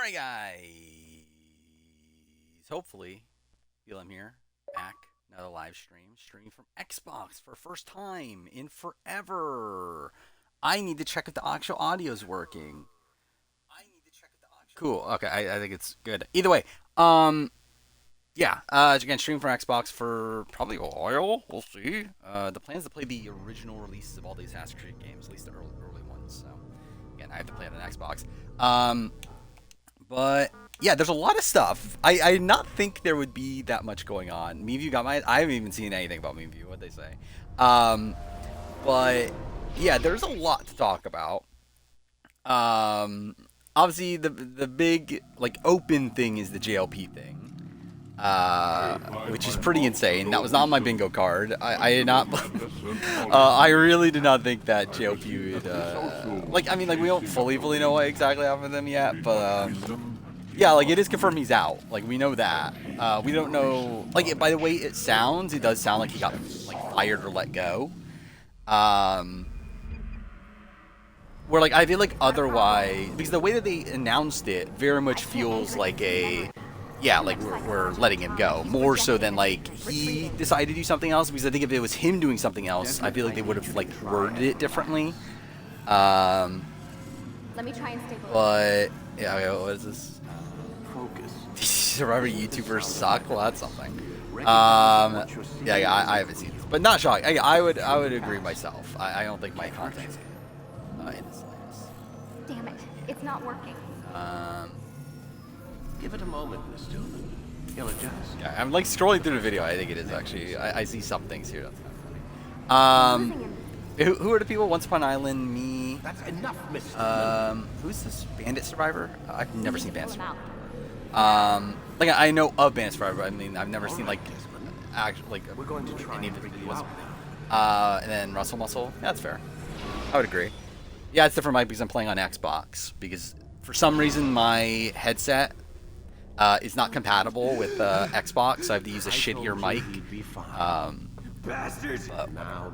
Alright, guys. Hopefully, feel I'm here. Back. Another live stream. Streaming from Xbox for first time in forever. I need to check if the actual audio is working. Cool. Okay, I think it's good. Either way, yeah. Again, stream from Xbox for probably a while. We'll see. The plan is to play the original releases of all these Assassin's Creed games, at least the early ones. So, again, I have to play it on Xbox. But yeah, there's a lot of stuff. I did not think there would be that much going on. MeView got my. I haven't even seen anything about MeView. What they say. But yeah, there's a lot to talk about. Obviously the big like open thing is the JLP thing, which is pretty insane. That was not on my bingo card. I did not. I really did not think that JLP would. Like, I mean, like, we don't fully know what exactly happened to them yet, but yeah, like, it is confirmed he's out. Like, we know that. We don't know. Like, by the way it sounds, it does sound like he got like fired or let go. Where, like, I feel like otherwise, because the way that they announced it very much feels like a, yeah, like we're letting him go. More so than, like, he decided to do something else, because I think if it was him doing something else, I feel like they would have, like, worded it differently. Let me try and stay. But, yeah, okay, what is this? Focus. Survivor YouTubers suck? Well, that's something. Yeah, I haven't seen this. But not shocking. I would agree myself. I don't think my content's in the slightest. Damn it, it's not working. Give it a moment, Miss Stillman. He'll adjust. Yeah, I'm like scrolling through the video. I think it is actually. I see some things here. That's kind of funny. Who are the people? Once Upon an Island, me. That's enough, Miss Stillman. Who's this Bandit Survivor? I've never seen Bandit Survivor. Like I know of Bandit Survivor. I mean, I've never seen like actually like We're going to try any of and the bring you videos. out. And then Russell Muscle. Yeah, that's fair. I would agree. Yeah, it's different, Mike, because I'm playing on Xbox. Because for some reason my headset is not compatible with Xbox, so I have to use a shittier mic. Bastards! Now,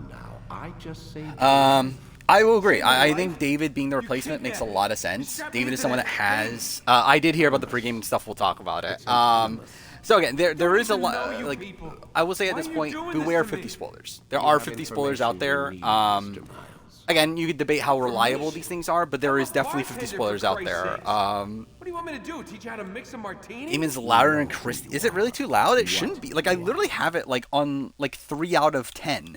I just say. I will agree. I think David being the replacement makes a lot of sense. David is someone that has. I did hear about the pre-gaming stuff. We'll talk about it. So again, there is a lot. Like I will say at this point, beware 50 spoilers. There are 50 spoilers out there. Again, you could debate how reliable these things are, but there is definitely 50 spoilers out there. What do you want me to do? Teach you how to mix a martini? Game is louder than Chris. Is it really too loud? It shouldn't be. Like I literally have it like on like 3 out of 10,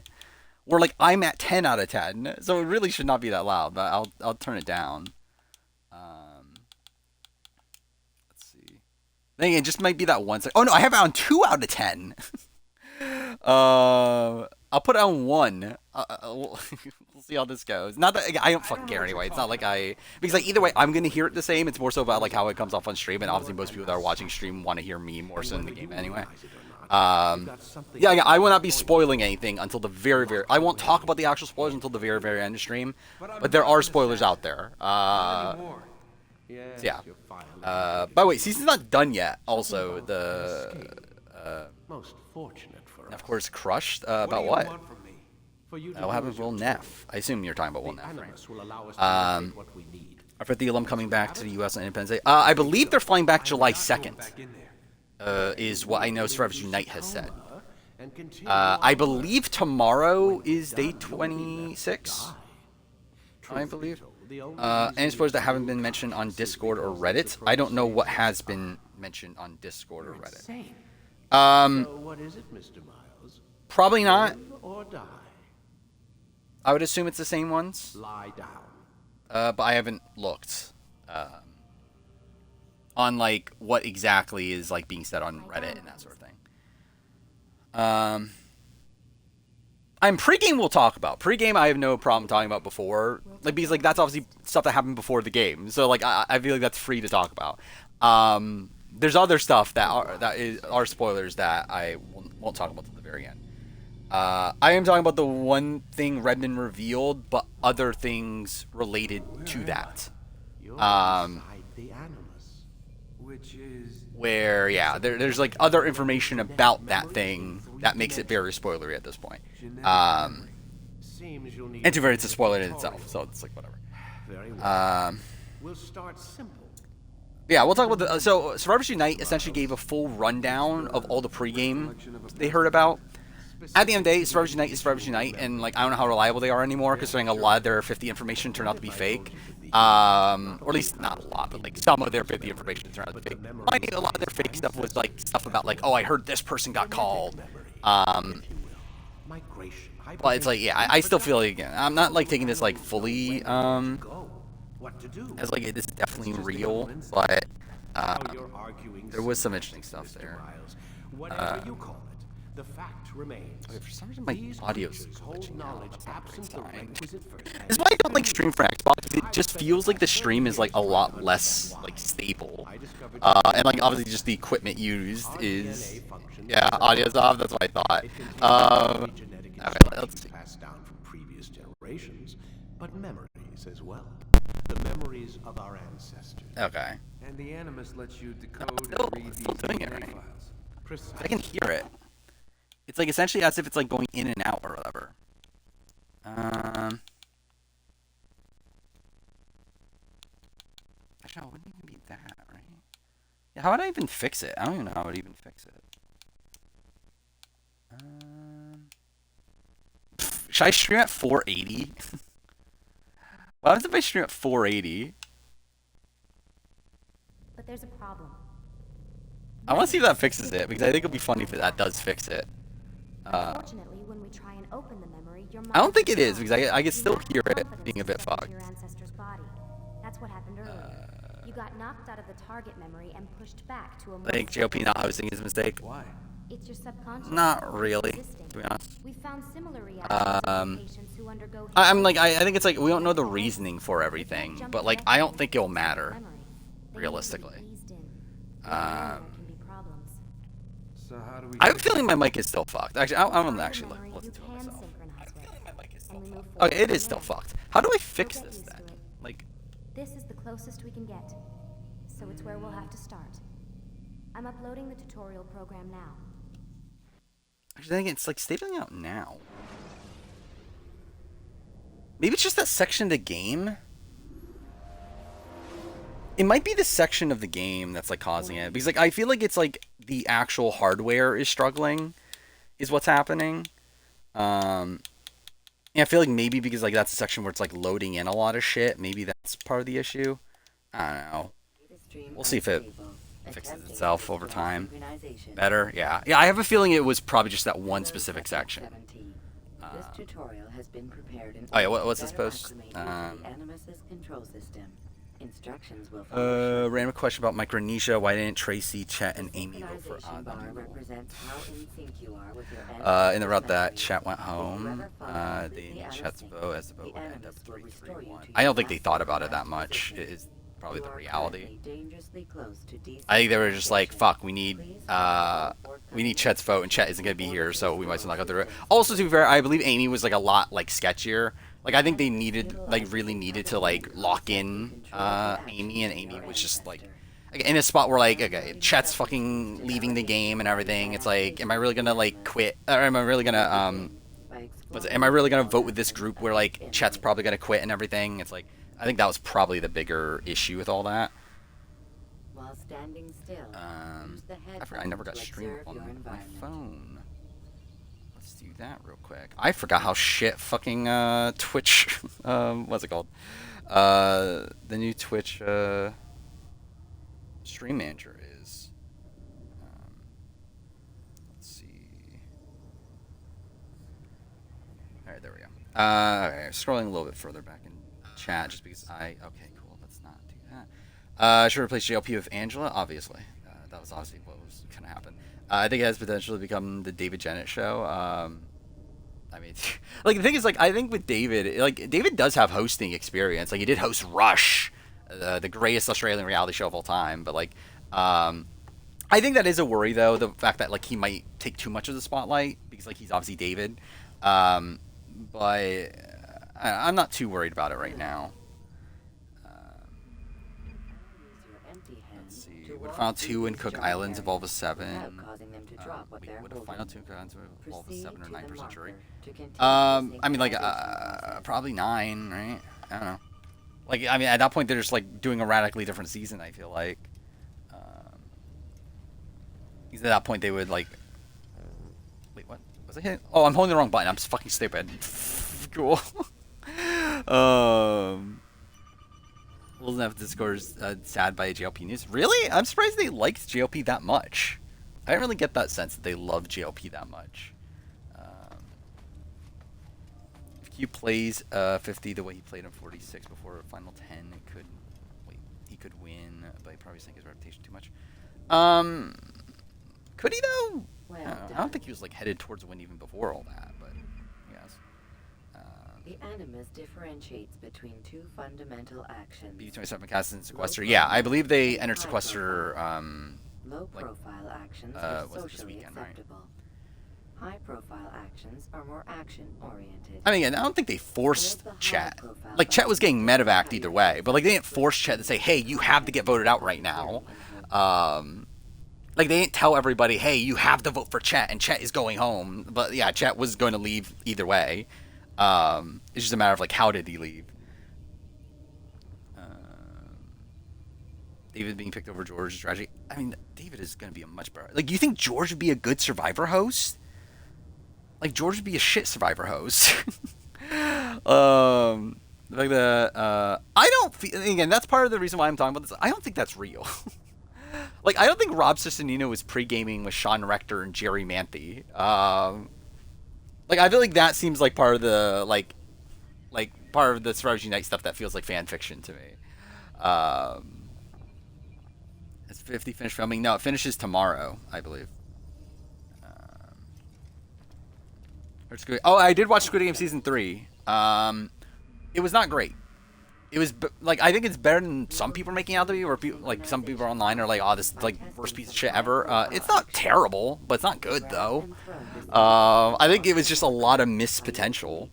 or like I'm at 10 out of 10. So it really should not be that loud. But I'll turn it down. Let's see. Then again, it just might be that one. Oh no, I have it on 2 out of 10. I'll put it on 1. We'll see how this goes. Not that I don't fucking care anyway. It's not like because like either way, I'm gonna hear it the same. It's more so about like how it comes off on stream, and obviously most people that are watching stream want to hear me more so than the game anyway. Yeah, I will not be spoiling anything until the very. I won't talk about the actual spoilers until the very end of stream. But there are spoilers out there. So yeah. By the way, season's not done yet. Also, the Most fortunate for of course, crushed. About what? For you to What happened with Will use Neff? I assume you're talking about Will the Neff, right? animus will allow us to locate what we need. Are the alum coming back to the U.S. on Independence Day? I believe they're flying back July 2nd. Is what I know Survivors Unite has said. And continue I believe tomorrow is day 26. I believe. Any spoilers that haven't been mentioned on Discord or Reddit? I don't know what has been mentioned on Discord or Reddit. insane. So what is it, Mr. Miles? Probably not. Live or die? I would assume it's the same ones. Lie down. But I haven't looked on like what exactly is like being said on Reddit and that sort of thing. I'm pregame we'll talk about. Pregame I have no problem talking about before. Like because like that's obviously stuff that happened before the game. So like I feel like that's free to talk about. There's other stuff that are spoilers that I won't talk about till the very end. I am talking about the one thing Redmond revealed, but other things related to that. You're inside the animus. Which is Where, yeah, there's like other information about that thing that makes it very spoilery at this point. Seems you'll need And to very, it's a spoiler in itself, so it's like whatever. Very well. We'll start simple. Yeah, we'll talk about the. So Survivors Unite essentially gave a full rundown of all the pregame they heard about. At the end of the day, Survivors Unite is Survivors Unite, and like I don't know how reliable they are anymore, considering a lot of their 50 information turned out to be fake. Or at least not a lot, but like some of their 50 information turned out to be fake. I mean, a lot of their fake stuff was like stuff about like, oh, I heard this person got called. But it's like, yeah, I still feel like I'm not like taking this like fully as like this is definitely real, but there was some interesting stuff there. Whatever you call it, the fact remains. Okay, for some reason my audio's glitching out. Knowledge That's not a great absent the sign. requisite first. This is why I don't like stream for Xbox. It just feels like the stream is like a lot less like stable. And like obviously just the equipment used is audio's off. That's what I thought. Okay, let's see. Passed down from previous generations, but memories as well. The memories of our ancestors. Okay. And the Animus lets you decode Still- and read still these doing it DNA right. files. Precisely. I can hear it. It's like essentially as if it's like going in and out or whatever. Actually, no, it wouldn't even be that, right? Yeah, how would I even fix it? I don't even know how I would even fix it. Should I stream at 480? What happens if I stream at 480? But there's a problem. I want to see if that fixes it, because I think it'll be funny if that does fix it. Unfortunately, when we try and open the memory, your I don't mind think it is, stops. because I can You still lack hear it confidence being a to bit step into fucked. your ancestor's body. That's what happened earlier. You got knocked out of the target memory and pushed back to a more I think GOP not hosting is a mistake. Why? It's your subconscious. Not really, Existing. to be honest. We found similar reactions in patients who undergo I'm like, I think it's like, we don't know the reasoning for everything, but like, I don't think it'll matter, realistically. So how do we I have a feeling my mic is still fucked. Actually, I'm gonna actually listen to it myself. Okay, it is still fucked. How do I fix this then? Like, This is the closest we can get, so it's where we'll have to start. I'm uploading the tutorial program now. actually, then again, it's like stapling out now. Maybe it's just that section of the game. It might be the section of the game that's like causing it, because like I feel like it's like the actual hardware is struggling, is what's happening. And I feel like maybe because like that's a section where it's like loading in a lot of shit. Maybe that's part of the issue. I don't know. We'll see if it fixes itself over time. Better, yeah. Yeah, I have a feeling it was probably just that one specific section. This tutorial has been prepared in Oh yeah, what's this post? Animus's control system. Instructions will follow. Random question about Micronesia. Why didn't Tracy, Chet, and Amy vote for Synchronization bar represents how in sync you are with your in the route that memories. Chet went home, Whoever follows they the need Animus Chet's sync. vote as the vote The would end up Animus will restore you 3-3-1. to I your don't think they last thought about it that conscious much. It position. is probably You the are reality. currently dangerously close to I think they were just like, desynchronization. fuck, we need Chet's vote, and Chet isn't gonna be here, so we might as well not go through it. Also, to be fair, I believe Amy was like a lot like sketchier. Like I think they needed, like, really needed to like lock in Amy, and Amy was just like in a spot where like, okay, Chet's fucking leaving the game and everything. It's like, am I really gonna like quit, or am I really gonna am I really gonna vote with this group where like Chet's probably gonna quit and everything? It's like, I think that was probably the bigger issue with all that. While standing still, use the head I forgot I never got button to stream observe on your my environment. phone. Let's do that real quick. I forgot how shit fucking Twitch what's it called? The new Twitch stream manager is. Let's see. Alright, there we go. Okay, scrolling a little bit further back in chat just because okay, cool, let's not do that. Should replace JLP with Angela, obviously. That was obviously what was gonna happen. I think it has potential to become the David Jennett show. I mean, like the thing is, like I think with David, like David does have hosting experience. Like he did host Rush, the greatest Australian reality show of all time. But like, I think that is a worry though, the fact that like he might take too much of the spotlight because like he's obviously David. But I'm not too worried about it right now. Let's see. Would Final 2 and Cook Islands evolve a 7? Would a Final 2 and Cook Islands evolve a 7 or 9% jury? I mean, like, probably 9, right? I don't know. Like, I mean, at that point, they're just, like, doing a radically different season, I feel like. Because at that point they would like. Wait, what? Was I hitting? Oh, I'm holding the wrong button. I'm fucking stupid. Cool. Wilson F. Discord is sad by GLP news. Really? I'm surprised they liked GLP that much. I didn't really get that sense that they love GLP that much. If Q plays 50 the way he played in 46 before Final 10, he could win, but he probably sank his reputation too much. Could he though? I don't think he was like headed towards a win even before all that, but yes. The Animus differentiates between two fundamental actions. B27 cast and sequester. Yeah, I believe they entered sequester. Low-profile actions was are it this socially weekend, right? acceptable. High-profile actions are more action-oriented. I mean, I don't think they forced Chet. Like, Chet was getting medevaced either way, but like they didn't force Chet to say, "Hey, you have to get voted out right now." Like they didn't tell everybody, "Hey, you have to vote for Chet," and Chet is going home. But yeah, Chet was going to leave either way. It's just a matter of like how did he leave. David being picked over George is tragic. I mean, David is going to be a much better. Like, you think George would be a good Survivor host? Like, George would be a shit Survivor host. Like the I don't feel, again, that's part of the reason why I'm talking about this. I don't think that's real. Like, I don't think Rob Cesternino was pre-gaming with Sean Rector and Jerry Manthe. Like, I feel like that seems like part of the like part of the Survivor Unite stuff that feels like fan fiction to me. Has 50 finished filming? No, it finishes tomorrow, I believe. Oh, I did watch Squid Game season 3. It was not great. It was like, I think it's better than some people are making out to be, where people, like some people online are like, "Oh, this is like worst piece of shit ever." It's not terrible, but it's not good though. I think it was just a lot of missed potential.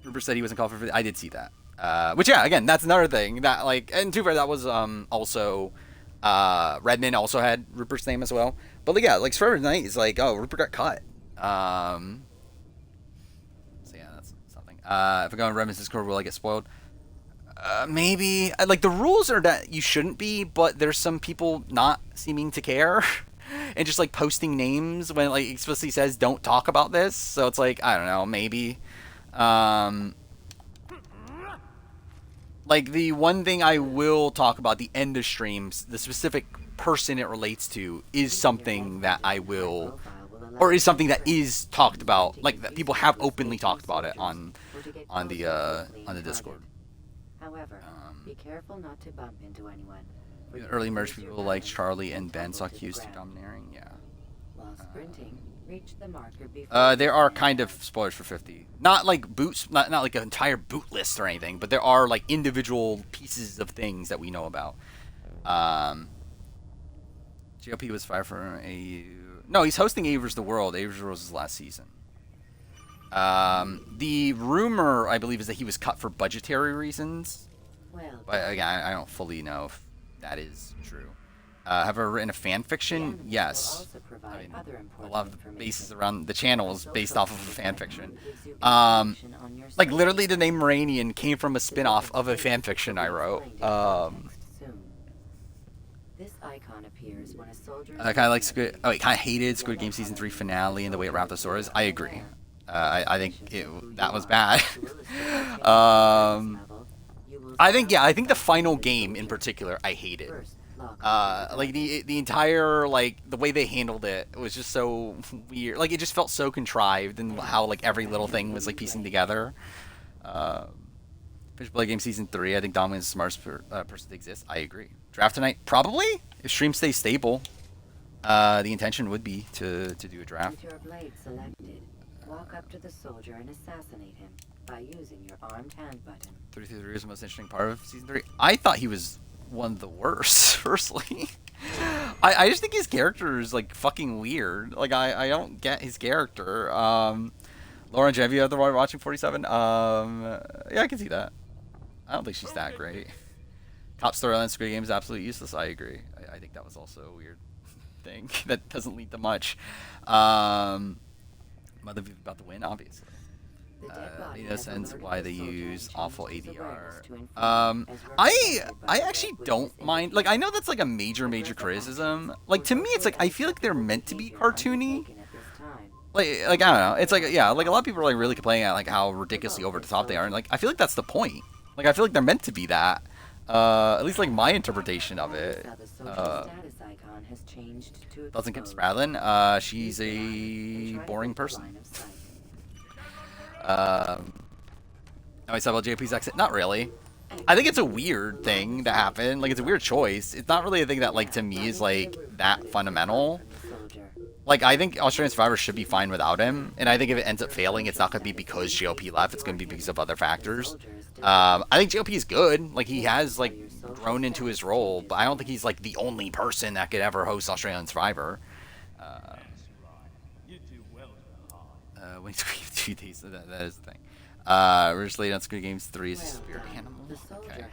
Rupert said he wasn't called for. I did see that. Which, yeah, again, that's another thing that, like, and to be fair, that was also Redmond also had Rupert's name as well. But like, yeah, like Survivor Night is like, oh, Rupert got cut. So yeah, that's something. If I go on Redmond's Discord, will I get spoiled? Maybe. Like, the rules are that you shouldn't be, but there's some people not seeming to care. And just like posting names when like explicitly says don't talk about this. So it's like, I don't know, maybe. Like, the one thing I will talk about the end of streams, the specific person it relates to, is something that I will, or is something that is talked about, like that people have openly talked about it on the Discord. However, be careful not to bump into anyone. Early merge people like Charlie and Ben saw Q's too domineering. Yeah. While sprinting, reach the marker before There are kind of spoilers for 50. Not like boots, not like an entire boot list or anything, but there are like individual pieces of things that we know about. GOP was fired for AU. No, he's hosting AU vs. the World. AU vs. the World was last season. The rumor, I believe, is that he was cut for budgetary reasons. But again, I don't fully know if that is true. Have I written a fan fiction? Yes. I mean, a lot of the bases around the channel is based off of a fan fiction. Like, literally the name Moranian came from a spin-off of a fan fiction I wrote. This icon appears when a soldier I kind of like Squid. Oh, I kind of hated Squid Game season 3 finale and the way it wrapped the stories. I agree. I think that was bad. I think the final game in particular I hated. Like the entire, like, the way they handled it was just so weird. Like, it just felt so contrived, and how like every little thing was like piecing together. Fish Play Game season 3. I think Dom is the smartest person to exist. I agree. Draft tonight, probably. If stream stays stable, the intention would be to do a draft. With your blade selected, walk up to the soldier and assassinate him by using your armed hand button. 33 is the most interesting part of season 3. I thought he was one of the worst, personally. I just think his character is like fucking weird. Like, I don't get his character. Lauren Genevieve, the one watching 47. Yeah, I can see that. I don't think she's that great. Top storyline Squid Game is absolutely useless. I agree. I think that was also a weird thing that doesn't lead to much. Mother Viva about to win, obviously. No sense why they use awful ADR. I actually don't mind. Like, I know that's like a major criticism. Like, to me, it's like I feel like they're meant to be cartoony. Like I don't know. It's like, yeah, like a lot of people are like really complaining at like how ridiculously over the top they are, and like I feel like that's the point. Like I feel like they're meant to be that. At least like my interpretation of it. Doesn't Kim Spradlin. She's a boring person. Oh, I said about JP's exit. Not really. I think it's a weird thing that happened. Like, it's a weird choice. It's not really a thing that, like, to me is, like, that fundamental. Like, I think Australian Survivor should be fine without him. And I think if it ends up failing, it's not going to be because GOP left. It's going to be because of other factors. I think GOP is good. Like, he has, like, grown into his role. But I don't think he's, like, the only person that could ever host Australian Survivor. When he's 2 days, that is the thing. We're just late on Squid Games 3 is a spirit animal. Okay.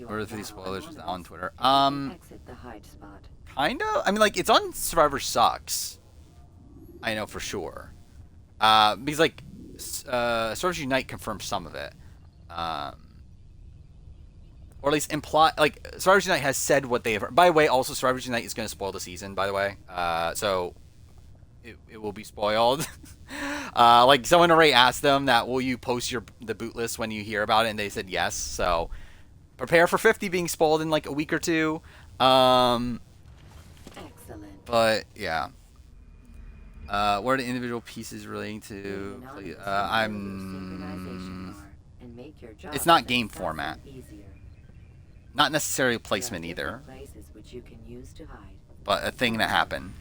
What are the spoilers on Twitter? Kinda. I mean, like, it's on Survivor Sucks. I know for sure. Because, like, Survivor Unite confirmed some of it. Or at least imply, like, Survivor Unite has said what they have heard. By the way, also, Survivor Unite is going to spoil the season, by the way. So it will be spoiled. Like, someone already asked them that, will you post the boot list when you hear about it, and they said yes. So prepare for 50 being spoiled in like a week or two. Excellent. But yeah, what are the individual pieces relating to? It's not game format, not necessarily placement either, but a thing that happened.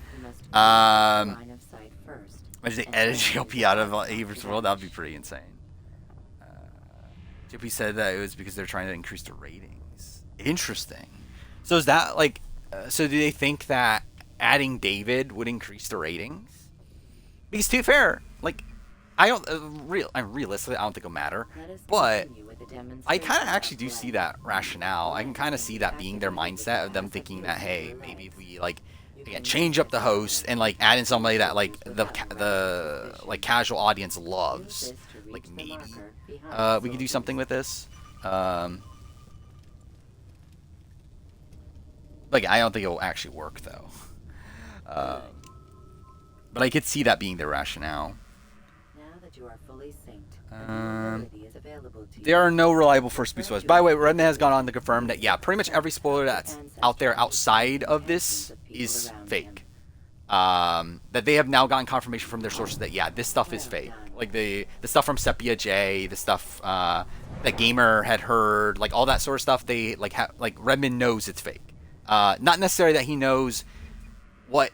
If they edit GOP out of Aver's world, that would be pretty insane. GOP said that it was because they're trying to increase the ratings. Interesting. So is that like? So do they think that adding David would increase the ratings? Because to be fair, like, I'm realistically, I don't think it'll matter. But I kind of actually do see that rationale. I can kind of see that being their mindset of them thinking that, hey, maybe if we like. Again, change up the host and like add in somebody that like the like casual audience loves. Like maybe we could do something with this. Like I don't think it will actually work though. But I could see that being their rationale. There are no reliable first boot spoilers. By the way, Redman has gone on to confirm that, yeah, pretty much every spoiler that's out there outside of this is fake. That they have now gotten confirmation from their sources that, yeah, this stuff is fake. Like the stuff from Sepia J, the stuff that Gamer had heard, like all that sort of stuff, they like Redman knows it's fake. Not necessarily that he knows what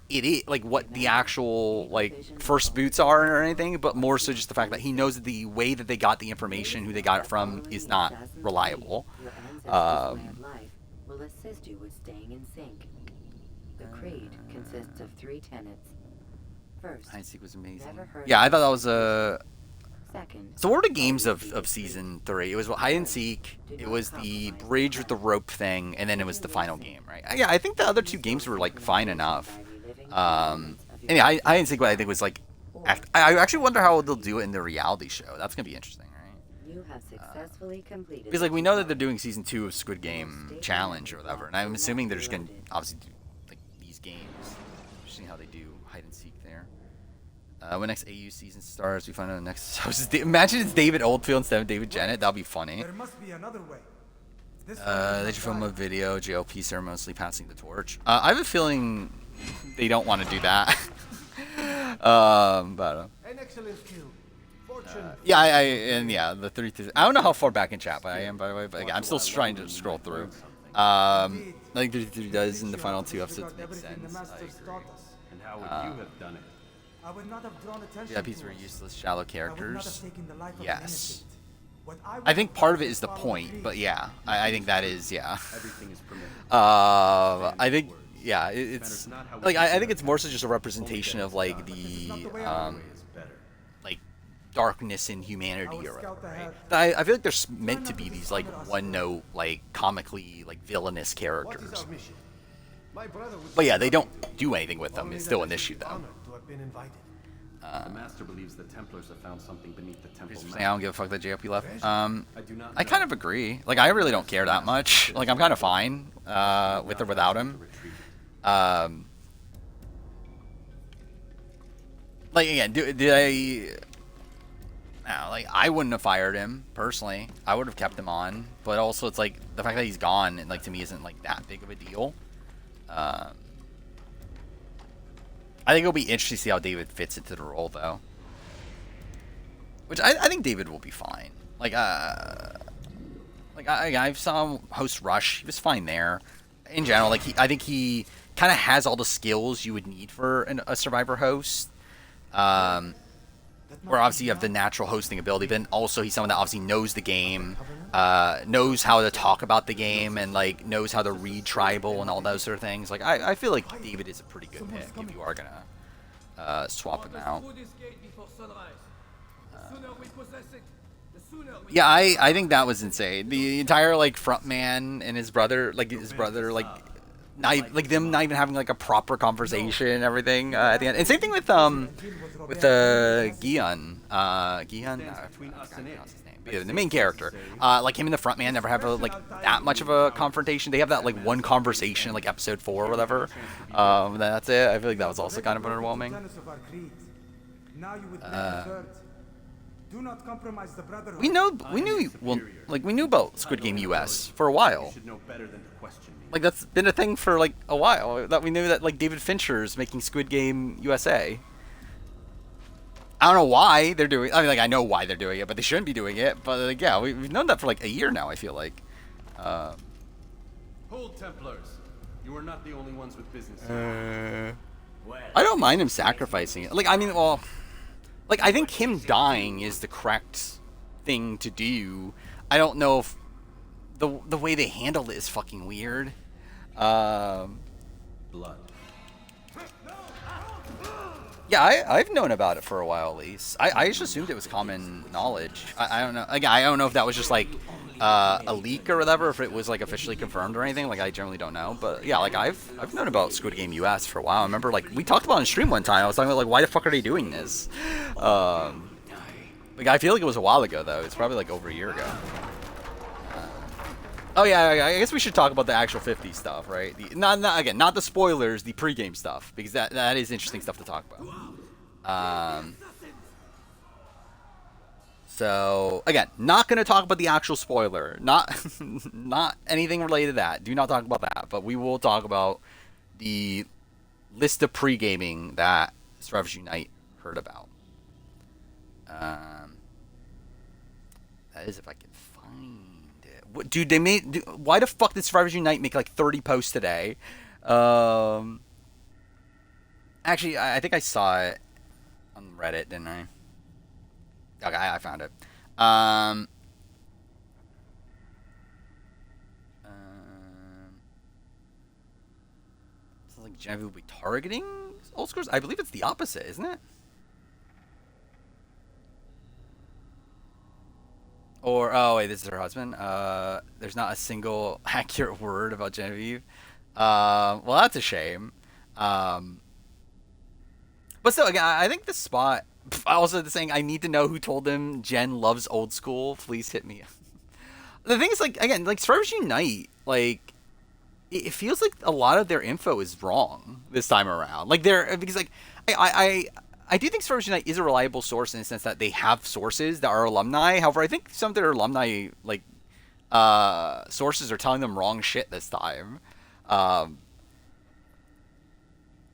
it is, like what the actual like first boots are or anything, but more so just the fact that he knows that the way that they got the information, who they got it from, is not reliable. Will assist you with staying in sync. The creed consists of 3 tenets. First, hide and seek was amazing. Yeah, I thought that was a. So what were the games of season 3? It was hide and seek. It was the bridge with the rope thing, and then it was the final game, right? Yeah, I think the other 2 games were like fine enough. And yeah, hide and seek, what I think was like. I actually wonder how they'll do it in the reality show. That's gonna be interesting, right? You have successfully completed. Because like we know that they're doing season 2 of Squid Game Challenge or whatever, and I'm assuming they're just gonna obviously do like these games. Seeing how they do hide and seek there. When next AU season starts, we find out the next host. Imagine it's David Oldfield instead of David Jennett. That'll be funny. There must be another way. They should film a video, JLP ceremoniously passing the torch. I have a feeling they don't want to do that. But an excellent kill. Yeah, the 3. I don't know how far back in chat I am, by the way, but again, I'm still trying to scroll through. I think 33 does in the final 2 episodes make sense. I agree. And how would you have done it? I would not have drawn attention. Yeah, these were useless, shallow characters. Yes. I I think part of it is the point, but yeah, I think that is, yeah. Everything is permitted. I think, yeah, it's like I think it's more so just a representation of like the like darkness in humanity or whatever, right? I feel like there's meant to be these like one note, like comically like villainous characters. But yeah, they don't do anything with them. It's still an issue though. The Master believes the Templars have found something beneath the temple I mount. don't give a fuck that JLP left. I do not I know. kind of agree. Like, I really don't care that much. Like, I'm kind of fine with or without him. Like, again, did I... No, like, I wouldn't have fired him, personally. I would have kept him on. But also, it's like, the fact that he's gone, like, to me, isn't, like, that big of a deal. I think it'll be interesting to see how David fits into the role, though. Which I think David will be fine. Like I saw him host Rush. He was fine there. In general, like I think he kind of has all the skills you would need for a Survivor host. Where obviously you have the natural hosting ability, but then also he's someone that obviously knows the game, knows how to talk about the game, and like knows how to read tribal and all those sort of things. Like I feel like David is a pretty good pick if you are gonna swap him out. Yeah, I think that was insane. The entire like front man and his brother, like them not even having like a proper conversation and everything at the end. And same thing with Gian. Gian? No, I forgot his name. Yeah, the main character. Like him and the front man never have like that much of a confrontation. They have that like one conversation, like episode 4 or whatever. That's it. I feel like that was also kind of underwhelming. Now you would make a third. Do not compromise the brotherhood. We knew about Squid Game US for a while. You should know better than to question me. Like that's been a thing for like a while. That we knew that like David Fincher's making Squid Game USA. I don't know why they're doing. I mean, like I know why they're doing it, but they shouldn't be doing it. But like, yeah, we've known that for like a year now. I feel like. Hold, Templars. You are not the only ones with business. I don't mind him sacrificing it. Like I mean, well, like I think him dying is the correct thing to do. I don't know if the way they handled it is fucking weird. Blood. Yeah, I've known about it for a while at least. I just assumed it was common knowledge. I don't know. Again, I don't know if that was just like a leak or whatever, if it was like officially confirmed or anything. Like I generally don't know. But yeah, like I've known about Squid Game US for a while. I remember like we talked about it on stream one time. I was talking about like why the fuck are they doing this? Like I feel like it was a while ago though. It's probably like over a year ago. Oh yeah, I guess we should talk about the actual 50 stuff, right? Not the spoilers, the pregame stuff, because that is interesting stuff to talk about. So again, not gonna talk about the actual spoiler, not anything related to that. Do not talk about that, but we will talk about the list of pre-gaming that Survivors Unite heard about. That is if I can find. Dude, why the fuck did Survivors Unite make like 30 posts today? Actually, I think I saw it on Reddit, didn't I? Okay, I found it. Sounds like Genevieve will be targeting old scores. I believe it's the opposite, isn't it? Or, oh wait, this is her husband. There's not a single accurate word about Genevieve. Well, that's a shame. But still, again, I think the spot. Also, saying I need to know who told him Jen loves old school. Please hit me. The thing is, like, again, like Survivors Unite, like, it feels like a lot of their info is wrong this time around. Like, because like I do think Survivors Unite is a reliable source in the sense that they have sources that are alumni. However, I think some of their alumni like sources are telling them wrong shit this time.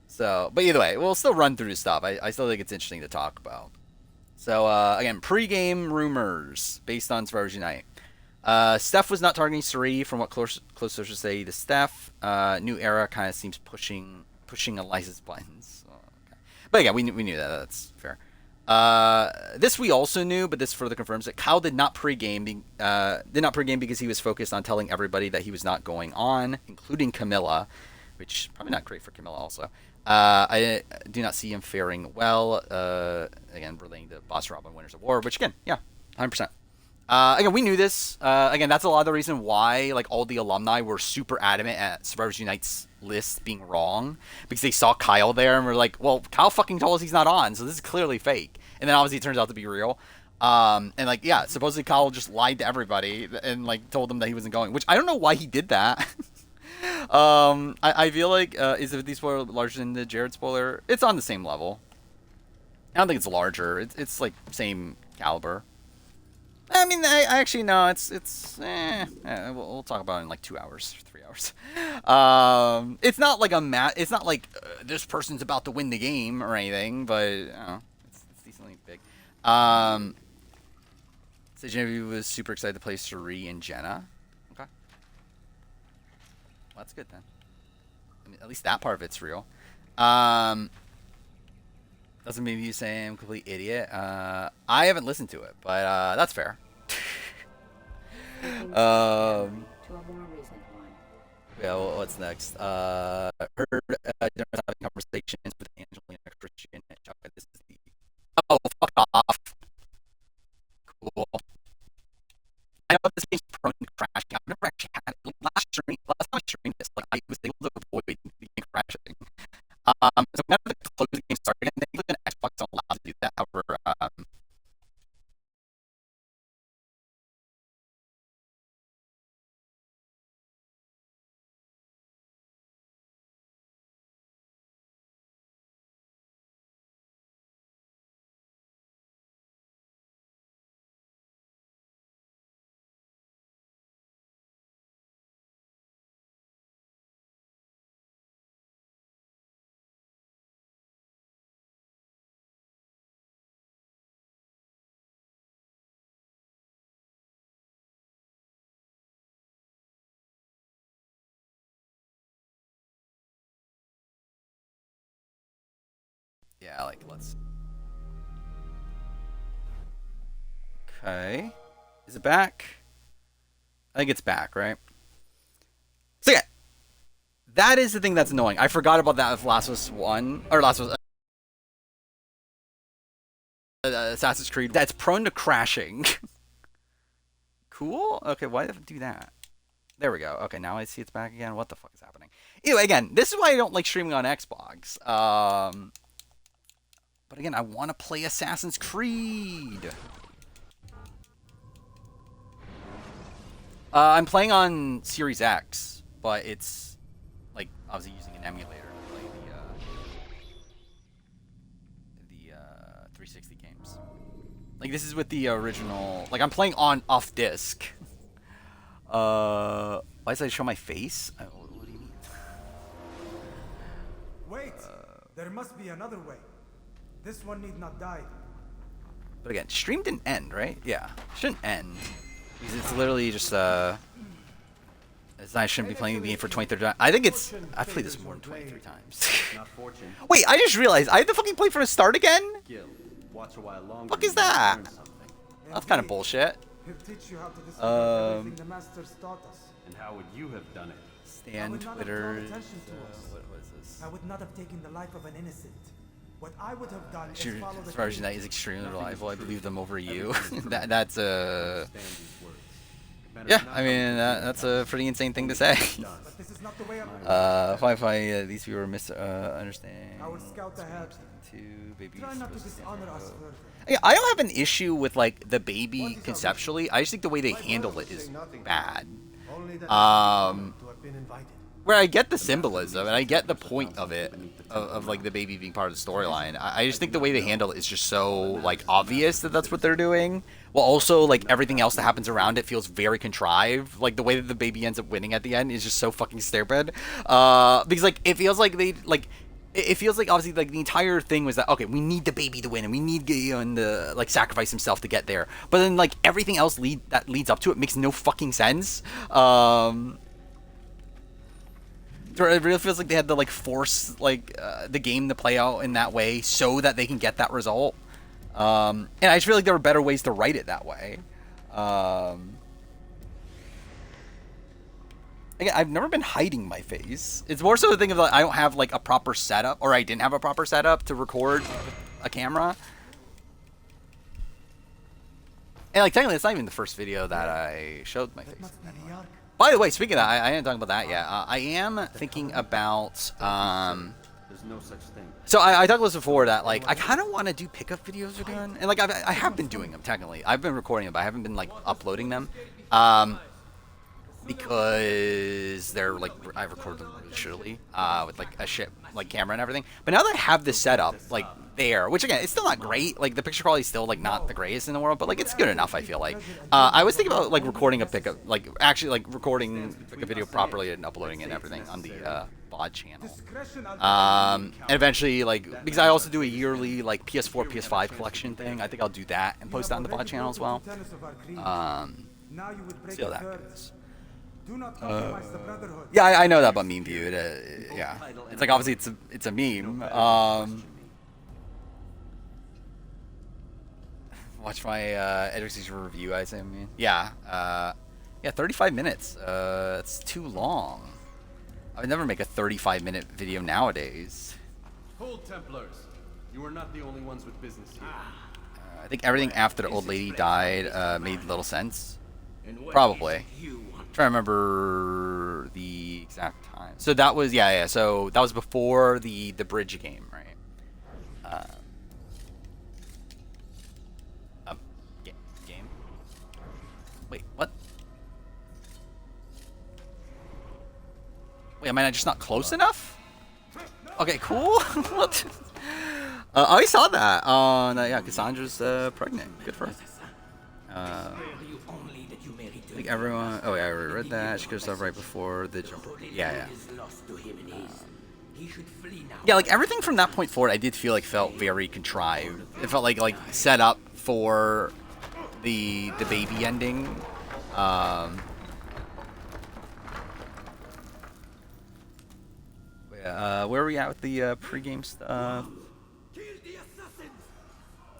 So, but either way, we'll still run through this stuff. I still think it's interesting to talk about. So again, pre-game rumors based on Survivors Unite. Steph was not targeting Suri, from what close sources say to Steph. New Era kind of seems pushing Eliza's buttons. But again, we knew that. That's fair. This we also knew, but this further confirms that Kyle did not pregame because he was focused on telling everybody that he was not going on, including Camilla, which probably not great for Camilla also. I do not see him faring well. Again, relating to Boss Robin Winners of War, which again, yeah, 100%. Again, we knew this. Again, that's a lot of the reason why like all the alumni were super adamant at Survivors Unite's list being wrong, because they saw Kyle there and were like, well, Kyle fucking told us he's not on, so this is clearly fake. And then obviously it turns out to be real. And like, yeah, supposedly Kyle just lied to everybody and like told them that he wasn't going, which I don't know why he did that. I feel like is the spoiler larger than the Jared spoiler? It's on the same level. I don't think it's larger. It's like same caliber. I mean, I actually no. We'll talk about it in like 2 hours, 3 hours. It's not like it's not like this person's about to win the game or anything, but it's decently big. So Genevieve was super excited to play Suri and Jenna. Okay, well, that's good then. I mean, at least that part of it's real. Doesn't mean you say I'm a complete idiot. I haven't listened to it, but that's fair. To a more recent one. Yeah, well, what's next? Heard Jennifer's having conversations with Angelina, Christian, and Chuck. This is the... Oh, fuck off. Cool. I know this game's prone to crashing. I've never actually had it. Last time I streamed this, like, I was able to avoid the game crashing. So whenever the closing game started, and they even Xbox don't allow to do that. However, yeah, like, let's... Okay. Is it back? I think it's back, right? So yeah, that is the thing that's annoying. I forgot about that with Last of Us 1, or Last of Us... Assassin's Creed. That's prone to crashing. Cool? Okay, why did it do that? There we go. Okay, now I see it's back again. What the fuck is happening? Anyway, again, this is why I don't like streaming on Xbox. But again, I want to play Assassin's Creed. I'm playing on Series X, but it's like obviously using an emulator to play the 360 games. Like this is with the original. Like I'm playing on off disc. Why does I show my face? What do you mean? Wait! There must be another way. This one need not die. But again, stream didn't end, right? Yeah, shouldn't end. Because it's literally just I shouldn't be playing the game for 23 times. I think it's... I've played this more than 23 times. Wait, I just realized I have to fucking play from the start again? Fuck is that? That's kind of bullshit. He'll teach you how to discover everything the masters taught us. And how would you have done it? Stan Twitter. What was this? I would not have taken the life of an innocent. What I would have done is follow the Survivors Unite is extremely reliable. I believe them over you. That's yeah, I mean that's a pretty insane thing to say. But this is not the way I'm These people misunderstand. I will scout ahead. Baby. Try not to dishonor us further. Yeah, I don't have an issue with like the baby conceptually. I just think the way they handle it is bad. Only that to have been invited. Where I get the symbolism and I get the point of it, of like the baby being part of the storyline. I just think the way they handle it is just so like obvious that that's what they're doing. Well, also like everything else that happens around it feels very contrived. Like the way that the baby ends up winning at the end is just so fucking stupid. Because like it feels like they like. It feels like obviously like the entire thing was that okay, we need the baby to win and we need Gideon to like sacrifice himself to get there. But then like everything else that leads up to it makes no fucking sense. It really feels like they had to like force like the game to play out in that way so that they can get that result. And I just feel like there were better ways to write it that way. Again, I've never been hiding my face. It's more so the thing of like I don't have like a proper setup, or I didn't have a proper setup to record a camera. And like technically, it's not even the first video that I showed my face. Must be the Ark. By the way, speaking of that, I am talking about that yet. I am thinking about. There's no such thing. So I talked about this before that like I kind of want to do pickup videos again, and like I have been doing them technically. I've been recording them, but I haven't been like uploading them, because they're like I record them really shittily with like a shit like camera and everything. But now that I have this setup like there, which again it's still not great. Like the picture quality is still like not the greatest in the world, but like it's good enough. I feel like I was thinking about like recording a pickup, like actually like recording like a video properly and uploading it and everything on the VOD channel. And eventually, like, because I also do a yearly, like, PS4, PS5 collection thing. I think I'll do that and post that on the VOD channel as well. Now you would break See how the that third. goes. Do not compromise the Brotherhood. Yeah, I know that about Meme View. Yeah. It's like, obviously, it's a meme. Watch my Edric Season review, I say, I mean. Yeah. Yeah, 35 minutes. It's too long. I would never make a 35-minute video nowadays. Hold, Templars. You are not the only ones with business here. I think everything after the old lady died made little sense. Probably. I'm trying to remember the exact time. So that was yeah. So that was before the bridge game, right? Game. Wait, what? Wait, am I just not close enough? Okay, cool. What? I saw that. Yeah, Cassandra's pregnant. Good for her. I think everyone. Oh yeah, I already read that. She could have stuff right before the jump. Yeah. Yeah, like everything from that point forward, I did feel like felt very contrived. It felt like set up for the baby ending. Where are we at with the pregame stuff?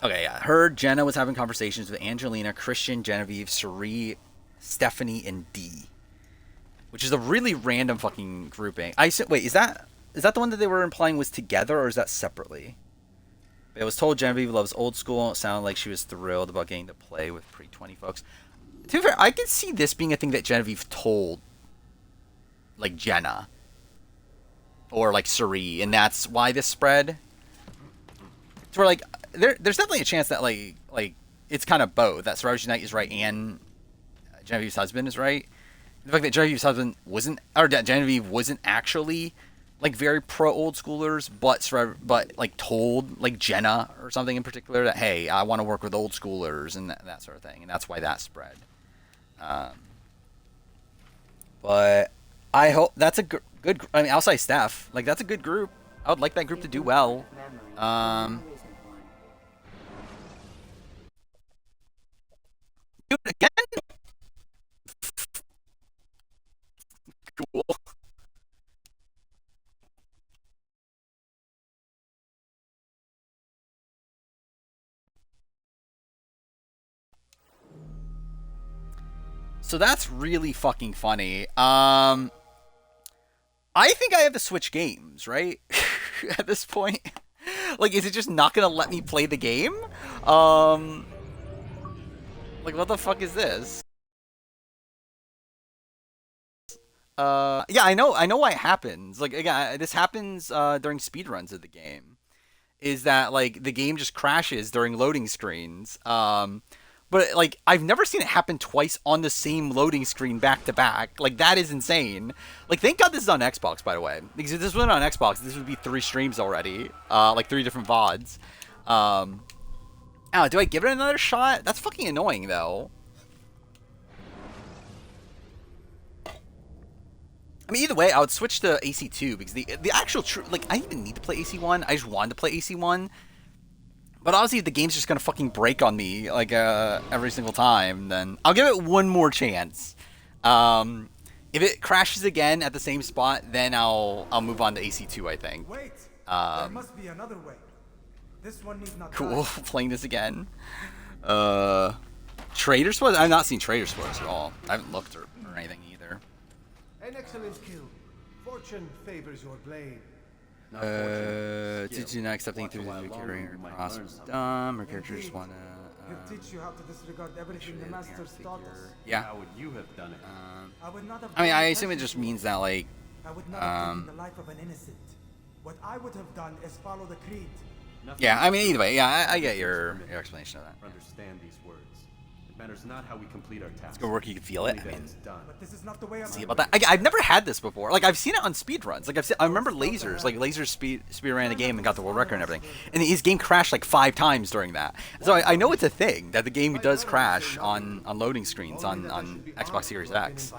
Okay, yeah. Heard Jenna was having conversations with Angelina, Christian, Genevieve, Cerie, Stephanie, and D. Which is a really random fucking grouping. I said, wait, is that the one that they were implying was together, or is that separately? It was told Genevieve loves old school. It sounded like she was thrilled about getting to play with pre-20 folks. To be fair, I could see this being a thing that Genevieve told, like, Jenna. Or, like, Cerie, and that's why this spread. So, like, there's definitely a chance that, like it's kind of both. That Sorority Knight is right and Genevieve's husband is right. The fact that Genevieve's husband wasn't, or that Genevieve wasn't actually, like, very pro-old schoolers, but like, told, like, Jenna or something in particular that, hey, I want to work with old schoolers and that sort of thing. And that's why that spread. But I hope that's a good, I mean, outside Steph, like, that's a good group. I would like that group to do well. Dude, again? Cool. So that's really fucking funny. I think I have to switch games, right? At this point. Like, is it just not gonna let me play the game? Like, what the fuck is this? Yeah, I know why it happens. Like, again, this happens during speedruns of the game. Is that, like, the game just crashes during loading screens. But, like, I've never seen it happen twice on the same loading screen back to back. Like, that is insane. Like, thank God this is on Xbox, by the way. Because if this wasn't on Xbox, this would be 3 streams already. Like, 3 different VODs. Do I give it another shot? That's fucking annoying, though. I mean, either way, I would switch to AC2 because the actual like, I didn't even need to play AC1. I just wanted to play AC1. But honestly, if the game's just gonna fucking break on me like every single time, then I'll give it one more chance. If it crashes again at the same spot, then I'll move on to AC2. I think. Wait. There must be another way. This one needs not. Cool. Playing this again. Trader Sports? I've not seen Trader Sports at all. I haven't looked or anything either. An excellent kill. Fortune favors your blade. Did you not accept anything through the new carrying or cross dumb or characters just wanna He'll teach you how to disregard everything the Masters taught us. Yeah. How would you have done it? I would not have I mean, done I the assume it Hector just rule. means that, like, I would not have taken the life of an innocent. What I would have done is follow the creed. Nothing yeah, I mean, is either way, yeah, I get permitted your explanation of that. or understand these words. It matters not how we complete our task. Good work, you can feel it. only I that mean, it's done. But this is not the way I'm see about that. I've never had this before. Like, I've seen it on speedruns. Like, I remember Lasers. Like, Lasers speed ran the game and got the world record and everything. And his game crashed like 5 times during that. So I know it's a thing that the game does crash on loading screens on Xbox Series X.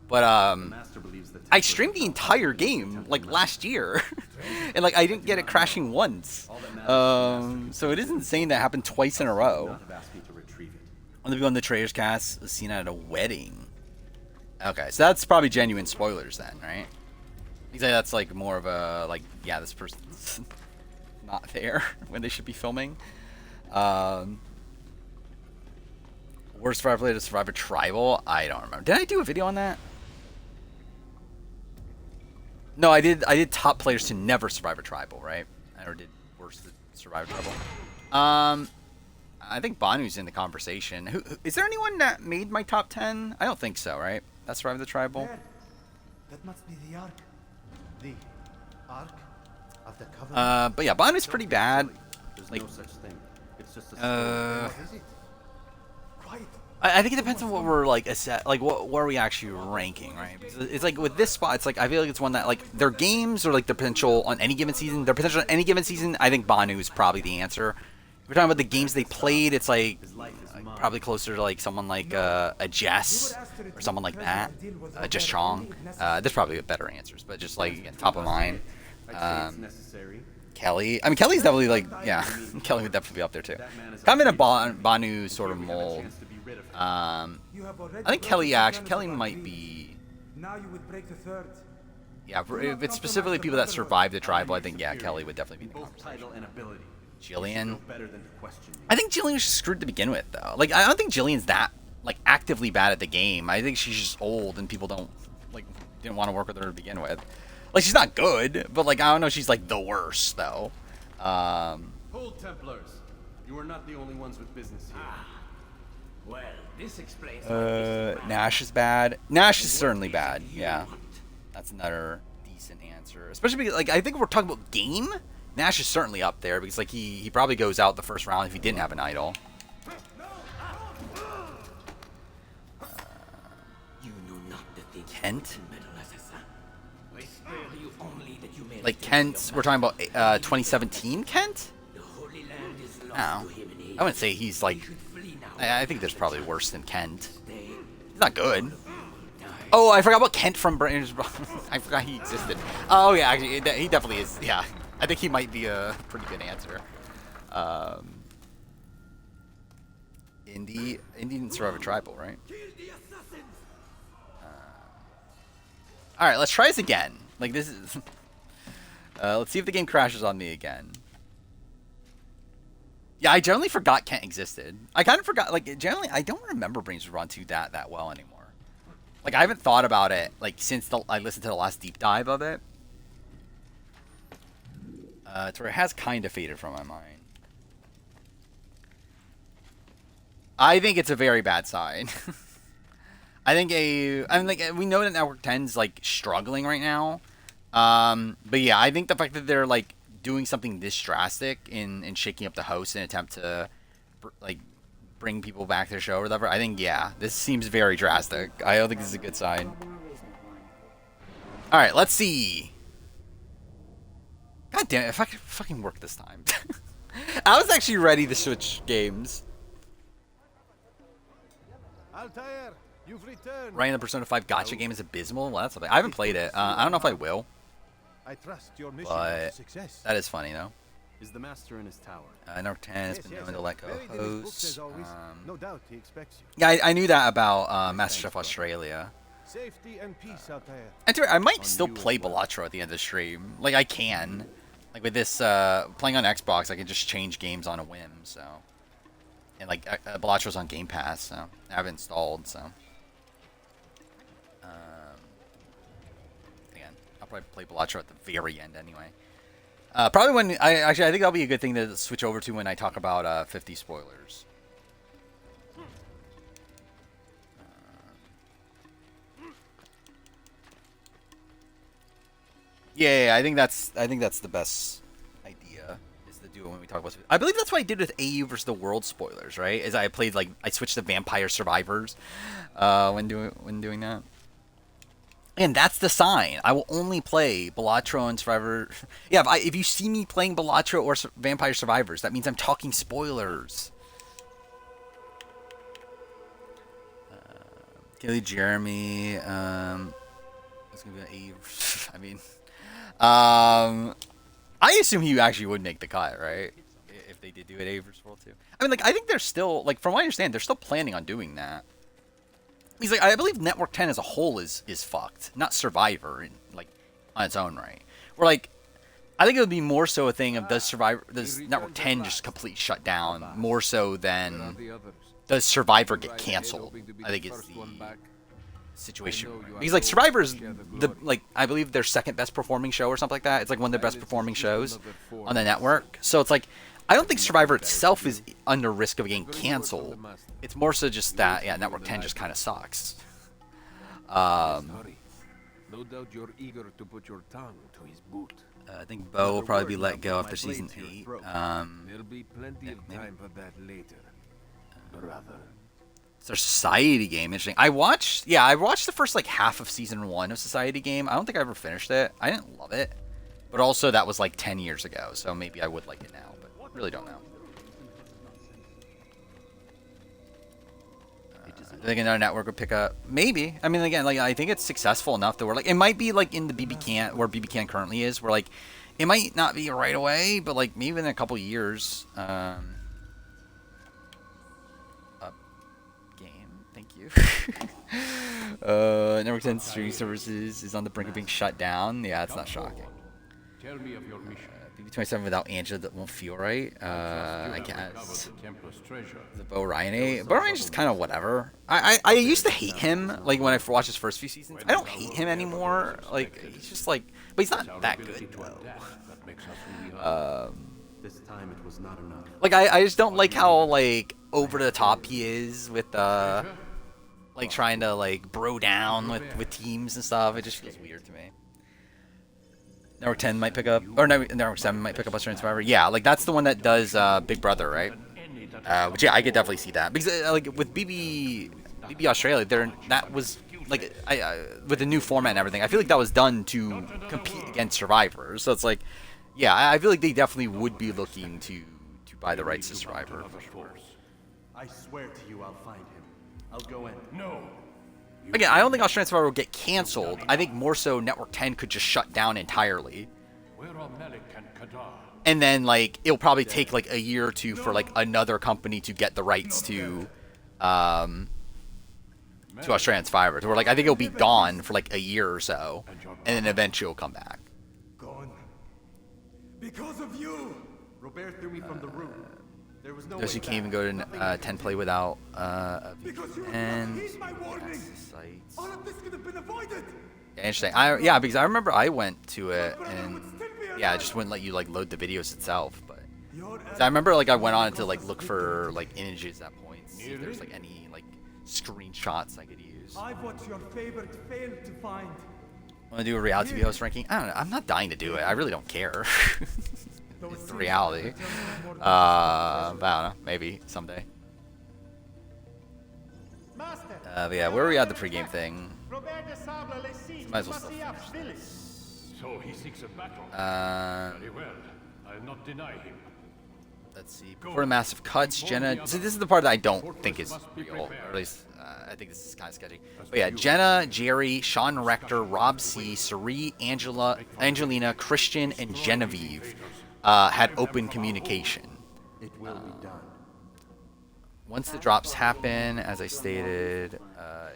But Master believes that I streamed the entire game like last year, and like I didn't get it crashing once. So it is insane that happened twice in a row. not have asked me to retrieve it. On the on the Trader's Cast, a scene at a wedding. Okay, so that's probably genuine spoilers then, right? You say that's like more of a like, yeah, this person's not there when they should be filming. Worst Survivor player to survive a tribal? I don't remember. Did I do a video on that? No, I did. I did top players to never survive a tribal, right? I never did worst to survive a tribal. I think Banu's in the conversation. Who is there anyone that made my top 10? I don't think so, right? That survived the tribal. There. That must be the Ark. The Ark of the Covenant. But yeah, Banu's pretty bad. There's Like, no such thing. It's just a Uh, What is it? Quiet. I think it depends on what we're like like what are we actually ranking, right? Because it's like with this spot, it's like I feel like it's one that like their games or like their potential on any given season. Their potential on any given season, I think Banu is probably the answer. If we're talking about the games they played, it's like probably closer to like someone like a Jess or someone like that, Jess Chong. There's probably better answers, but just like again, top of mind. I'd say it's necessary. Kelly. I mean, Kelly's definitely like, yeah, Kelly would definitely be up there too. Kind of in a Banu sort of mold. Chance to be rid of her. You have already I think broken Kelly two actually, tenets Kelly of our might creed. be, Now you would break the third. yeah, if it's specifically people that survive the tribal, I think, yeah, Kelly would definitely be in the Both conversation. title and ability. Jillian. No better than to question you. I think Jillian was screwed to begin with, though. Like, I don't think Jillian's that, like, actively bad at the game. I think she's just old and people don't, like, didn't want to work with her to begin with. Like, she's not good, but, like, I don't know, she's, like, the worst, though. Hold, Templars. You are not the only ones with business here. Well, this explains Nash is bad. Nash is certainly bad, yeah. That's another decent answer. Especially because, like, I think if we're talking about game, Nash is certainly up there because, like, he probably goes out the first round if he didn't have an idol. You know not the things Kent? metal assassin. I spare you only that you may Like, Kent, we're talking about 2017 Kent? The Holy Land is lost No. to him in I wouldn't say he's, like, should flee now. I think there's probably worse than Kent. Stay. He's not good. Oh, I forgot about Kent from Brains. I forgot he existed. Oh, yeah, actually, he definitely is. Yeah, I think he might be a pretty good answer. Indy didn't survive a tribal, right? All right, let's try this again. Like, this is... let's see if the game crashes on me again. Yeah, I generally forgot Kent existed. I kind of forgot, like, generally, I don't remember Brains Run 2 that well anymore. Like, I haven't thought about it, like, since I listened to the last deep dive of it. To where it has kind of faded from my mind. I think it's a very bad sign. I mean, like, we know that Network 10's, like, struggling right now. But yeah, I think the fact that they're, like, doing something this drastic in shaking up the host in an attempt to, like, bring people back to the show or whatever, I think, yeah, this seems very drastic. I don't think this is a good sign. Alright, let's see. God damn it, if I could fucking work this time. I was actually ready to switch games. Altair, you've returned. Running the Persona 5 gacha game is abysmal. Well, that's something. I haven't played it. I don't know if I will, I trust your mission but was a success. that is funny, though. Is the master in his tower? Number 10 has been known to let go Buried in his books hosts. as always. No doubt he expects you. Yeah, I knew that about MasterChef Australia. Safety and peace, Altair. And I might still you as play well. Balatro at the end of the stream. Like, I can. Like, with this, playing on Xbox, I can just change games on a whim, so. And, like, Balatro's on Game Pass, so. I have it installed, so. Again, I'll probably play Balatro at the very end anyway. Probably when, I think that'll be a good thing to switch over to when I talk about 50 spoilers. Yeah, I think that's the best idea is to do it when we talk about. I believe that's what I did with AU versus the World spoilers, right? Is I played like I switched to Vampire Survivors when doing that. And that's the sign. I will only play Balatro and Survivor. Yeah, if you see me playing Balatro or Vampire Survivors, that means I'm talking spoilers. Kelly Jeremy. It's gonna be an A. I mean, I assume he actually would make the cut, right? If they did do it A versus World 2. I mean, like, I think they're still, like, from what I understand, they're still planning on doing that. He's like, I believe Network 10 as a whole is fucked, not Survivor, in, like, on its own right. Or like, I think it would be more so a thing of does Network 10 just completely shut down more so than does Survivor get canceled? I think it's the situation. Because like Survivor's I believe their second best performing show or something like that. It's like one of their best performing shows on the network. So it's like I don't think Survivor itself is under risk of getting canceled. It's more so just that Network 10 just kind of sucks. No doubt you're eager to put your tongue to his boot. I think Bo will probably be let go after season 8. There'll be plenty of time for that later, brother. It's their Society game. Interesting. I watched the first like half of season 1 of Society game. I don't think I ever finished it. I didn't love it, but also that was like 10 years ago, so maybe I would like it now, but really don't know. I think another network would pick up. Maybe. I mean, again, like I think it's successful enough that we're like it might be like in the BB Can where BB Can currently is. Where like it might not be right away, but like maybe in a couple years. Game. Thank you. Network 10 streaming services is on the brink of being shut down. Yeah, it's not shocking. Tell me of your mission. BB27 without Angela that won't feel right. I guess. The Bo Ryan. Bo Ryan's just kind of whatever. I used to hate him, like when I watched his first few seasons. I don't hate him anymore. Like he's just like, but he's not that good though. This time it was not enough. Like I just don't like how like over the top he is with like trying to like bro down with teams and stuff. It just feels weird to me. Network 10 might pick up, or no, Network 7 might pick up Australian Survivor. Yeah, like that's the one that does Big Brother, right? Which yeah, I could definitely see that because like with BB Australia, that was like with the new format and everything. I feel like that was done to compete against Survivor. So it's like, yeah, I feel like they definitely would be looking to buy the rights to Survivor. I swear to you, I'll find him. I'll go in. No. Again, I don't think Australian Survivor will get canceled. I think more so Network 10 could just shut down entirely. Where are Malik and Kadar? And then, like, it'll probably take, like, a year or two for, like, another company to get the rights to Australian Survivor. So we're like, I think it'll be gone for, like, a year or so. And then eventually it'll come back. Gone. Because of you! Robert threw me from the room. There was no Because you way can't even back. go to 10 play without Because you and would not heed my warning! sites. All of this could have been avoided! Interesting. Yeah, because I remember I went to it and yeah, it just wouldn't let you like load the videos itself. But I remember like I went on to like look for like images at points, see if there's like any like screenshots I could use. I've watched your favorite fail to find. Want to do a reality TV host ranking? I don't know. I'm not dying to do it. I really don't care. It's the reality. But I don't know. Maybe someday. But yeah, where are we at the pregame thing? Might as well still finish this. So he seeks a battle. Very well. I'll not deny him. Let's see. Before the massive cuts, Jenna. So this is the part that I don't think is real, or at least I think this is kind of sketchy. But yeah, Jenna, Jerry, Sean Rector, Rob C, Sari, Angelina, Christian, and Genevieve had open communication. It will be done. Once the drops happen, as I stated,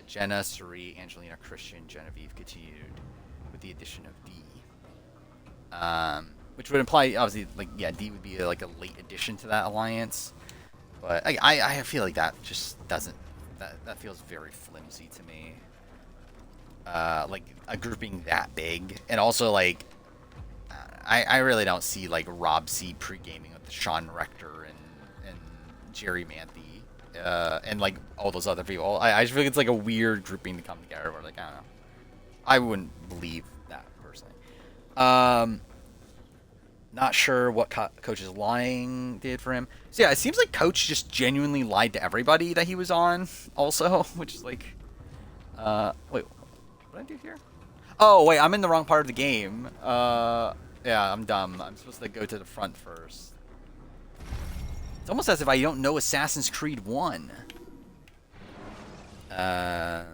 Jenna, Sari, Angelina, Christian, Genevieve continued with the addition of D. Which would imply, obviously, like, yeah, D would be like a late addition to that alliance. But I feel like that just doesn't, that feels very flimsy to me. Like, a grouping that big. And also, like, I really don't see, like, Rob C pre-gaming with Sean Rector and Jerry Manthe. And like all those other people, I just feel like it's like a weird grouping to come together. Where like I don't know, I wouldn't believe that personally. Not sure what Coach's lying did for him. So yeah, it seems like Coach just genuinely lied to everybody that he was on also, which is like, wait, what did I do here? Oh, wait, I'm in the wrong part of the game. Yeah, I'm dumb. I'm supposed to go to the front first. It's almost as if I don't know Assassin's Creed 1. I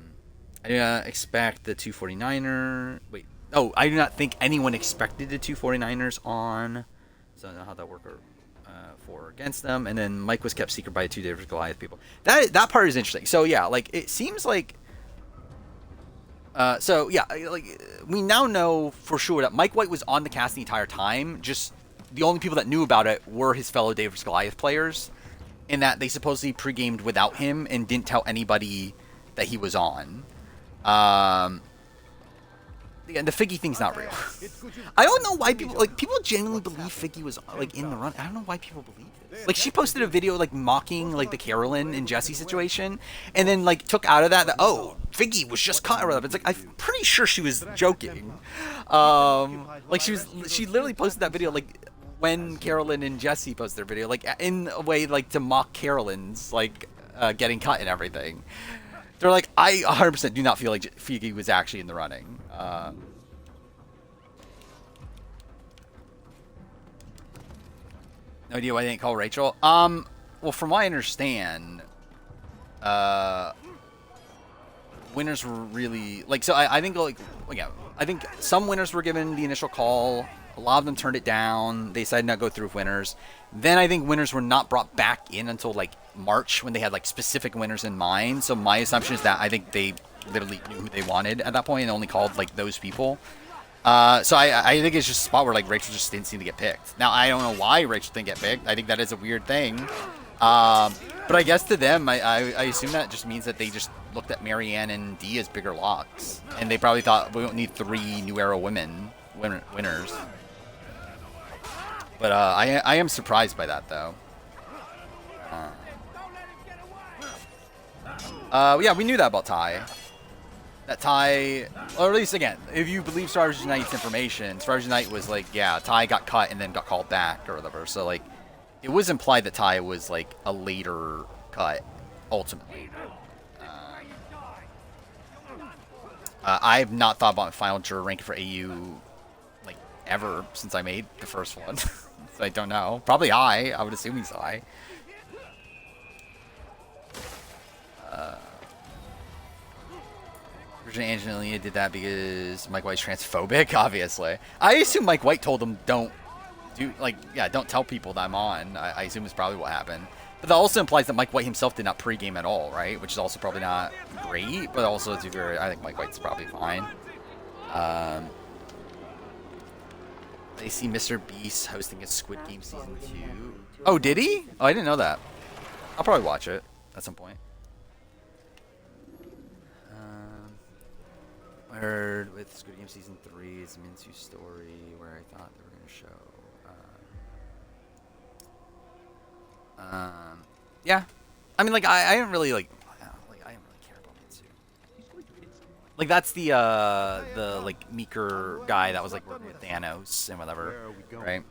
do not expect the 249er. Wait. Oh, I do not think anyone expected the 249ers on. So I don't know how that worked for or against them. And then Mike was kept secret by 2 different Goliath people. That part is interesting. So yeah, like it seems like. So yeah, like we now know for sure that Mike White was on the cast the entire time. Just the only people that knew about it were his fellow Davis Goliath players, in that they supposedly pre-gamed without him and didn't tell anybody that he was on. Yeah, the Figgy thing's not real. I don't know why people genuinely believe Figgy was like in the run. I don't know why people believe this. Like she posted a video like mocking like the Carolyn and Jesse situation, and then like took out of that oh, Figgy was just cut or whatever. It's like I'm pretty sure she was joking. Like she literally posted that video like when Carolyn and Jesse posted their video, like in a way like to mock Carolyn's like getting cut and everything. They're like, I 100% do not feel like Figgy was actually in the running. No idea why they didn't call Rachel. Well, from what I understand, winners were really like. So I think like yeah, I think some winners were given the initial call. A lot of them turned it down. They decided not to go through with winners. Then I think winners were not brought back in until like March when they had like specific winners in mind. So my assumption is that I think they literally knew who they wanted at that point and only called like those people. So I think it's just a spot where like Rachel just didn't seem to get picked. Now I don't know why Rachel didn't get picked. I think that is a weird thing. But I guess to them, I assume that just means that they just looked at Marianne and Dee as bigger locks, and they probably thought we don't need 3 New Era winners. But I am surprised by that though. Yeah, we knew that about Ty. That Ty, or at least again, if you believe Stars Unite's information, Stars Unite was like, yeah, Ty got cut and then got called back or whatever. So like, it was implied that Ty was like a later cut, ultimately. I've not thought about my final juror ranking for AU like ever since I made the first one. So I don't know. Probably high. I would assume he's high. Virgin Angelina did that because Mike White's transphobic, obviously. I assume Mike White told him don't tell people that I'm on. I assume it's probably what happened. But that also implies that Mike White himself did not pregame at all, right? Which is also probably not great, but also I think Mike White's probably fine. They see Mr. Beast hosting a Squid Game Season 2. Oh, did he? Oh, I didn't know that. I'll probably watch it at some point. I heard with Squid Game Season 3, it's a Minsu story where I thought they were going to show. Yeah. I mean, like, I didn't really, like, I didn't really care about Minsu. Like, that's the like, meeker guy that was, like, working with Thanos and whatever, right?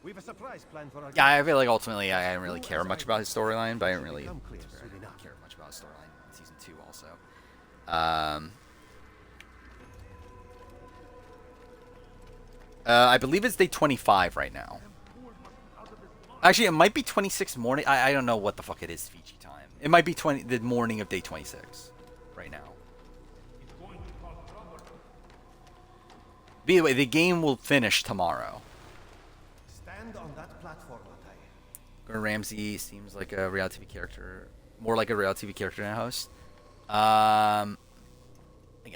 We've a surprise plan for our Yeah, I feel like ultimately I didn't really care much about his storyline, but I didn't really care much about his storyline in Season 2 also. I believe it's day 25 right now. Actually, it might be 26 morning. I don't know what the fuck it is Fiji time. It might be the morning of day 26 right now. By the way, the game will finish tomorrow. Stand on that platform, Matai. Gordon Ramsay seems like a reality TV character, more like a reality TV character than a host. I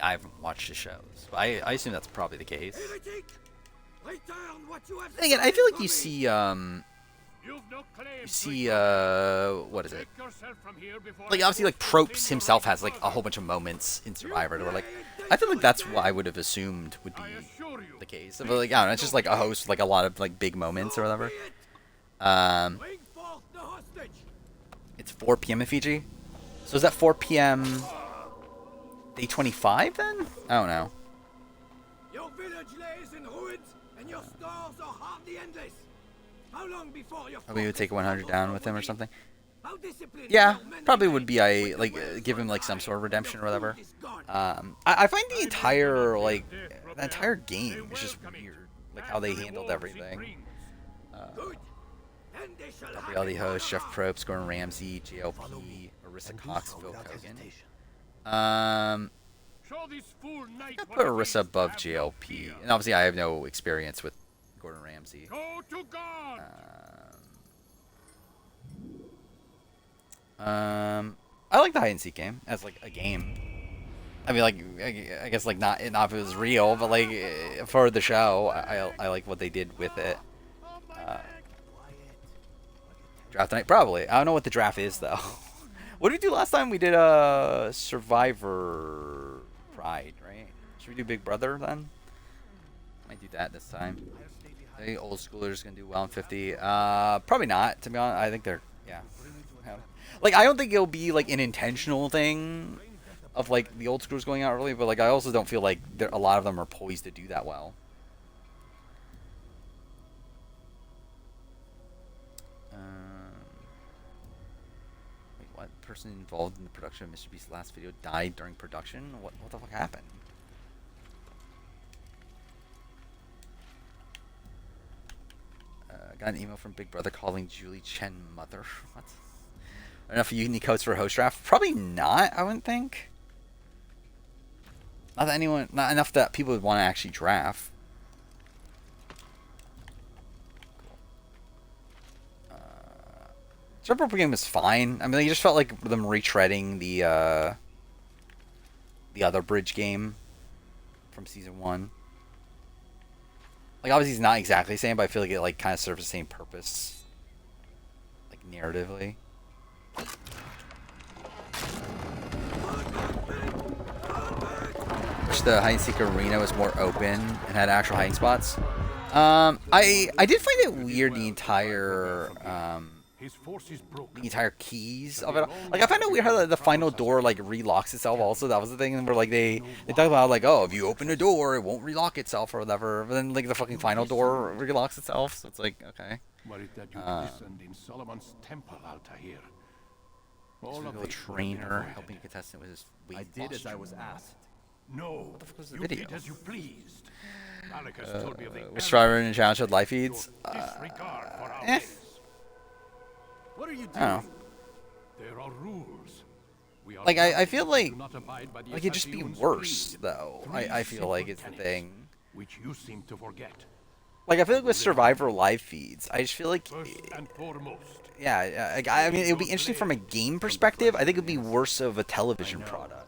haven't watched the shows, but I assume that's probably the case. Again, I feel like you see what is it? Like obviously, like Propes himself has like a whole bunch of moments in Survivor where like I feel like that's what I would have assumed would be the case. But like I don't know, it's just like a host with like a lot of like big moments or whatever. It's 4 p.m. in Fiji, so is that 4 p.m. day 25 then? I don't know. village lays in ruins, and your stores are hardly endless. How long before your Probably would take 100 down with him or something. How disciplined Yeah, your men probably remain would be give him like some sort of redemption or whatever. I find the entire game is just weird, like how they handled everything. Good. Then they shall have Reality it host, Jeff all. Probst, Gordon Ramsay, JLP, Marissa And do Cox, so Phil without Kogan. hesitation. Show this fool knight I what put it Marissa is to above have no JLP, fear. and obviously I have no experience with Gordon Ramsay. Go to God. I like the hide and seek game as like a game. I mean, like I guess like not if it was real, but like for the show, I like what they did with it. Draft night, probably. I don't know what the draft is though. What did we do last time? We did a Survivor Pride, right? Should we do Big Brother then? Might do that this time. I think old schoolers gonna do well in 50. Probably not. To be honest, I think they're yeah. Like I don't think it'll be like an intentional thing of like the old schoolers going out early, but like I also don't feel like a lot of them are poised to do that well. Wait, what? Person involved in the production of Mr. Beast's last video died during production? What the fuck happened? Got an email from Big Brother calling Julie Chen mother. What? Enough unique codes for a host draft? Probably not, I wouldn't think. Not enough that people would want to actually draft. Cool. Survivor game was fine. I mean, they just felt like them retreading the other bridge game from season 1. Like, obviously it's not exactly the same, but I feel like it like kind of serves the same purpose, like narratively. Wish the hide and seek arena was more open and had actual hiding spots. I did find it weird the entire keys of it. Like I find it weird how the final door like relocks itself. Also, that was the thing where like they talk about like, oh, if you open the door, it won't relock itself or whatever. But then like the fucking final door relocks itself. So it's like okay. Worried that you listened in Solomon's temple, Altair. All of A trainer helping a contestant with his weight. I did as I was asked. No, What the fuck was the you video? did as you pleased. Malachus told me of the Which driver in the challenge with live feeds? disregard for our eh. ways. What are you I doing? don't know. There are rules. We are Like I feel bound like to not abide by the it'd just be Assassins' worse creed. though. Three I feel like it's the simple thing. tenets, which you seem to forget. Like I feel like with Survivor live feeds, I just feel like First and foremost, yeah. I mean, it would be interesting from a game perspective. I think it would be worse of a television product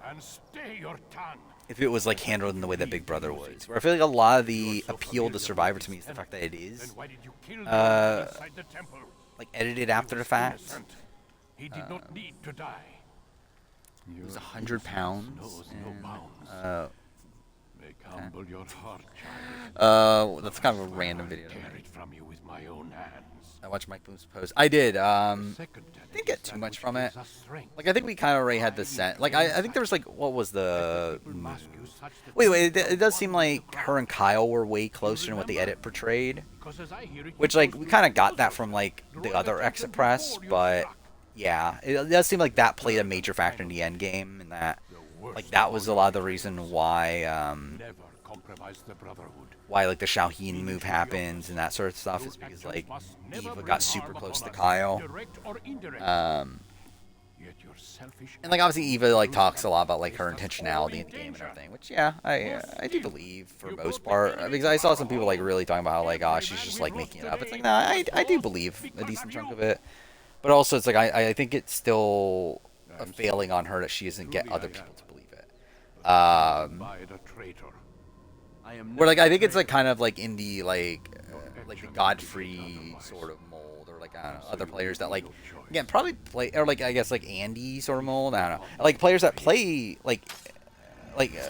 and stay your tongue. if it was like handled in the way that Big Brother was. Where I feel like a lot of the appeal to Survivor to me is the fact that it Then is why did you kill the man inside the temple? like edited after the fact. Innocent. He did not need to die. It was 100 pounds. Knows no And, bounds. Make humble your heart, child. that's kind of a random video. Tear it from you with my own hands. I watched Mike Bloom's post. I did. Second tenet Didn't get is too that much which from it. gives us strength. Like I think we kind of already had the set. Like I think there was like what was the People must use such that wait it does seem like her and Kyle were way closer than what the edit portrayed. because as I hear it, Which you like both we were kind of got that closer. from like the Royal other attention exit press, before you but struck. yeah, it does seem like that played a major factor in the end game, and that The worst like that of was all a lot of the your reason why Never compromise the brotherhood. like the Shaheen move happens and that sort of stuff is because like Eva got super close to Kyle. Direct or indirect. Yet you're selfish And like obviously Eva like talks a lot about like her intentionality in the game and everything, which yeah, I do believe for most part. Because I saw some people like really talking about how like oh she's just like making it up. It's like no, I do believe a decent chunk of it, but also it's like I think it's still a failing on her that she doesn't get other people to believe it. by the traitor. I am Where like I think it's like kind of like in the like the Godfrey sort of mold, or like I don't know, other players that like again probably play, or like I guess like Andy sort of mold. I don't know, like players that play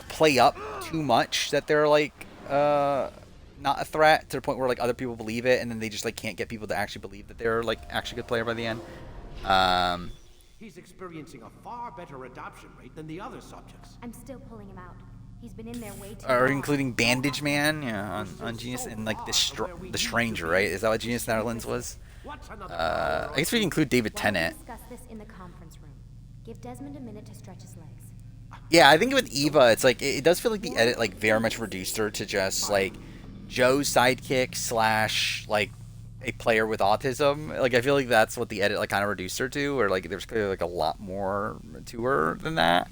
play up too much that they're like not a threat to the point where like other people believe it, and then they just like can't get people to actually believe that they're like actually a good player by the end. He's experiencing a far better adoption rate than the other subjects. I'm still pulling him out. He's been in there way too or long. including Bandage Man, yeah, on Genius, and like the Stranger, right? Is that what Genius Netherlands was? What's another I guess we can include David Why don't we Tennant. discuss this in the conference room? Give Desmond a minute to stretch his legs. Yeah, I think with Eva, it's like it does feel like the edit like very much reduced her to just like Joe's sidekick slash like a player with autism. Like I feel like that's what the edit like kind of reduced her to, or like there's clearly like a lot more to her than that.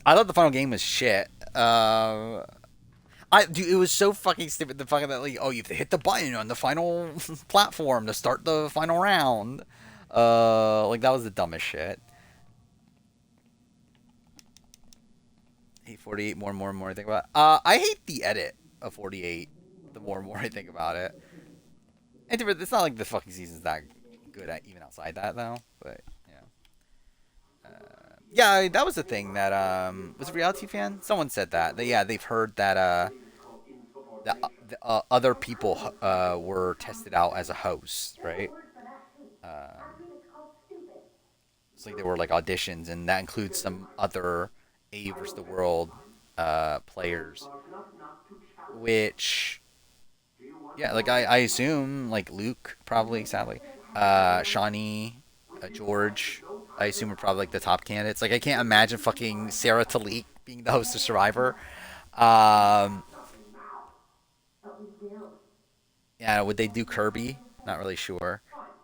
I thought the final game was shit. Dude, it was so fucking stupid. The fucking that like, oh, you have to hit the button on the final platform to start the final round. Like that was the dumbest shit. 848 more and more and more I think about it. I hate the edit of 48 the more and more I think about it. And it's not like the fucking season's that good at even outside that though, but yeah. Yeah, that was the thing that was a Reality Fan? Someone said that. Yeah, they've heard that other people were tested out as a host, right? It's like there were like auditions, and that includes some other A versus the World players, which yeah, like I assume like Luke probably, sadly, Shawnee, George, I assume are probably like the top candidates. Like I can't imagine fucking Sarah Talik being the host of Survivor. Yeah, would they do Kirby? Not really sure.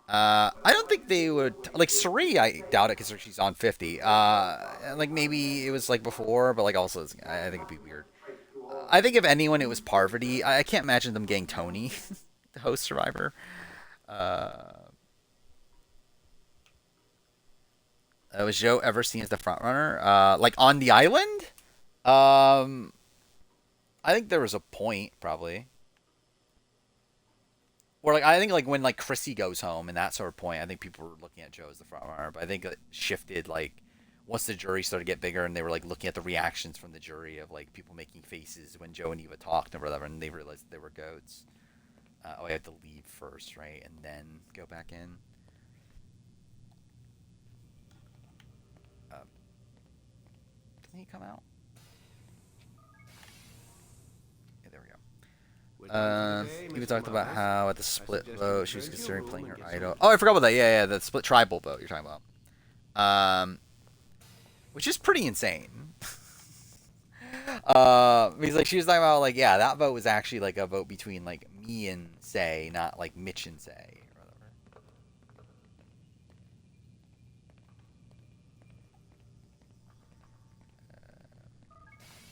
I don't think they would. Like Suri, I doubt it because she's on 50. Like maybe it was like before, but like also I think it'd be weird. I think if anyone, it was Parvati. I can't imagine them getting Tony to host Survivor. Was Joe ever seen as the front runner? Like on the island? I think there was a point probably. Or like I think like when like Chrissy goes home and that sort of point, I think people were looking at Joe as the front runner. But I think it shifted like once the jury started to get bigger and they were like looking at the reactions from the jury of like people making faces when Joe and Eva talked or whatever, and they realized they were goats. I have to leave first, right, and then go back in. Doesn't he come out? Yeah, there we go. Eva talked about how at the split vote she was considering playing her idol. Oh, I forgot about that. Yeah, the split tribal vote you're talking about. Which is pretty insane. Because like she was talking about like yeah, that vote was actually like a vote between like me and Say, not like Mitch and Say or whatever.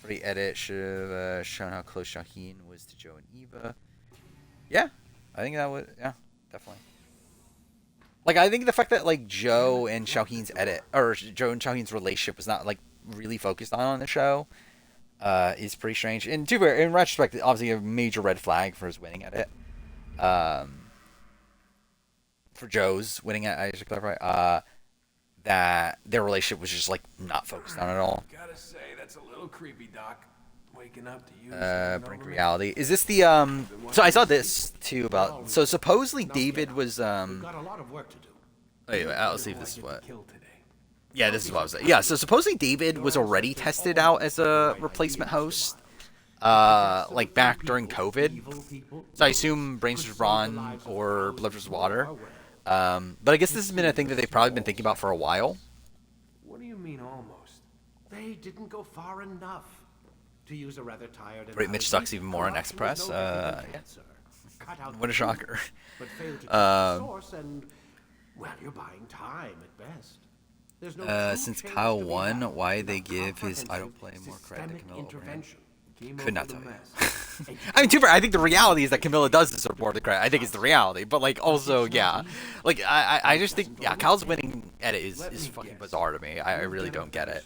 For the edit, should have shown how close Shaheen was to Joe and Eva. Yeah, I think that would, yeah, definitely. Like, I think the fact that, like, Joe and Shaheen's edit, or Joe and Shaheen's relationship was not, like, really focused on the show, is pretty strange. And to be fair, in retrospect, obviously a major red flag for his winning edit. For Joe's winning edit, I should clarify, that their relationship was just, like, not focused on at all. Gotta say, that's a little creepy, Doc. Waking up to you. Brink reality. Is this the so I saw this too about, so supposedly David was We've got a lot of work to do. wait, I'll see if this is what, yeah, this is what I was saying. Yeah, so supposedly David was already tested out as a replacement host like back during COVID, so I assume Brains vs. Brawn or Blood vs. Water, but I guess this has been a thing that they've probably been thinking about for a while. What do you mean almost? They didn't go far enough. To use a rather tired Right, Mitch sucks even more on Express. Yeah. What a shocker. But fail to keep the source and, well, you're buying time at best. There's no true Since change Kyle to be won, had why they without give his idol comprehensive play more credit to systemic Camilla over him? intervention. Could not tell you. I mean, too fair, I think the reality is that Camilla does deserve more of the credit. I think it's the reality, but like also, yeah, like I just think yeah, Kyle's winning edit is fucking bizarre to me. I really don't get it.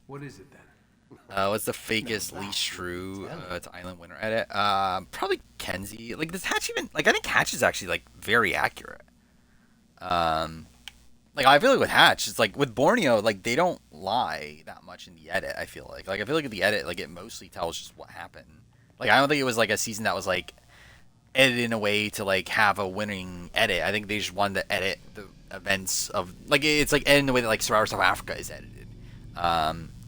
What is it then? What's the fakest, least true to Island winner edit? Probably Kenzie. Like does Hatch even like I think Hatch is actually like very accurate. Like I feel like with Hatch, it's like with Borneo, like they don't lie that much in the edit. I feel like I feel like in the edit, like it mostly tells just what happened. Like I don't think it was like a season that was like edited in a way to like have a winning edit. I think they just wanted to edit the events of like it's like edited in the way that like Survivor South Africa is edited.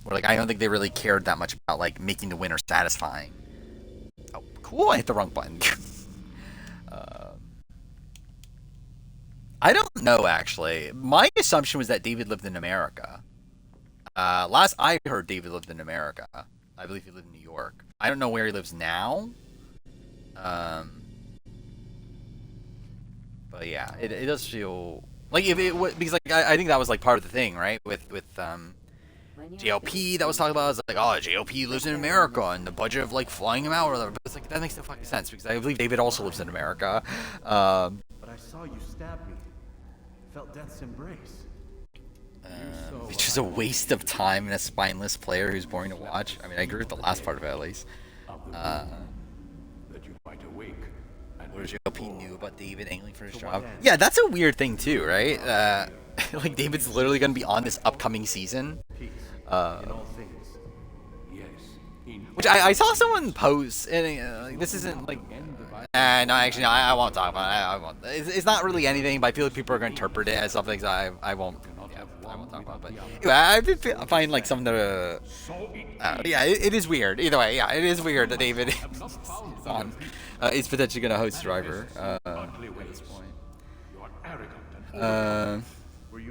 Where like I don't think they really cared that much about like making the winner satisfying. Oh, cool! I hit the wrong button. I don't know actually. My assumption was that David lived in America. Last I heard, David lived in America. I believe he lived in New York. I don't know where he lives now. But yeah, it does feel like if it was because like I think that was like part of the thing, right? With JLP that was talking about. It's like, oh, JLP lives in America and the budget of like flying him out or whatever. But it's like that makes no fucking sense because I believe David also lives in America. But I saw you stab me. Felt death's embrace. It's just a waste of time and a spineless player who's boring to watch. I mean, I agree with the last part of it at least. That you might awake. What does JLP knew about David angling for his job? Yeah, that's a weird thing too, right? Like David's literally going to be on this upcoming season. In all things. Yes. Which I saw someone post, and this isn't like. No, actually, no, I won't talk about it. I won't. It's not really anything, but I feel like people are going to interpret it as something. So I won't. Yeah, I won't talk about it. But anyway, I did find like some of the. Yeah, it is weird. Either way, yeah, it is weird that David is on. Is potentially going to host Driver at this point.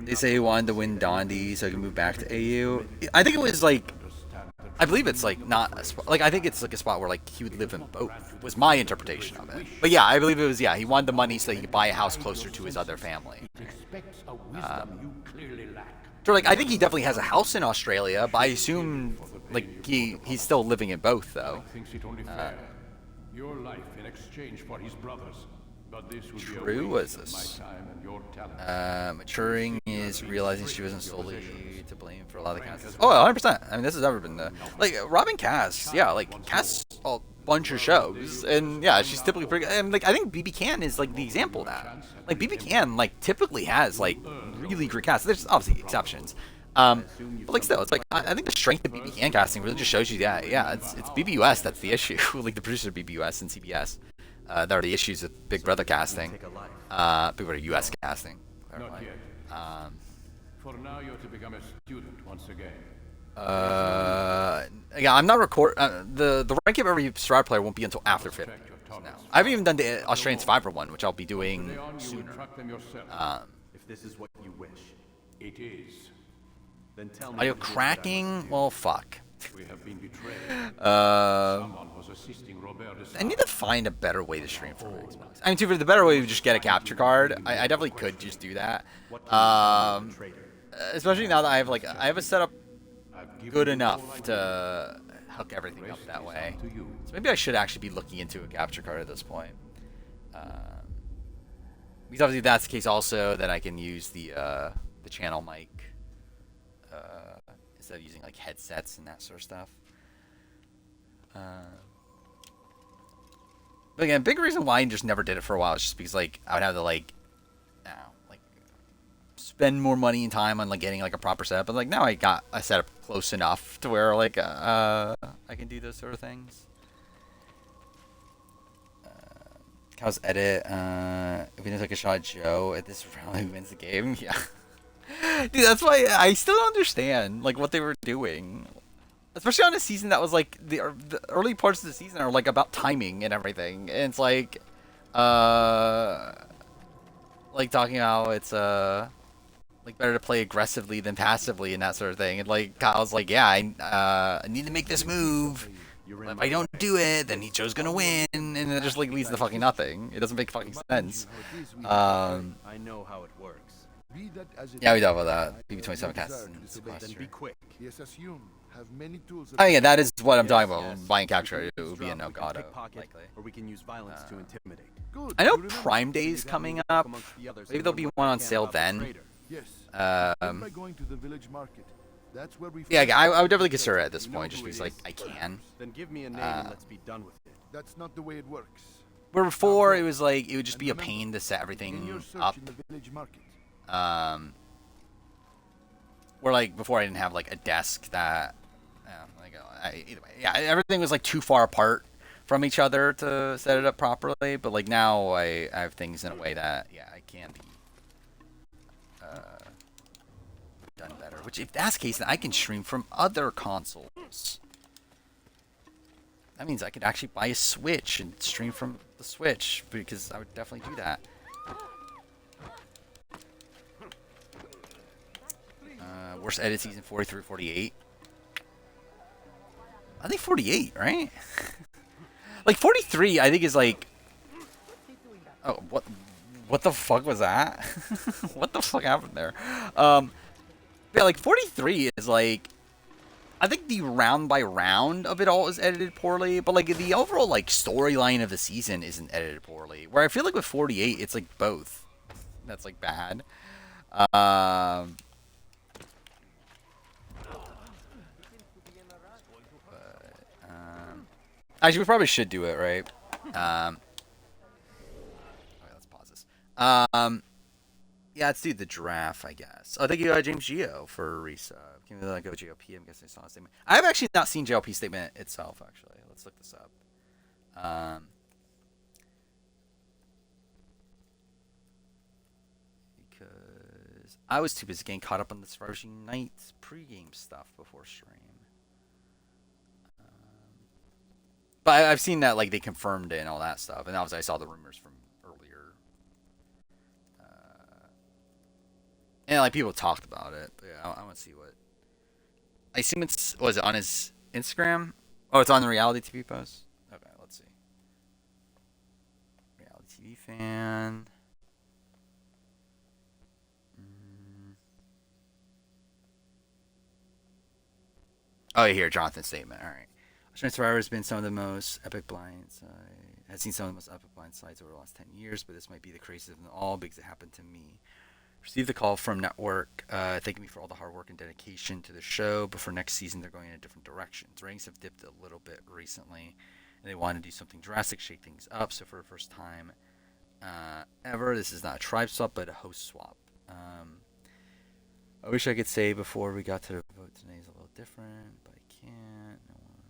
They say he wanted to win Dondi so he can move back to AU. I think it was like. I believe it's like not a spot, like I think it's like a spot where like he would live in both was my interpretation of it. But yeah, I believe it was he wanted the money so he could buy a house closer to his other family. So like I think he definitely has a house in Australia, but I assume like he's still living in both though. Your life in exchange for his brothers. But this would True was this. Maturing is realizing she wasn't solely to blame for a lot of the casts. Oh, 100%. I mean, this has ever been the like Robin casts. Yeah, like casts a bunch of shows, and yeah, she's typically pretty. And like I think BB Can is like the example of that. Like BB Can like typically has like really great casts. There's obviously exceptions. But like still, it's like I think the strength of BB Can casting really just shows you that it's BBUS that's the issue. Like the producer of BBUS and CBS. There are the issues with Big Brother casting, Big Brother US casting. Not yet. For now, you're to become a student once again. Yeah, I'm not the rank of every Stride player won't be until after 50. No. I haven't even done the Australian Survivor one, which I'll be doing sooner. If this is what you wish, it is. Then tell me. Audio cracking? Well, fuck. We have been betrayed. Someone was assisting Roberto. I need to find a better way to stream for Xbox. I mean, for the better way to just get a capture card. I definitely could just do that. Especially now that I have a setup good enough to hook everything up that way. So maybe I should actually be looking into a capture card at this point. Because obviously if that's the case also, then I can use the channel mic. Instead of using like headsets and that sort of stuff. But again, big reason why I just never did it for a while is just because like I would have to like spend more money and time on like getting like a proper setup. But like now I got a setup close enough to where like I can do those sort of things. Cow's edit. If we didn't take a shot at Joe at this round, who wins the game? Yeah. Dude, that's why I still don't understand like what they were doing, especially on a season that was like the early parts of the season are like about timing and everything, and it's like talking about it's like better to play aggressively than passively and that sort of thing, and like Kyle's like, yeah, I need to make this move. If I don't do it, then Joe's gonna win, and it just like leads to fucking nothing. It doesn't make fucking sense. I know how it works. Yeah, we talked about that. BB27 casts and Then be quick. Oh yeah, that is what I'm talking about. Buying capture, it would be a no-goto, likely. Or we can use violence to intimidate. I know Prime Day's coming up. Maybe there'll be one on sale then. Yeah, I would definitely consider it at this point, just because like I can. Then give me a name and let's be done with it. That's not the way it works. Where before it was like it would just be a pain to set everything up. Where like before I didn't have like a desk that, either way, yeah, everything was like too far apart from each other to set it up properly. But like now I have things in a way that I can be done better. Which, if that's the case, then I can stream from other consoles. That means I could actually buy a Switch and stream from the Switch, because I would definitely do that. Worst edit season 43, 48. I think 48, right? Like 43, I think is like. Oh, what? What the fuck was that? What the fuck happened there? Yeah, like 43 is like. I think the round by round of it all is edited poorly, but like the overall like storyline of the season isn't edited poorly. Where I feel like with 48, it's like both. That's like bad. Actually, we probably should do it, right? Okay, let's pause this. Yeah, let's do the draft, I guess. Oh, thank you, James Geo, for a resub. Give me the go JLP. I'm guessing I saw a statement. I've actually not seen JLP statement itself, actually. Let's look this up. Because I was too busy getting caught up on the Survivor Unite pregame stuff before stream. But I've seen that like they confirmed it and all that stuff, and obviously I saw the rumors from earlier, and like people talked about it. But yeah, I want to see what. I assume it's was it on his Instagram? Oh, it's on the reality TV post. Okay, let's see. Reality TV fan. Oh, here, Jonathan's statement. All right. Australian Survivor has been some of the most epic blinds. Has seen some of the most epic blind sides over the last 10 years, but this might be the craziest of them all because it happened to me. Received the call from Network thanking me for all the hard work and dedication to the show, but for next season they're going in a different direction. Ratings have dipped a little bit recently, and they want to do something drastic, shake things up. So for the first time ever, this is not a tribe swap, but a host swap. I wish I could say before we got to the vote today is a little different, but I can't. No one.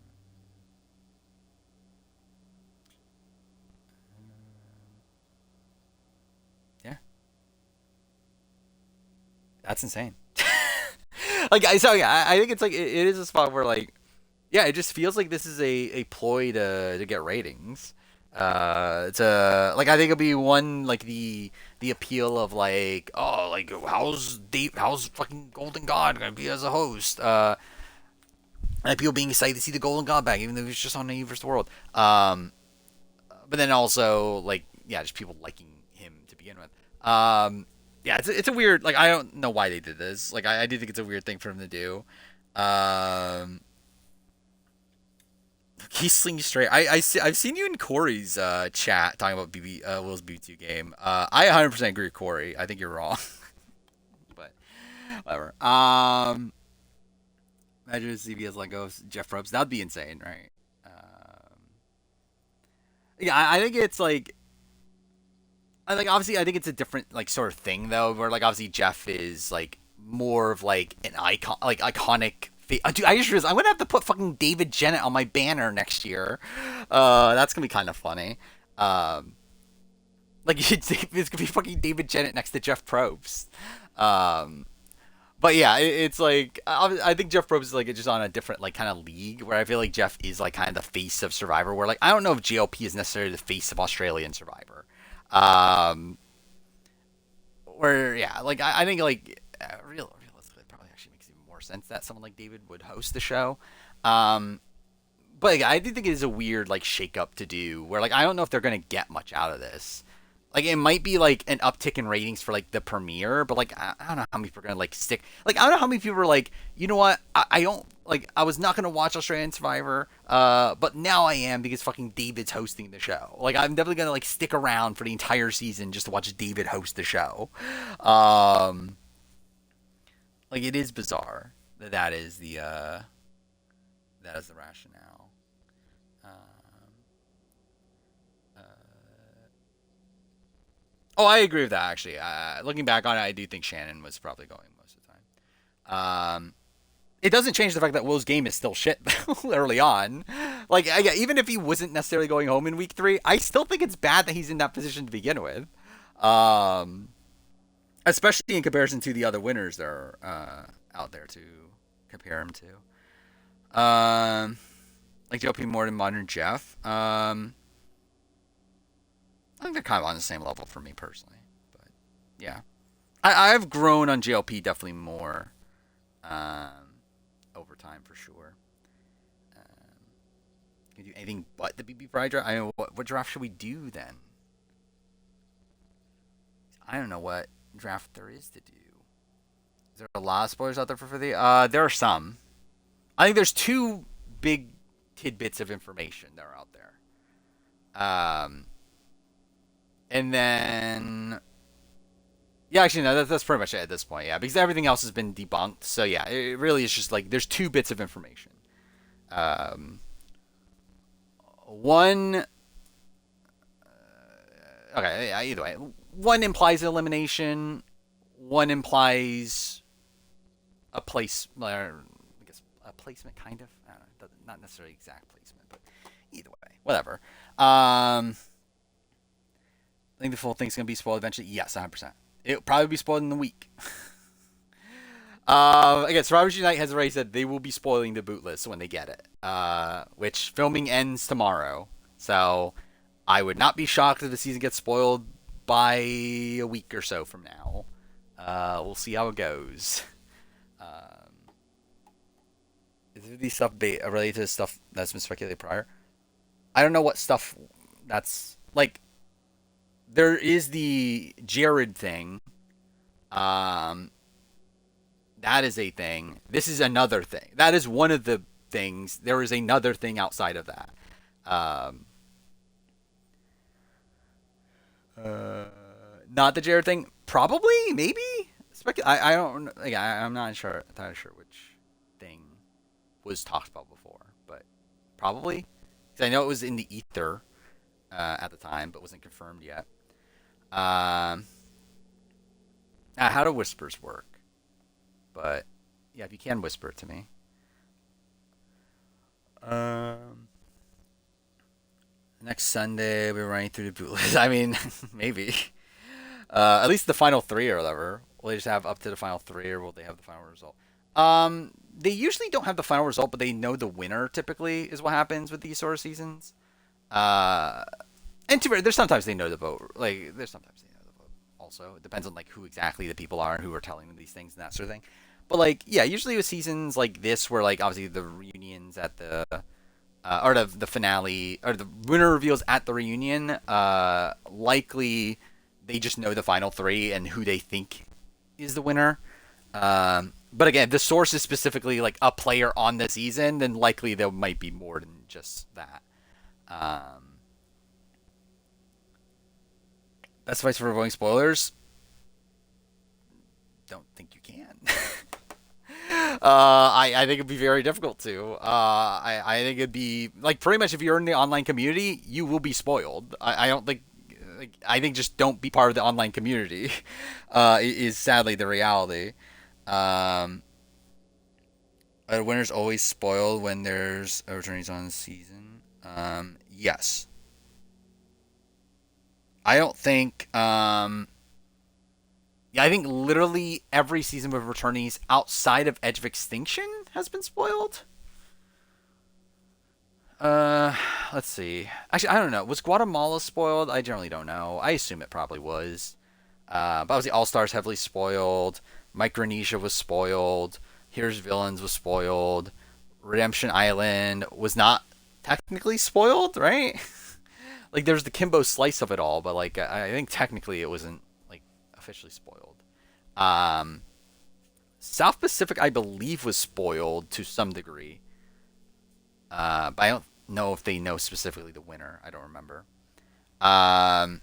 Yeah. That's insane. Like, so yeah, I think it's like it is a spot where like, yeah, it just feels like this is a ploy to get ratings. To like I think it'll be one like the appeal of like like how's fucking Golden God gonna be as a host. And people being excited to see the Golden God back, even though he's just on Naive vs. the World. But then also like yeah, just people liking him to begin with. Yeah, it's a weird like I don't know why they did this. Like I do think it's a weird thing for him to do. He's slinging straight. I've seen you in Corey's chat talking about Will's BB2 game. I 100% agree with Corey. I think you're wrong, but whatever. Imagine if CB has Legos Jeff Probst. That'd be insane, right? Yeah, I think it's like. Obviously I think it's a different like sort of thing though, where like obviously Jeff is like more of like an icon, like iconic. Dude, I just realized I'm gonna have to put fucking David Jennett on my banner next year. That's gonna be kind of funny. Like it's gonna be fucking David Jennett next to Jeff Probst. But yeah, it's like I think Jeff Probst is like just on a different like kind of league where I feel like Jeff is like kind of the face of Survivor. Where like I don't know if JLP is necessarily the face of Australian Survivor. Where yeah, like I think like realistically, it probably actually makes even more sense that someone like David would host the show. But like, I do think it is a weird like shake-up to do. Where like I don't know if they're gonna get much out of this. Like it might be like an uptick in ratings for like the premiere, but like I don't know how many people are gonna like stick. Like I don't know how many people are like, you know what? I don't like. I was not gonna watch Australian Survivor, but now I am because fucking David's hosting the show. Like I'm definitely gonna like stick around for the entire season just to watch David host the show. Like it is bizarre that is the rationale. Oh, I agree with that, actually. Looking back on it, I do think Shannon was probably going most of the time. It doesn't change the fact that Will's game is still shit early on. Like, even if he wasn't necessarily going home in week 3, I still think it's bad that he's in that position to begin with. Especially in comparison to the other winners there. out there to compare him to. Like JLP more than Modern Jeff. I think they're kind of on the same level for me personally. But yeah, I've grown on JLP definitely more over time for sure. Can you do anything but the BB Pride draft? I mean, what draft should we do then? I don't know what draft there is to do. Is there a lot of spoilers out there for the? There are some. I think there's two big tidbits of information that are out there. And then, yeah, actually, no, that's pretty much it at this point. Yeah, because everything else has been debunked. So yeah, it really is just like there's two bits of information. One. Okay, yeah, either way, one implies elimination. One implies a place, or I guess a placement, kind of. I don't know, not necessarily exact placement, but either way, whatever. I think the full thing's gonna be spoiled eventually. Yes, 100%. It'll probably be spoiled in the week. Again, Survivors Unite has already said they will be spoiling the boot list when they get it. Which filming ends tomorrow, so I would not be shocked if the season gets spoiled by a week or so from now. We'll see how it goes. Is there the stuff related to stuff that's been speculated prior? I don't know what stuff that's like. There is the Jared thing. That is a thing. This is another thing. That is one of the things. There is another thing outside of that. Not the Jared thing. Probably, maybe. I don't. Like, I'm not sure. I'm not sure which thing was talked about before, but probably because I know it was in the ether at the time, but wasn't confirmed yet. How do whispers work? But yeah, if you can whisper it to me. Next Sunday we're running through the boot list. I mean, maybe. At least the final three or whatever. Will they just have up to the final three, or will they have the final result? They usually don't have the final result, but they know the winner. Typically, is what happens with these sort of seasons. And there's sometimes they know the vote. Like there's sometimes they know the vote. Also, it depends on like who exactly the people are and who are telling them these things and that sort of thing. But like, yeah, usually with seasons like this, where like obviously the reunions at the or the finale or the winner reveals at the reunion, likely they just know the final three and who they think is the winner. But again, if the source is specifically like a player on the season, then likely there might be more than just that. Best advice for avoiding spoilers? Don't think you can. I think it'd be very difficult to. I think it'd be like pretty much if you're in the online community, you will be spoiled. I don't think. I think just don't be part of the online community. Is sadly the reality. Are winners always spoiled when there's attorneys on the season? Yes. I don't think. Yeah, I think literally every season with returnees outside of Edge of Extinction has been spoiled. Let's see. Actually, I don't know. Was Guatemala spoiled? I generally don't know. I assume it probably was. But obviously, All Stars heavily spoiled. Micronesia was spoiled. Here's Villains was spoiled. Redemption Island was not technically spoiled, right? Like, there's the Kimbo slice of it all, but like I think technically it wasn't like officially spoiled. South Pacific, I believe, was spoiled to some degree. But I don't know if they know specifically the winner. I don't remember. Then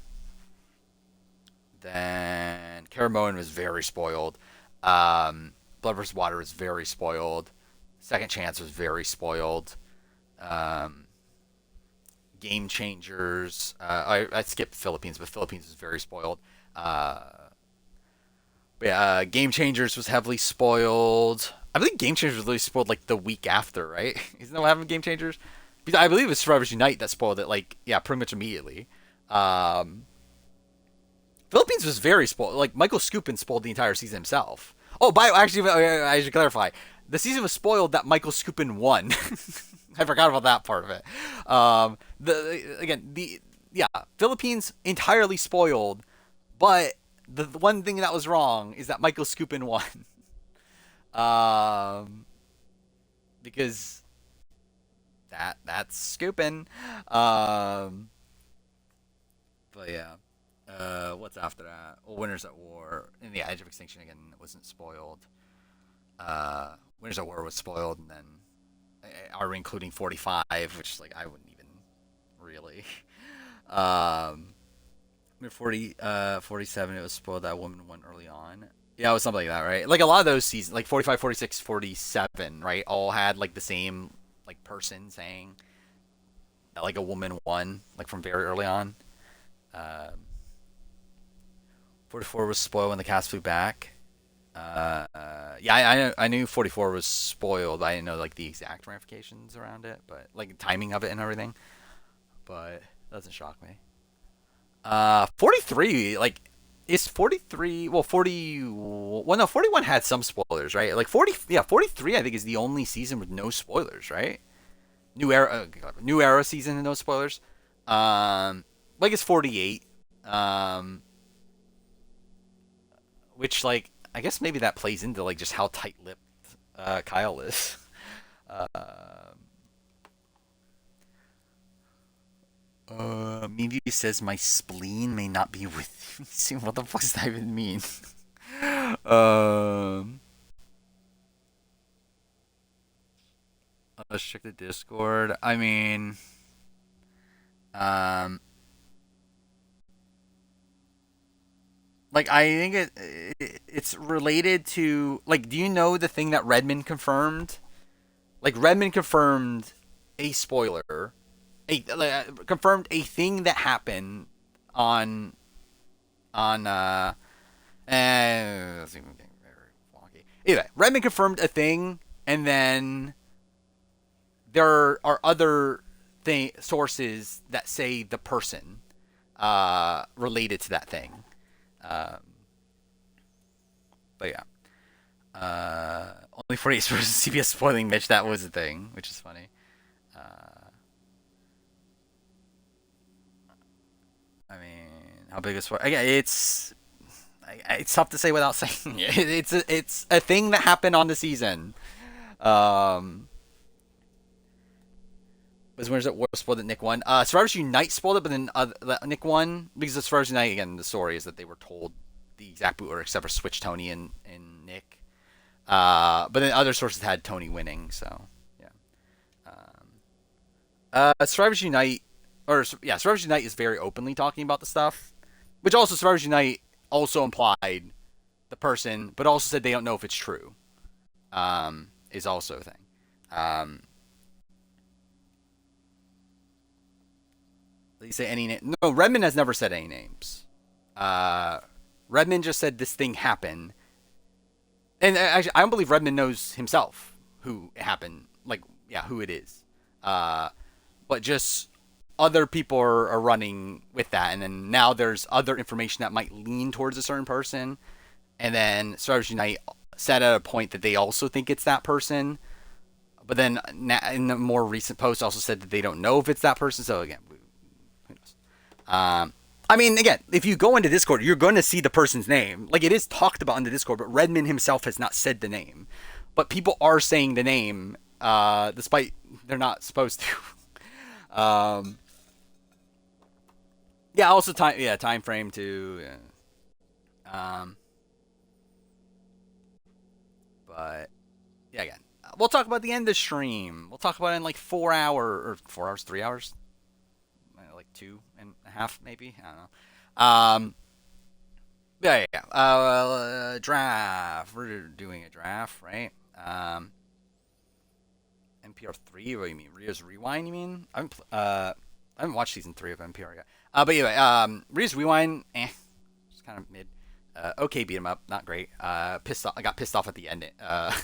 Caramoan was very spoiled. Blood vs. Water was very spoiled. Second Chance was very spoiled. Game Changers. I skipped Philippines, but Philippines was very spoiled. Game Changers was heavily spoiled. I believe Game Changers was really spoiled like the week after, right? Isn't that what happened with Game Changers? Because I believe it was Survivors Unite that spoiled it, like, yeah, pretty much immediately. Philippines was very spoiled. Like, Michael Skupin spoiled the entire season himself. Oh, actually, I should clarify. The season was spoiled that Michael Skupin won. I forgot about that part of it. Yeah, Philippines entirely spoiled, but the one thing that was wrong is that Michael Skupin won. Because that's Skupin. But yeah. What's after that? Well, Winners at War. In the Edge of Extinction again, it wasn't spoiled. Winners at War was spoiled, and then are we including 45, which is like I wouldn't even really. 47, it was spoiled that woman won early on. Yeah, it was something like that, right? Like a lot of those seasons, like 45, 46, 47, right, all had like the same like person saying that like a woman won, like from very early on. Um, 44 was spoiled when the cast flew back. Yeah, I knew 44 was spoiled. I didn't know like the exact ramifications around it, but like timing of it and everything. But that doesn't shock me. 43 like is 43 well 40 well no 41 had some spoilers, right? Like 40 yeah 43 I think is the only season with no spoilers, right? New era season and no spoilers. Like it's 48. Which like I guess maybe that plays into like just how tight-lipped Kyle is. Meavy says my spleen may not be with you. See, what the fuck does that even mean? um, let's check the Discord. I mean, um, like I think it's related to like. Do you know the thing that Redmond confirmed? Like Redmond confirmed a spoiler, confirmed a thing that happened on let's see, I'm getting very wonky. Anyway, Redmond confirmed a thing, and then there are other sources that say the person related to that thing. Um, but yeah. Only 48 versus CBS spoiling Mitch. That was a thing, which is funny. I mean, how big is again? It's tough to say without saying it. It's a thing that happened on the season. Was Winners at War spoiled that Nick won? Survivors Unite spoiled it, but then Nick won because the Survivors Unite again. The story is that they were told the exact boot order except for Switch Tony and Nick. But then other sources had Tony winning, so yeah. Survivors Unite, Survivors Unite is very openly talking about the stuff, which also Survivors Unite also implied the person, but also said they don't know if it's true. Is also a thing. They say any name? No, Redmond has never said any names. Redmond just said this thing happened. And actually, I don't believe Redmond knows himself who it happened, like, yeah, who it is. But just other people are running with that, and then now there's other information that might lean towards a certain person, and then Survivors Unite said at a point that they also think it's that person, but then in the more recent post also said that they don't know if it's that person. So again, who knows? I mean, again, if you go into Discord, you're going to see the person's name. Like, it is talked about in the Discord, but Redmond himself has not said the name. But people are saying the name, despite they're not supposed to. Yeah, also time frame too. Yeah. But yeah, again, we'll talk about the end of the stream. We'll talk about it in like 4 hours or 4 hours, 3 hours, like 2.5 maybe. I don't know. Draft. We're doing a draft, right? NPR 3. What do you mean? Ria's Rewind? You mean? I haven't watched season 3 of NPR yet. But anyway, Ria's Rewind. Just kind of mid. Okay, beat him up. Not great. Pissed off. I got pissed off at the end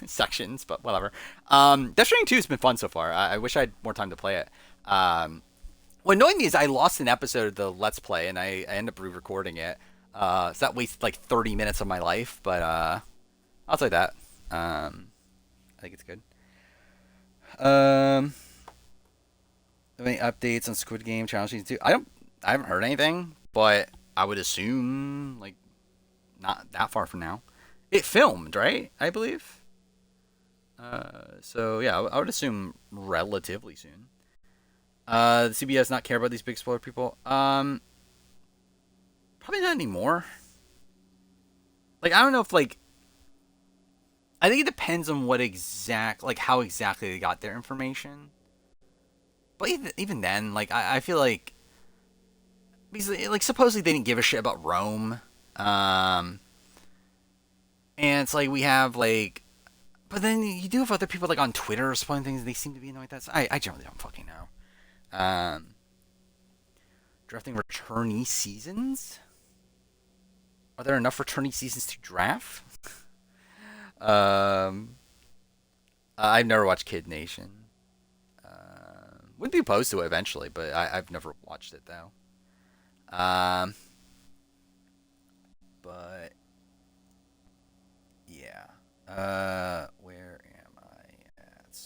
sections, but whatever. Death Stranding 2 has been fun so far. I wish I had more time to play it. What annoyed me is I lost an episode of the Let's Play, and I ended up re-recording it. So that wasted like 30 minutes of my life, but I'll say that. I think it's good. Um, any updates on Squid Game Challenge Season 2? I haven't heard anything, but I would assume like not that far from now. It filmed, right? I believe. So yeah, I would assume relatively soon. The CBS not care about these big spoiler people. Probably not anymore. Like I don't know if like I think it depends on how exactly they got their information. But even then, like I feel like because like supposedly they didn't give a shit about Rome, and it's like we have like, but then you do have other people like on Twitter spoiling things. They seem to be annoyed. I generally don't fucking know. Drafting returnee seasons. Are there enough returnee seasons to draft? I've never watched Kid Nation. Would be opposed to it eventually, but I've never watched it though. But yeah. Where am I at?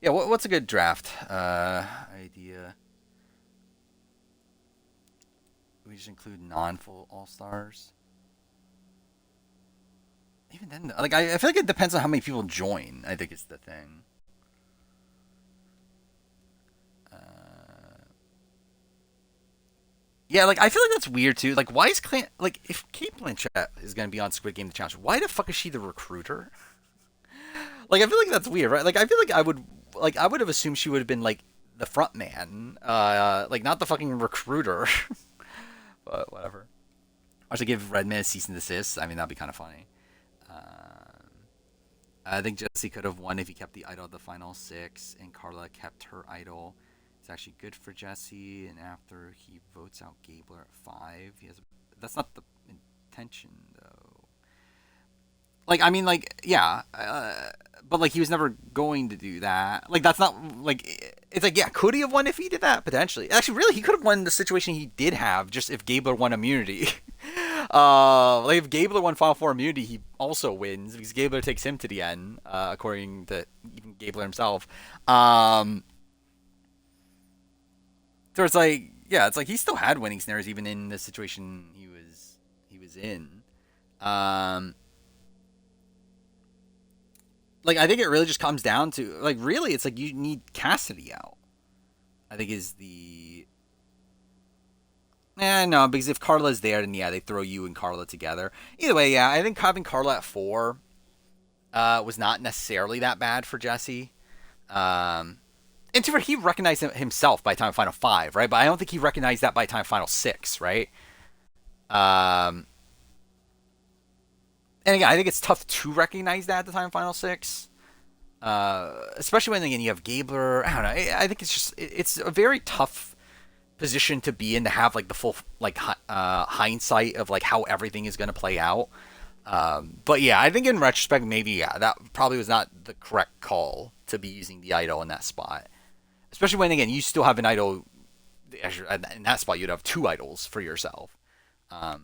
Yeah, what's a good draft idea? We just include non-full all-stars. Even then, like I feel like it depends on how many people join. I think is the thing. Yeah, like I feel like that's weird too. Like, why is like if Kate Blanchett is gonna be on Squid Game the Challenge, why the fuck is she the recruiter? Like, I feel like that's weird, right? Like, I feel like I would have assumed she would have been like the front man, like not the fucking recruiter. But whatever. Or to give Redman a cease and desist. I mean, that'd be kind of funny. I think Jesse could have won if he kept the idol at the final 6 and Carla kept her idol. It's actually good for Jesse, and after he votes out Gabler at 5, that's not the intention though. Like, I mean, like, yeah, but like he was never going to do that. Like, that's not like it's like, yeah, could he have won if he did that potentially? Actually, really, he could have won the situation he did have just if Gabler won immunity. Like if Gabler won Final Four immunity, he also wins because Gabler takes him to the end, according to even Gabler himself. So it's like, yeah, it's like he still had winning scenarios even in the situation he was in. Like I think it really just comes down to like really it's like you need Cassidy out. I think is the no, because if Carla's there, then yeah, they throw you and Carla together. Either way, yeah, I think having Carla at 4 was not necessarily that bad for Jesse. And to where he recognized himself by the time of Final 5, right? But I don't think he recognized that by the time of Final 6, right? And again, I think it's tough to recognize that at the time of Final 6. Especially when, again, you have Gabler. I don't know. I think it's a very tough position to be in to have like the full like hindsight of like how everything is going to play out. But yeah, I think in retrospect, maybe yeah, that probably was not the correct call to be using the idol in that spot. Especially when again you still have an idol in that spot. You'd have 2 idols for yourself. Okay,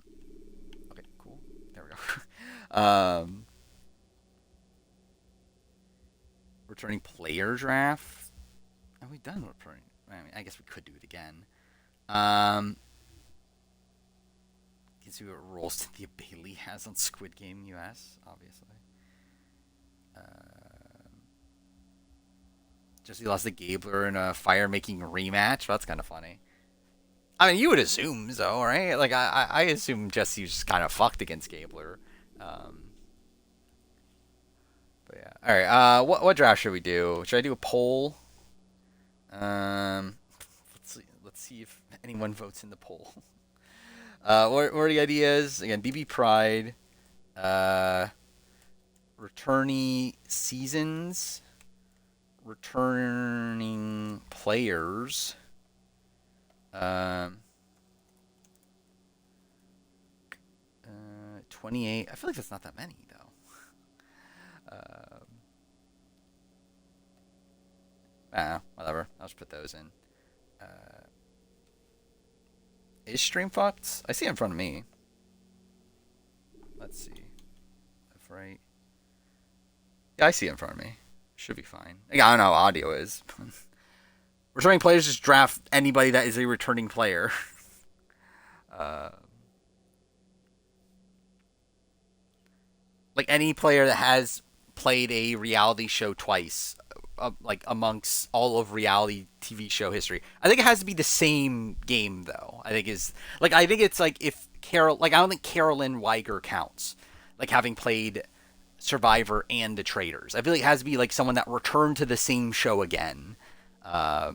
cool. There we go. Returning player draft. Have we done returning? I mean, I guess we could do it again. You can see what roles Cynthia Bailey has on Squid Game US, obviously. Jesse lost to Gabler in a fire-making rematch. Well, that's kind of funny. I mean, you would assume so, right? Like, I assume Jesse was just kind of fucked against Gabler. But yeah. All right. What draft should we do? Should I do a poll? Let's see if anyone votes in the poll. What are the ideas? Again, BB Pride, returnee seasons, returning players, 28. I feel like that's not that many though. Whatever. I'll just put those in. Is stream fucked? I see it in front of me. Let's see. Left, right. Yeah, I see it in front of me. Should be fine. I don't know how audio is. Returning players just draft anybody that is a returning player. uh, like any player that has played a reality show twice, like amongst all of reality TV show history. I think it has to be the same game though. I think it's like if I don't think Carolyn Weiger counts, like having played Survivor and The Traitors. I feel like it has to be like someone that returned to the same show again. Yeah,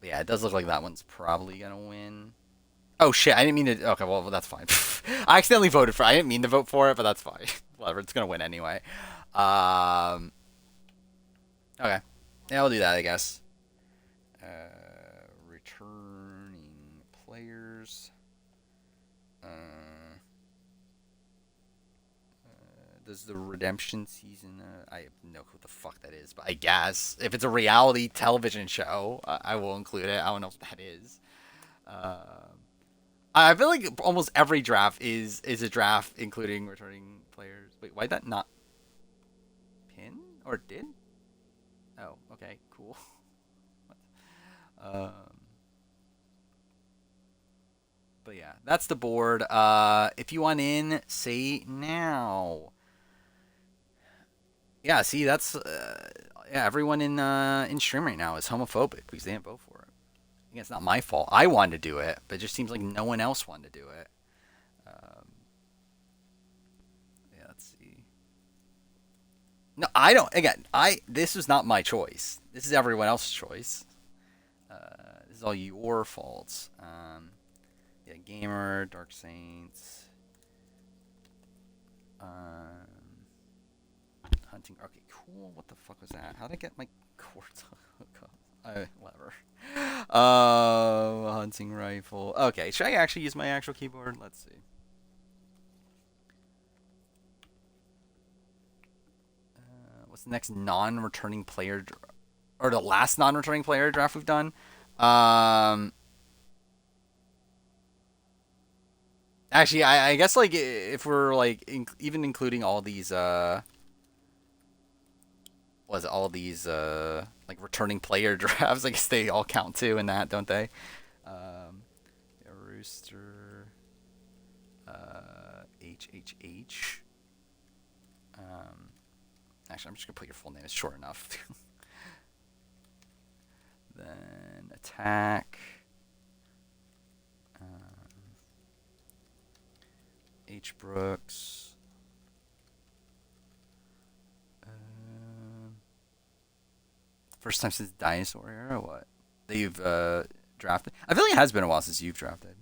it does look like that one's probably gonna win. Oh shit! I didn't mean to. Okay, well that's fine. I accidentally voted for. I didn't mean to vote for it, but that's fine. Whatever. It's gonna win anyway. Okay. Yeah, I'll do that. I guess. Returning players. Does the Redemption season? I have no clue what the fuck that is, but I guess if it's a reality television show, I will include it. I don't know what that is. I feel like almost every draft is a draft including returning players. Wait, why'd that not pin? Or it did? Oh, okay, cool. But yeah, that's the board. If you want in, say now. Yeah, see, that's yeah. Everyone in stream right now is homophobic because they didn't vote for it. I guess it's not my fault. I wanted to do it, but it just seems like no one else wanted to do it. Yeah, let's see. No, I don't. Again, this was not my choice. This is everyone else's choice. This is all your faults. Yeah, Gamer, Dark Saints. Hunting. Okay, cool. What the fuck was that? How did I get my cords hook up? Whatever. Hunting rifle. Okay, should I actually use my actual keyboard? Let's see. What's the next non-returning player, or the last non-returning player draft we've done? Actually, I guess like if we're like even including all these all these like returning player drafts, I guess they all count too in that, don't they? Yeah, Rooster, HHH. Actually, I'm just gonna put your full name. It's short enough. Then attack. H. Brooks. First time since Dinosaur Era, what? That you've drafted? I feel like it has been a while since you've drafted.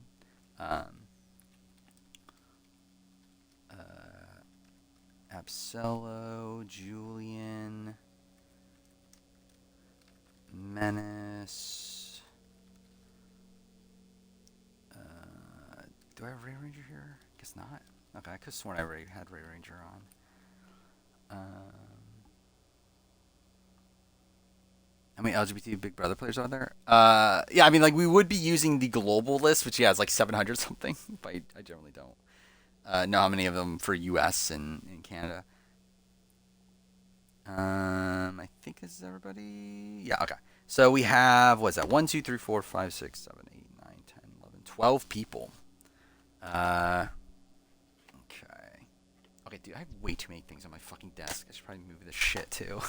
Absello, Julian, Menace. Do I have Ray Ranger here? Guess not. Okay, I could have sworn I already had Ray Ranger on. How many LGBT Big Brother players are there? Yeah, I mean, like, we would be using the global list, which, yeah, is like 700 something, but I generally don't know how many of them for US and in Canada. I think this is everybody. Yeah, okay. So we have, what's that? 1, 2, 3, 4, 5, 6, 7, 8, 9, 10, 11, 12 people. Okay. Okay, dude, I have way too many things on my fucking desk. I should probably move this shit, too.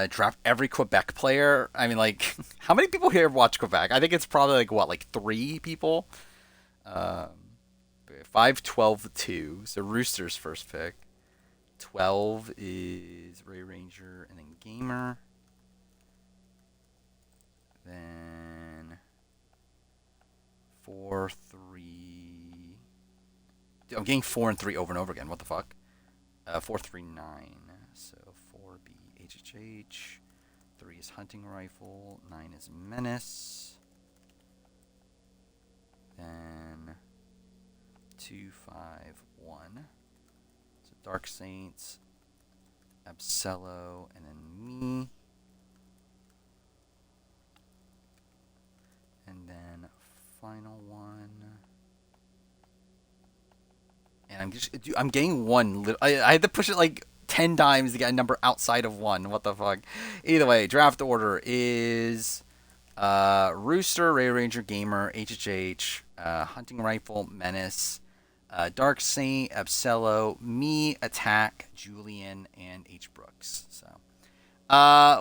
Draft every Quebec player. I mean, like, how many people here watch Quebec? I think it's probably like what, like 3 people. 5, 12, 2. So Rooster's first pick. 12 is Ray Ranger and then Gamer. Then 4, 3. Dude, I'm getting 4 and 3 over and over again. What the fuck? 4, 3, 9. So 4B HHH. 3 is Hunting Rifle. 9 is Menace. Then 2, 5, 1. So Dark Saints, Absello, and then me. And I'm getting one. I had to push it like 10 times to get a number outside of 1. What the fuck? Either way, draft order is Rooster, Ray Ranger Gamer, HHH, Hunting Rifle, Menace, Dark Saint, Absello, me, Attack, Julian, and H. Brooks. So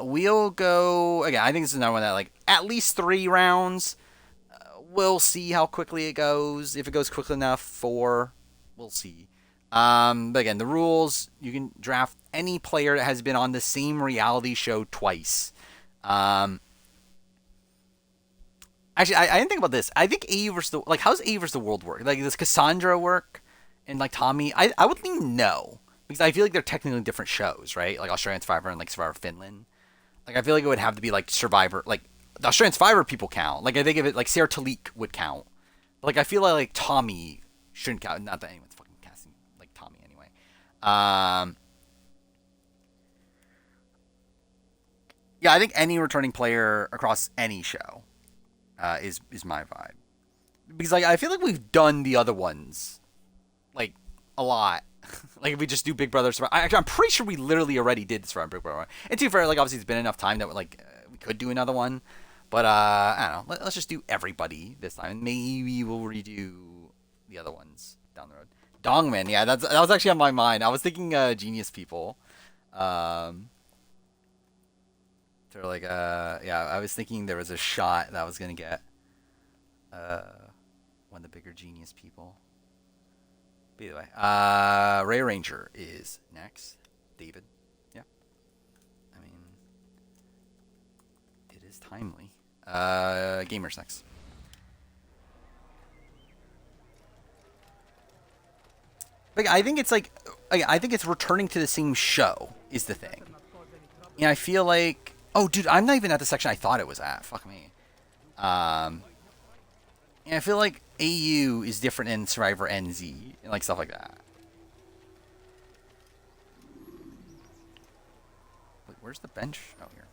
we'll go again. I think this is another one that like at least 3 rounds. We'll see how quickly it goes. If it goes quickly enough, 4. We'll see. But again, the rules, you can draft any player that has been on the same reality show twice. Actually, I didn't think about this. I think AU versus the, like, how's AU versus the world work? Like, does Cassandra work? And, like, Tommy? I would think no. Because I feel like they're technically different shows, right? Like, Australian Survivor and, like, Survivor Finland. Like, I feel like it would have to be, like, Survivor. Like, the Australian Survivor people count. Like, I think if it, like, Sarah Talik would count. Like, I feel like Tommy shouldn't count. Not that anyone's fucking casting, like, Tommy anyway. Yeah, I think any returning player across any show is my vibe. Because, like, I feel like we've done the other ones, like, a lot. Like, if we just do Big Brother Survivor. I'm pretty sure we literally already did Survivor Big Brother. And to be fair, like, obviously it's been enough time that, like, we could do another one. But, I don't know. Let's just do everybody this time. And maybe we'll redo the other ones down the road. Dongman, yeah, that was actually on my mind. I was thinking Genius People. So, like, yeah, I was thinking there was a shot that I was going to get one of the bigger Genius People. But either way, Ray Ranger is next. David, yeah. I mean, it is timely. Gamers next. Like, I think it's like, I think it's returning to the same show is the thing. And I feel like, oh, dude, I'm not even at the section I thought it was at. Fuck me. And I feel like AU is different in Survivor NZ and like stuff like that. Wait, where's the bench? Oh, here.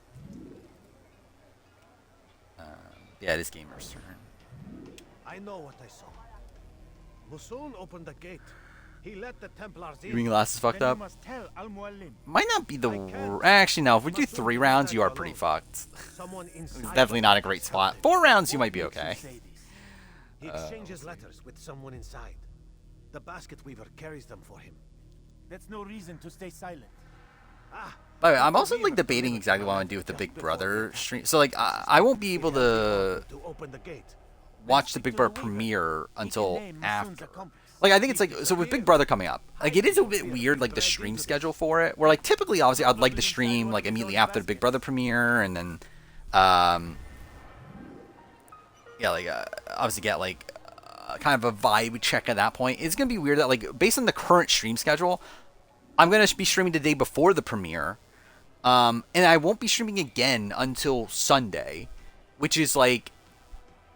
Yeah, it is Gamer's turn. I know what I saw. Musoon opened the gate. He let the Templars in. Reading glasses fucked up. Might not be the actually no. If we do 3 rounds, you are pretty fucked. It's definitely not a great spot. 4 rounds, you might be okay. He exchanges letters with someone inside. The basket weaver carries them for him. That's no reason to stay silent. By the way, I'm also like debating exactly what I want to do with the Big Brother stream. So like, I won't be able to watch the Big Brother premiere until after. Like, I think it's like, so with Big Brother coming up, like, it is a bit weird, like, the stream schedule for it, where, like, typically, obviously, I'd like the stream, like, immediately after the Big Brother premiere, and then, yeah, like, obviously get, like, kind of a vibe check at that point. It's going to be weird that, like, based on the current stream schedule, I'm going to be streaming the day before the premiere, and I won't be streaming again until Sunday, which is, like,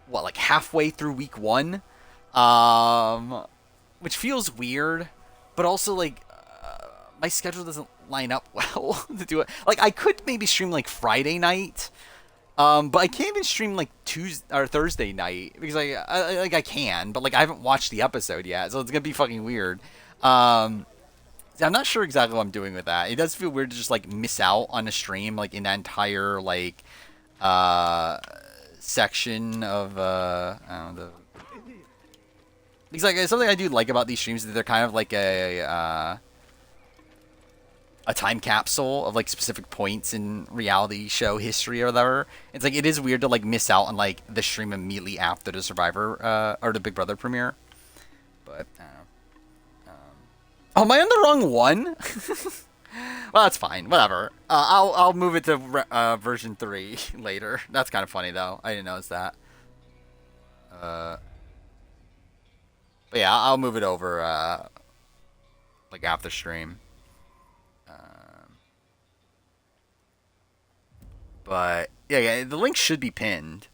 what, like, halfway through week 1? Which feels weird, but also, like, my schedule doesn't line up well to do it. Like, I could maybe stream, like, Friday night, but I can't even stream, like, Tuesday or Thursday night, because, I can, but, like, I haven't watched the episode yet, so it's gonna be fucking weird. I'm not sure exactly what I'm doing with that. It does feel weird to just, like, miss out on a stream, like, in that entire, like, section of, I don't know, because, like, something I do like about these streams is that they're kind of like a time capsule of, like, specific points in reality show history or whatever. It's like, it is weird to, like, miss out on, like, the stream immediately after the Survivor, or the Big Brother premiere. But, I don't know. Oh, am I on the wrong one? Well, that's fine. Whatever. I'll move it to version 3 later. That's kind of funny, though. I didn't notice that. But yeah, I'll move it over, like, after stream. But, yeah, the link should be pinned.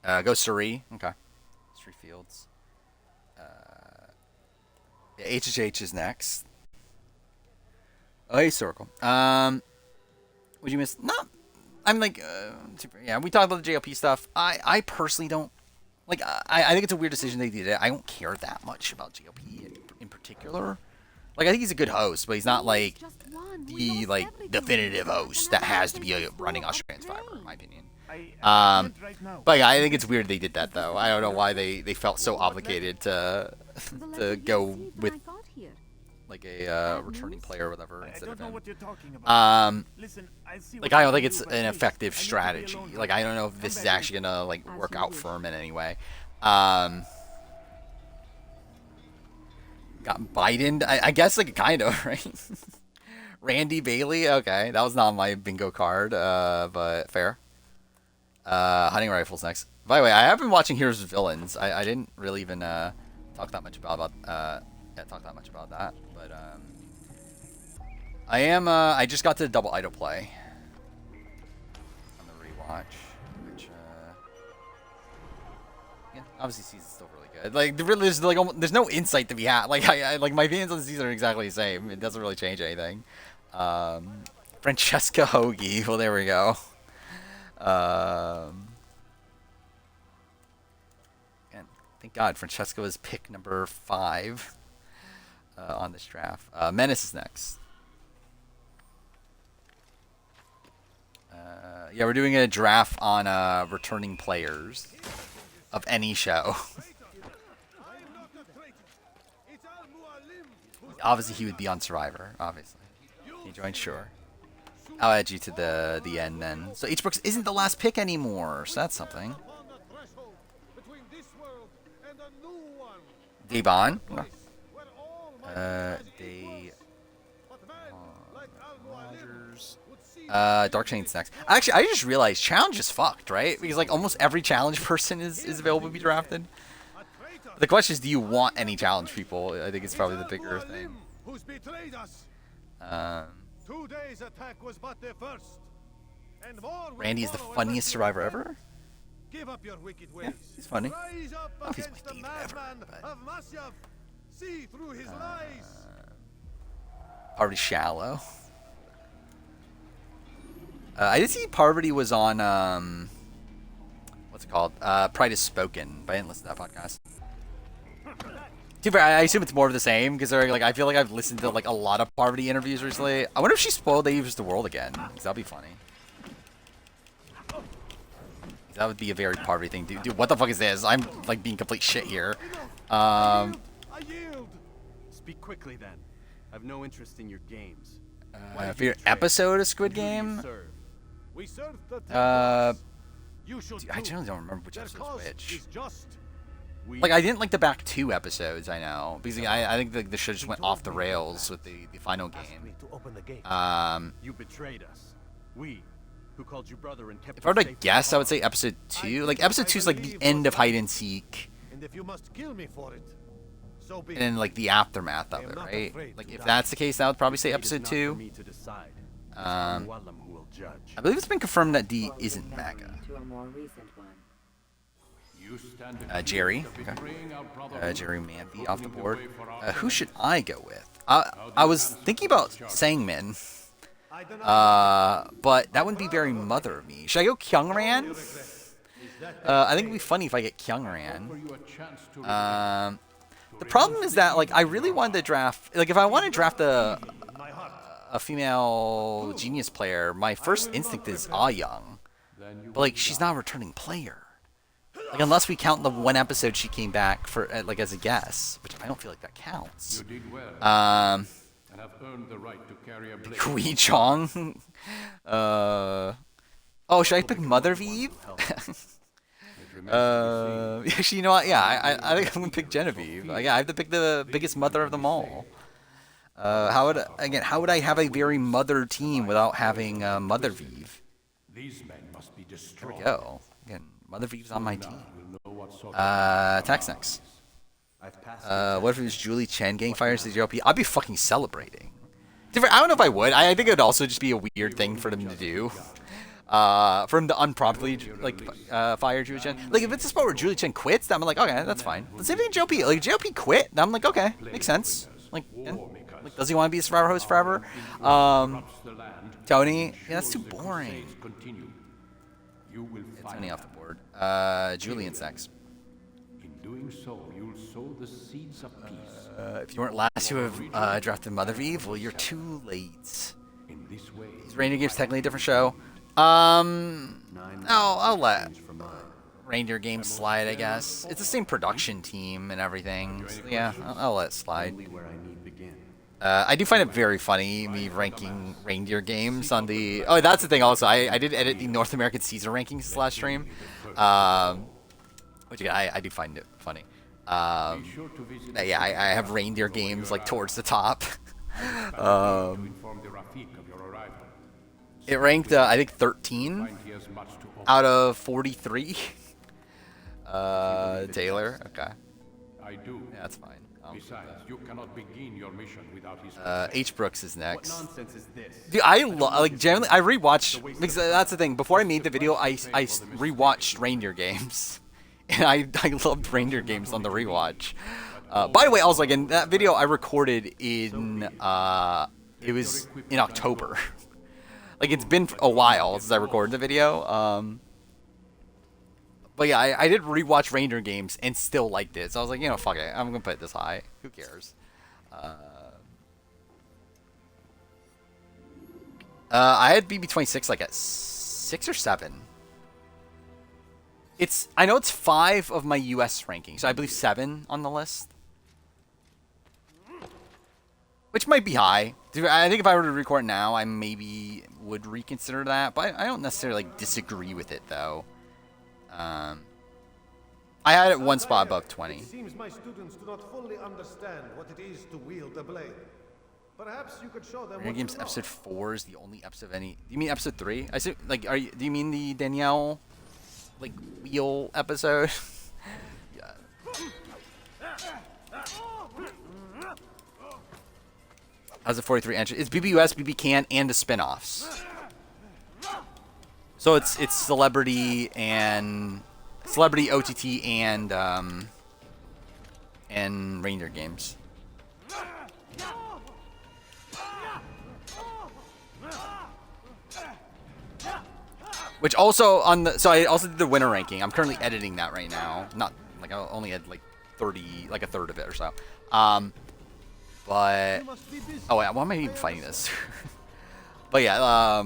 Go Surrey. Okay. Surrey Fields. Yeah, HHH is next. Oh, historical. Would you miss? No. I'm like, yeah, we talked about the JLP stuff. I personally don't Like, I think it's a weird decision they did it. I don't care that much about JLP in particular. Like, I think he's a good host, but he's not, like, the, like, definitive host that has to be running Australian Survivor, in my opinion. But yeah, I think it's weird they did that, though. I don't know why they felt so obligated to go with, like, a returning player or whatever instead of him. Like, I don't think it's an effective strategy. Like, I don't know if this is actually gonna, like, work out for him in any way. Got Biden, I guess, like, kind of, right? Randy Bailey, okay, that was not on my bingo card, but fair. Hunting rifles next. By the way, I have been watching Heroes and Villains. I didn't really even talk that much about that, but I just got to the double idol play on the rewatch, which yeah, obviously season's still really good. Like there's no insight to be had. Like I like my opinions on the season are exactly the same. It doesn't really change anything. Francesca Hoagie. Well, there we go. And thank God Francesca was pick number 5 on this draft. Menace is next. Yeah, we're doing a draft on returning players of any show. Obviously, he would be on Survivor. Obviously, he joined. Sure. I'll add you to the end then. So H. Brooks isn't the last pick anymore, so that's something. Devon. Rogers. Dark Chain's next. Actually, I just realized challenge is fucked, right? Because like almost every challenge person is available to be drafted. The question is, do you want any challenge people? I think it's probably the bigger thing. Today's attack was but the first. And more Randy is the funniest Survivor ever? Give up your wicked ways. Yeah, he's funny. Rise up I don't know if he's against my the favorite ever. madman But... of Masyav. See through his lies. Parvati Shallow. I did see Parvati was on, what's it called? Pride is Spoken, but I didn't listen to that podcast. To be fair, I assume it's more of the same, because like, I feel like I've listened to like a lot of Parvati interviews recently. I wonder if she spoiled They Use the World again, because that'd be funny. That would be a very Parvati thing. Dude, what the fuck is this? I'm like being complete shit here. I yield. Speak quickly then. I've no interest in your games. Favorite episode of Squid Game? We serve the Dude, I generally don't remember which episode was which. just. Like, I didn't like the back 2 episodes, I know. Because I think the show just went off the rails with the final game. You betrayed us. We, who called you brother and kept If I were to safe guess, I would from say episode 2. Like, episode 2 is like the end of Hide and Seek. And if you must kill me for it, so be And then, like, the aftermath of it, right? Like, if that's the case, I would probably say episode 2. I believe it's been confirmed that D isn't MAGA. To a more recent one. Jerry. Okay. Jerry Manthi off the board. Who should I go with? I was thinking about Sangmin. But that wouldn't be very mother of me. Should I go Kyungran? I think it'd be funny if I get Kyungran. The problem is that, like, I really wanted to draft... Like, if I want to draft a female genius player, my first instinct is Ah Young. But, like, she's not a returning player. Like, unless we count the one episode she came back for, like, as a guest, which I don't feel like that counts. Kui Chong. Oh, should I pick Mother Vive? Actually, you know what? Yeah, I think I'm gonna pick Genevieve. Yeah, I have to pick the biggest mother of them all. How would I have a very mother team without having Mother Vive? There we go. Again, Mother Vive's on my team. Tax next. What if it was Julie Chen getting fired to the JLP? I'd be fucking celebrating. I don't know if I would. I think it would also just be a weird thing for them to do. For him to unpromptly fire Julie Chen. Like, if it's a spot where Julie Chen quits, then I'm like, okay, that's fine. But same thing with JLP. Like, JLP quit, then I'm like, okay, makes sense. Like, does he want to be a Survivor host forever? Tony, yeah, that's too boring. It's Tony off the board. Julian's next. doing so, you'll sow the seeds of peace. If you weren't last to have drafted Mother of Eve, well, you're too late. In this way, Is Reindeer Games technically a different show? I'll let Reindeer Games slide, I guess. It's the same production team and everything. So yeah, I'll let it slide. only where I need begin. I do find it very funny, me ranking Reindeer Games on the... Oh, that's the thing also. I did edit the North American season rankings last stream. Which, yeah, I do find it funny. Yeah, I have Reindeer Games, like, towards the top. It ranked, I think, 13 out of 43. Taylor, okay. I do. Yeah, that's fine. Besides, you cannot begin your mission without his H. Brooks is next. What nonsense is this? Dude, like generally I rewatched because that's the thing. Before I made the video, I rewatched Reindeer Games, and I loved Reindeer Games on the rewatch. By the way, also like in that video I recorded in it was in October. Like it's been a while since I recorded the video. But yeah, I did rewatch Reindeer Games and still liked it. So I was like, you know, fuck it. I'm going to put it this high. Who cares? I had BB26 like at 6 or 7. I know it's 5 of my US ranking. So I believe 7 on the list. Which might be high. Dude, I think if I were to record now, I maybe would reconsider that. But I don't necessarily like disagree with it though. I had it one spot above 20. It seems my students do not fully understand what it is to wield a blade. Perhaps you could show them Reindeer Games episode 4 is the only episode of any. Do you mean episode 3? I see. Like, do you mean the Danielle, like wheel episode? Yeah. How's the 43 entry? It's BBUS, BB Can, and the spin-offs. So it's celebrity OTT and Reindeer Games. Which also so I also did the winner ranking. I'm currently editing that right now. Not like I only had like 30, like a third of it or so. But oh yeah, why am I even fighting this? But yeah,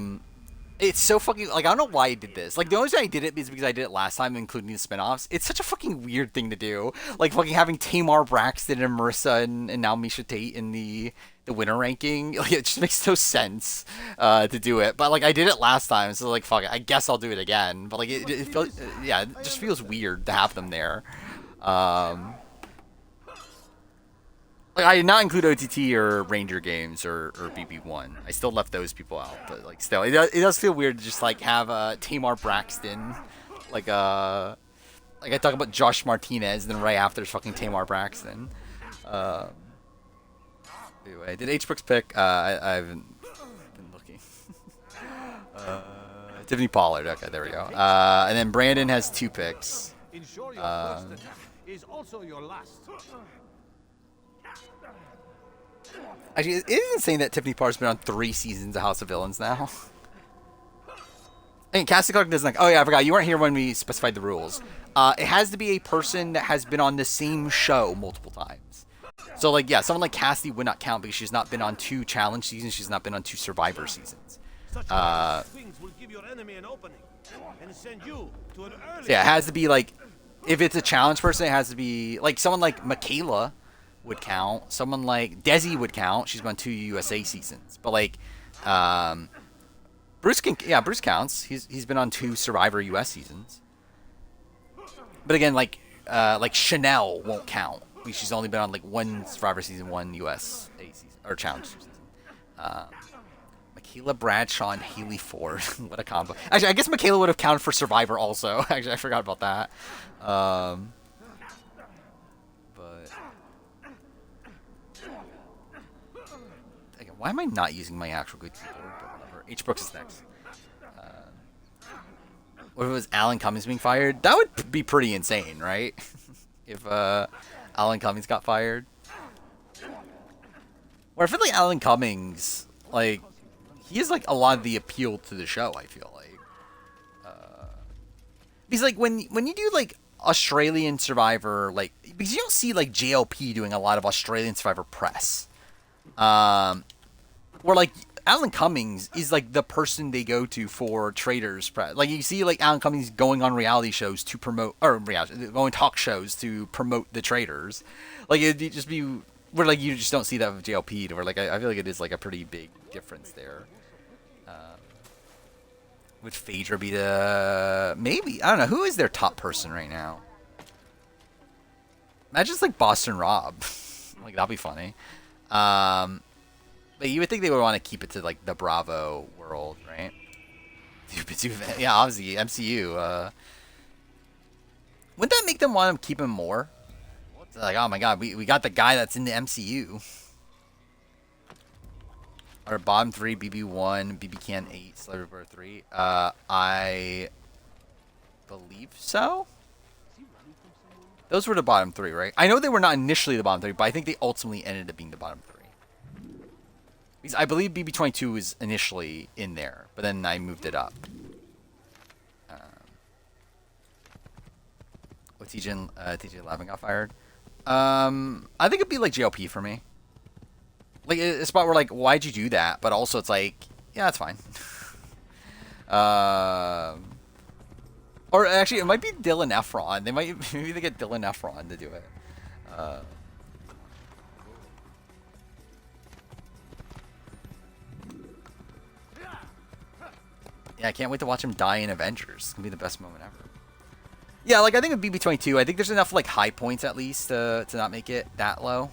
it's so fucking, like, I don't know why I did this. Like, the only reason I did it is because I did it last time, including the spin-offs. It's such a fucking weird thing to do. Like, fucking having Tamar Braxton and Marissa and now Misha Tate in the winner ranking. Like, it just makes no sense to do it. But, like, I did it last time, so, like, fuck it. I guess I'll do it again. But, like, it feels, yeah, it just feels weird to have them there. Like, I did not include OTT or Ranger Games or BB1. I still left those people out, but like still, it does feel weird to just like have Tamar Braxton, like I talk about Josh Martinez, and then right after there's fucking Tamar Braxton. Anyway, did H Brooks pick? I haven't been looking. Tiffany Pollard. Okay, there we go. And then Brandon has 2 picks. Ensure your first attack is also your last. Actually, it is insane that Tiffany Parr's been on 3 seasons of House of Villains now. And Cassie Clark doesn't like. Oh yeah, I forgot. You weren't here when we specified the rules. It has to be a person that has been on the same show multiple times. So like, yeah, someone like Cassie would not count because she's not been on 2 challenge seasons. She's not been on 2 Survivor seasons. Things will give your enemy an opening and send you to an early. So yeah, it has to be like, if it's a challenge person, it has to be like someone like Michaela would count. Someone like Desi would count. She's been on 2 USA seasons. But like, Bruce counts. He's been on 2 Survivor US seasons. But again, like Chanel won't count. She's only been on like 1 Survivor season, 1 USA season or challenge season. Michaela Bradshaw and Haley Ford. What a combo. Actually, I guess Michaela would have counted for Survivor also. Actually, I forgot about that. Why am I not using my actual good keyboard? But whatever. H. Brooks is next. What if it was Alan Cummings being fired? That would be pretty insane, right? If Alan Cummings got fired. Or I feel like Alan Cummings, like, he has like a lot of the appeal to the show, I feel like. Because like when you do like Australian Survivor, like, because you don't see like JLP doing a lot of Australian Survivor press. Where like Alan Cummings is like the person they go to for traders press. Like you see like Alan Cummings going on reality shows to promote, or going talk shows to promote the traders. Like it'd just be where like you just don't see that with JLP. Where like I feel like it is like a pretty big difference there. Would Phaedra be the maybe? I don't know, who is their top person right now? Imagine it's like Boston Rob. Like that'd be funny. But you would think they would want to keep it to like the Bravo world, right? Yeah, obviously MCU. Wouldn't that make them want to keep him more? Like, oh my god, we got the guy that's in the MCU. Our bottom 3, BB1, BB Can 8, Celebrity Bird 3. I believe so. Those were the bottom 3, right? I know they were not initially the bottom 3, but I think they ultimately ended up being the bottom 3. Because I believe BB22 was initially in there, but then I moved it up. What TJ 11 got fired? I think it'd be like JLP for me. Like a spot where like, why'd you do that? But also it's like, yeah, that's fine. Or actually, it might be Dylan Efron. Maybe they get Dylan Efron to do it. Yeah, I can't wait to watch him die in Avengers. It's gonna be the best moment ever. Yeah, like I think with BB22, I think there's enough like high points at least to not make it that low.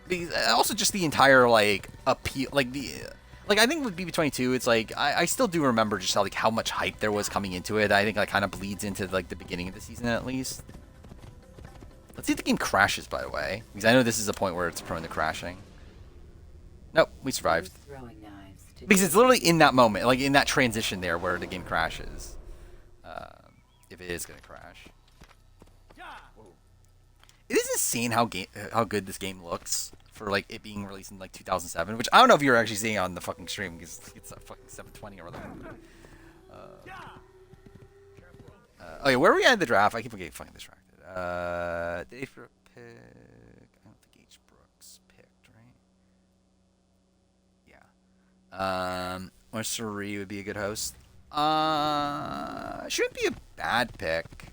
Because also just the entire like appeal, like I think with BB22, it's like I still do remember just how much hype there was coming into it. I think that kind of bleeds into like the beginning of the season at least. Let's see if the game crashes, by the way, because I know this is a point where it's prone to crashing. Nope, we survived. Because it's literally in that moment, like in that transition there, where the game crashes. If it is gonna crash. It is insane how good this game looks for like it being released in like 2007, which I don't know if you're actually seeing on the fucking stream because it's a fucking 720 or whatever. Oh yeah, where are we at the draft? I keep getting fucking distracted. Dave for a pick. I don't think H. Brooks picked, right? Yeah. Or Suri would be a good host. Shouldn't be a bad pick.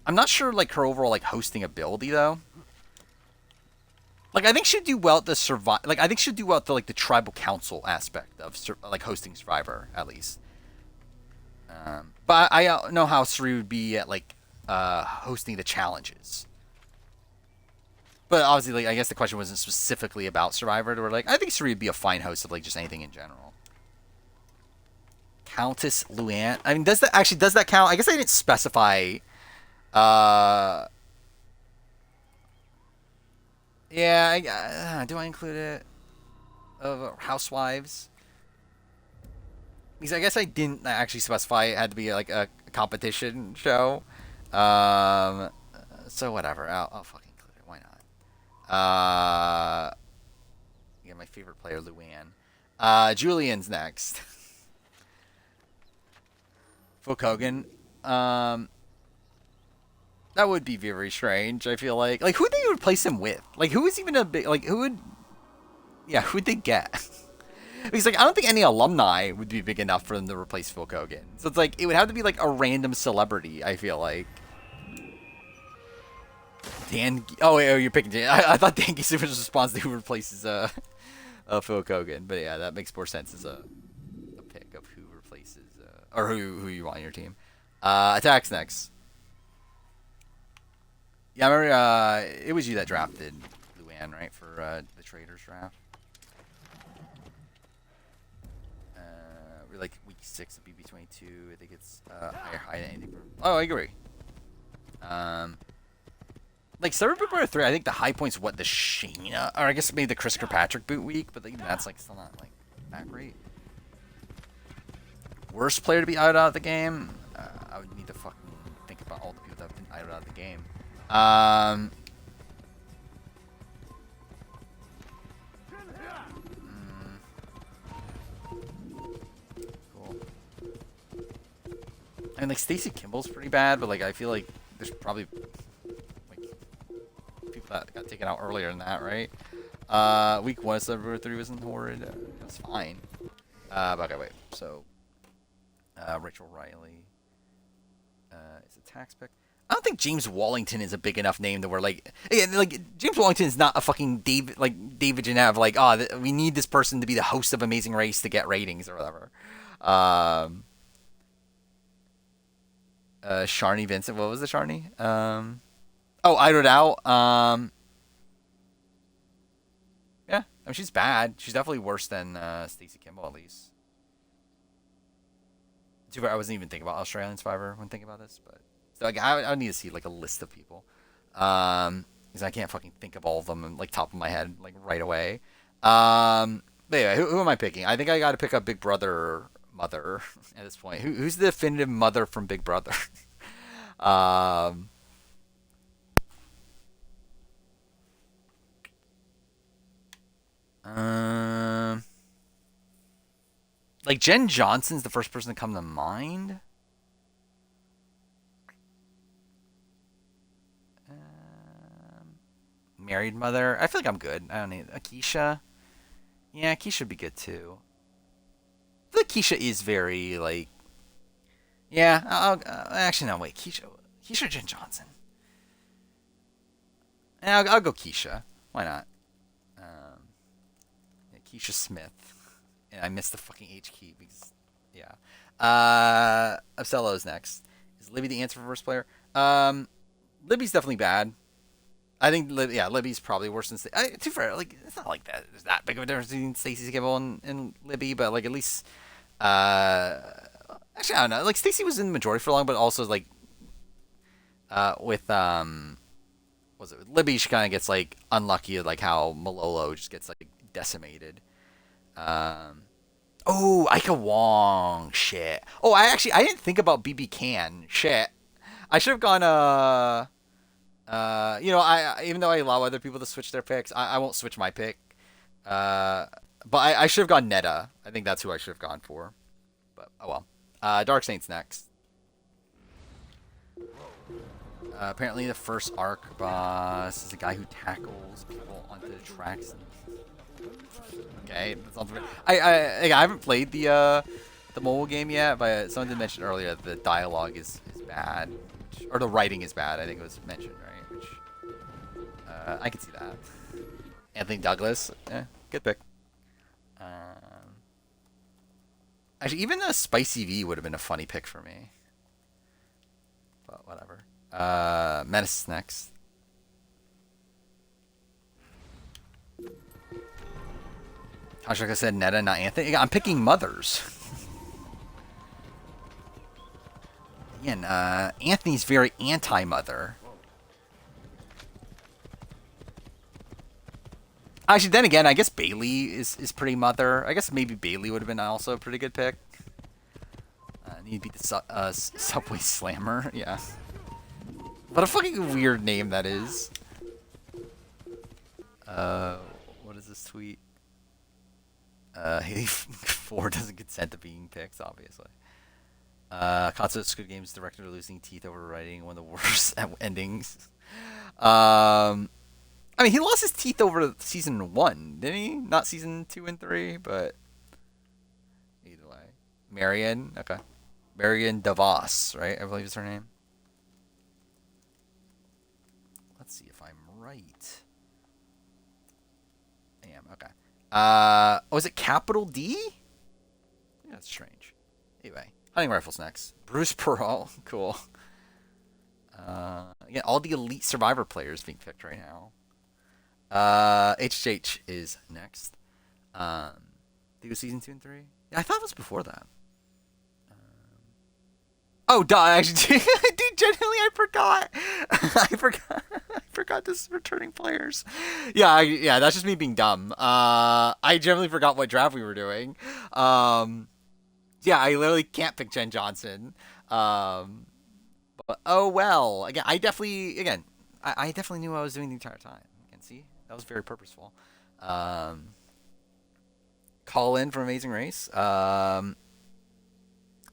I'm not sure like her overall like hosting ability though. Like I think she'd do well at the survive. Like I think she'd do well at the like the tribal council aspect of like hosting Survivor at least. But I know how Suri would be at like hosting the challenges. But obviously, like I guess the question wasn't specifically about Survivor. We're like, I think Suri would be a fine host of like just anything in general. Countess Luann. I mean, does that count? I guess I didn't specify. Yeah, do I include it? Housewives? Because I guess I didn't actually specify it had to be like a competition show. So whatever. I'll fucking include it. Why not? Yeah, my favorite player, Luann. Julian's next. Phil Kogan. That would be very strange, I feel like. Like, who would they replace him with? Like, who is even a big... Like, who would... Yeah, who would they get? Because, like, I don't think any alumni would be big enough for them to replace Phil Kogan. So it's like, it would have to be, like, a random celebrity, I feel like. Dan... Oh, wait, you're picking Dan. I thought Dan Giesler was response to who replaces Phil Kogan. But, yeah, that makes more sense as a pick of who replaces... or who you want on your team. Attacks next. Yeah, I remember it was you that drafted Luann, right, for the Traders draft. We're like week 6 of BB22. I think it's higher than anything. Oh, I agree. Like Celebrity 3, I think the high point's what the Shayna, or I guess maybe the Chris Kirkpatrick boot week, but even that's like still not like that great. Worst player to be out of the game? I would need to fucking think about all the people that have been out of the game. mean, like Stacy Kimball's pretty bad, but like I feel like there's probably like people that got taken out earlier than that, right? Week 1 Survivor 3 wasn't horrid. It was fine. But okay, wait. So, Rachel Riley is a tax pick. I don't think James Wallington is a big enough name that we're like, again, like James Wallington is not a fucking David Genev. Like, we need this person to be the host of Amazing Race to get ratings or whatever. Sharni Vincent. What was the Sharni? I wrote out. Yeah, I mean she's bad. She's definitely worse than Stacey Kimball at least. Too bad I wasn't even thinking about Australian Survivor when thinking about this, but so like I would need to see like a list of people, because I can't fucking think of all of them like top of my head like right away. But anyway, who am I picking? I think I got to pick up Big Brother mother at this point. Who's the definitive mother from Big Brother? um, um, like Jen Johnson's the first person to come to mind. Married mother. I feel like I'm good. I don't need Akeisha. Yeah, Akeisha would be good too. I feel like Keisha is very like. Yeah, actually no. Wait, Keisha or Jen Johnson. Yeah, I'll go Keisha. Why not? Yeah, Keisha Smith. And I missed the fucking H key because yeah. Upsello's next. Is Libby the answer for first player? Libby's definitely bad. I think Libby's probably worse than Stacey. To be fair, like it's not like that. There's that big of a difference between Stacey Kimball and Libby, but like at least, actually I don't know. Like Stacey was in the majority for long, but also like, with was it with Libby? She kind of gets like unlucky, like how Malolo just gets like decimated. Oh, Ika Wong, shit. Oh, I didn't think about BB Can, shit. I should have gone I even though I allow other people to switch their picks, I won't switch my pick. But I should have gone Netta. I think that's who I should have gone for. But oh well. Dark Saints next. Apparently the first arc boss is a guy who tackles people onto the tracks. Okay, that sounds weird. I haven't played the mobile game yet, but someone did mention earlier that the dialogue is bad, or the writing is bad. I think it was mentioned, right? Which I can see that. Anthony Douglas, good pick. Actually, even a Spicy V would have been a funny pick for me. But whatever. Menace next. Like I said, Netta, not Anthony. I'm picking mothers. Again, Anthony's very anti-mother. Actually, then again, I guess Bailey is pretty mother. I guess maybe Bailey would have been also a pretty good pick. Need to beat the Subway Slammer. Yeah. What a fucking weird name that is. What is this tweet? Haley 4 doesn't consent to being picked, obviously. Concept Squid Game's director losing teeth over writing one of the worst endings. I mean, he lost his teeth over season 1, didn't he? Not season 2 and 3, but either way. Marion, okay. Marion DeVos, right? I believe is her name. Let's see if I'm right. I am, okay. Was it capital D? Yeah, that's strange. Anyway, hunting rifles next. Bruce Pearl, cool. Again, all the elite Survivor players being picked right now. HHH is next. I think it was season 2 and 3. Yeah, I thought it was before that. Oh, duh, actually, dude, genuinely, I forgot. I forgot this returning players. Yeah, that's just me being dumb. I generally forgot what draft we were doing. Yeah, I literally can't pick Jen Johnson. But oh well. Again, I definitely knew what I was doing the entire time. You can see that was very purposeful. Call in for Amazing Race.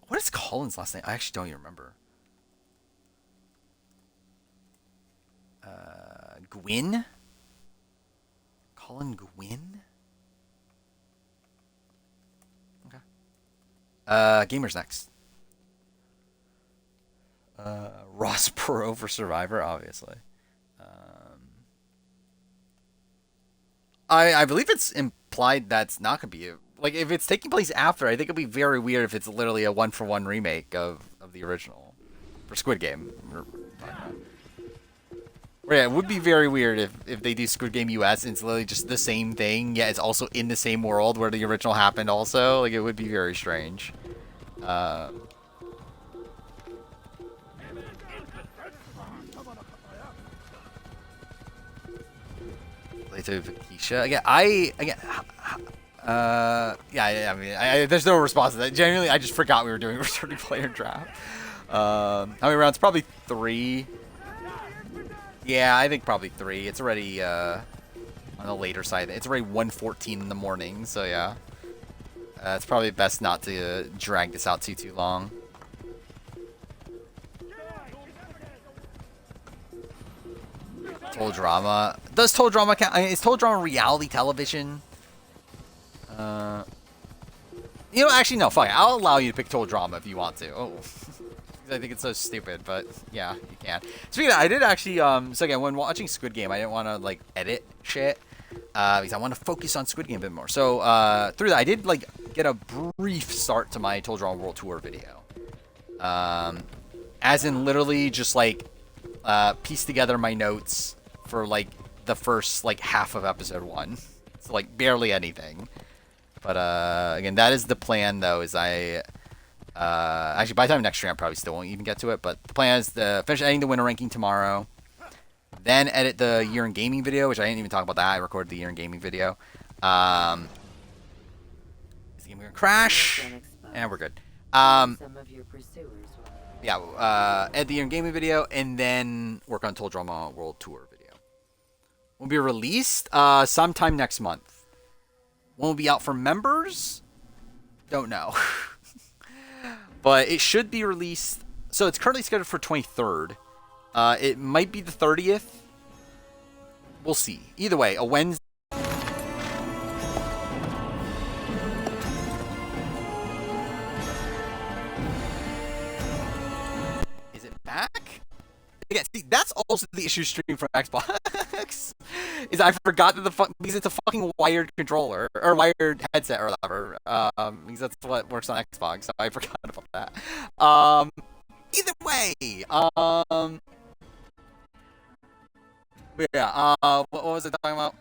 What is Colin's last name? I actually don't even remember. Gwyn? Colin Gwyn? Okay. Gamers next. Ross Perot for Survivor, obviously. I believe it's implied that's not gonna be like if it's taking place after. I think it'd be very weird if it's literally a one-for-one remake of the original for Squid Game. Or yeah, it would be very weird if they do Squid Game US and it's literally just the same thing. Yeah, it's also in the same world where the original happened. Also, like it would be very strange. To Vakisha. Yeah, I mean, there's no response to that. Genuinely, I just forgot we were doing a returning player draft. How many rounds? Probably 3. Yeah, I think probably 3. It's already on the later side. It's already 1:14 in the morning, so yeah. It's probably best not to drag this out too long. Total Drama. Does Total Drama count? I mean, is Total Drama reality television? You know, actually, no. Fuck it. I'll allow you to pick Total Drama if you want to. Oh, I think it's so stupid, but yeah, you can. Speaking of that, I did actually. So again, when watching Squid Game, I didn't want to like edit shit because I want to focus on Squid Game a bit more. So through that, I did like get a brief start to my Total Drama World Tour video. As in literally just like piece together my notes for like the first like half of episode 1. So like barely anything. But again, that is the plan though, is I actually by the time next stream I probably still won't even get to it, but the plan is to finish editing the winter ranking tomorrow. Then edit the year in gaming video, which I didn't even talk about that. I recorded the year in gaming video. Is the game gonna crash? And we're good. Some of your pursuers yeah, edit the year in gaming video and then work on Total Drama World Tour video. Will be released sometime next month. Won't be out for members? Don't know. But it should be released. So it's currently scheduled for 23rd. It might be the 30th. We'll see. Either way, a Wednesday. Is it back? Again, see, that's also the issue streaming from Xbox. Is I forgot that because it's a fucking wired controller or wired headset or whatever. Because that's what works on Xbox, so I forgot about that. Either way, yeah. What was I talking about?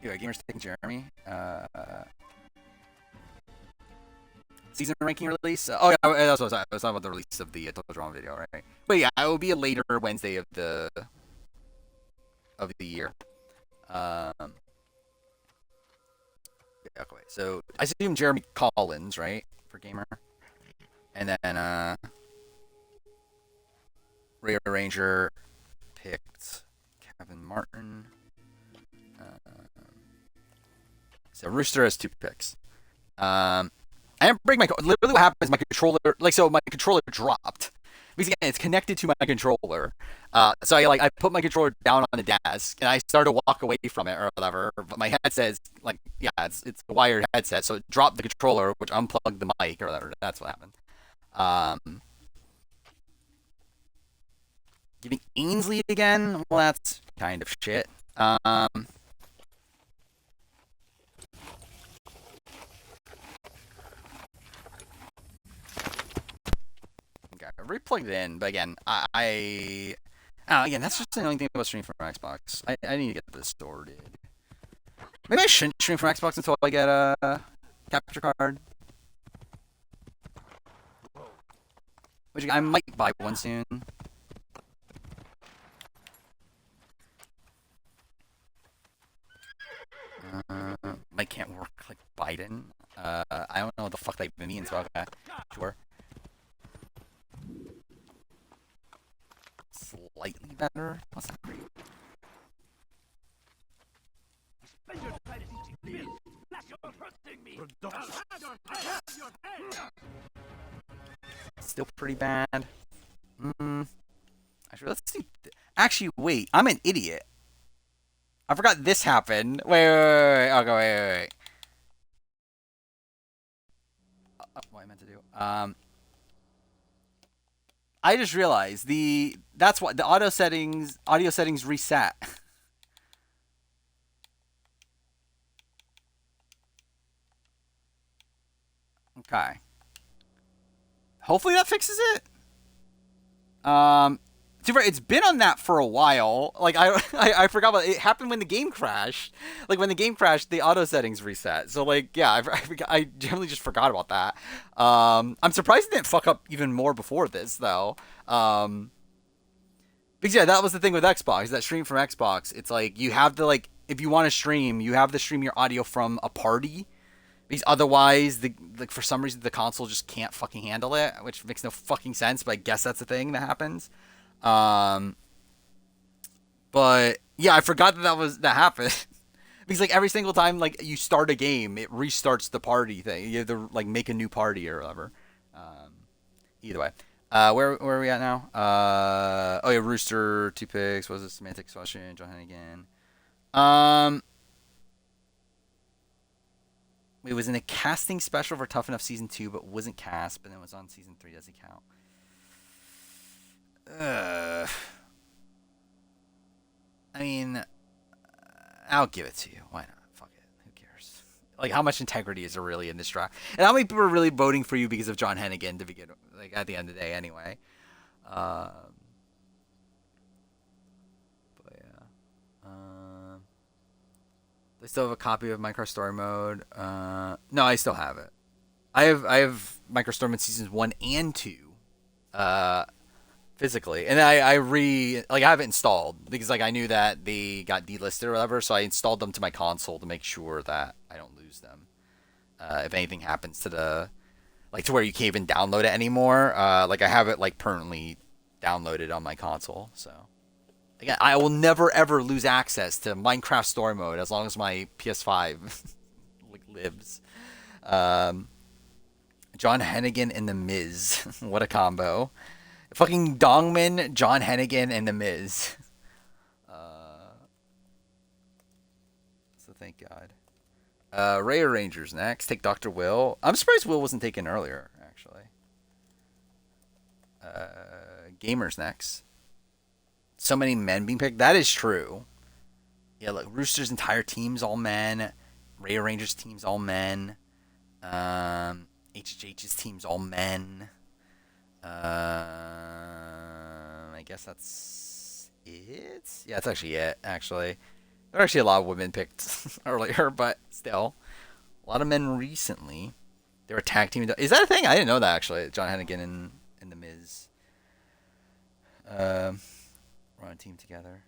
Anyway, gamers taking Jeremy. Season ranking release. Oh yeah, that's what I was talking about, the release of the Total Drama video, right? But yeah, it will be a later Wednesday of the year. Yeah, okay. So I assume Jeremy Collins, right, for gamer, and then Ray Ranger picked Kevin Martin. So Rooster has 2 picks. I didn't break my. Literally, what happened is my controller, my controller dropped. Because again, it's connected to my controller. So I put my controller down on the desk and I started to walk away from it or whatever. But my headset is it's a wired headset, so it dropped the controller, which unplugged the mic or whatever. That's what happened. Giving Ainsley again? Well, that's kind of shit. Okay, I replugged it in, but again, again, that's just the only thing about streaming from Xbox. I need to get this sorted. Maybe I shouldn't stream from Xbox until I get a capture card. Which I might buy one soon. Might can't work like Biden. I don't know what the fuck that means, but okay, sure. Slightly better. What's that? Still pretty bad. Actually, let's see. Actually, wait. I'm an idiot. I forgot this happened. Wait. Okay, wait. What I meant to do. I just realized that's what the audio settings reset. Okay. Hopefully that fixes it. It's been on that for a while. Like I forgot about it. It happened when the game crashed. Like when the game crashed, the auto settings reset. So like yeah, I generally just forgot about that. I'm surprised it didn't fuck up even more before this though. Because yeah, that was the thing with Xbox. That stream from Xbox, it's like you have to like if you want to stream, you have to stream your audio from a party. Because otherwise, for some reason, the console just can't fucking handle it, which makes no fucking sense. But I guess that's the thing that happens. But yeah, I forgot that happened. Because like every single time like you start a game, it restarts the party thing. You have to like make a new party or whatever. Either way, where are we at now? Oh yeah, Rooster, 2 picks. What was the semantic question? John Hennigan. It was in a casting special for Tough Enough Season 2, but wasn't cast, but then it was on Season 3. Does it count? I mean, I'll give it to you. Why not? Fuck it. Who cares? Like, how much integrity is there really in this draft? And how many people are really voting for you because of John Hennigan to begin, like, at the end of the day anyway? But yeah. I still have a copy of Minecraft Story Mode. No, I still have it. I have Minecraft Story Mode Seasons 1 and 2 physically. And I have it installed because like I knew that they got delisted or whatever, so I installed them to my console to make sure that I don't lose them. If anything happens to to where you can't even download it anymore, like I have it like permanently downloaded on my console, so again, I will never ever lose access to Minecraft Story Mode as long as my PS5 lives. John Hennigan and The Miz. What a combo. Fucking Dongman, John Hennigan, and The Miz. So thank God. Ray Rangers next. Take Dr. Will. I'm surprised Will wasn't taken earlier, actually. Gamers next. So many men being picked. That is true. Yeah, look, Rooster's entire team's all men. Ray Rangers team's all men. HHH's team's all men. I guess that's it. Yeah, that's actually it. Actually, there are actually a lot of women picked earlier, but still, a lot of men recently. They were tag team. Is that a thing? I didn't know that actually. John Hennigan and The Miz. We're on a team together.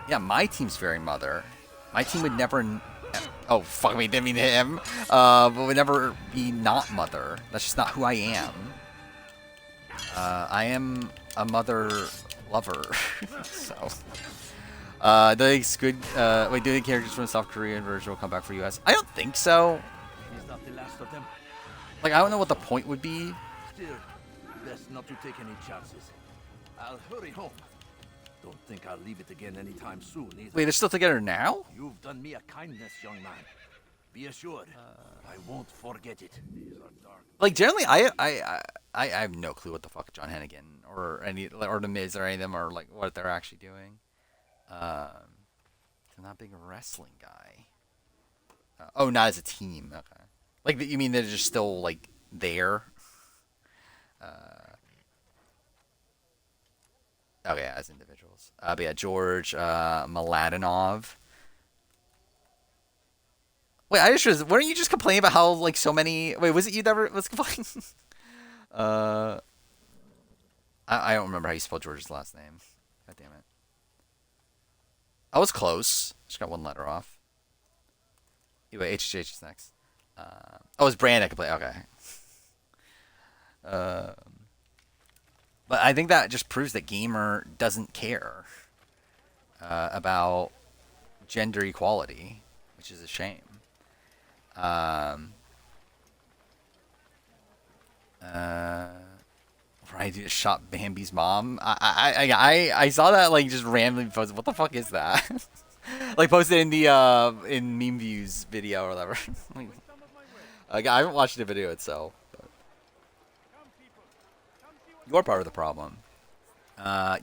Yeah, my team's very mother. My team would never. Oh, fuck me, didn't mean him. But would never be not mother. That's just not who I am. I am a mother lover. So. Do good. Wait, do the characters from the South Korean version will come back for US? I don't think so. He's not the last of them. Like, I don't know what the point would be. Still, best not to take any chances. I'll hurry home. Don't think I'll leave it again anytime soon either. Wait, they're still together now? You've done me a kindness, young man. Be assured, I won't forget it. These are dark. Like generally, I have no clue what the fuck John Hennigan or The Miz or any of them are like what they're actually doing. I'm not a big wrestling guy. Oh, not as a team. Okay. Like you mean they're just still like there? Okay, as individuals. But yeah, George Mladenov. Wait, I just was. Weren't you just complaining about how like so many? Wait, was it you that was complaining? I don't remember how you spelled George's last name. God damn it. I was close. Just got one letter off. Anyway, HHH is next. Oh, it's Brand I could play. Okay. But I think that just proves that Gamer doesn't care about gender equality, which is a shame. Right, just shot Bambi's mom. I saw that like just randomly posted. What the fuck is that? Like posted in the in meme views video or whatever. Like, I haven't watched the video itself. But you're part of the problem.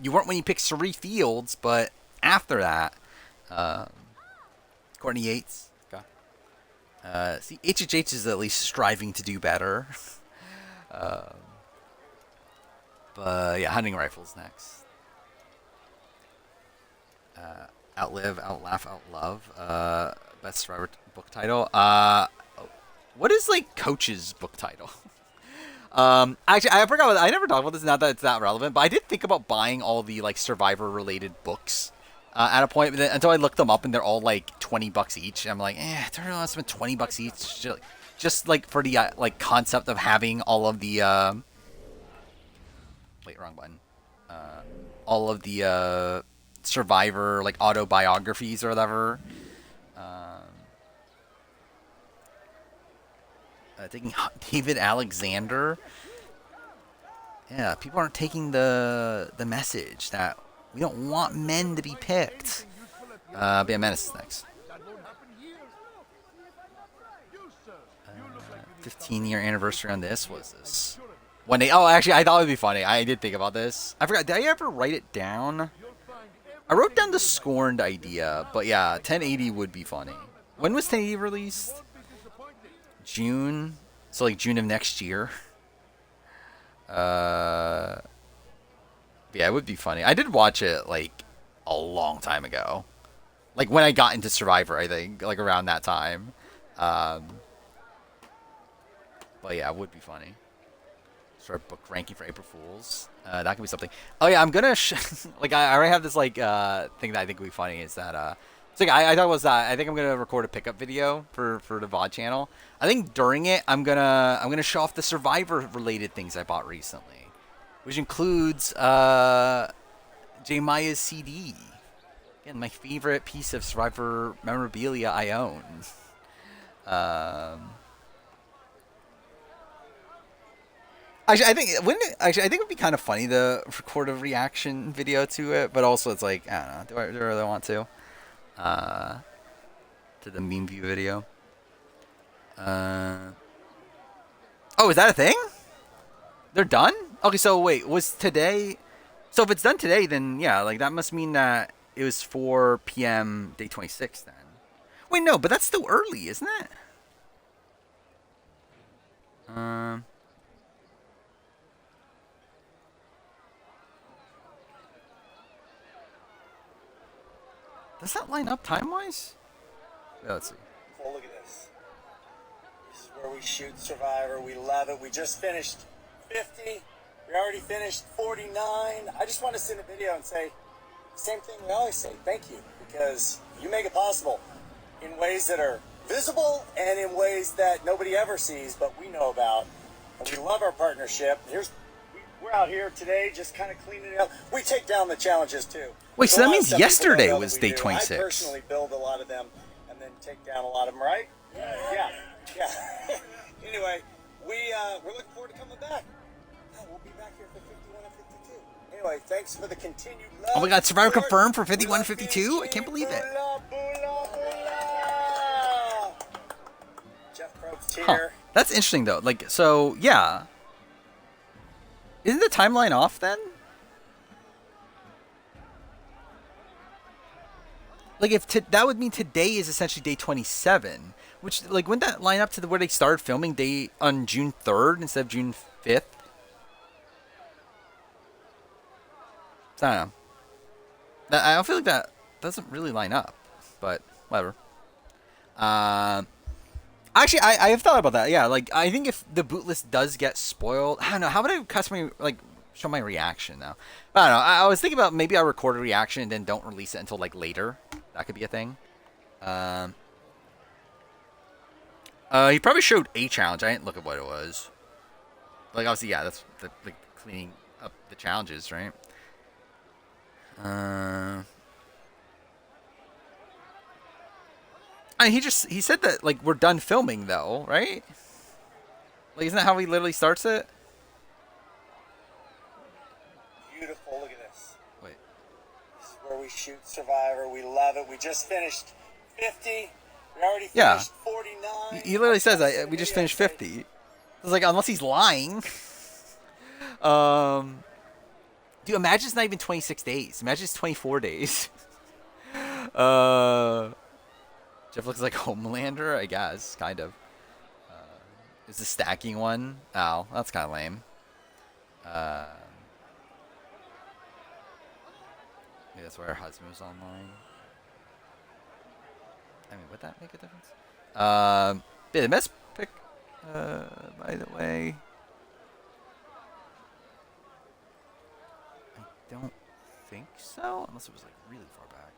You weren't when you picked Suri Fields, but after that, Courtney Yates. Okay. See, HHH is at least striving to do better. But yeah, hunting rifles next. Outlive, Outlaugh, Outlove. Best survivor book title. What is like Coach's book title? Actually, I forgot. I never talked about this. Not that it's that relevant, but I did think about buying all the like survivor-related books at a point. But then, until I looked them up, and they're all like $20 each. I'm like, I don't really want to spend $20 each, just like for the like concept of having all of the. Wait, wrong button. All of the survivor like autobiographies or whatever. Taking David Alexander. Yeah, people aren't taking the message that we don't want men to be picked. But yeah, Menace is next. 15-year anniversary on this. What is this? One day. Oh, actually, I thought it would be funny. I did think about this. I forgot. Did I ever write it down? I wrote down the Scorned idea, but yeah, 1080 would be funny. When was 1080 released? June. So like June of next year. Yeah, it would be funny. I did watch it like a long time ago. Like when I got into Survivor, I think, like around that time. But yeah, it would be funny. Start book ranking for April Fools. That could be something. Oh yeah, I'm gonna like I already have this like thing that I think would be funny is that so like, I thought it was I think I'm gonna record a pickup video for the VOD channel. I think during it I'm gonna show off the Survivor related things I bought recently, which includes J Maya's CD. Again, my favorite piece of Survivor memorabilia I own. Actually, I think it would be kind of funny to record a reaction video to it, but also it's like I don't know. Do I really want to? To the meme view video. Oh, is that a thing? They're done? Okay, so wait, was today? So if it's done today, then yeah, like that must mean that it was 4 p.m. day 26 then. Wait, no, but that's still early, isn't it? Does that line up time-wise? Yeah, let's see. Well, look at this. This is where we shoot Survivor. We love it. We just finished 50. We already finished 49. I just want to send a video and say the same thing we always say. Thank you. Because you make it possible in ways that are visible and in ways that nobody ever sees, but we know about. And we love our partnership. We're out here today just kind of cleaning it up. We take down the challenges too. Wait, so that means yesterday was day 26. I personally build a lot of them and then take down a lot of them, right? Yeah. Anyway, we're looking forward to coming back. We'll be back here for 51 and 52. Anyway, thanks for the continued love. Oh my God, Survivor confirmed for 51 and 52? I can't believe it. Jeff Probst here. Huh. That's interesting though. Like, so yeah. Isn't the timeline off then? Like, if that would mean today is essentially day 27, which like wouldn't that line up to where they started filming day on June 3rd instead of June 5th? So, I don't know. I don't feel like that doesn't really line up, but whatever. Actually, I have thought about that. Yeah, like I think if the boot list does get spoiled, I don't know. How would I show my reaction now? I don't know. I was thinking about maybe I record a reaction and then don't release it until like later. That could be a thing. He probably showed a challenge. I didn't look at what it was. Like obviously, yeah, that's the cleaning up the challenges, right? I mean, he said that like we're done filming though, right? Like, isn't that how he literally starts it? Beautiful. Look at this. Wait. This is where we shoot Survivor. We love it. We just finished 50. We already Yeah. finished 49. He literally says we just finished 50. It's like, unless he's lying. Dude, imagine it's not even 26 days. Imagine it's 24 days. Jeff looks like Homelander, I guess, kind of. Is the stacking one? Oh, that's kind of lame. Maybe that's why her husband was online. I mean, would that make a difference? Yeah, the best pick, by the way. I don't think so, unless it was like really far back.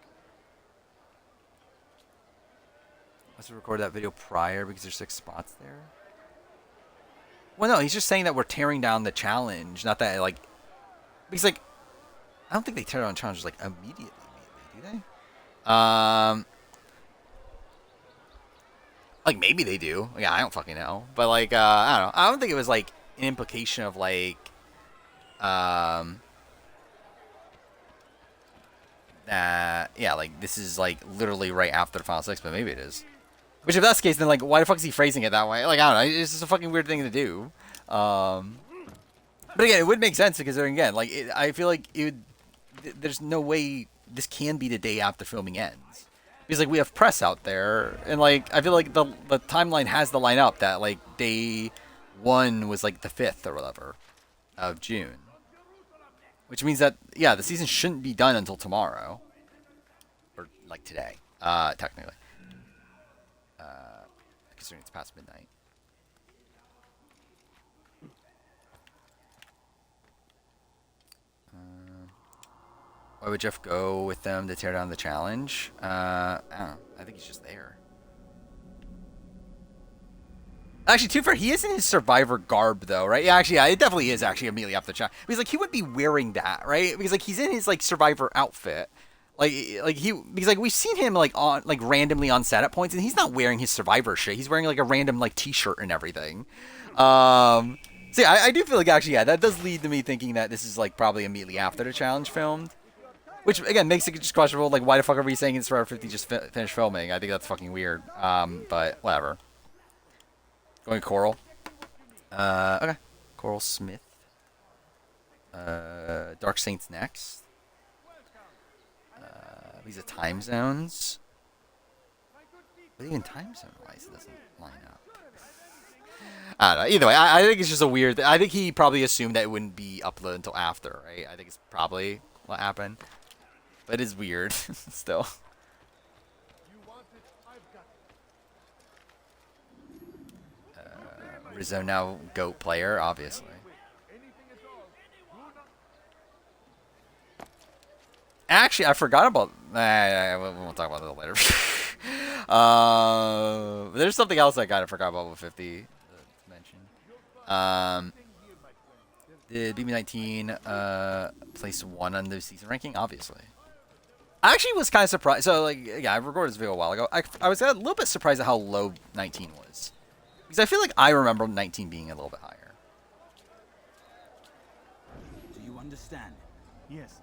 Must have recorded that video prior because there's 6 spots there. Well, no, he's just saying that we're tearing down the challenge, not that like, because like, I don't think they tear down challenges like immediately, do they? Like maybe they do. Yeah, I don't fucking know. But like, I don't know. I don't think it was like an implication of like, that yeah, like this is like literally right after the final 6, but maybe it is. Which, if that's the case, then like, why the fuck is he phrasing it that way? Like, I don't know. It's just a fucking weird thing to do. But again, it would make sense because, again, like, I feel like it would. There's no way this can be the day after filming ends, because like we have press out there, and like I feel like the timeline has the line up that like day 1 was like the 5th or whatever of June, which means that yeah, the season shouldn't be done until tomorrow, or like today, technically. Considering it's past midnight. Why would Jeff go with them to tear down the challenge? I don't know. I think he's just there. Actually, too fair, he is in his Survivor garb, though, right? Yeah, actually, yeah, it definitely is actually immediately after the challenge. Because, like, he wouldn't be wearing that, right? Because, like, he's in his, like, Survivor outfit. Because like we've seen him like on like randomly on set at points, and he's not wearing his Survivor shit. He's wearing like a random like T-shirt and everything. So yeah, I do feel like actually yeah, that does lead to me thinking that this is like probably immediately after the challenge filmed, which again makes it just questionable. Like, why the fuck are we saying it's Survivor 50 just finished filming? I think that's fucking weird. But whatever. Going Coral. Okay, Coral Smith. Dark Saints next. These are time zones. But even time zone wise, it doesn't line up. I don't know. Either way, I think it's just a weird. I think he probably assumed that it wouldn't be uploaded until after, right? I think it's probably what happened. But it is weird still. Rizzo now GOAT player, obviously. Actually, I forgot about. We won't talk about that later. There's something else I kind of forgot about with 50 to mention. Did BB19 place 1 on the season ranking? Obviously. I actually was kind of surprised. So, like, yeah, I recorded this video a while ago. I was a little bit surprised at how low 19 was, because I feel like I remember 19 being a little bit higher. Do you understand? Yes.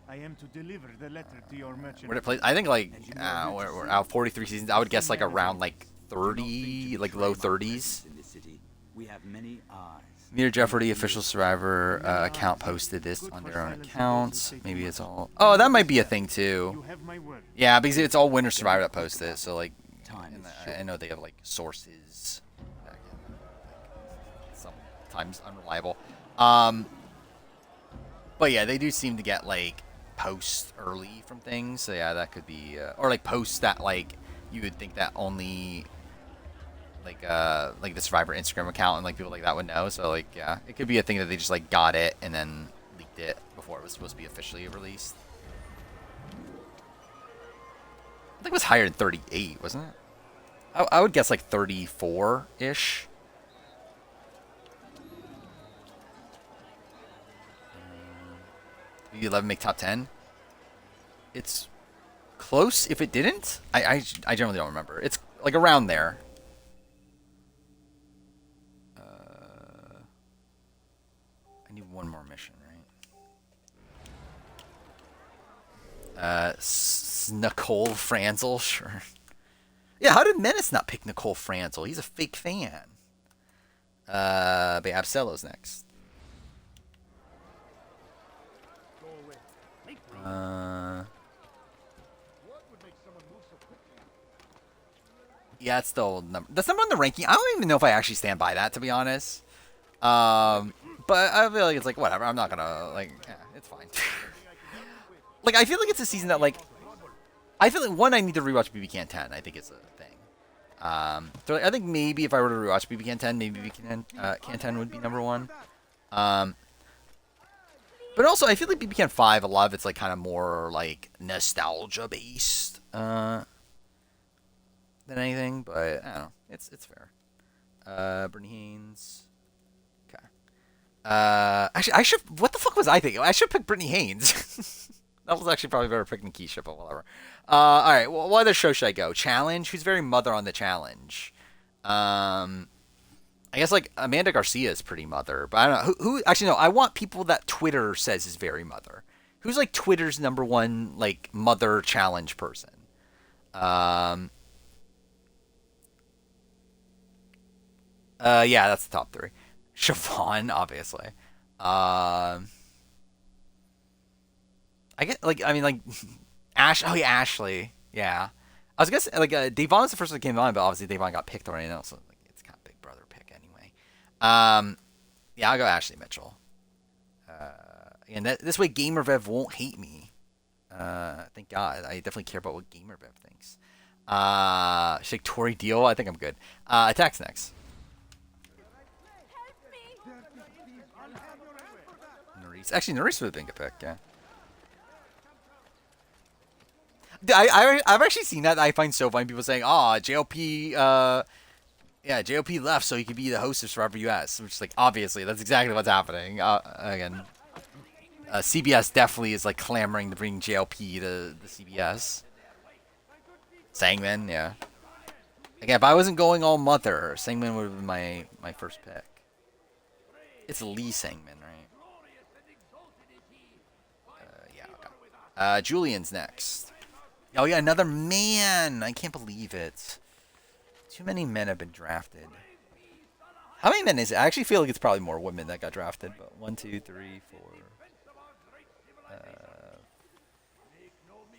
I am to deliver the letter to your merchant. Where it plays, I think like we're out 43 seasons. I would guess like around like 30, like low 30s. We have many eyes. Near Jeopardy official Survivor account posted this on their own accounts. Maybe it's all. Oh, that might be a thing too. Yeah, because it's all Winter Survivor that posted it. So like, I know they have like sources. Sometimes unreliable. But yeah, they do seem to get like posts early from things. So yeah, that could be, or like posts that like you would think that only like the Survivor Instagram account and like people like that would know. So like yeah, it could be a thing that they just like got it and then leaked it before it was supposed to be officially released. I think it was higher than 38, wasn't it? I would guess like 34-ish. Maybe 11 make top 10. It's close if it didn't. I generally don't remember. It's like around there. I need one more mission, right? Nicole Franzel, sure. Yeah, how did Menace not pick Nicole Franzel? He's a fake fan. But Absello's next. Yeah, it's still number. That's number on the ranking. I don't even know if I actually stand by that, to be honest. But I feel like it's like whatever. I'm not gonna like. Yeah, it's fine. Like I feel like it's a season that like. I feel like one, I need to rewatch BB Can 10. I think it's a thing. So like, I think maybe if I were to rewatch BB Can 10, maybe BB Can 10 would be number one. But also, I feel like BB Can 5, a lot of it's like kind of more like nostalgia based than anything. But I don't know, it's fair. Brittany Haynes. Okay. Actually, I should. What the fuck was I thinking? I should pick Brittany Haynes. That was actually probably better picking Keisha, but whatever. All right, well, what other show should I go? Challenge. Who's very mother on the challenge? I guess like Amanda Garcia is pretty mother, but I don't know who. Actually, no. I want people that Twitter says is very mother. Who's like Twitter's number one like mother challenge person? Yeah, that's the top three. Siobhan, obviously. I get like I mean like Ash. Oh yeah, Ashley. Yeah, I was gonna say like Devon was the first one that came on, but obviously Devon got picked already. And also like it's kind of Big Brother pick anyway. Yeah, I'll go Ashley Mitchell. And this way GamerVev won't hate me. Thank God. I definitely care about what GamerVev thinks. Shake Tory Deal. I think I'm good. Attack's next. Nerys. Actually, Nerys would have been a good pick. Yeah. I've actually seen that. I find so funny. People saying, "Oh, JLP, JLP left so he could be the host of Survivor US," which is like obviously that's exactly what's happening. Again, CBS definitely is like clamoring to bring JLP to the CBS. Sangman, yeah. Again, if I wasn't going all mother, Sangman would have been my first pick. It's Lee Sangman, right? Yeah. Okay. Julian's next. Oh yeah, another man! I can't believe it. Too many men have been drafted. How many men is it? I actually feel like it's probably more women that got drafted. But 1, 2, 3, 4,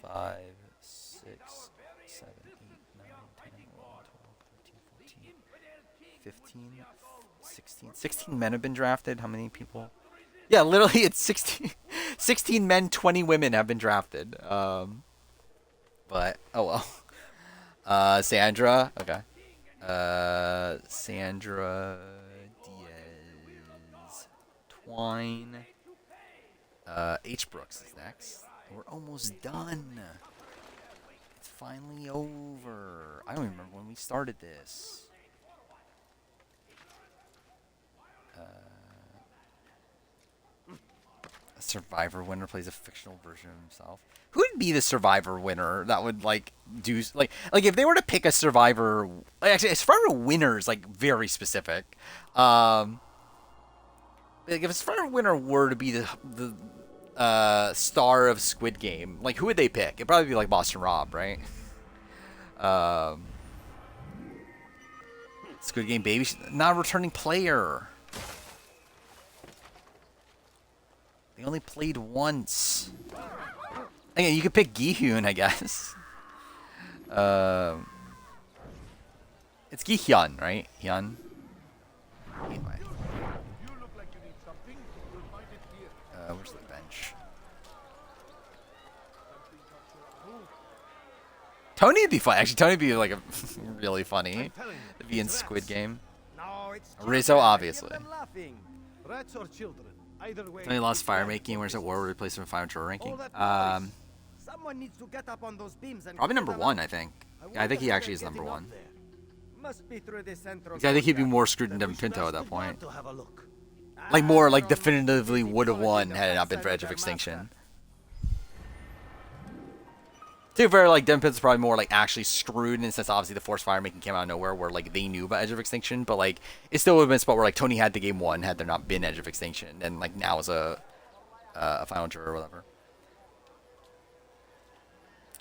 5, 6, 7, 8, 9, 10, 11, 12, 13, 14, 15, 16. 16 men have been drafted. How many people? Yeah, literally it's 16 men, 20 women have been drafted. But oh well. Sandra, okay. Sandra Diaz, Twine. H Brooks is next. We're almost done. It's finally over. I don't even remember when we started this. A Survivor winner plays a fictional version of himself. Who would be the Survivor winner that would like do like if they were to pick a Survivor? Actually, a Survivor winner is like very specific. Like if a Survivor winner were to be the star of Squid Game, like who would they pick? It'd probably be like Boston Rob, right? Squid Game baby, not a returning player. They only played once. Again, you could pick Gi-hyun, I guess. It's Gi-hyun, right? Hyun. Anyway. Where's the bench? Tony would be fun. Actually, Tony would be like really funny to be in Squid Game. Rizzo, obviously. Tony lost fire making. Where's that war replacement fire drawer ranking? Someone needs to get up on those beams and probably number one, I think. Yeah, I think he actually is number one. Must be through the central. I think he'd be more screwed than Devin Pinto at that point. Like more like definitively would have won had it not been for Edge of Extinction. To be fair, like Denpit's probably more like actually screwed in the sense obviously the force fire making came out of nowhere where like they knew about Edge of Extinction, but like it still would have been a spot where like Tony had the game won had there not been Edge of Extinction, and like now is a final juror or whatever.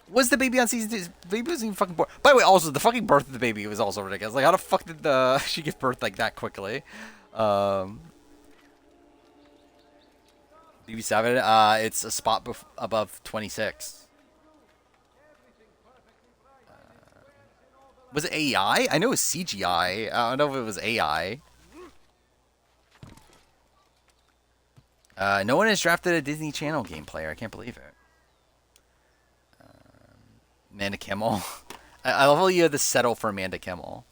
Was the baby on season 2? The baby was even fucking born. By the way, also the fucking birth of the baby was also ridiculous. Like how the fuck did she give birth like that quickly? BB7, it's a spot above 26. Was it AI? I know it was CGI. I don't know if it was AI. No one has drafted a Disney Channel game player. I can't believe it. Amanda Kimmel. I love how you had to settle for Amanda Kimmel.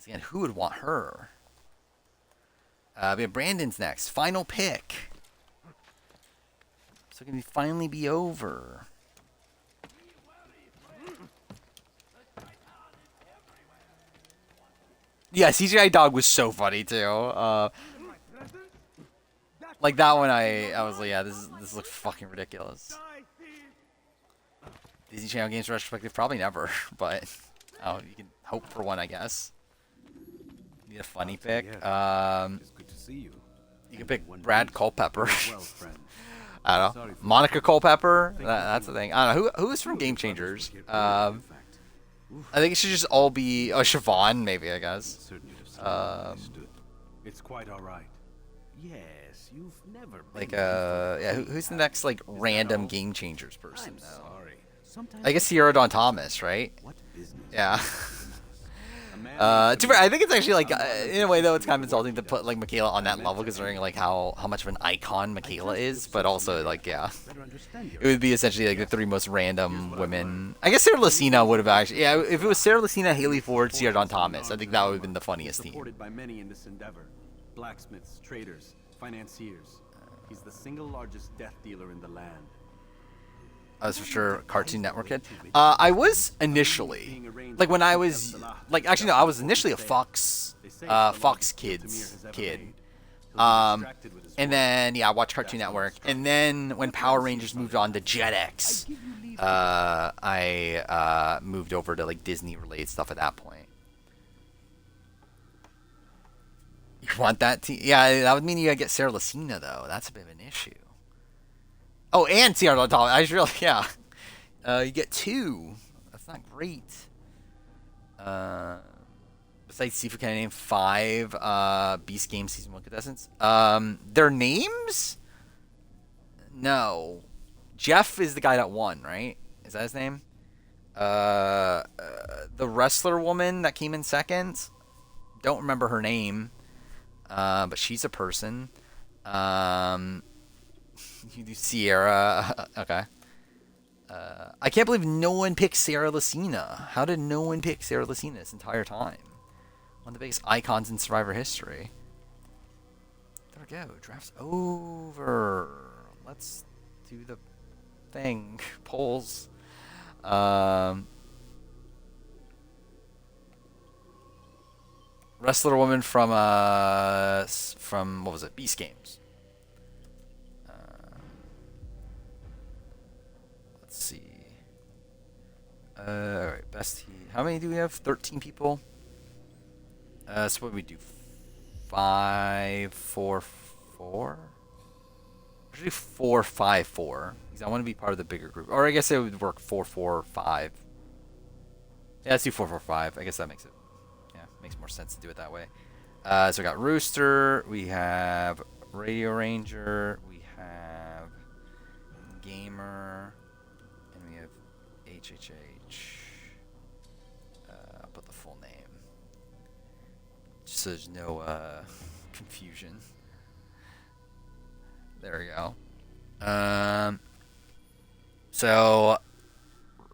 Again, who would want her? We have Brandon's next. Final pick. So it can finally be over. Yeah, CGI Dog was so funny too. Like that one, I was like, yeah, this looks fucking ridiculous. Disney Channel games retrospective, probably never, but oh, you can hope for one, I guess. Need a funny pick. It's good to see you. You can pick Brad Culpepper. I don't know. Monica Culpepper. That's the thing. I don't know who is from Game Changers. I think it should just all be Siobhan, maybe, I guess. It's quite all right. Yes, you've never like yeah, who's the next like random Game Changers person though? I guess Sierra Dawn Thomas, right? Yeah. I think it's actually like in a way though it's kind of insulting to put like Michaela on that level considering like how much of an icon Michaela is, but also like yeah, it would be essentially like the three most random women. I guess Sarah Lucina would have actually if it was Sarah Lucina, Haley Ford, Sierra Dawn Thomas, I think that would have been the funniest team. Supported by many in this endeavor: blacksmiths, traders, financiers. He's the single largest death dealer in the land. That's for sure. Cartoon Network kid. I was initially, like when I was, like actually no, I was initially a Fox Kids kid. And then yeah, I watched Cartoon Network, and then when Power Rangers moved on to Jetix, I moved over to like Disney related stuff at that point. You want that? Yeah, that would mean you gotta get Sarah Lucina though. That's a bit of an issue. Oh, and Sierra Dawn Thomas. I just realized, yeah. You get two. That's not great. Besides Sifu, can I name 5 Beast Games Season 1 contestants? Their names? No. Jeff is the guy that won, right? Is that his name? The wrestler woman that came in second? Don't remember her name. But she's a person. You do Sierra. Okay. I can't believe no one picked Sarah Lucina. How did no one pick Sarah Lucina this entire time? One of the biggest icons in Survivor history. There we go. Draft's over. Let's do the thing. Polls. Wrestler woman from what was it? Beast Games. Let's see. All right, best team. How many do we have? 13 people. So what do we do? 5, 4, 4. Should do 4, 5, 4. Because I want to be part of the bigger group. Or I guess it would work 4, 4, 5. Yeah, let's do 4, 4, 5. I guess that makes it. Yeah, makes more sense to do it that way. So we got Rooster. We have Radio Ranger. We have Gamer. And we have HHH. I'll put the full name. Just so there's no confusion. There we go. So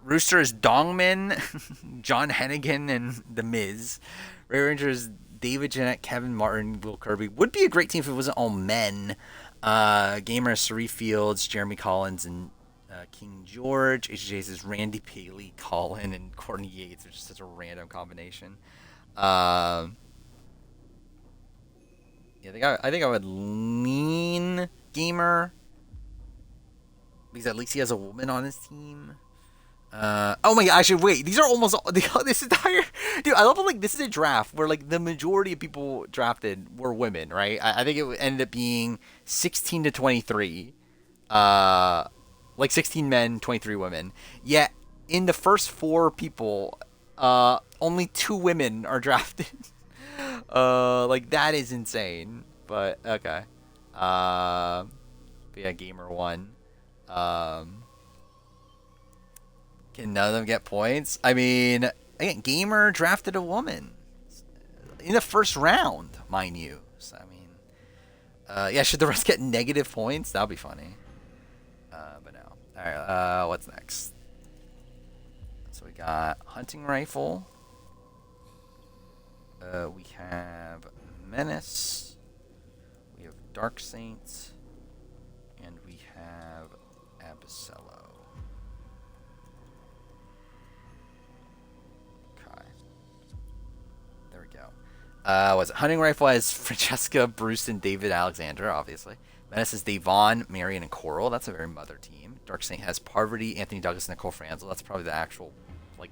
Rooster is Dongmin, John Hennigan, and The Miz. Ray Ranger is David Jeanette, Kevin Martin, Will Kirby. Would be a great team if it wasn't all men. Gamer is Sari Fields, Jeremy Collins, and King George. HJ's is Randy Paley, Colin, and Courtney Yates, which is such a random combination. Yeah, I think I would lean Gamer. because at least he has a woman on his team. Oh my god, actually, wait, these are almost all, this entire, dude, I love how, like, this is a draft where, like, the majority of people drafted were women, right? I think it ended up being 16 to 23, like 16 men, 23 women, yet in the first 4 people, only 2 women are drafted. Like, that is insane, but, okay. But yeah, Gamer 1, can none of them get points? I mean, again, Gamer drafted a woman in the first round, mind you. So, I mean, yeah, should the rest get negative points? That'd be funny. But no. All right, what's next? So we got hunting rifle. We have menace. We have dark saints, and we have Abyssalo. There we go. Was it hunting rifle as Francesca, Bruce, and David Alexander, obviously. Menace is Devon, Marion, and Coral. That's a very mother team. Dark Saint has Parvati, Anthony Douglas, and Nicole Franzel. That's probably the actual, like,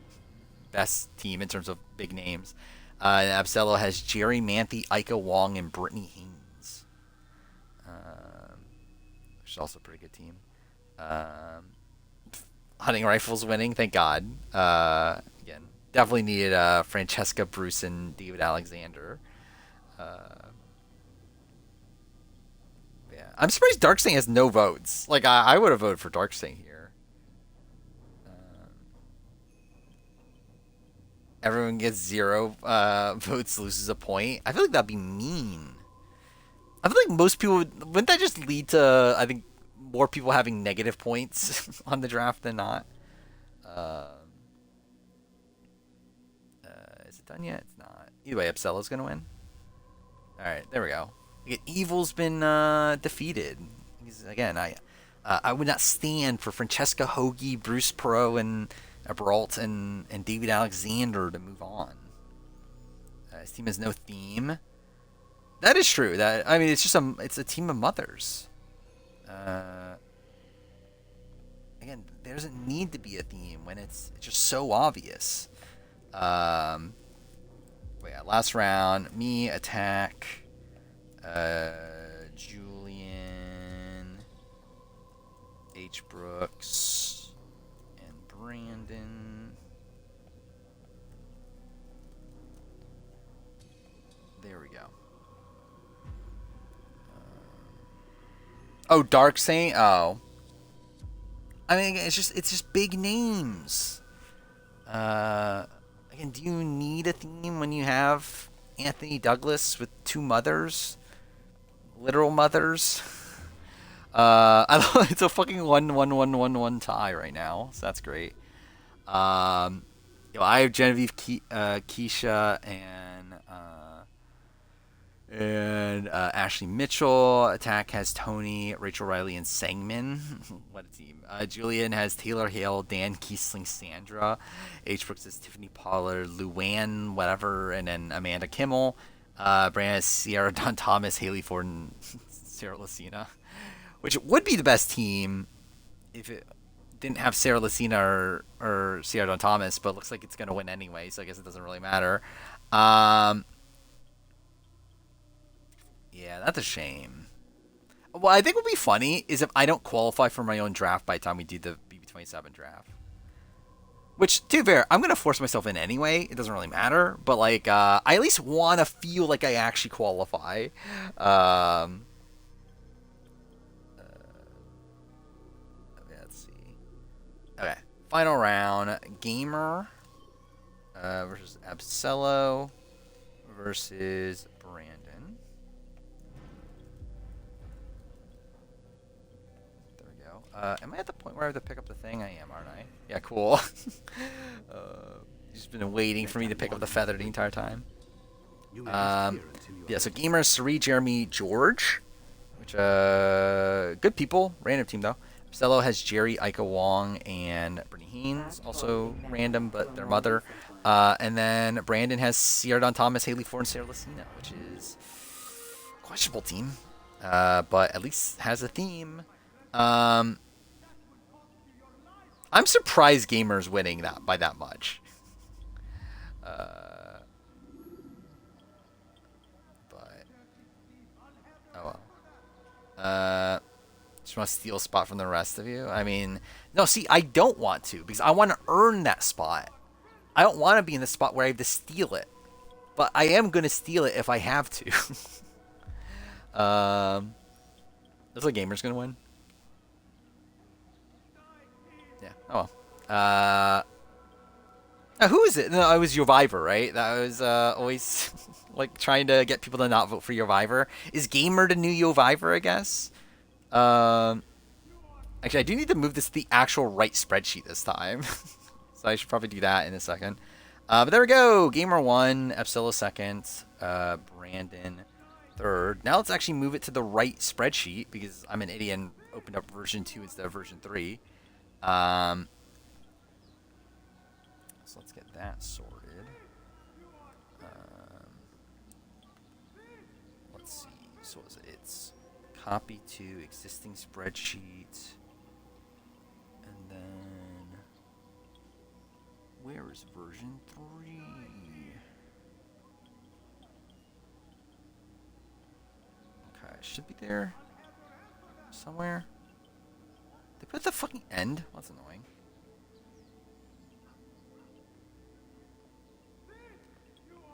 best team in terms of big names. And Absello has Jerry Manthe, Ika Wong, and Brittany Haynes. Which is also a pretty good team. Hunting rifles winning, thank God. Again, definitely needed Francesca, Bruce, and David Alexander. Yeah, I'm surprised Dark Saint has no votes. Like, I would have voted for Dark Saint here. Everyone gets 0 votes, loses a point. I feel like that'd be mean. I feel like most people wouldn't that just lead to, I think, more people having negative points on the draft than not. Is it done yet? It's not. Either way, Absella's gonna win. All right, there we go. Evil's been defeated. Again, I would not stand for Francesca Hoagie, Bruce Perot, and Abrault and David Alexander to move on. His team has no theme. That is true. That, I mean, it's a team of mothers. Again, there doesn't need to be a theme when it's just so obvious. Yeah, last round, me, Attack, Julian, H. Brooks, and Brandon. There we go. Oh, Dark Saint. Oh, I mean, it's just big names. Again, do you need a theme when you have Anthony Douglas with 2 mothers, literal mothers? I don't, it's a fucking 1-1-1-1-1 tie right now, so that's great. I have Genevieve, Keisha, and Ashley Mitchell. Attack has Tony, Rachel Riley, and Sangman. What a team. Julian has Taylor Hale, Dan Kiesling, Sandra. H. Brooks has Tiffany Pollard, Luann, whatever, and then Amanda Kimmel. Brandon has Sierra Don Thomas, Haley Ford, and Sarah Lucina. Which would be the best team if it didn't have Sarah Lucina or Sierra Don Thomas, but looks like it's going to win anyway, so I guess it doesn't really matter. Yeah, that's a shame. What I think would be funny is if I don't qualify for my own draft by the time we do the BB27 draft. Which, to be fair, I'm going to force myself in anyway. It doesn't really matter. But, like, I at least want to feel like I actually qualify. Let's see. Okay. Final round. Gamer versus Absello versus Brandon. Am I at the point where I have to pick up the thing? I am, aren't I? Yeah, cool. You've just been waiting for me to pick up the feather the entire time. Yeah, so Gamer, Sari, Jeremy, George. Which, good people. Random team, though. Cello has Jerry, Ika Wong, and Brittany Haynes. Also random, but their mother. And then Brandon has Sierra Don Thomas, Haley Ford, and Sarah Lucina, which is questionable team. But at least has a theme. I'm surprised gamers winning that by that much. But oh well. Just want to steal a spot from the rest of you. I mean, no. See, I don't want to because I want to earn that spot. I don't want to be in the spot where I have to steal it, but I am gonna steal it if I have to. Looks like gamer's gonna win. Yeah. Oh well. Who is it? No, it was Yoviver, right? That was always like trying to get people to not vote for Yoviver. Is Gamer the new Yoviver, I guess? Actually, I do need to move this to the actual right spreadsheet this time. So I should probably do that in a second. But there we go. Gamer 1, Epsilon 2nd, Brandon 3rd. Now let's actually move it to the right spreadsheet because I'm an idiot and opened up version 2 instead of version 3. So let's get that sorted. Let's see. So it's copy to existing spreadsheet. And then where is version 3? Okay, it should be there somewhere. They put the fucking end? That's annoying.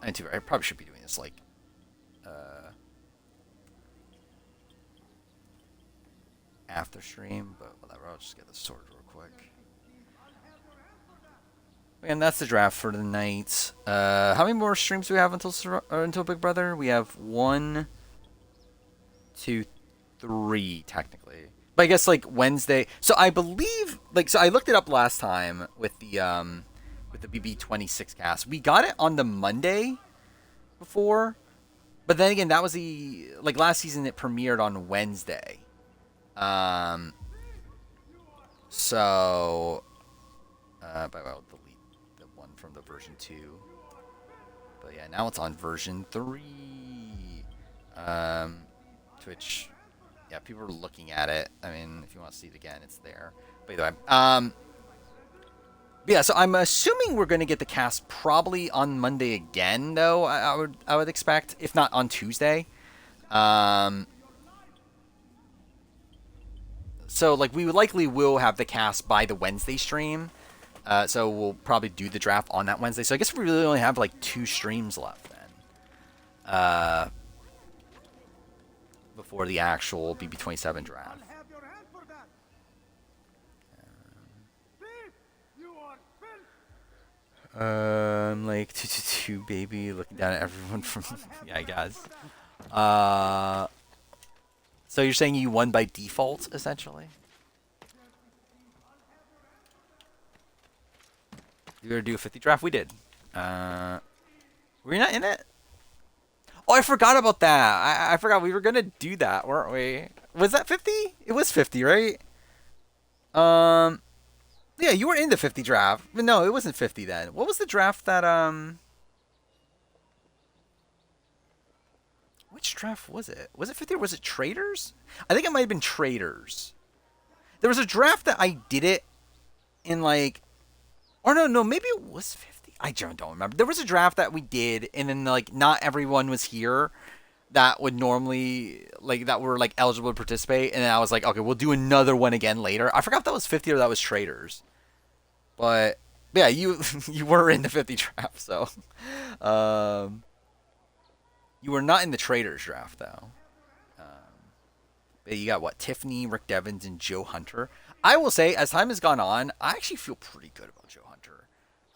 I probably should be doing this like after stream, but whatever. I'll just get this sorted real quick. And that's the draft for the night. How many more streams do we have until Big Brother? We have 1, 2, 3 technically. But I guess like Wednesday. So I believe so I looked it up last time with the BB26 cast. We got it on the Monday before. But then again, that was the last season it premiered on Wednesday. So by the way, I'll delete the one from the version 2. But yeah, now it's on version 3. Twitch, yeah, people are looking at it. I mean, if you want to see it again, it's there. But either way, yeah, so I'm assuming we're going to get the cast probably on Monday again, though. I would expect, if not on Tuesday. So we likely will have the cast by the Wednesday stream. So we'll probably do the draft on that Wednesday. So I guess we really only have 2 streams left then. Before the actual BB27 draft. Like 222 baby, looking down at everyone from yeah, I guess. So you're saying you won by default, essentially? You were to do a 50 draft? We did. Were you not in it? Oh, I forgot about that. I forgot we were gonna do that, weren't we? Was that 50? It was 50, right? Yeah, you were in the 50 draft. But no, it wasn't 50 then. What was the draft that which draft was it? Was it 50 or was it Traders? I think it might have been Traders. There was a draft that I did it in or no, maybe it was 50. I don't remember. There was a draft that we did, and then not everyone was here that would normally that were eligible to participate, and then I was like, okay, we'll do another one again later. I forgot if that was 50 or that was Traders. But yeah, you were in the 50 draft, so you were not in the Traders draft though. But you got what? Tiffany, Rick Devins, and Joe Hunter. I will say, as time has gone on, I actually feel pretty good about Joe Hunter.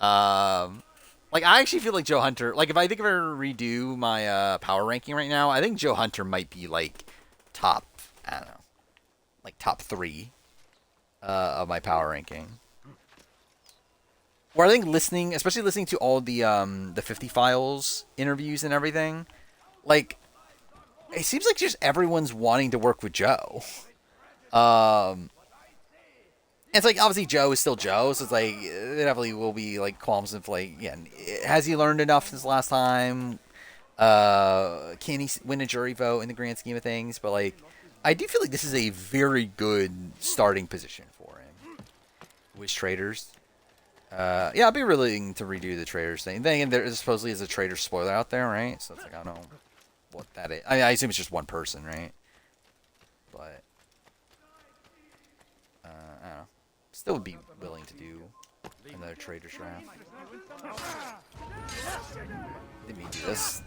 I actually feel like Joe Hunter, if I think of her redo my power ranking right now, I think Joe Hunter might be top, I don't know, top 3 of my power ranking. Or I think especially listening to all the 50 Files interviews and everything, it seems like just everyone's wanting to work with Joe. It's obviously Joe is still Joe, so it's there definitely will be qualms of has he learned enough since last time? Can he win a jury vote in the grand scheme of things? But I do feel like this is a very good starting position for him. was traitors. Yeah, I'll be willing to redo the traitors thing. Then again, there supposedly is a traitor spoiler out there, right? So it's like I don't know what that is. I assume it's just one person, right? But I don't know. Still would be willing to do another traitor's draft. Let me do this.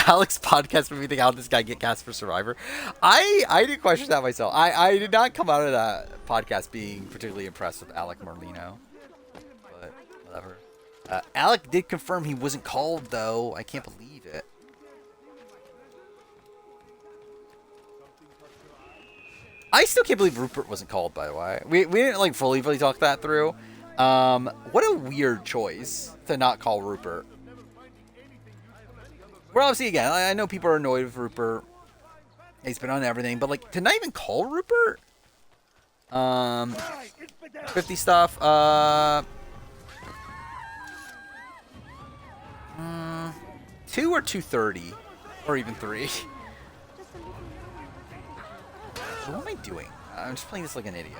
Alex podcast made me think, how did this guy get cast for Survivor? I did question that myself. I did not come out of that podcast being particularly impressed with Alec Merlino. But whatever. Alec did confirm he wasn't called though. I can't believe it. I still can't believe Rupert wasn't called, by the way. We didn't like fully talk that through. What a weird choice to not call Rupert. Well, obviously, again, I know people are annoyed with Rupert. He's been on everything, but like to not even call Rupert. 50 stuff. 2 or 230, or even 3. What am I doing? I'm just playing this like an idiot.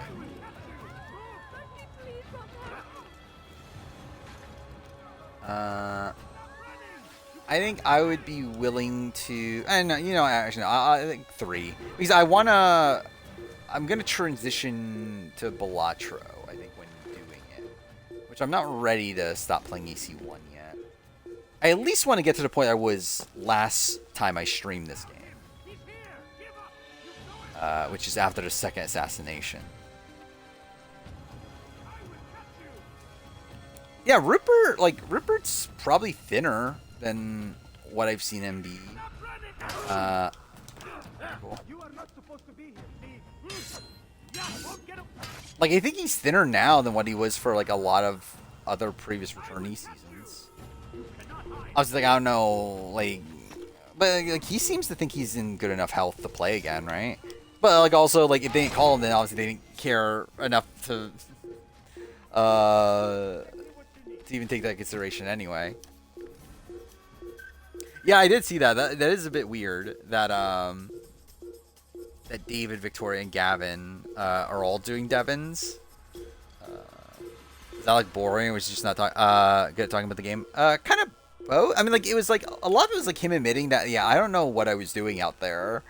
I think I would be willing to, and you know, actually, no, I think 3 because I'm gonna transition to Balatro. I think when doing it, which I'm not ready to stop playing EC1 yet. I at least want to get to the point I was last time I streamed this game, which is after the second assassination. Yeah, Rupert's probably thinner than what I've seen him be. Cool. Like, I think he's thinner now than what he was for, like, a lot of other previous returnee seasons. I was like, I don't know, like... But, like, he seems to think he's in good enough health to play again, right? But, like, also, like, if they didn't call him, then obviously they didn't care enough to even take that into consideration anyway. Yeah, I did see that. That is a bit weird that that David, Victoria, and Gavin are all doing Devons. Is that like boring? Was just not good at talking about the game? Kind of both. I mean, like it was like a lot of it was like him admitting that. Yeah, I don't know what I was doing out there.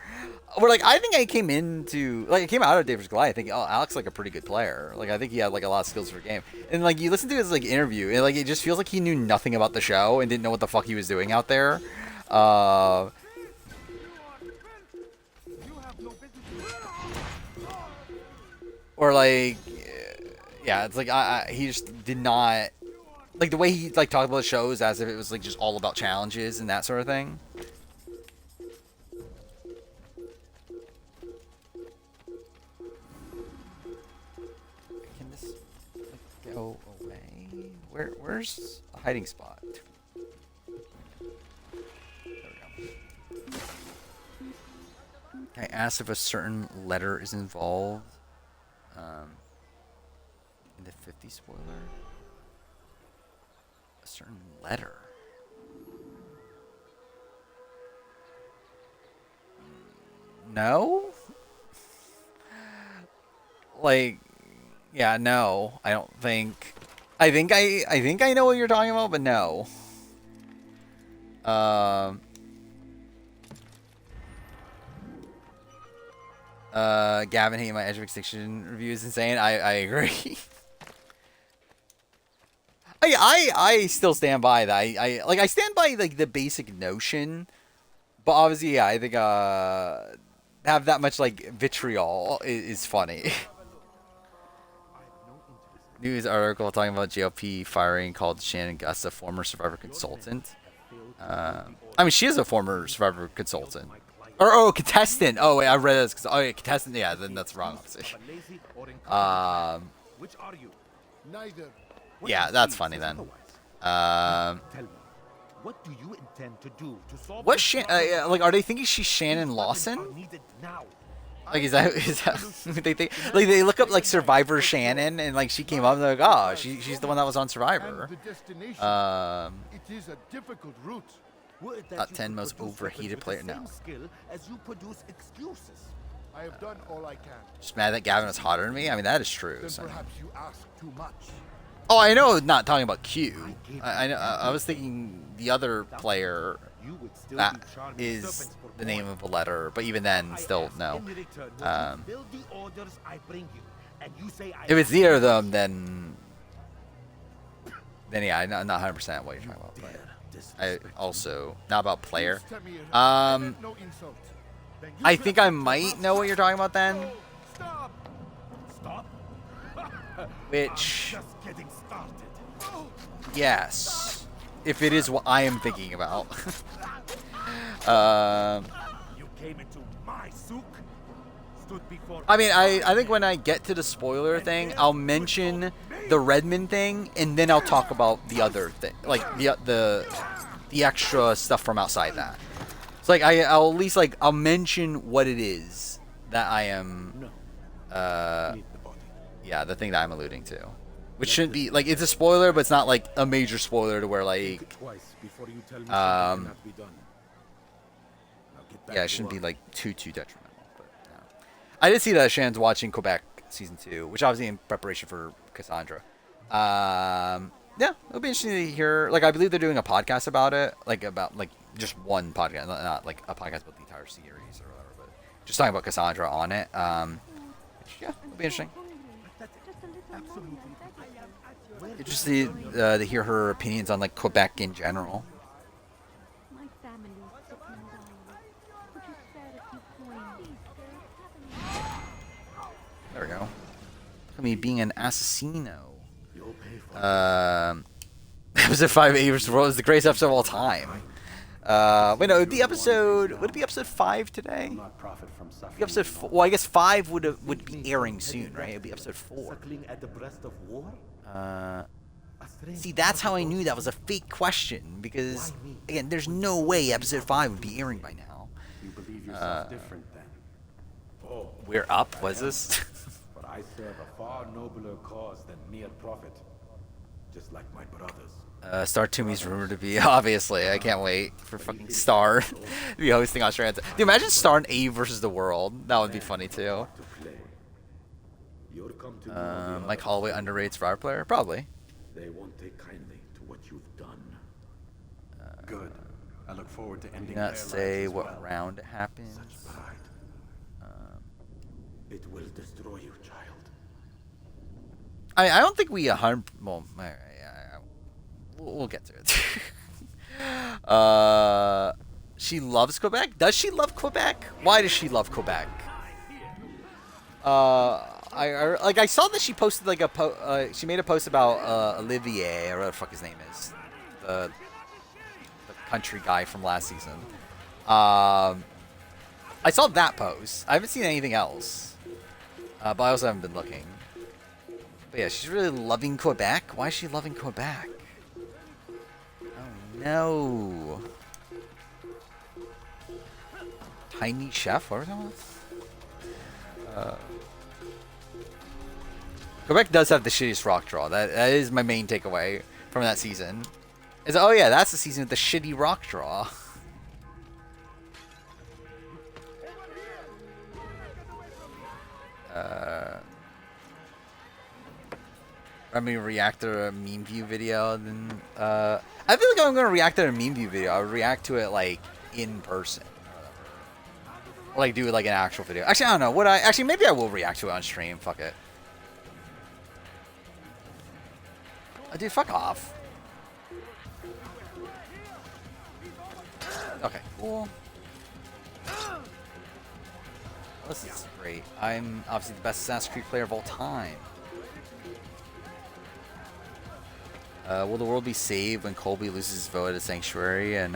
Or like I think I came out of David's Goliath thinking, oh, Alex like a pretty good player. Like I think he had like a lot of skills for the game. And like you listen to his like interview, and like it just feels like he knew nothing about the show and didn't know what the fuck he was doing out there. Or like, yeah, it's like he just did not like the way he like talked about the shows as if it was like just all about challenges and that sort of thing. Can this like, go away? Where's a hiding spot? I asked if a certain letter is involved in the 50 spoiler. A certain letter. No? Like, yeah, no. I don't think. I think I know what you're talking about, but no. Gavin hating my Edge of Extinction review is insane. I agree. I still stand by that. I stand by like the basic notion, but obviously, yeah, I think have that much like vitriol is funny. News article talking about JLP firing called Shannon Gus, a former Survivor consultant. I mean, she is a former Survivor consultant. Or contestant. Oh wait, I read this. Oh yeah, contestant. Yeah, then that's wrong. Obviously. Which are you? Neither. Yeah, that's funny then. Tell me, what do you intend to do to solve what like are they thinking she's Shannon Lawson? Like is that they think like they look up like Survivor Shannon and like she came up and they're like, oh, she's the one that was on Survivor. It is a difficult route. Top 10 most overheated player. No. As you produce excuses. I have done all I can. Just mad that Gavin was hotter than me? I mean, that is true. Then So. perhaps you ask too much. Oh, I know, not talking about Q. I was thinking the other player that is the name of a letter, but even then, still no. If it's neither of them, then yeah, I'm not 100% what you're talking about. But I also not about player. I think I might know what you're talking about then. Which, yes, if it is what I am thinking about. I mean, I think when I get to the spoiler thing, I'll mention the Redmond thing, and then I'll talk about the other thing, like the extra stuff from outside that. So like I'll at least like I'll mention what it is that I am, yeah, the thing that I'm alluding to, which shouldn't be like it's a spoiler, but it's not like a major spoiler to where like, yeah, it shouldn't be like too detrimental. But no. I did see that Shannon's watching Quebec season 2, which obviously in preparation for Cassandra. Yeah, it'll be interesting to hear. Like, I believe they're doing a podcast about it, like about like just one podcast, not like a podcast about the entire series or whatever, but just talking about Cassandra on it. Which, yeah, it'll be interesting. Interested to hear her opinions on like Quebec in general. There we go. Look at me being an assassino. Episode 5 versus the World is the greatest episode of all time. Wait, no, would it be episode 5 today? Be episode 4. Well, I guess 5 would be airing soon, right? It'd be episode 4. See, that's how I knew that was a fake question, because again, there's no way episode 5 would be airing by now. You believe yourself different then. Oh, we're up. Was this? But I serve a far nobler cause than mere profit, just like my brothers. Star Toomey's rumored to be, obviously. I can't wait for fucking Star to be hosting Australian. Dude, imagine Star and A versus the world. That would be funny too. Mike Holloway underrated Survivor player? Probably. They won't take kindly to what you've done. Good. I look forward to ending. Do not say what round it happens. Such pride. It will destroy you, child. I don't think we 100. Well, we'll get to it. She loves Quebec. Does she love Quebec? Why does she love Quebec? I saw that she posted like she made a post about Olivier, or whatever the fuck his name is, the country guy from last season. I saw that post. I haven't seen anything else, but I also haven't been looking. But yeah, she's really loving Quebec. Why is she loving Quebec? Oh no! Tiny Chef? What was that one? Quebec does have the shittiest rock draw. That is my main takeaway from that season. Is, oh yeah, that's the season with the shitty rock draw. I'm gonna react to a meme view video, and then I feel like I'm gonna react to a meme view video. I'll react to it like in person, or like do like an actual video. Actually, I don't know. Actually, maybe I will react to it on stream. Fuck it. Dude, fuck off. Okay, cool. This is great. I'm obviously the best Assassin's Creed player of all time. Will the world be saved when Colby loses his vote at Sanctuary? And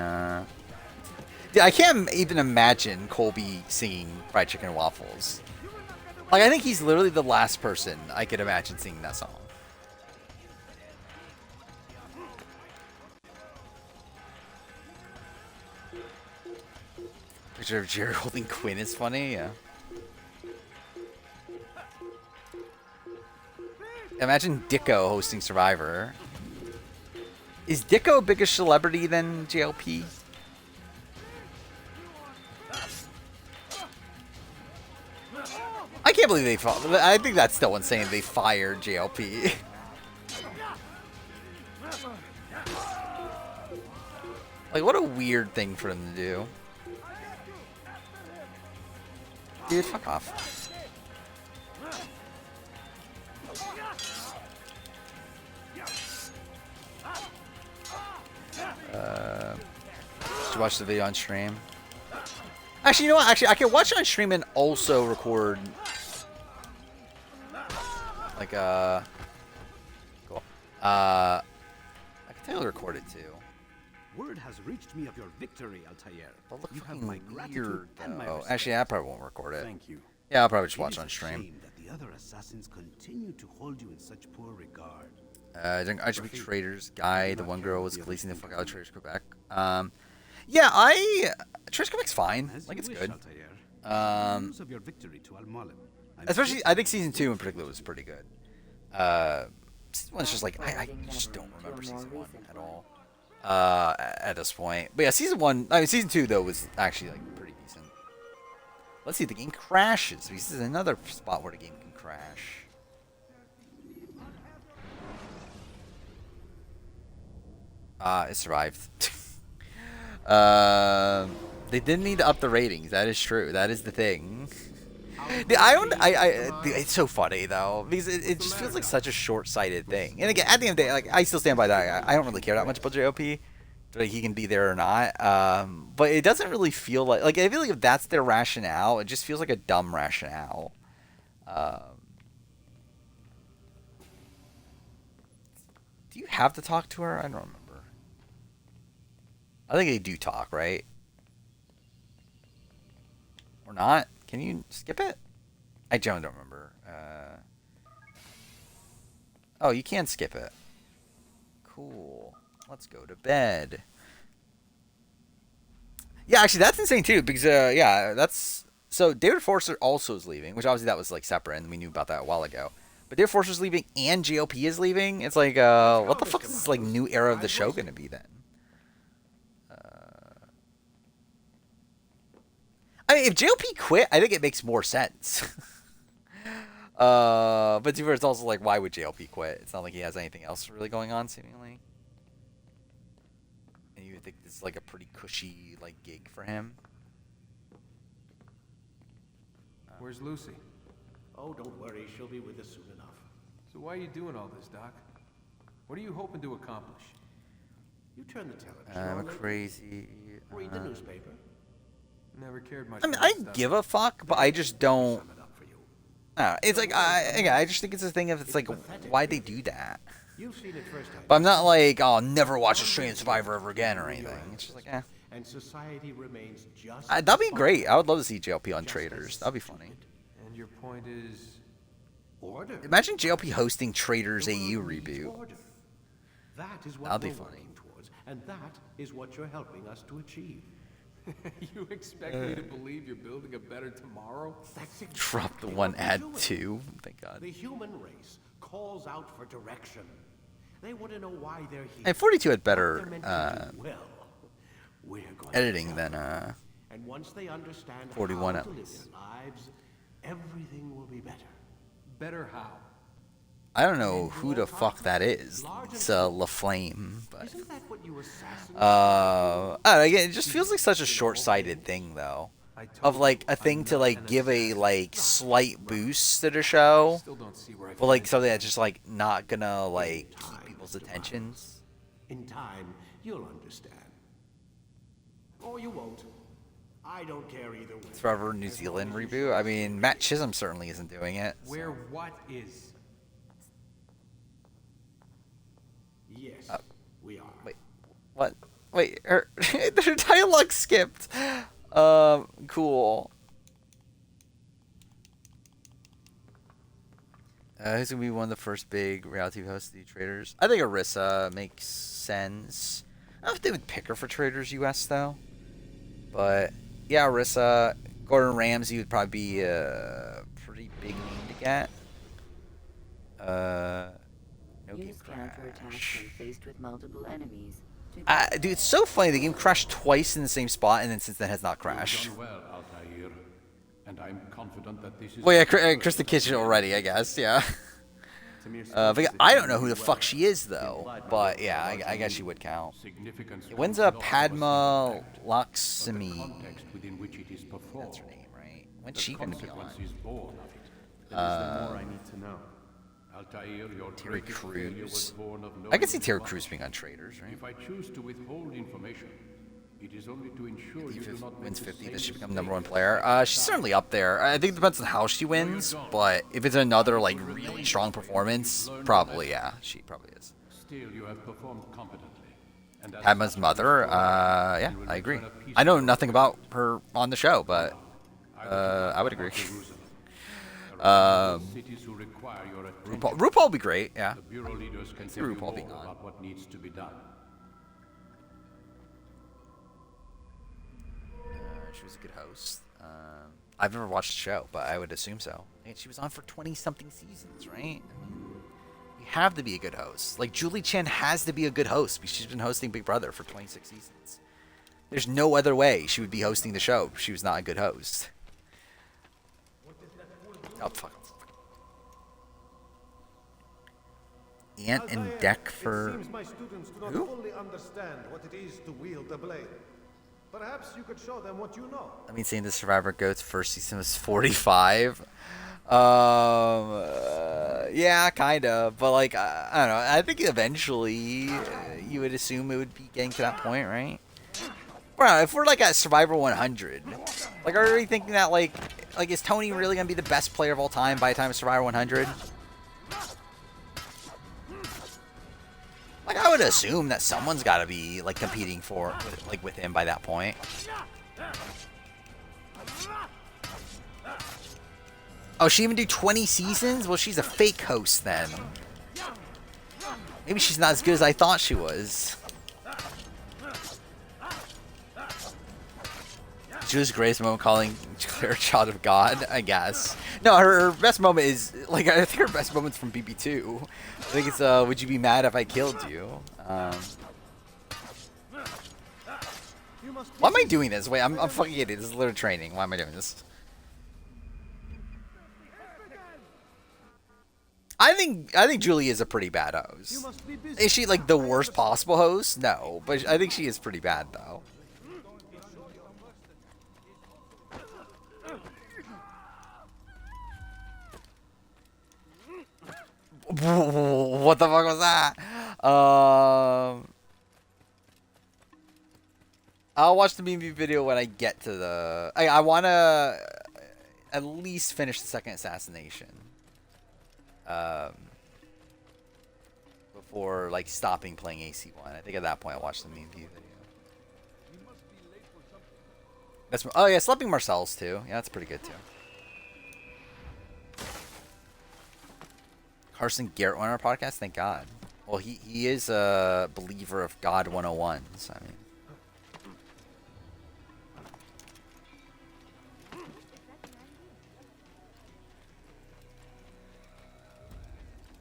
dude, I can't even imagine Colby singing Fried Chicken and Waffles. Like, I think he's literally the last person I could imagine singing that song. Picture of Jerry holding Quinn is funny, yeah. Imagine Dicko hosting Survivor. Is Dicko a bigger celebrity than JLP? I can't believe they. I think that's still insane. They fired JLP. Like, what a weird thing for them to do. Dude, fuck off. Did you watch the video on stream? Actually, you know what? Actually, I can watch it on stream and also record. Like, cool. I can totally record it too. Word has reached me of your victory, Altair. But look You have fucking my gratitude weird, and my though. respect. Actually, I probably won't record it. Thank you. Yeah, I'll probably just It watch is it on a stream. shame that the other assassins continue to hold you in such poor regard. I should be Traders guy. The one girl was policing the fuck out of Traders Quebec. Yeah, Traders Quebec's fine. Like, it's good. News of your victory to Al-Mualim. Especially, I think season 2 in particular was pretty good. Season 1's just like, I just don't remember season 1 at all. At this point. But yeah, season 2 though was actually like pretty decent. Let's see if the game crashes. This is another spot where the game can crash. It survived. They didn't need to up the ratings. That is true. That is the thing. It's so funny though because it just feels like such a short-sighted thing. And again, at the end of the day, like I still stand by that. I don't really care that much about JOP, like he can be there or not. But it doesn't really feel like I feel like if that's their rationale, it just feels like a dumb rationale. Do you have to talk to her? I don't remember. I think they do talk, right? Or not? Can you skip it? I don't remember. Oh, you can skip it. Cool. Let's go to bed. Yeah, actually, that's insane too. Because yeah, that's so. David Forster also is leaving, which obviously that was like separate, and we knew about that a while ago. But David Forster's leaving, and JLP is leaving. It's like, what the fuck is this like new era of the show gonna be then? I mean, if JLP quit, I think it makes more sense. But to be fair, it's also like, why would JLP quit? It's not like he has anything else really going on, seemingly. And you would think this is like a pretty cushy like gig for him. Where's Lucy? Oh, don't worry. She'll be with us soon enough. So why are you doing all this, Doc? What are you hoping to accomplish? You turn the television I'm on. crazy. Read the newspaper. Never cared much. I mean, about I stuff. give a fuck, but I just don't. It's like I just think it's a thing of it's like why'd they do that? You've seen it firsthand. But I'm not like I'll never watch Australian Survivor ever again or anything. It's just like And society remains just. that'd be great. I would love to see JLP on Traders. That'd be funny. And your point is? Order. Imagine JLP hosting Traders AU reboot. Order. That is what That'd be we're funny. working towards, and that is what you're helping us to achieve. You expect me to believe you're building a better tomorrow? That's exactly Drop the what one we're ad doing. 2. Thank God. The human race calls out for direction. They want to know why they're here. And 42 had what better they're meant to do. Well, we're going editing to than and once they understand 41 how at to live least. their lives, everything will be better. Better how? I don't know who the fuck that is. It's LaFlame, but Isn't that what you assassins I don't know, again, it just feels like such a short-sighted thing though. Of like a thing to like give a like slight boost to the show, Still don't see where I but like something that's just like not gonna like keep people's attentions. In time, you'll understand. Or you won't. I don't care either way. Forever New Zealand reboot. I mean, Matt Chisholm certainly isn't doing it. so. Where what is? Yes, we are. Wait, what? Wait, her dialogue skipped. Cool. Who's gonna be one of the first big reality TV hosts of the Traders? I think Arissa makes sense. I don't know if they would pick her for Traders US though. But yeah, Arissa, Gordon Ramsay would probably be a pretty big name to get. No game Use counterattacks when faced with multiple enemies. dude, it's so funny. The game crashed twice in the same spot, and then since then has not crashed. Well, Altair. and I'm confident that this is. Well, yeah, Krista Kitchen already, I guess. Yeah. But yeah, I don't know who the fuck she is though. But yeah, I guess she would count. When's a Padma Lakshmi? That's her name, right? When's she gonna be on? More I need to know. Altair, your Terry greatest failure was Crews. born of I can see knowing Terry your Crews past. being on Traders, right? If I choose to withhold information, it is only to ensure you do not Wins make the 50, same does she become mistake. _1 player? She's certainly up there. I think it depends on how she wins, but if it's another like really strong performance, probably yeah, she probably is. Still, you have performed competently. And as Padma's such, mother, you yeah, will I agree. return a piece I know of nothing about her on the show, but I would agree. cities who require your RuPaul would be great, yeah. The bureau leaders can see tell you RuPaul more being on. about what needs to be done. She was a good host. I've never watched the show, but I would assume so. And she was on for 20-something seasons, right? I mean, you have to be a good host. Like, Julie Chen has to be a good host because she's been hosting Big Brother for 26 seasons. There's no other way she would be hosting the show if she was not a good host. Oh, fuck. Ant and Deck for... It seems my students do not Who? fully understand what it is to wield a blade. Perhaps you could show them what you know. I mean, seeing the Survivor Goats first season was 45. Yeah, kind of. But, like, I don't know. I think eventually you would assume it would be getting to that point, right? Bro, if we're, like, at Survivor 100, like, are we thinking that, like, is Tony really going to be the best player of all time by the time of Survivor 100? Like, I would assume that someone's got to be, like, competing for, like, with him by that point. Oh, she even do 20 seasons? Well, she's a fake host then. Maybe she's not as good as I thought she was. Julie's greatest moment calling Claire a child of God, I guess. No, her best moment is, like, I think her best moment's from BB2. I think it's, would you be mad if I killed you? Why am I doing this? Wait, I'm fucking idiot. This is literally training. Why am I doing this? I think Julie is a pretty bad host. Is she, like, the worst possible host? No, but I think she is pretty bad, though. What the fuck was that? I'll watch the meme video when I get to the... I want to at least finish the second assassination. Before, like, stopping playing AC1. I think at that point I'll watch the meme video. That's, oh yeah, Sleeping Marcel's too. Yeah, that's pretty good too. Carson Garrett on our podcast? Thank God. Well, he is a believer of God 101, so I mean.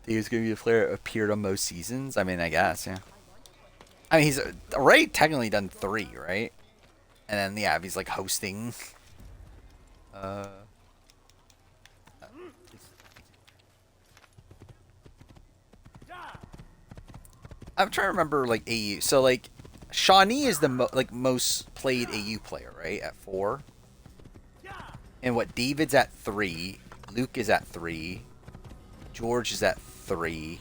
He was going to be a player that appeared on most seasons? I mean, I guess, yeah. I mean, he's already technically done 3, right? And then, yeah, if he's, like, hosting... I'm trying to remember, like, AU. So, like, Shawnee is the most played AU player, right? At 4. And what, David's at 3. Luke is at 3. George is at 3.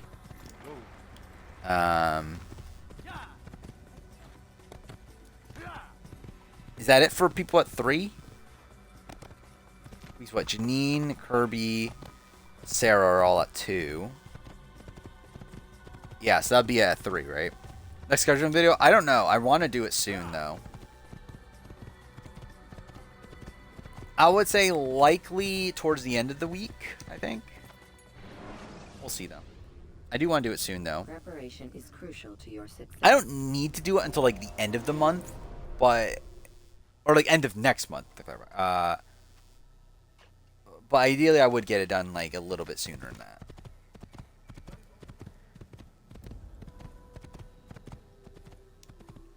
Is that it for people at 3? He's what? Janine, Kirby, Sarah are all at 2. Yeah, so that'd be at 3, right? Next scheduling video? I don't know. I want to do it soon, though. I would say likely towards the end of the week, I think. We'll see, though. I do want to do it soon, though. Preparation is crucial to your success. I don't need to do it until, like, the end of the month, but... Or, like, end of next month. But ideally, I would get it done, like, a little bit sooner than that.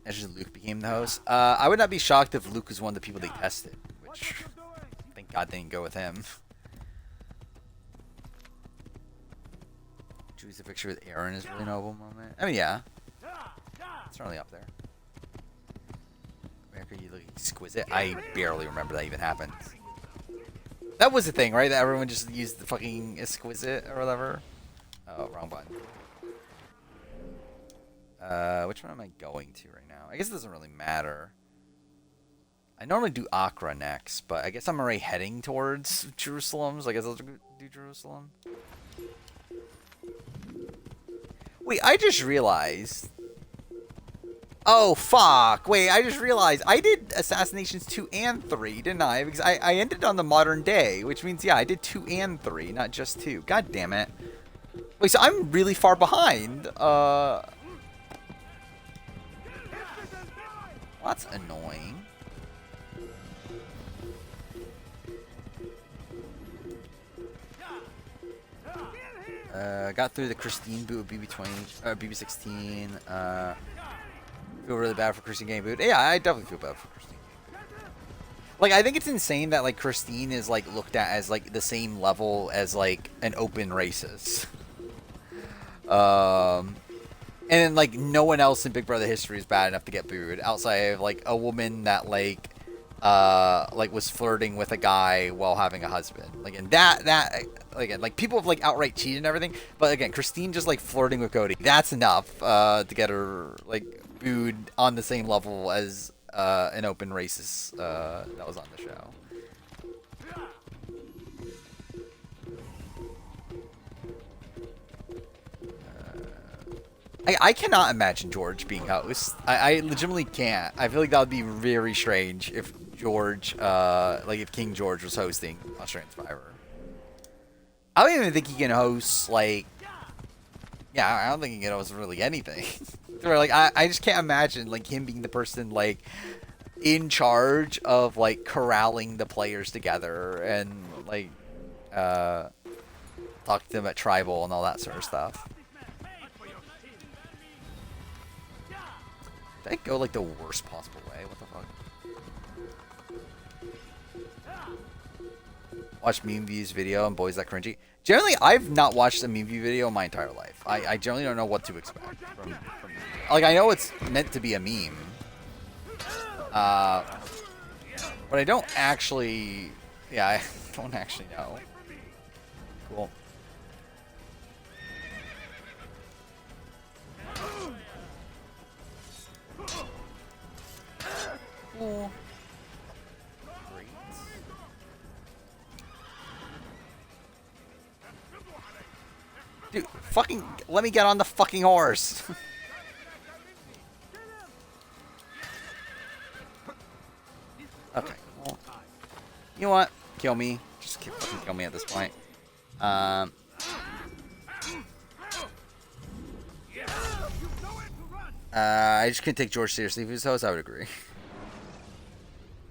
As Luke became the host. I would not be shocked if Luke was one of the people they tested. Which, thank God didn't go with him. Choose a picture with Aaron is a really noble moment. I mean, yeah. It's certainly up there. America, you look exquisite. I barely remember that even happened. That was the thing, right? That everyone just used the fucking exquisite or whatever. Oh, wrong button. Which one am I going to right now? I guess it doesn't really matter. I normally do Accra next, but I guess I'm already heading towards Jerusalem, so I guess I'll do Jerusalem. Wait, I just realized... Oh, fuck. Wait, I just realized I did Assassinations 2 and 3, didn't I? Because I ended on the modern day, which means, yeah, I did 2 and 3, not just 2. God damn it. Wait, so I'm really far behind. Well, that's annoying. Got through the Christine boot with BB16. Feel really bad for Christine getting booted. Yeah, I definitely feel bad for Christine getting booted. Like, I think it's insane that, like, Christine is, like, looked at as, like, the same level as, like, an open racist. And then, like, no one else in Big Brother history is bad enough to get booed outside of, like, a woman that, like was flirting with a guy while having a husband. Like, and that again, like, people have, like, outright cheated and everything, but again, Christine just, like, flirting with Cody, that's enough to get her, like, booed on the same level as an open racist that was on the show. I cannot imagine George being host. I legitimately can't. I feel like that would be very strange if George, like if King George was hosting Australian Survivor. I don't even think he can host, like, yeah, I don't think he can host really anything. Like, I just can't imagine, like, him being the person, like, in charge of, like, corralling the players together and, like, talk to them at Tribal and all that sort of stuff. Did I go, like, the worst possible way? What the fuck? Watch Meme Views video and Boys That Cringy. Generally, I've not watched a Meme View video in my entire life. I generally don't know what to expect from like, I know it's meant to be a meme. But I don't actually... Yeah, I don't actually know. Cool. Cool. Great. Dude, fucking let me get on the fucking horse. Okay. Well, you know what? Kill me. Just fucking kill me at this point. I just couldn't take George seriously if he was host. I would agree.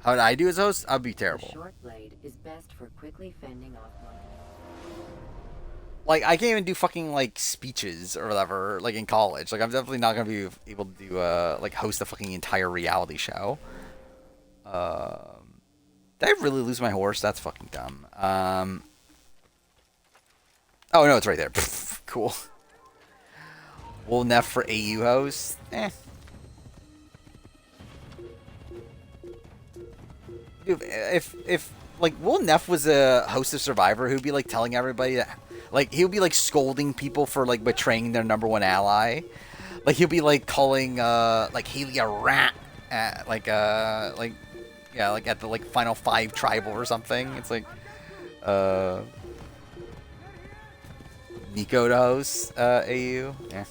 How would I do as host? I'd be terrible. The short blade is best for quickly fending off monkeys. Like, I can't even do fucking, like, speeches or whatever, like, in college. Like, I'm definitely not gonna be able to do, like, host a fucking entire reality show. Did I really lose my horse? That's fucking dumb. Oh, no, it's right there. Cool. Will Neff for AU host? Eh. Dude, if like, Will Neff was a host of Survivor, who'd be, like, telling everybody that, like, he would be, like, scolding people for, like, betraying their #1 ally. Like, he'll be, like, calling, like, Haley a rat at, like, yeah, like, at the, like, final 5 tribal or something. It's like, Nico to host, AU. Yeah.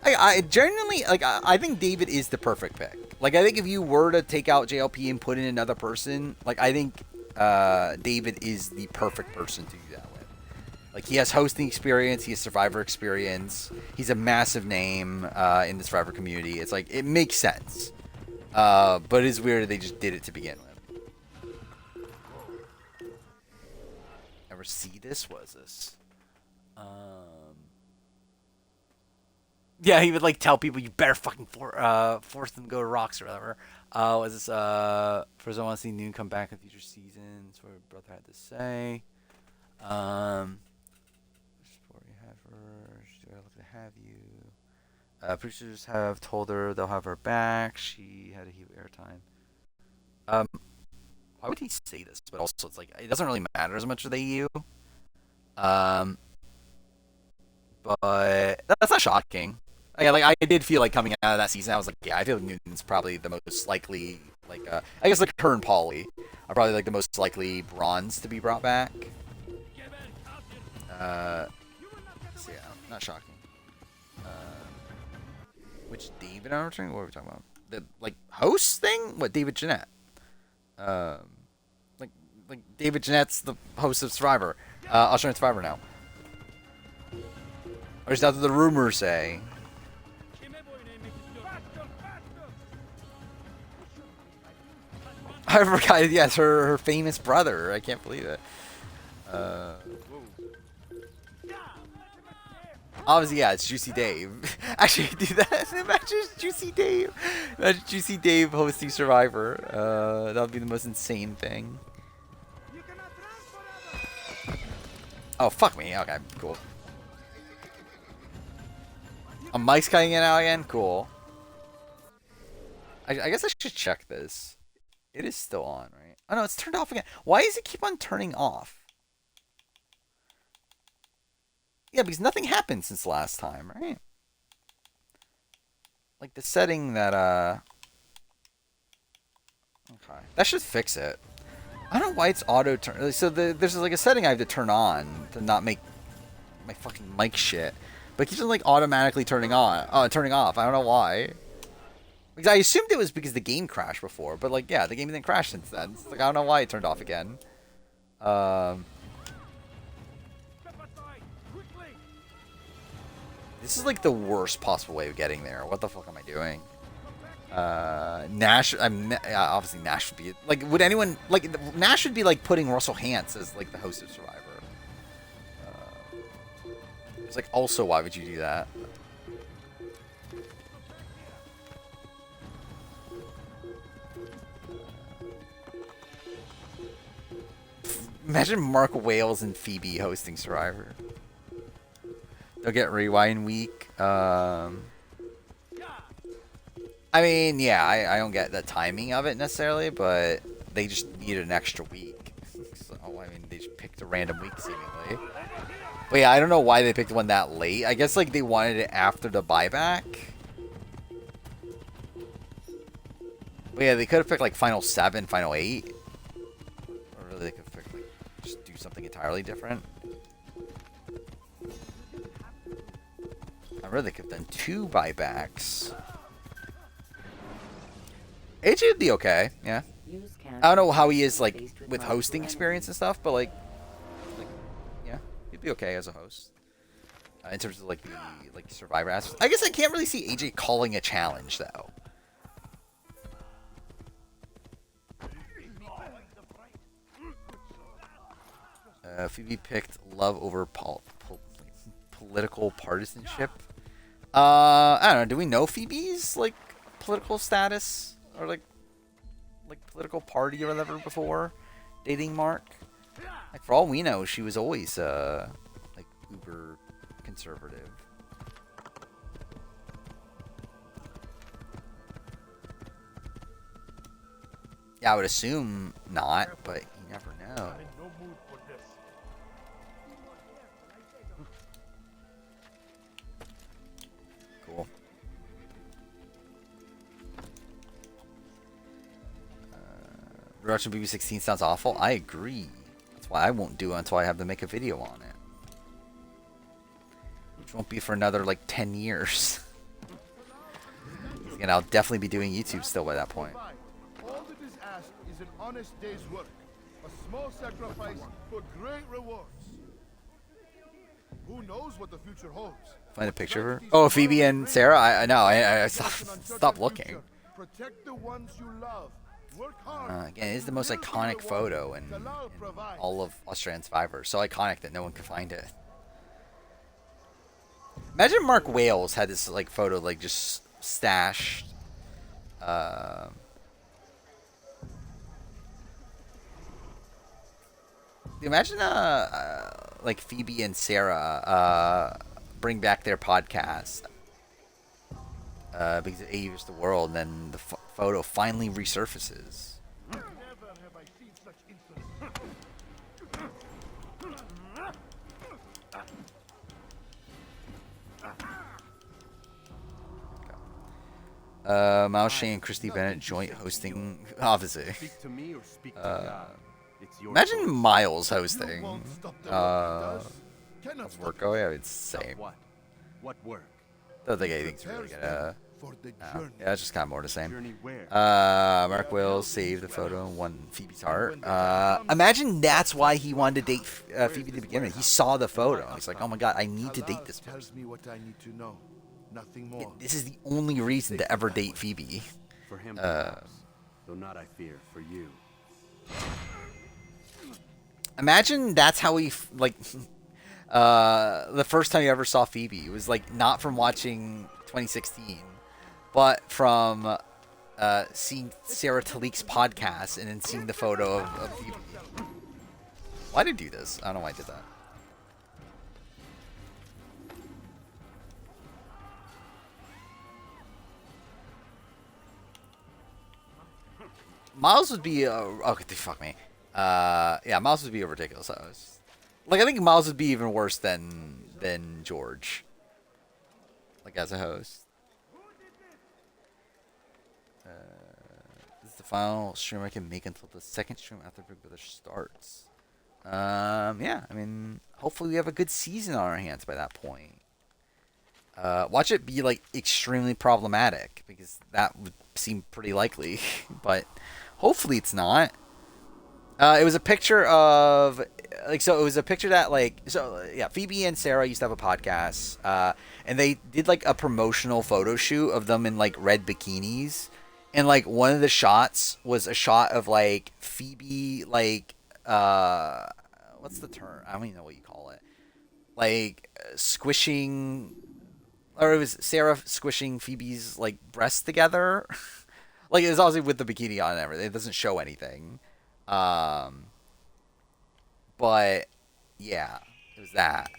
I genuinely, like, I think David is the perfect pick. Like, I think if you were to take out JLP and put in another person, like, I think David is the perfect person to do that with. Like, he has hosting experience, he has Survivor experience, he's a massive name in the Survivor community. It's like, it makes sense. But it is weird that they just did it to begin with. Ever see this? What is this? Yeah, he would like tell people you better fucking force them to go to rocks or whatever. Was this first I want to see Noon come back in future seasons? What her brother had to say. Story have her. She's lucky to have you. Producers have told her they'll have her back. She had a heap of airtime. Why would he say this? But also, it's like it doesn't really matter as much as they you. But that's not shocking. Yeah, like I did feel like coming out of that season, I was like, yeah, I feel like Newton's probably the most likely. Like, I guess like her and Polly are probably like the most likely bronze to be brought back. So yeah, not shocking. Which David I'm returning? What are we talking about? The like host thing? What David Jeanette? Like David Jeanette's the host of Survivor, Australian Survivor now. Or is that what the rumors say? I forgot. Yes, her famous brother. I can't believe it. Obviously, yeah, it's Juicy Dave. Actually, do that. Imagine Juicy Dave. Imagine Juicy Dave hosting Survivor. That would be the most insane thing. Oh, fuck me. Okay, cool. A mic's cutting in out again? Cool. I guess I should check this. It is still on, right? Oh, no, it's turned off again. Why does it keep on turning off? Yeah, because nothing happened since last time, right? Like the setting that, okay. That should fix it. I don't know why it's auto turn. So there's like a setting I have to turn on to not make my fucking mic shit. But it keeps on like automatically turning on, turning off. I don't know why. Because I assumed it was because the game crashed before, but like, yeah, the game didn't crash since then. It's like, I don't know why it turned off again. This is like the worst possible way of getting there. What the fuck am I doing? Nash, obviously Nash would be, like, would anyone, like, Nash would be like putting Russell Hantz as like the host of Survivor. It's like, also, why would you do that? Imagine Mark Wales and Phoebe hosting Survivor. They'll get Rewind Week. I mean, yeah, I don't get the timing of it necessarily, but they just needed an extra week. So, I mean, they just picked a random week, seemingly. But yeah, I don't know why they picked one that late. I guess, like, they wanted it after the buyback. But yeah, they could have picked, like, Final 7, Final 8. Or really, they could have picked, like, just do something entirely different. I really could have done 2 buybacks. AJ would be okay, yeah. I don't know how he is, like, with hosting experience and stuff, but, like yeah, he'd be okay as a host. In terms of, like, the, like, Survivor aspect. I guess I can't really see AJ calling a challenge, though. Phoebe picked love over political partisanship. I don't know. Do we know Phoebe's, like, political status? Or, like political party or whatever before dating Mark? Like, for all we know, she was always, like, uber conservative. Yeah, I would assume not, but you never know. Cool. Rewatching BB16 sounds awful. I agree. That's why I won't do it until I have to make a video on it. Which won't be for another, like, 10 years. And I'll definitely be doing YouTube still by that point. All that is asked is an honest day's work. A small sacrifice for great rewards. Who knows what the future holds? Find a picture of her. Oh, Phoebe and Sarah? I know. I stopped looking. Protect the ones you love. Again, it is the most iconic photo in all of Australian Survivor. So iconic that no one could find it. Imagine Mark Wales had this like photo like just stashed. Imagine like Phoebe and Sarah bring back their podcast because it airs the world, and then the photo finally resurfaces. Never have I seen such insolence. Miles Shane and Christy Bennett joint hosting, obviously. Speak to me or speak to God. It's your Imagine choice. Miles hosting. Cannot Work. Oh yeah, it's the same. What? What work? Don't think anything's really gonna. for the Yeah, journey. it's just kind of more the same. Journey where? Mark Wills saved the photo and won Phoebe's heart. Imagine that's why he wanted to date Phoebe at the beginning. He saw the photo. He's like, oh my god, I need to date this person. Tells me what I need to know. Nothing more. This is the only reason to ever date Phoebe. For him, perhaps. Though not, I fear, for you. Imagine that's how he like. The first time you ever saw Phoebe was like not from watching 2016, but from seeing Sarah Talik's podcast and then seeing the photo of Phoebe. Why did I do this? I don't know why I did that. Miles would be okay. Fuck me. Yeah, Miles would be a ridiculous host. Like I think Miles would be even worse than George. Like as a host. This is the final stream I can make until the second stream after Big Brother starts. Yeah, I mean, hopefully we have a good season on our hands by that point. Watch it be like extremely problematic because that would seem pretty likely, but hopefully it's not. It was a picture of like so. It was a picture that like so. Yeah, Phoebe and Sarah used to have a podcast, and they did like a promotional photo shoot of them in like red bikinis, and like one of the shots was a shot of like Phoebe like what's the term? I don't even know what you call it. Like squishing, or it was Sarah squishing Phoebe's like breasts together. Like it was obviously with the bikini on and everything. It doesn't show anything. But yeah, it was that.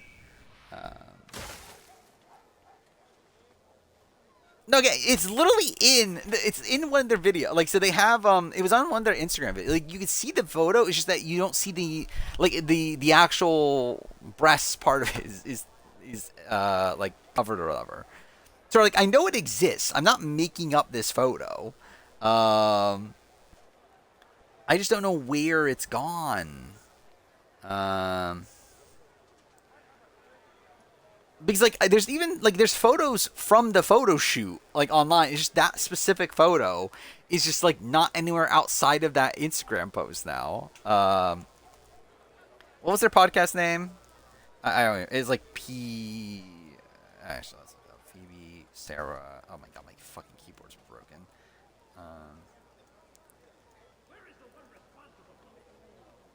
No, okay, it's literally it's in one of their videos. Like, so they have it was on one of their Instagram videos. Like, you can see the photo. It's just that you don't see the actual breast part of it is like covered or whatever. So like, I know it exists. I'm not making up this photo. I just don't know where it's gone. Because like there's photos from the photo shoot like online. It's just that specific photo is just like not anywhere outside of that Instagram post now. What was their podcast name? I don't know. It's like P. Actually, let's look up. Phoebe, Sarah. Oh my god, my fucking keyboard's broken.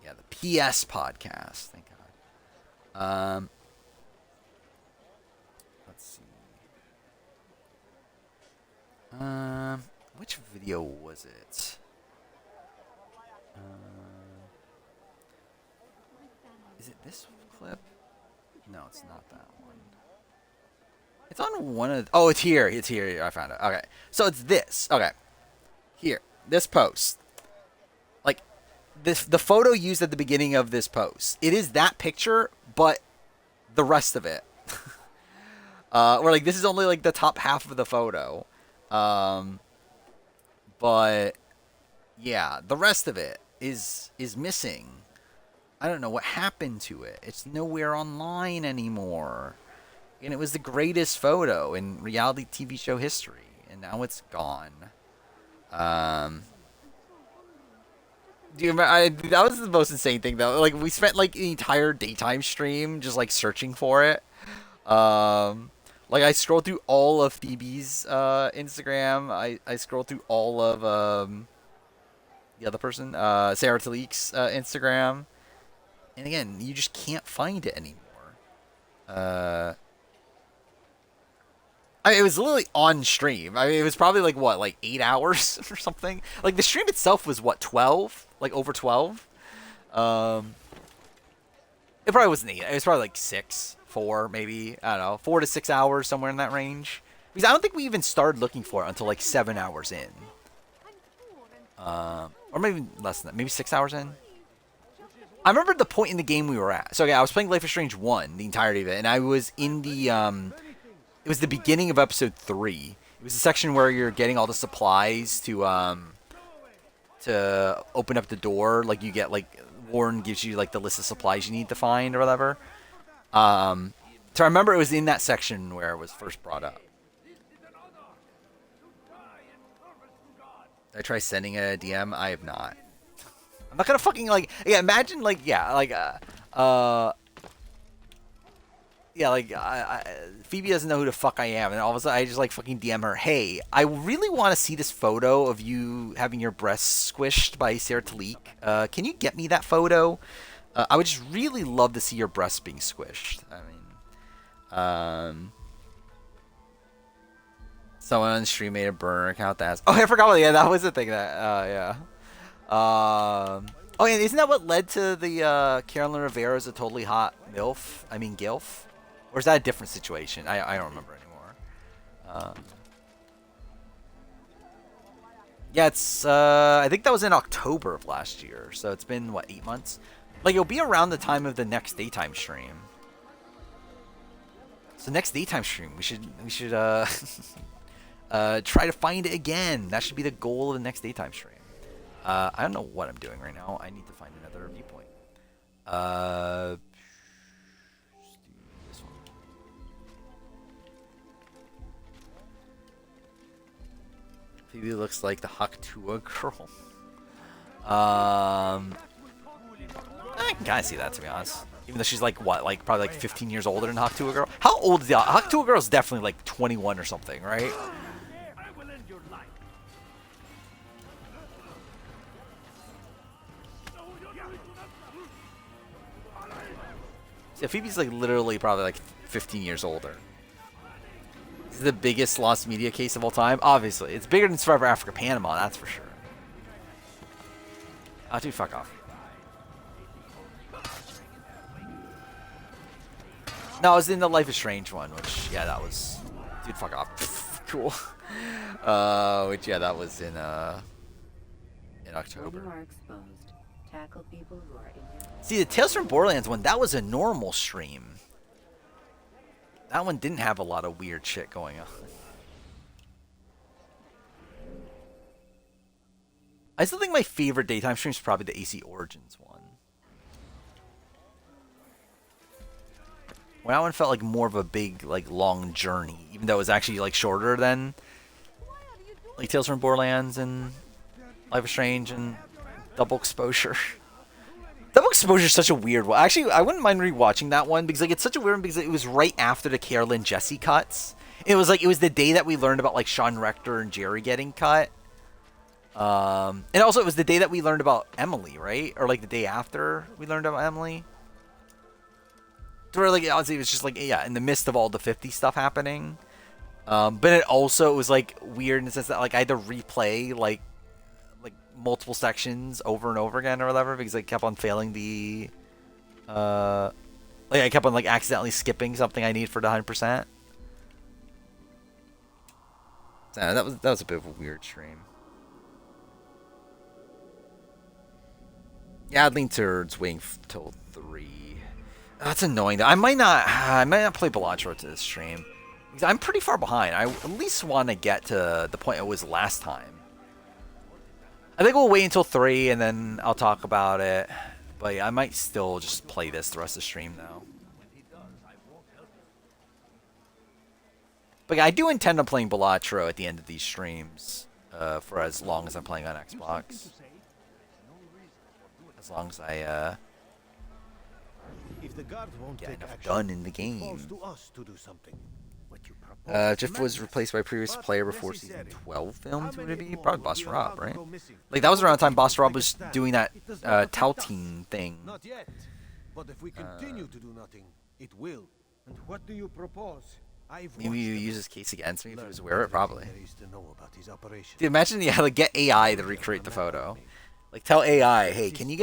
Yeah, the PS podcast. Thank God. Let's see. Which video was it? Is it this clip? No, it's not that one. It's on one of. Oh, it's here. It's here. I found it. Okay, so it's this. Okay, here. This post. Like, the photo used at the beginning of this post. It is that picture, but the rest of it. Or like this is only like the top half of the photo. But yeah, the rest of it is missing. I don't know what happened to it. It's nowhere online anymore. And it was the greatest photo in reality TV show history, and now it's gone. Do you remember? That was the most insane thing, though. Like, we spent like the entire daytime stream just like searching for it. Like, I scrolled through all of Phoebe's Instagram. I scrolled through all of the other person, Sarah Talik's Instagram. And again, you just can't find it anymore. I mean, it was literally on stream. I mean, it was probably like what, like 8 hours or something. Like the stream itself was what, 12? Like over 12? It probably wasn't 8. It was probably like 6, 4, maybe. I don't know, 4 to 6 hours, somewhere in that range. Because I don't think we even started looking for it until like 7 hours in. Or maybe less than that. Maybe 6 hours in. I remember the point in the game we were at. So, okay, I was playing Life is Strange 1, the entirety of it. And I was in the, it was the beginning of episode 3. It was the section where you're getting all the supplies to open up the door. Like, you get, like, Warren gives you, like, the list of supplies you need to find or whatever. So I remember it was in that section where it was first brought up. Did I try sending a DM? I have not. I'm not gonna fucking, like, yeah, imagine, like, yeah, like, yeah, like, Phoebe doesn't know who the fuck I am, and all of a sudden I just, like, fucking DM her, hey, I really want to see this photo of you having your breasts squished by Sarah Talik. Can you get me that photo? I would just really love to see your breasts being squished. I mean, someone on the stream made a burner account that has, oh, I forgot about, yeah, that was the thing that, yeah. Oh, yeah, isn't that what led to the Carolyn Rivera's a totally hot MILF? I mean, GILF? Or is that a different situation? I don't remember anymore. Yeah, it's, I think that was in October of last year. So it's been, what, 8 months? Like, it'll be around the time of the next daytime stream. So next daytime stream, we should try to find it again. That should be the goal of the next daytime stream. I don't know what I'm doing right now. I need to find another viewpoint. Let's do this one. Phoebe looks like the Haktua girl. I can kind of see that, to be honest. Even though she's like, what, like probably like 15 years older than Haktua girl. How old is the Haktua girl? Is definitely like 21 or something, right? Yeah, Phoebe's like literally probably like 15 years older. This is the biggest lost media case of all time. Obviously, it's bigger than Survivor Africa Panama, that's for sure. Ah, dude, fuck off. No, I was in the Life is Strange one, which, yeah, that was, dude, fuck off. Cool. Which, yeah, that was in October. Tackle people who are in your... See, the Tales from Borderlands one, that was a normal stream. That one didn't have a lot of weird shit going on. I still think my favorite daytime stream is probably the AC Origins one. Well, that one felt like more of a big, like, long journey, even though it was actually, like, shorter than, like, Tales from Borderlands and Life is Strange and Double Exposure. Double Exposure is such a weird one. Actually, I wouldn't mind rewatching that one because, like, it's such a weird one because it was right after the Carolyn Jesse cuts. It was like, it was the day that we learned about, like, Sean Rector and Jerry getting cut. And also it was the day that we learned about Emily, right? Or like the day after we learned about Emily. Where, like, honestly, it was just like, yeah, in the midst of all the 50 stuff happening. But it also was like weird in the sense that, like, I had to replay like multiple sections over and over again or whatever because I kept on failing the like I kept on like accidentally skipping something I need for the 100%. So that was a bit of a weird stream. Yeah, I'd lean towards waiting till 3. That's annoying though. I might not play Bellagio to this stream because I'm pretty far behind. I at least want to get to the point it was last time. I think we'll wait until 3 and then I'll talk about it. But yeah, I might still just play this the rest of the stream though. But yeah, I do intend on playing Bellagio at the end of these streams for as long as I'm playing on Xbox. As long as I if the guard won't get take enough action, done in the it game. falls to us to do something. What you propose Jeff was replaced by a previous player before season 12 filmed. Would it be? Probably Boss Rob, right? go missing? Like, that was around the time Boss Rob was doing that Taltine thing. Not yet. But if we continue to do nothing, it will. And what do you propose? Maybe you use this case against me if he was aware of it, probably. There is to know about his operation. Dude, imagine like get AI to recreate the photo. Like tell AI, hey, can you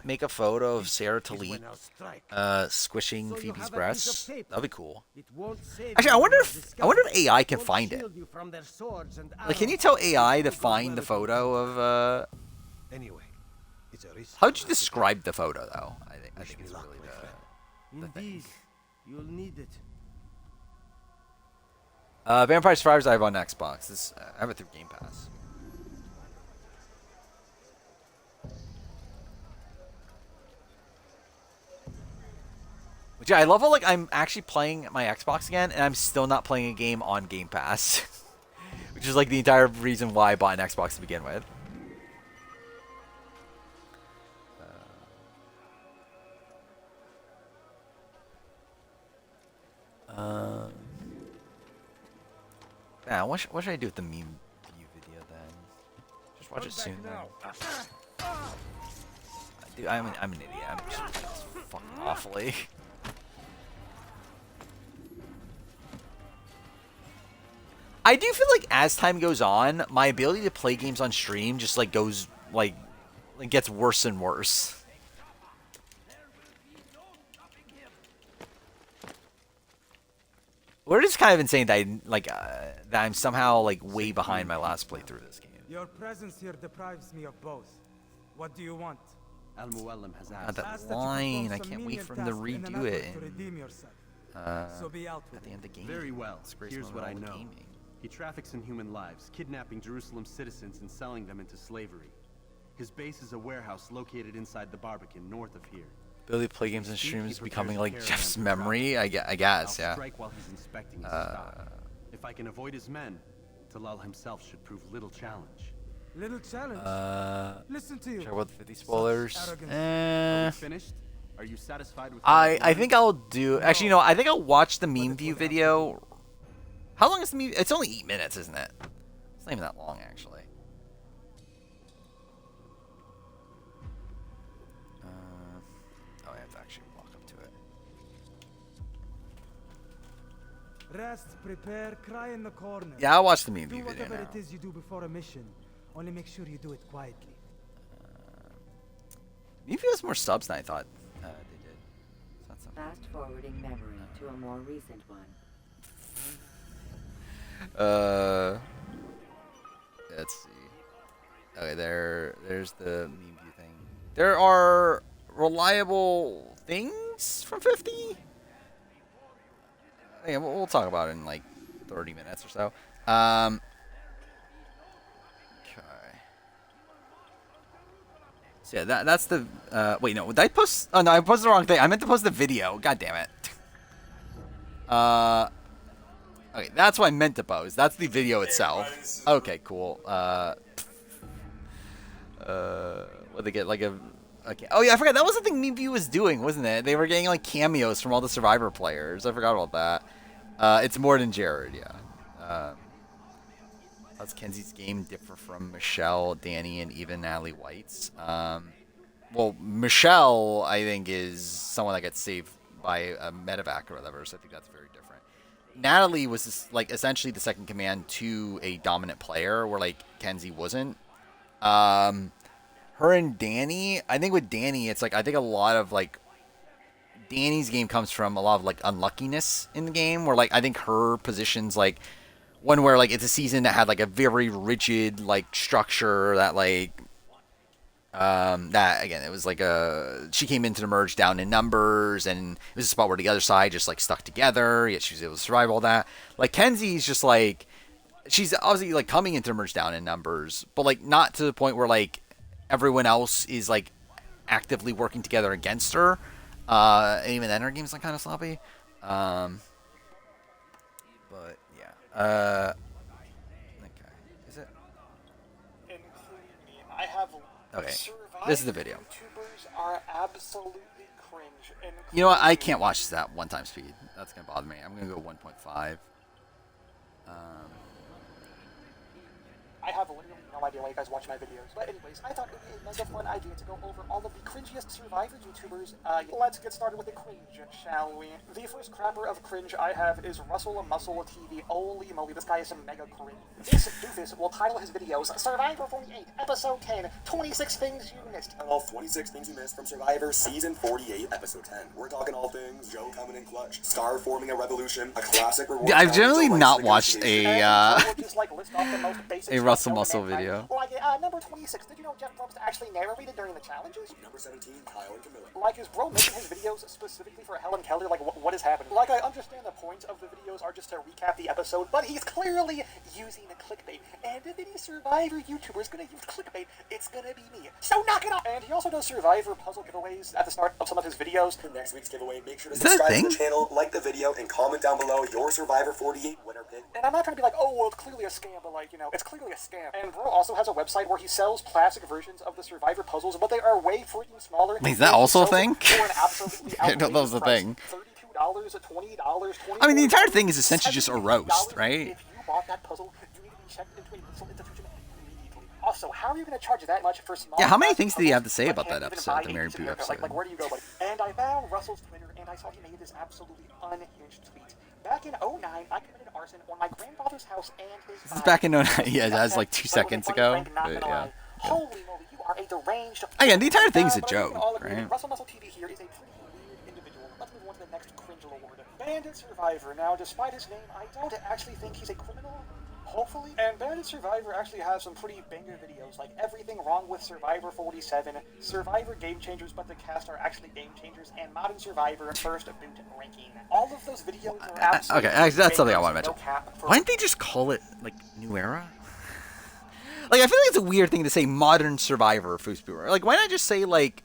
make a photo of Sarah Talib squishing Phoebe's breasts? That'd be cool. Actually, I wonder if AI can find it. Like, can you tell AI to find the photo of Anyway, it's a risk. How'd you describe the photo though? I think it's really the thing. Indeed, you'll need it. Vampire Survivors I have on Xbox. I have it through Game Pass. Which I love how like I'm actually playing my Xbox again, and I'm still not playing a game on Game Pass, which is like the entire reason why I bought an Xbox to begin with. Yeah, what should I do with the meme view video then? Just watch it soon then. Dude, I'm an idiot. I'm just doing this fucking awfully. I do feel like as time goes on, my ability to play games on stream just like goes like gets worse and worse. Or it's kind of insane that that I'm somehow like way behind my last playthrough of this game. Your presence here deprives me of both. What do you want? Al-Muallim has God, asked. that line, I can't wait for him to redo it. So be out At the end of the game. Very well. Here's what I know. Gaming. He traffics in human lives, kidnapping Jerusalem citizens and selling them into slavery. His base is a warehouse located inside the Barbican, north of here. Ability to play games on stream is becoming like Jeff's memory, I guess, I'll yeah. strike while he's inspecting his stock. If I can avoid his men, Talal himself should prove little challenge. Little challenge. Listen to you. Check out the 50 spoilers. Finished? Are you satisfied with? I think I'll do. Actually, no. I think I'll watch the meme view video. How long is the meme? It's only 8 minutes, isn't it? It's not even that long, actually. Oh, I have to actually walk up to it. Rest, prepare, cry in the corner. Yeah, I'll watch the meme view Do video whatever now. it is you do before a mission. Only make sure you do it quietly. Meme view has more subs than I thought they did. So that's Fast forwarding memory to a more recent one. Let's see. Okay, there's the meme view thing. There are reliable things from 50. Yeah, we'll talk about it in like 30 minutes or so. Okay. So yeah, that's the. Wait, no, did I post? Oh no, I posted the wrong thing. I meant to post the video. God damn it. Okay, that's what I meant to post. That's the video itself. Okay, cool. What they get like a. Okay. Oh yeah, I forgot that was the thing Meme View was doing, wasn't it? They were getting like cameos from all the Survivor players. I forgot about that. It's more than Jared, yeah. How's Kenzie's game differ from Michelle, Danny, and even Natalie White's? Well, Michelle, I think, is someone that gets saved by a medevac or whatever, so I think that's very different. Natalie was just, like essentially the second command to a dominant player, where like Kenzie wasn't. Her and Danny, I think with Danny, it's like I think a lot of like Danny's game comes from a lot of like unluckiness in the game, where like I think her position's like one where like it's a season that had like a very rigid like structure that like that again it was like she came into the merge down in numbers, and it was a spot where the other side just like stuck together, yet she was able to survive all that. Like Kenzie's just like she's obviously like coming into the merge down in numbers, but like not to the point where like everyone else is like actively working together against her. And even then her game's like kind of sloppy. But yeah. Okay. Is it? I have Okay. This is the video. YouTubers are absolutely cringe. You know what? I can't watch this at 1x speed. That's gonna bother me. I'm gonna go 1.5. I have literally no idea why you guys watch my videos. But anyways, I thought it would be a mega fun idea to go over all of the cringiest Survivor YouTubers. Let's get started with the cringe, shall we? The first crapper of cringe I have is Russell Muscle TV. Holy moly, this guy is some mega cringe. This doofus will title his videos Survivor 48, Episode 10, 26 Things You Missed. And all 26 things you missed from Survivor Season 48, Episode 10. We're talking all things Joe coming in clutch, Scar forming a revolution, a classic reward. I've generally not watched a Russell Muscle Muscle video. Like, number 26, did you know Jeff Probst actually narrated during the challenges? Number 17, Kyle and Camilla. Like, is bro making his videos specifically for Helen Keller? Like, what is happening? Like, I understand the point of the videos are just to recap the episode, but he's clearly using a clickbait. And if any Survivor YouTuber is gonna use clickbait, it's gonna be me. So knock it off! And he also does Survivor puzzle giveaways at the start of some of his videos. For next week's giveaway, make sure to subscribe to the channel, like the video, and comment down below your Survivor 48 winner pick. And I'm not trying to be like, oh, well, it's clearly a scam, but like, you know, it's clearly a scam. And bro also has a website where he sells plastic versions of the Survivor puzzles, but they are way freaking smaller. Is that also a thing? For an absolutely I didn't know that was a thing. $32, $20, $24. I mean, the entire thing is essentially just a roast, right? If you bought that puzzle, you need to be checked into a mental institution immediately. Also, how are you going to charge that much for small? Yeah, how many things did he have to say about that episode, the Mary Pooh episode? Like, where do you go, buddy? And I found Russell's Twitter, and I saw he made this absolutely unhinged tweet. Back in 09, I committed arson on my grandfather's house and his... This is back in 09. Yeah, that's like 2 seconds ago. But, yeah. Holy moly, you are a deranged... Again, the entire thing's a joke, right? Russell Muscle TV here is a pretty weird individual. Let's move on to the next cringe award. Bandit Survivor. Now, despite his name, I don't actually think he's a criminal. Hopefully. And Bandit Survivor actually has some pretty banger videos, like Everything Wrong with Survivor 47, Survivor Game Changers, but the cast are actually Game Changers, and Modern Survivor First Boot Ranking. All of those videos are absolutely... Okay, that's something I want to mention. Why didn't they just call it, like, New Era? Like, I feel like it's a weird thing to say Modern Survivor First Boot. Like, why not just say, like,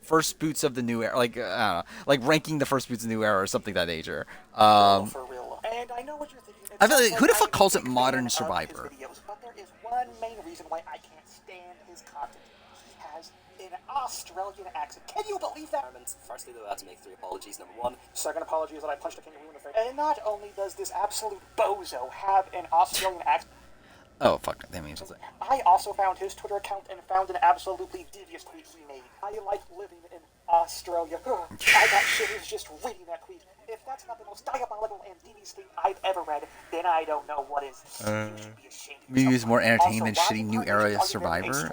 First Boots of the New Era? Like, I don't know. Like, ranking the First Boots of the New Era or something of that nature. For real. And I know what you're thinking. I feel like, who the fuck calls it Modern Survivor? Videos, but there is one main reason why I can't stand his content. He has an Australian accent. Can you believe that? Firstly, though, I have to make 3 apologies. Number 1. Second apology is that I punched a kangaroo in the face. And not only does this absolute bozo have an Australian accent... Oh, fuck. That means something. I also found his Twitter account and found an absolutely devious tweet he made. I like living in Australia. I got shivers just reading that tweet. If that's not the most diabolical and devious thing I've ever read, then I don't know what is. You should be ashamed of Maybe it's more entertaining than also, shitty New Era Survivor.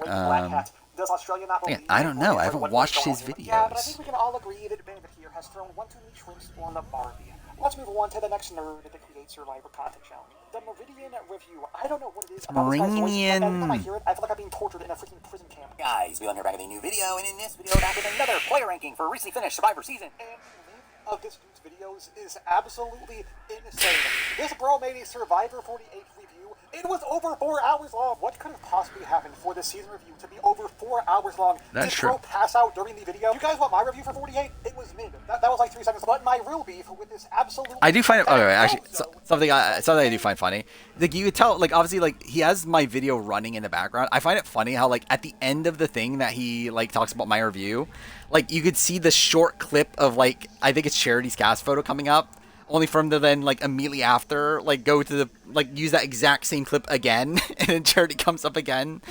Does Australia not Again, I don't know. I haven't watched his videos. Yeah, but I think we can all agree that Bandit here has thrown one too many shrimps on the Barbie. Let's move on to the next nerd that creates Survivor content challenge. The Meridian Review. I don't know what it is about this guy's voice, but every time I hear it, I feel like I'm being tortured in a freaking prison camp. Guys, we're here back with a new video, and in this video, back with another player ranking for recently finished Survivor season. And the length of this dude's videos is absolutely insane. This bro made a Survivor 48 review. It was over 4 hours long. What could have possibly happened for this season review to be over 4 hours long? That's true. Did bro pass out during the video? You guys want my review for 48? It was mid. That was like 3 seconds. But my real beef with this absolutely... I do find it... Okay, actually, something I do find funny. Like, you could tell, like, obviously, like, he has my video running in the background. I find it funny how, like, at the end of the thing that he, like, talks about my review, like, you could see the short clip of, like, I think it's Charity's cast photo coming up. Only for him to then, like, immediately after, like, go to the, like, use that exact same clip again, and then Charity comes up again.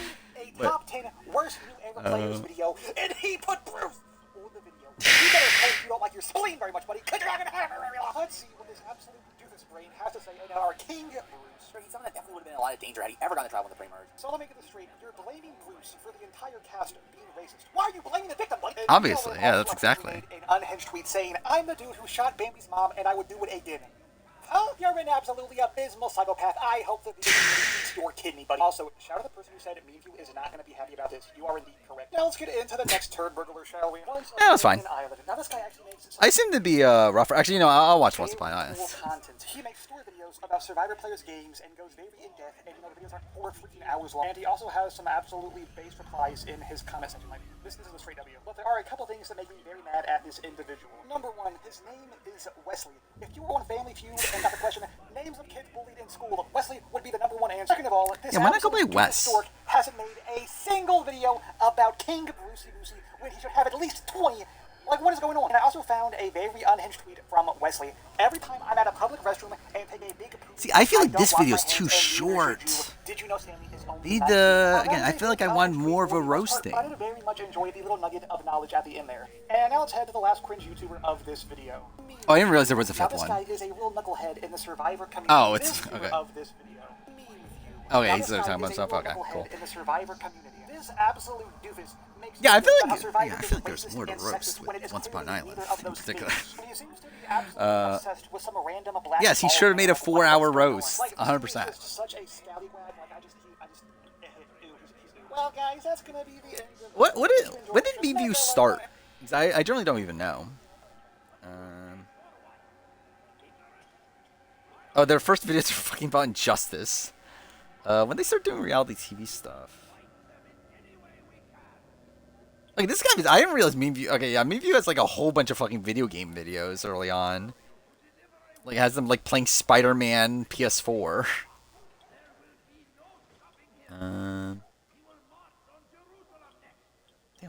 A top 10 worst New Era players video, and he put Bruce on the video. You better hope you don't like your spleen very much, buddy, because you're not going to have it very long. Let's see what this absolute doofus brain has to say about our King Bruce. Someone that definitely would have been in a lot of danger had he ever gone to travel in the pre-merge. So let me get this straight. You're blaming Bruce for the entire cast being racist. Why are you blaming the victim, buddy? Obviously, yeah, that's exactly. An unhinged tweet saying, I'm the dude who shot Bambi's mom, and I would do it again. Oh, you're an absolutely abysmal psychopath. I hope that the eats your kidney, buddy. Also, shout out to the person who said Meanview is not going to be happy about this. You are indeed correct. Now let's get into the next turd burglar, shall we? Yeah, that's fine. Now this guy actually makes I seem to be rougher. Actually, you know, I'll watch Once Upon a Time. Content. He makes story videos about Survivor players' games and goes very in depth. And you know, the videos are 4 freaking hours long. And he also has some absolutely base replies in his comment section. Like this is a straight W. But there are a couple things that make me very mad at this individual. Number 1, his name is Wesley. If you were on Family Feud and got the question, names of kids bullied in school, Wesley would be the number 1 answer. Second of all, this why not go by Wes? Stork hasn't made a single video about King Brucey Lucy when he should have at least 20. Like, what is going on. And I also found a very unhinged tweet from Wesley. Every time I'm at a public restroom and take a big poop, See, I feel like don't this wash video my is too hands, and neither short. should you. Did you know Stanley is only Need 19? again, I feel like I want more of a roasting. But I did very much enjoy the little nugget of knowledge at the end there. And now let's head to the last cringe YouTuber of this video. Oh, I didn't realize there was a Now fifth this one. guy is a real knucklehead in the Survivor community. Oh, it's This viewer okay. of this video. Okay, Now he's this guy talking about is a stuff. real Okay, knucklehead cool. in the Survivor community. This absolute doofus makes Yeah, I feel how like Survivor I is feel like there's racist more to and roast sexist when it with is Once Upon an clearly Island neither of in those particular. things. He seems to be absolutely obsessed with some random black Yes, he ball should have made a man. 4-hour roast, Like, 100%. he's just such a scallywag. Like, well, guys, that's gonna be the end of When did BVU start? 'Cause I generally don't even know. Oh, their first videos were fucking about injustice. When they start doing reality TV stuff. Like this guy, I didn't realize Meme View. Okay, yeah, Meme View has like a whole bunch of fucking video game videos early on. Like has them like playing Spider-Man PS4. Yeah,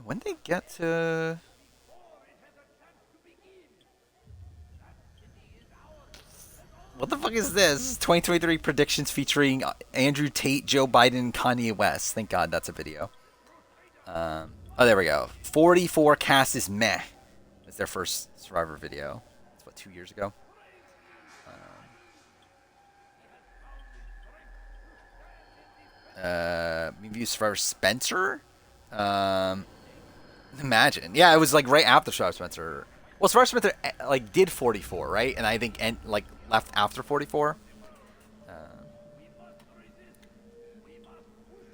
when they get to. What the fuck is this? 2023 predictions featuring Andrew Tate, Joe Biden, and Kanye West. Thank God that's a video. Oh, there we go. 44 cast is meh. It's their first Survivor video. It's what, 2 years ago? Maybe Survivor Spencer? Imagine. Yeah, it was like right after Survivor Spencer. Well, Survivor Spencer like did 44, right? And I think like left after 44.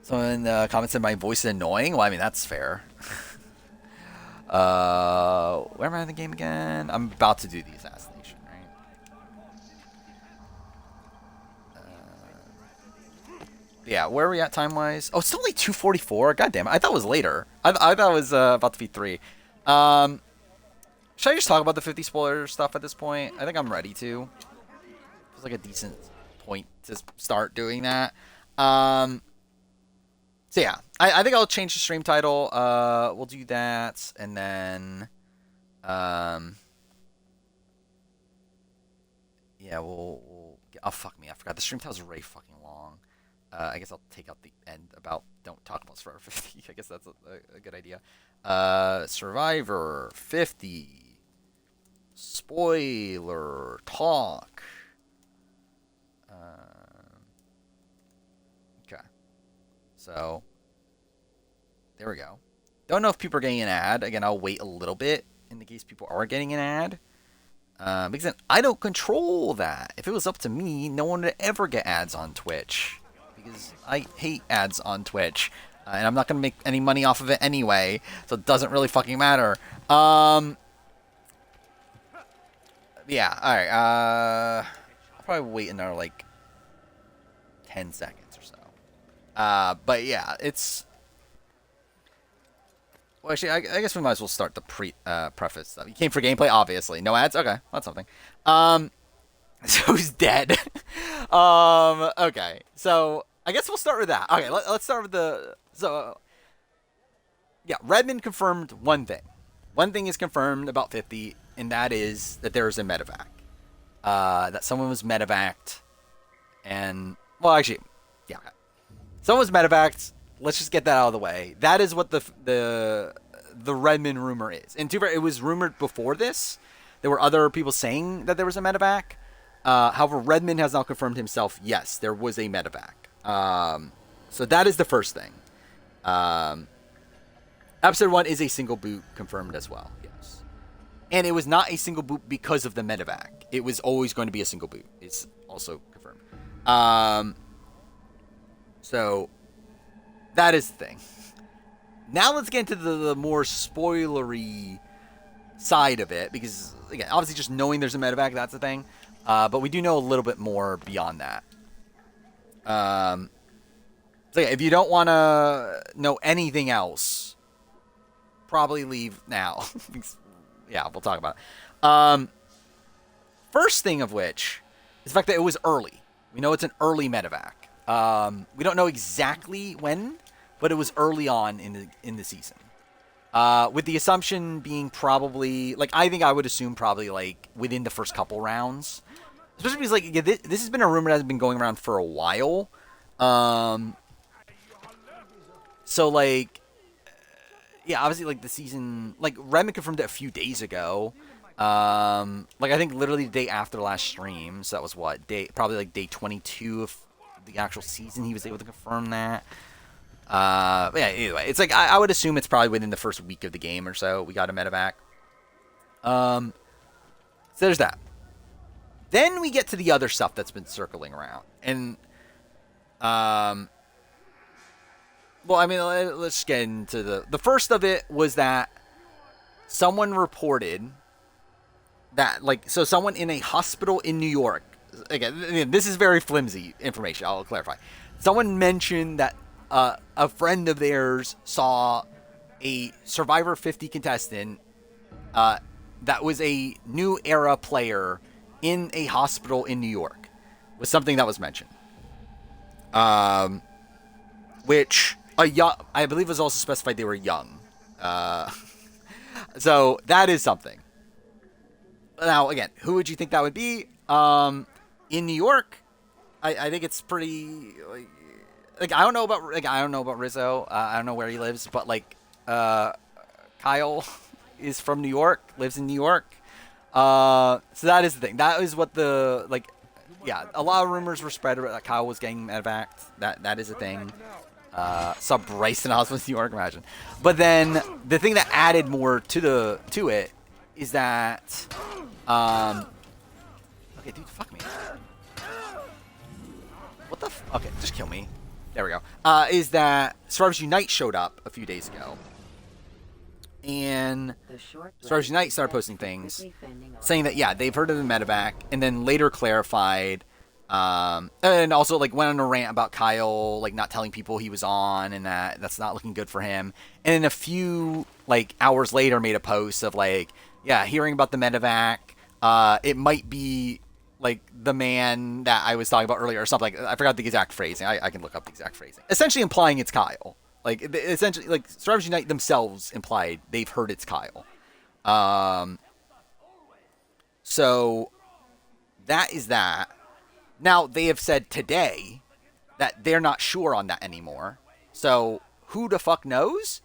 Someone in the comments said my voice is annoying. Well, I mean that's fair. Where am I in the game again? I'm about to do the assassination, right? Yeah, where are we at time-wise? Oh, it's only 2:44. God damn it! I thought it was later. I thought it was about to be 3. Should I just talk about the 50 spoiler stuff at this point? I think I'm ready to. Feels like a decent point to start doing that. So yeah, I think I'll change the stream title. We'll do that, and then, yeah, we'll oh fuck me, I forgot the stream title's really fucking long. I guess I'll take out the end about don't talk about Survivor 50. I guess that's a good idea. Survivor 50 spoiler talk. Okay. So, there we go. Don't know if people are getting an ad. Again, I'll wait a little bit in the case people are getting an ad. Because then I don't control that. If it was up to me, no one would ever get ads on Twitch. Because I hate ads on Twitch. And I'm not going to make any money off of it anyway. So it doesn't really fucking matter. Yeah, alright. I'll probably wait another, like, 10 seconds or so. But yeah, it's... Well, actually, I guess we might as well start the preface stuff. You came for gameplay, obviously. No ads? Okay, that's something. So he's dead. Okay, so I guess we'll start with that. Okay, let's start with the... So, yeah, Redmond confirmed one thing. One thing is confirmed about 50, and that is that there is a medevac. That someone was medevaced, and... Well, actually, yeah. Someone was medevaced. Let's just get that out of the way. That is what the Redmond rumor is. And it was rumored before this. There were other people saying that there was a medevac. However, Redmond has now confirmed himself, yes, there was a medevac. So that is the first thing. Episode 1 is a single boot confirmed as well, yes. And it was not a single boot because of the medevac. It was always going to be a single boot. It's also confirmed. So... That is the thing. Now let's get into the more spoilery side of it. Because, again, obviously just knowing there's a medevac, that's the thing. But we do know a little bit more beyond that. So yeah, if you don't want to know anything else, probably leave now. Yeah, we'll talk about it. First thing of which is the fact that it was early. We know it's an early medevac. We don't know exactly when, but it was early on in the season. With the assumption being probably, like, I think I would assume probably, like, within the first couple rounds. Especially because, like, yeah, this has been a rumor that has been going around for a while. So, like, yeah, obviously, like, the season, like, Redmond confirmed it a few days ago. Like, I think literally the day after the last stream. So that was what? Probably, like, day 22 of the actual season he was able to confirm that. But yeah, anyway, it's like, I would assume it's probably within the first week of the game or so we got a medevac. So there's that. Then we get to the other stuff that's been circling around. And, well, I mean, let's get into the first of it was that someone reported that, like, so someone in a hospital in New York, again, this is very flimsy information, I'll clarify. Someone mentioned that a friend of theirs saw a Survivor 50 contestant that was a new era player in a hospital in New York, was something that was mentioned. Which I believe was also specified they were young. So that is something. Now, again, who would you think that would be? In New York, I think it's pretty like I don't know about Rizzo. I don't know where he lives, but like Kyle is from New York, lives in New York. So that is the thing. That is what the yeah. A lot of rumors were spread about that Kyle was getting medevaced. That is a thing. Saw Bryson Osmond's New York, imagine. But then the thing that added more to it is that okay, dude, fuck me. What the okay, just kill me. There we go. Is that Survivors Unite showed up a few days ago. And Survivors Unite started posting things saying that, yeah, they've heard of the medevac, and then later clarified, and also, like, went on a rant about Kyle, like, not telling people he was on, and that's not looking good for him. And then a few, like, hours later made a post of, like, yeah, hearing about the medevac, it might be, like, the man that I was talking about earlier or something. Like, I forgot the exact phrasing. I can look up the exact phrasing. Essentially implying it's Kyle. Like, essentially, like, Survivors Unite themselves implied they've heard it's Kyle. So, that is that. Now, they have said today that they're not sure on that anymore. So, who the fuck knows?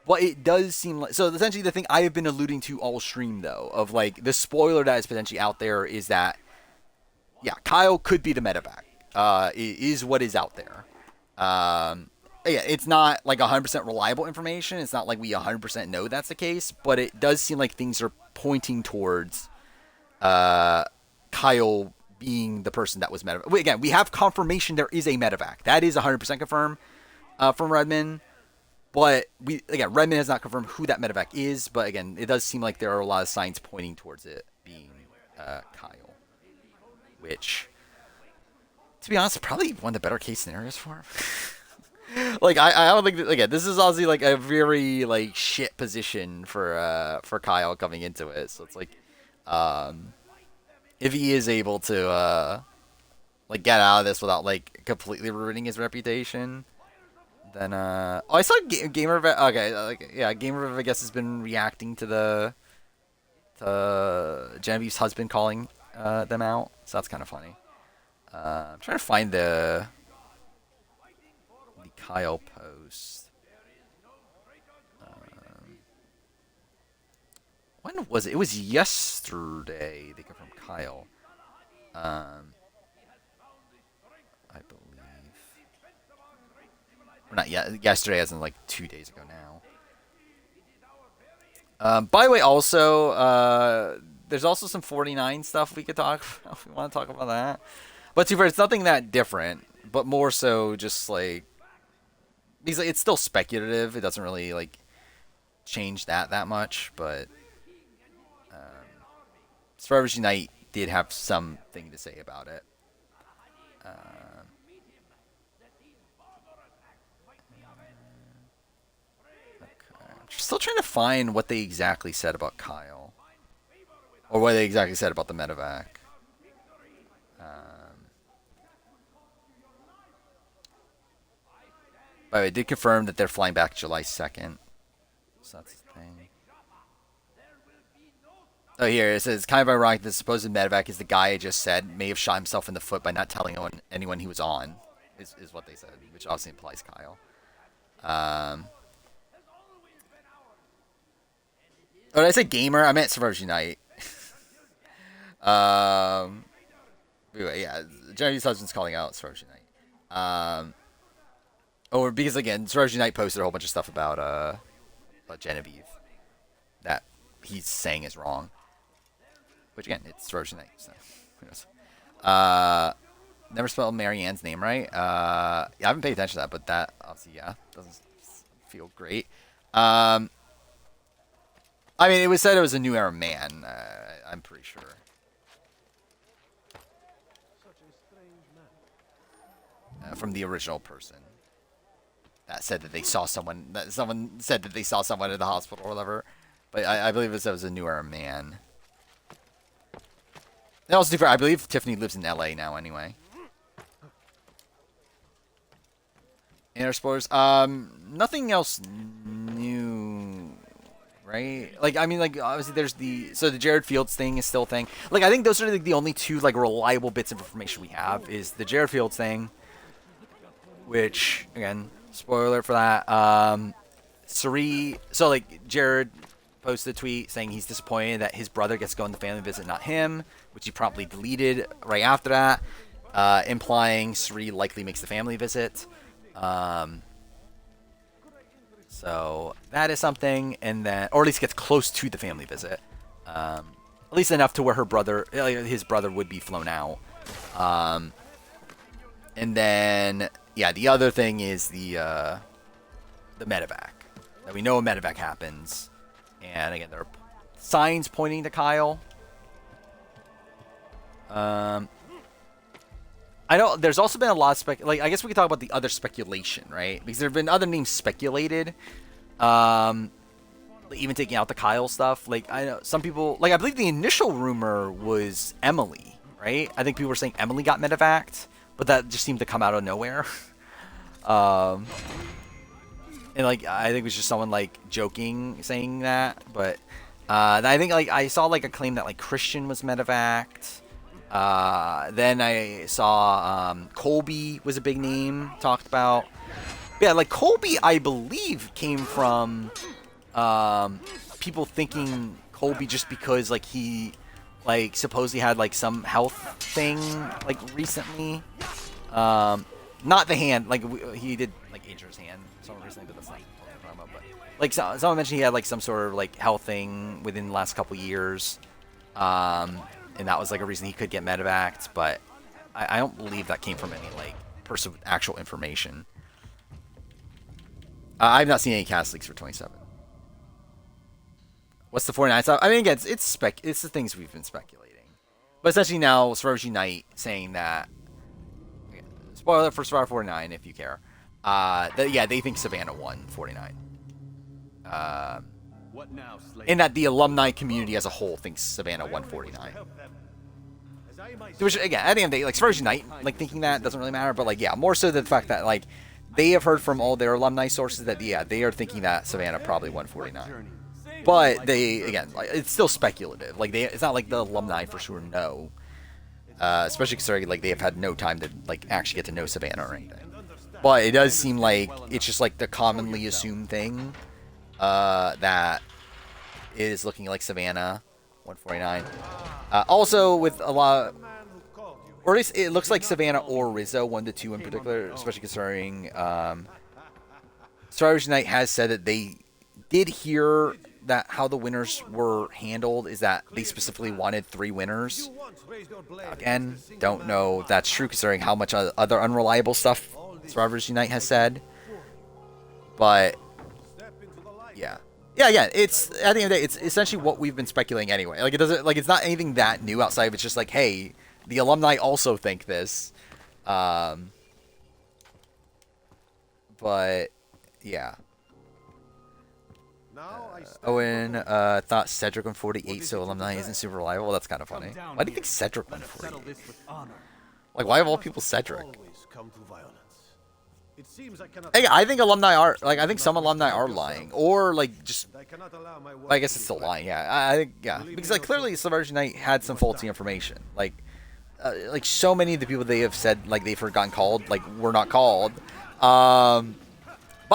But it does seem like... So, essentially, the thing I have been alluding to all stream, though, of, like, the spoiler that is potentially out there is that, yeah, Kyle could be the medevac. Is what is out there. Yeah, it's not like 100% reliable information. It's not like we 100% know that's the case, but it does seem like things are pointing towards Kyle being the person that was medevac. Again, we have confirmation there is a medevac. That is 100% confirmed from Redmond. But Redmond has not confirmed who that medevac is. But again, it does seem like there are a lot of signs pointing towards it being Kyle, which, to be honest, probably one of the better case scenarios for him. Like, I don't think that, again, this is obviously like a very like shit position for Kyle coming into it. So it's like, if he is able to like get out of this without like completely ruining his reputation, then oh, I saw Gamer. Okay, yeah, Gamer I guess has been reacting to Genevieve's husband calling them out. So that's kind of funny. I'm trying to find the Kyle post. When was it? It was yesterday. They confirmed Kyle. I believe. Or not yet. Yesterday, as in like 2 days ago now. By the way, also, there's also some 49 stuff we could talk about if we want to talk about that. But to be fair, it's nothing that different, but more so just like, because like, it's still speculative. It doesn't really like change that much, but Survivors Unite did have something to say about it. Okay. I'm still trying to find what they exactly said about Kyle, or what they exactly said about the medevac. By the way, it did confirm that they're flying back July 2nd. So that's the thing. Oh, here it says, kind of ironic the supposed medevac is the guy I just said may have shot himself in the foot by not telling anyone he was on, is what they said, which obviously implies Kyle. Oh, did I say gamer? I meant Survivors Unite. Anyway, yeah, Genevieve's husband's calling out Survivors Unite. Or because again, Survivors Unite posted a whole bunch of stuff about Genevieve that he's saying is wrong. Which again, it's Survivors Unite, so who knows? Never spelled Marianne's name right. Yeah, I haven't paid attention to that, but that obviously, yeah, doesn't feel great. I mean, it was said it was a New Era man. I'm pretty sure. From the original person that said that they saw someone. That someone said that they saw someone at the hospital or whatever. But I believe it was a New Era man. And also, I believe Tiffany lives in LA now anyway. Inner spoilers. Nothing else new, right? Like, I mean, like, obviously there's the Jared Fields thing is still a thing. Like, I think those are like the only two, like, reliable bits of information we have is the Jared Fields thing, which, again, spoiler alert for that. Suri, so, like, Jared posted a tweet saying he's disappointed that his brother gets to go on the family visit, not him, which he promptly deleted right after that, implying Suri likely makes the family visit. So that is something, and then, or at least gets close to the family visit, at least enough to where his brother would be flown out. And then, yeah, the other thing is the medevac. That we know a medevac happens, and again, there are signs pointing to Kyle. I know there's also been a lot of I guess we could talk about the other speculation, right? Because there have been other names speculated. Even taking out the Kyle stuff. Like, I know some people, like, I believe the initial rumor was Emily, right? I think people were saying Emily got medevaced, but that just seemed to come out of nowhere. And, like, I think it was just someone, like, joking saying that. But I think, like, I saw, like, a claim that, like, Christian was medevaced. Then I saw Colby was a big name talked about. Yeah, like Colby, I believe came from people thinking Colby just because like he like supposedly had like some health thing like recently. Not the hand, like he did like injure his hand. Someone recently, but that's not what I'm talking about. But like someone mentioned he had like some sort of like health thing within the last couple years. And that was like a reason he could get medevaced, but I don't believe that came from any like person with actual information. I've not seen any cast leaks for 27. What's the 49 stuff? I mean, again, it's the things we've been speculating, but essentially now Survivors Unite saying that. Again, spoiler for Survivor 49 if you care. That yeah, they think Savannah won 49. What now, slave? And that the alumni community as a whole thinks Savannah won 49. Which, again, at the end of the day, like, Survivors Unite, like, thinking that doesn't really matter, but, like, yeah, more so the fact that, like, they have heard from all their alumni sources that, yeah, they are thinking that Savannah probably won 49. But they, again, like, it's still speculative. Like, it's not like the alumni for sure know. Especially considering, like, they have had no time to, like, actually get to know Savannah or anything. But it does seem like it's just, like, the commonly assumed thing that is looking like Savannah 149. Also, with a lot, or at least it looks like Savannah or Rizzo 1 to 2 in particular, especially considering Survivors Unite has said that they did hear that how the winners were handled is that they specifically wanted 3 winners. Again, don't know if that's true considering how much other unreliable stuff Survivors Unite has said. But yeah. Yeah, it's at the end of the day, it's essentially what we've been speculating anyway. Like it doesn't, like it's not anything that new outside of it's just like, hey, the alumni also think this. But yeah. Owen thought Cedric won 48, so alumni isn't super reliable. Well, that's kind of funny. Why do you think Cedric won 48? Like, why of all people Cedric? It seems I cannot. Hey, I think alumni are like I think some alumni are lying, or like just. I cannot allow my work I guess to it's be still flat. lying. Yeah, I think yeah because like clearly Celebration Night had some faulty information. Like so many of the people they have said like they've forgotten called like were not called. By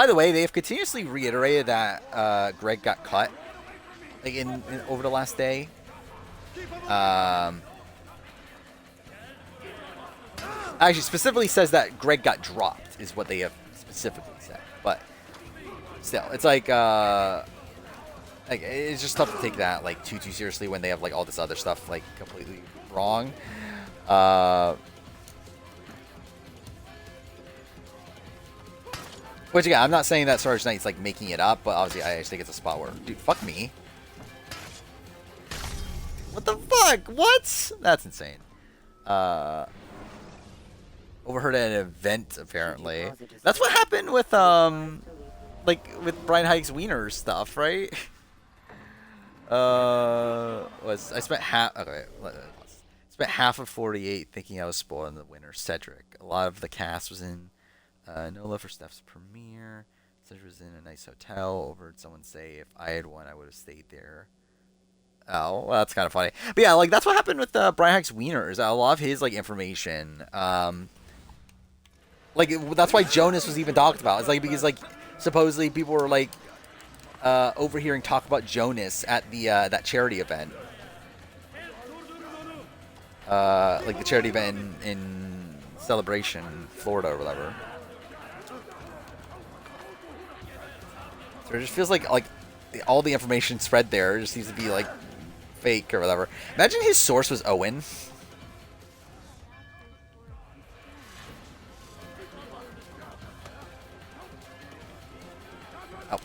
the way, they have continuously reiterated that Greg got cut like in over the last day. Actually, specifically says that Greg got dropped is what they have specifically said. But still, it's like it's just tough to take that like too seriously when they have like all this other stuff like completely wrong. Which again, I'm not saying that Sarge Knight's like making it up, but obviously I just think it's a spot where, dude, fuck me. What the fuck? What? That's insane. Overheard at an event apparently. That's what happened with like with Brian Hike's wiener stuff, right? I spent half. Okay, spent half of 48 thinking I was spoiling the winner. Cedric. A lot of the cast was in NOLA for Steph's premiere. Cedric was in a nice hotel. Overheard someone say if I had won, I would have stayed there. Oh, well, that's kind of funny. But yeah, like that's what happened with Brian Hike's wieners. A lot of his like information. Like that's why Jonas was even talked about. It's like because like supposedly people were like overhearing talk about Jonas at the that charity event. Like the charity event in Celebration, Florida or whatever. So it just feels like all the information spread there just seems to be like fake or whatever. Imagine his source was Owen. Oh.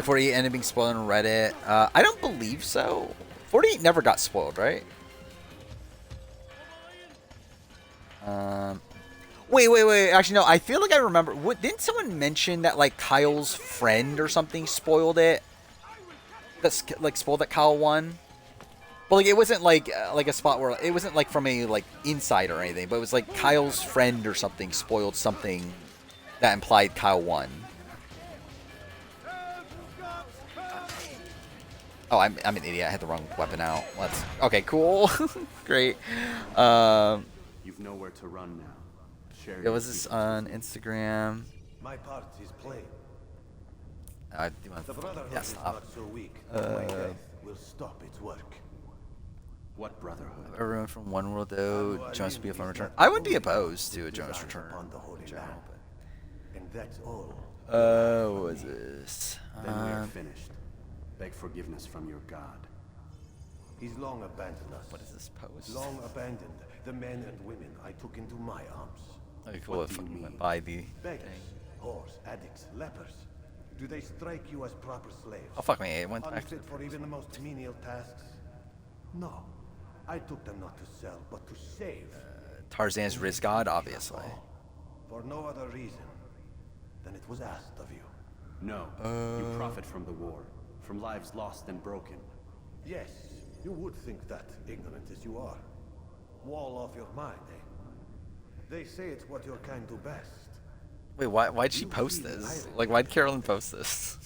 48 ended being spoiled on Reddit. I don't believe so. 48 never got spoiled, right? Wait. Actually, no. I feel like I remember. Didn't someone mention that like Kyle's friend or something spoiled it? That's like spoiled that Kyle won. But like it wasn't like a spot where it wasn't like from a like insider or anything. But it was like Kyle's friend or something spoiled something that implied Kyle won. Oh, I'm an idiot. I had the wrong weapon out. Okay, cool. Great. You've nowhere to run now. It was this on Instagram. My part is plain. I do want The Brotherhood is stop. not so weak. My death will stop its work. What Brotherhood? Everyone from One World though, Jonas would be a fun return. I wouldn't be opposed to a Jonas return in general, but. And that's all. What was this? Then we are finished. Beg forgiveness from your god. He's long abandoned us. What is this post? Long abandoned the men and women I took into my arms. Okay, cool. If I went by the Beggars, whores, addicts, lepers. Do they strike you as proper slaves? Oh fuck me! It went back. Unfit for even the most menial tasks? No. I took them not to sell, but to save. Tarzan's Riz God, obviously. For no other reason than it was asked of you. No. You profit from the war, from lives lost and broken. Yes, you would think that, ignorant as you are. Wall off your mind, eh? They say it's what your kind do best. Wait, why'd she post this? Like, why'd Carolyn post this?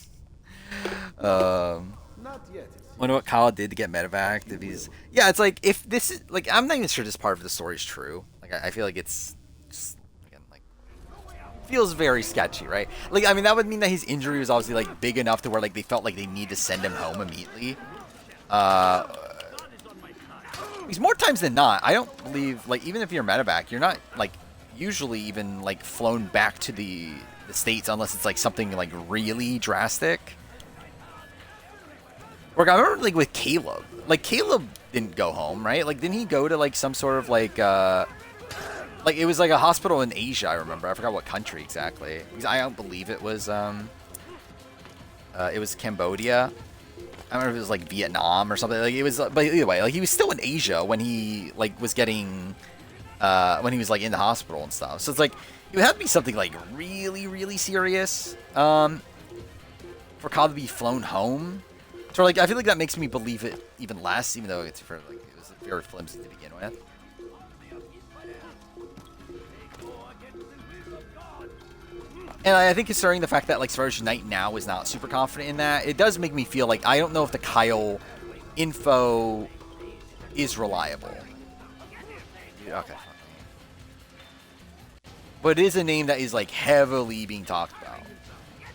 Not yet. Wonder what Kyle did to get medevac. If he's it's like if this is like I'm not even sure this part of the story is true. Like I feel like it's just again like feels very sketchy, right? Like I mean that would mean that his injury was obviously like big enough to where like they felt like they need to send him home immediately. Because more times than not, I don't believe like even if you're medevac, you're not like usually even like flown back to the States unless it's like something like really drastic. Like, I remember, like, with Caleb. Like, Caleb didn't go home, right? Like, didn't he go to, like, some sort of, like, it was, like, a hospital in Asia, I remember. I forgot what country exactly. Because I don't believe it was Cambodia. I don't know if it was, like, Vietnam or something. Like, it was, but either way, like, he was still in Asia when he, like, was getting, when he was, like, in the hospital and stuff. So it's, like, it would have to be something, like, really, really serious, for Kyle to be flown home. So like I feel like that makes me believe it even less, even though it's for like it was very flimsy to begin with. And I think considering the fact that like Survivor Unite now is not super confident in that, it does make me feel like I don't know if the Kyle info is reliable. Okay. But it is a name that is like heavily being talked about.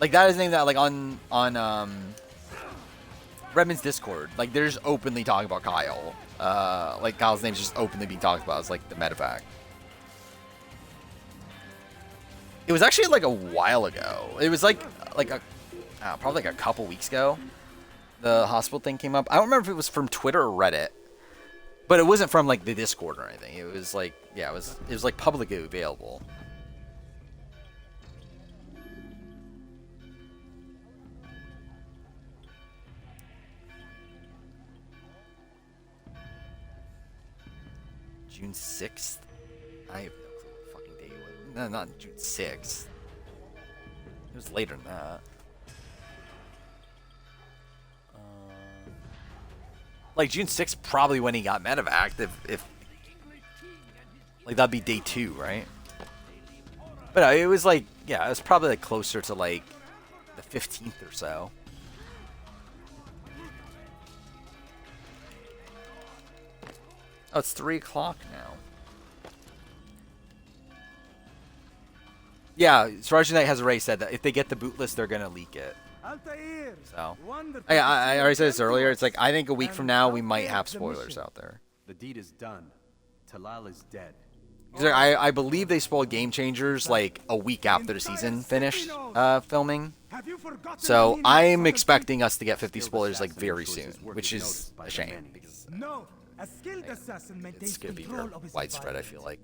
Like that is a name that like on Redmond's Discord, like they're just openly talking about Kyle. Like Kyle's name's just openly being talked about as like the medevac. It was actually like a while ago. It was like probably like a couple weeks ago. The hospital thing came up. I don't remember if it was from Twitter or Reddit, but it wasn't from like the Discord or anything. It was like it was like publicly available. June 6th? I have no clue what fucking day it was. No, not June 6th. It was later than that. Like June 6th, probably when he got medevac. If like that'd be day 2, right? But it was like, yeah, it was probably like closer to like the 15th or so. Oh, it's 3 o'clock now. Yeah, Survivor Unite has already said that if they get the boot list, they're gonna leak it. So, I already said this earlier. It's like I think a week from now we might have spoilers out there. The deed is done. Talal is dead. I believe they spoiled Game Changers like a week after the season finished filming. So I'm expecting us to get 50 spoilers like very soon, which is a shame because it's gonna be very widespread. I feel like.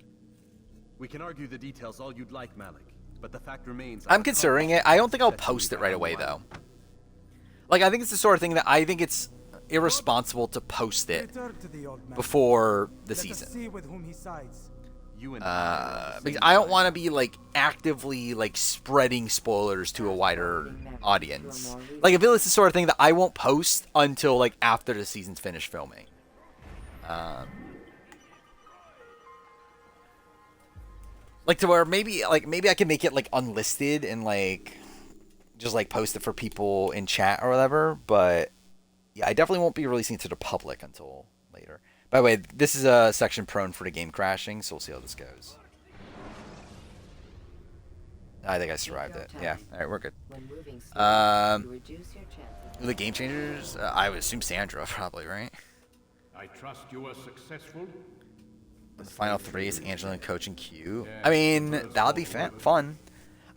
We can argue the details all you'd like, Malik, but the fact remains. I'm considering it. I don't think I'll post it right away though. Like I think it's the sort of thing that I think it's irresponsible to post it before the season. Because I don't want to be like actively like spreading spoilers to a wider audience. Like I feel it's the sort of thing that I won't post until like after the season's finished filming. Like to where maybe I can make it like unlisted and like just like post it for people in chat or whatever, but yeah, I definitely won't be releasing it to the public until later. By the way, this is a section prone for the game crashing, so we'll see how this goes. I think I survived it. Yeah, alright, we're good. The Game Changers? I would assume Sandra, probably, right? I trust you were successful. The final 3 is Angela and Coach and Q. I mean, that would be fun.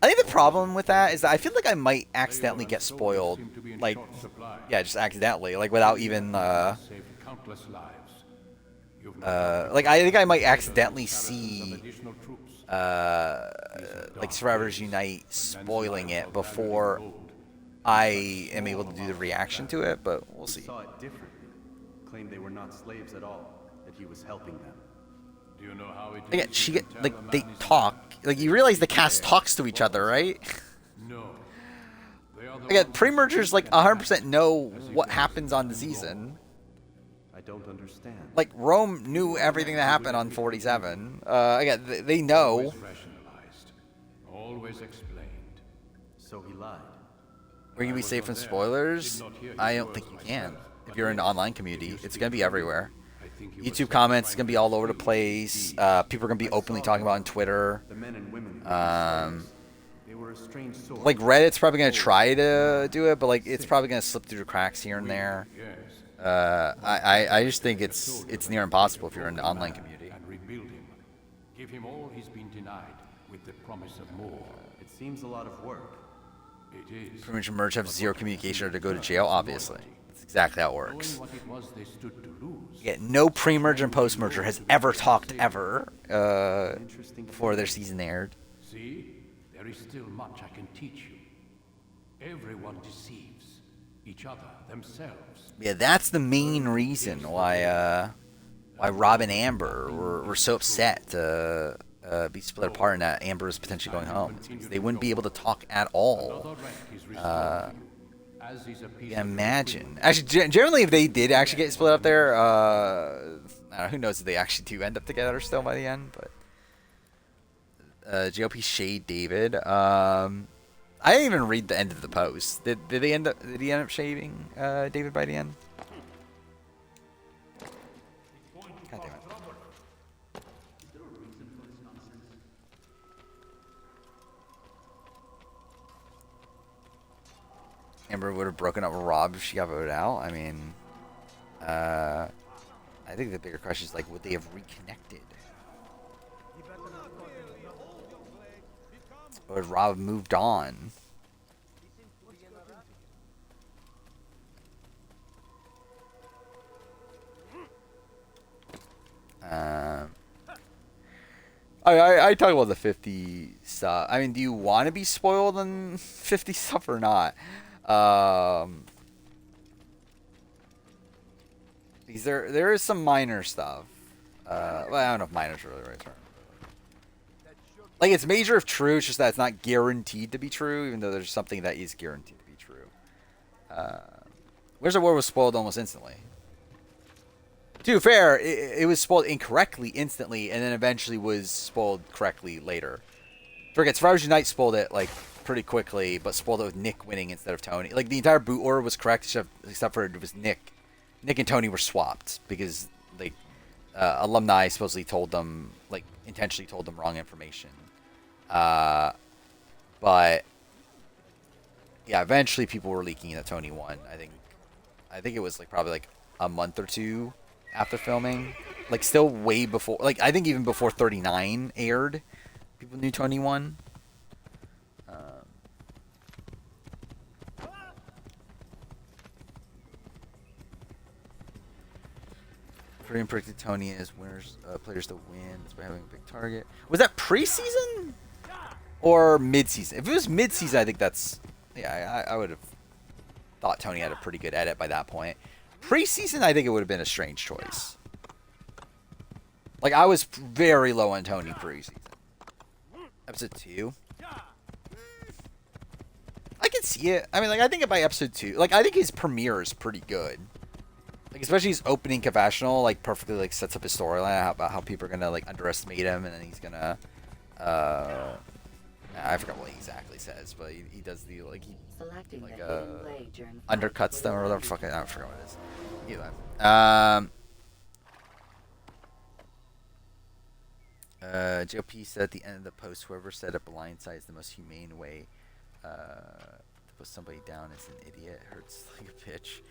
I think the problem with that is that I feel like I might accidentally get spoiled. Like, yeah, just accidentally. Like, without even, like, I think I might accidentally see, like, Survivors Unite spoiling it before I am able to do the reaction to it, but we'll see. He saw it differently. Claimed they were not slaves at all, that he was helping them. Do you know how it Again, they talk. Like, you realize the cast talks to each other, right? No. Again, pre-mergers, like, 100% know what happens on the season. I don't understand. Like, Rome knew everything that happened on 47. Again, they know. Always rationalized. Always explained. So he lied. Are you gonna be safe from spoilers? I don't think you can. If you're in the online community, it's gonna be everywhere. YouTube comments is gonna be all over the place. People are gonna be openly talking about it on Twitter. Like Reddit's probably gonna try to do it, but like it's probably gonna slip through the cracks here and there. I just think it's near impossible if you're in the online community. And rebuild him. Give him all he's been denied, with the promise of more. It seems a lot of work. It is. Pretty much merge have zero communication or to go to jail, obviously. That's exactly how it works. What it was they stood to lose. Yeah, no pre-merger and post-merger has ever talked ever before their season aired. See, there is still much I can teach you. Everyone deceives each other, themselves. Yeah, that's the main reason why Rob and Amber were so upset to be split apart and that Amber is potentially going home. It's because they wouldn't be able to talk at all. Imagine. Actually, generally, if they did actually get split up there, I don't know, who knows if they actually do end up together still by the end. But GOP Shade David. I didn't even read the end of the post. Did they end up? Did he end up shaving David by the end? God damn it. Amber would have broken up with Rob if she got voted out. I mean, I think the bigger question is like, would they have reconnected? Or would Rob have moved on? I talk about the 50 stuff. I mean, do you want to be spoiled on 50 stuff or not? Because there is some minor stuff. Well, I don't know if minor is really the right term. Like, it's major if true, it's just that it's not guaranteed to be true, even though there's something that is guaranteed to be true. Where's the War was spoiled almost instantly. To be fair, it was spoiled incorrectly instantly, and then eventually was spoiled correctly later. Forget, Survivors Unite spoiled it, like, pretty quickly, but spoiled it with Nick winning instead of Tony. Like, the entire boot order was correct, except for it was Nick. Nick and Tony were swapped, because, like, alumni supposedly told them, like, intentionally told them wrong information. But, yeah, eventually people were leaking that Tony won. I think it was, like, probably, like, a month or two after filming, like still way before, like I think even before 39 aired, people knew Tony won. Korean predicted Tony as winners, players to win by having a big target. Was that preseason or mid-season? If it was mid-season, I think that's, yeah, I would have thought Tony had a pretty good edit by that point. Preseason, I think it would have been a strange choice. Like, I was very low on Tony preseason. Episode 2? I can see it. I mean, like, I think by episode 2, like, I think his premiere is pretty good. Like, especially his opening confessional, like, perfectly, like, sets up his storyline about how people are gonna, like, underestimate him, and then he's gonna, I forgot what he exactly says, but he does the, like, he, like, undercuts them or whatever. Fuck it, I forgot what it is. JOP said at the end of the post, whoever said a blindside is the most humane way to put somebody down is an idiot. Hurts like a bitch.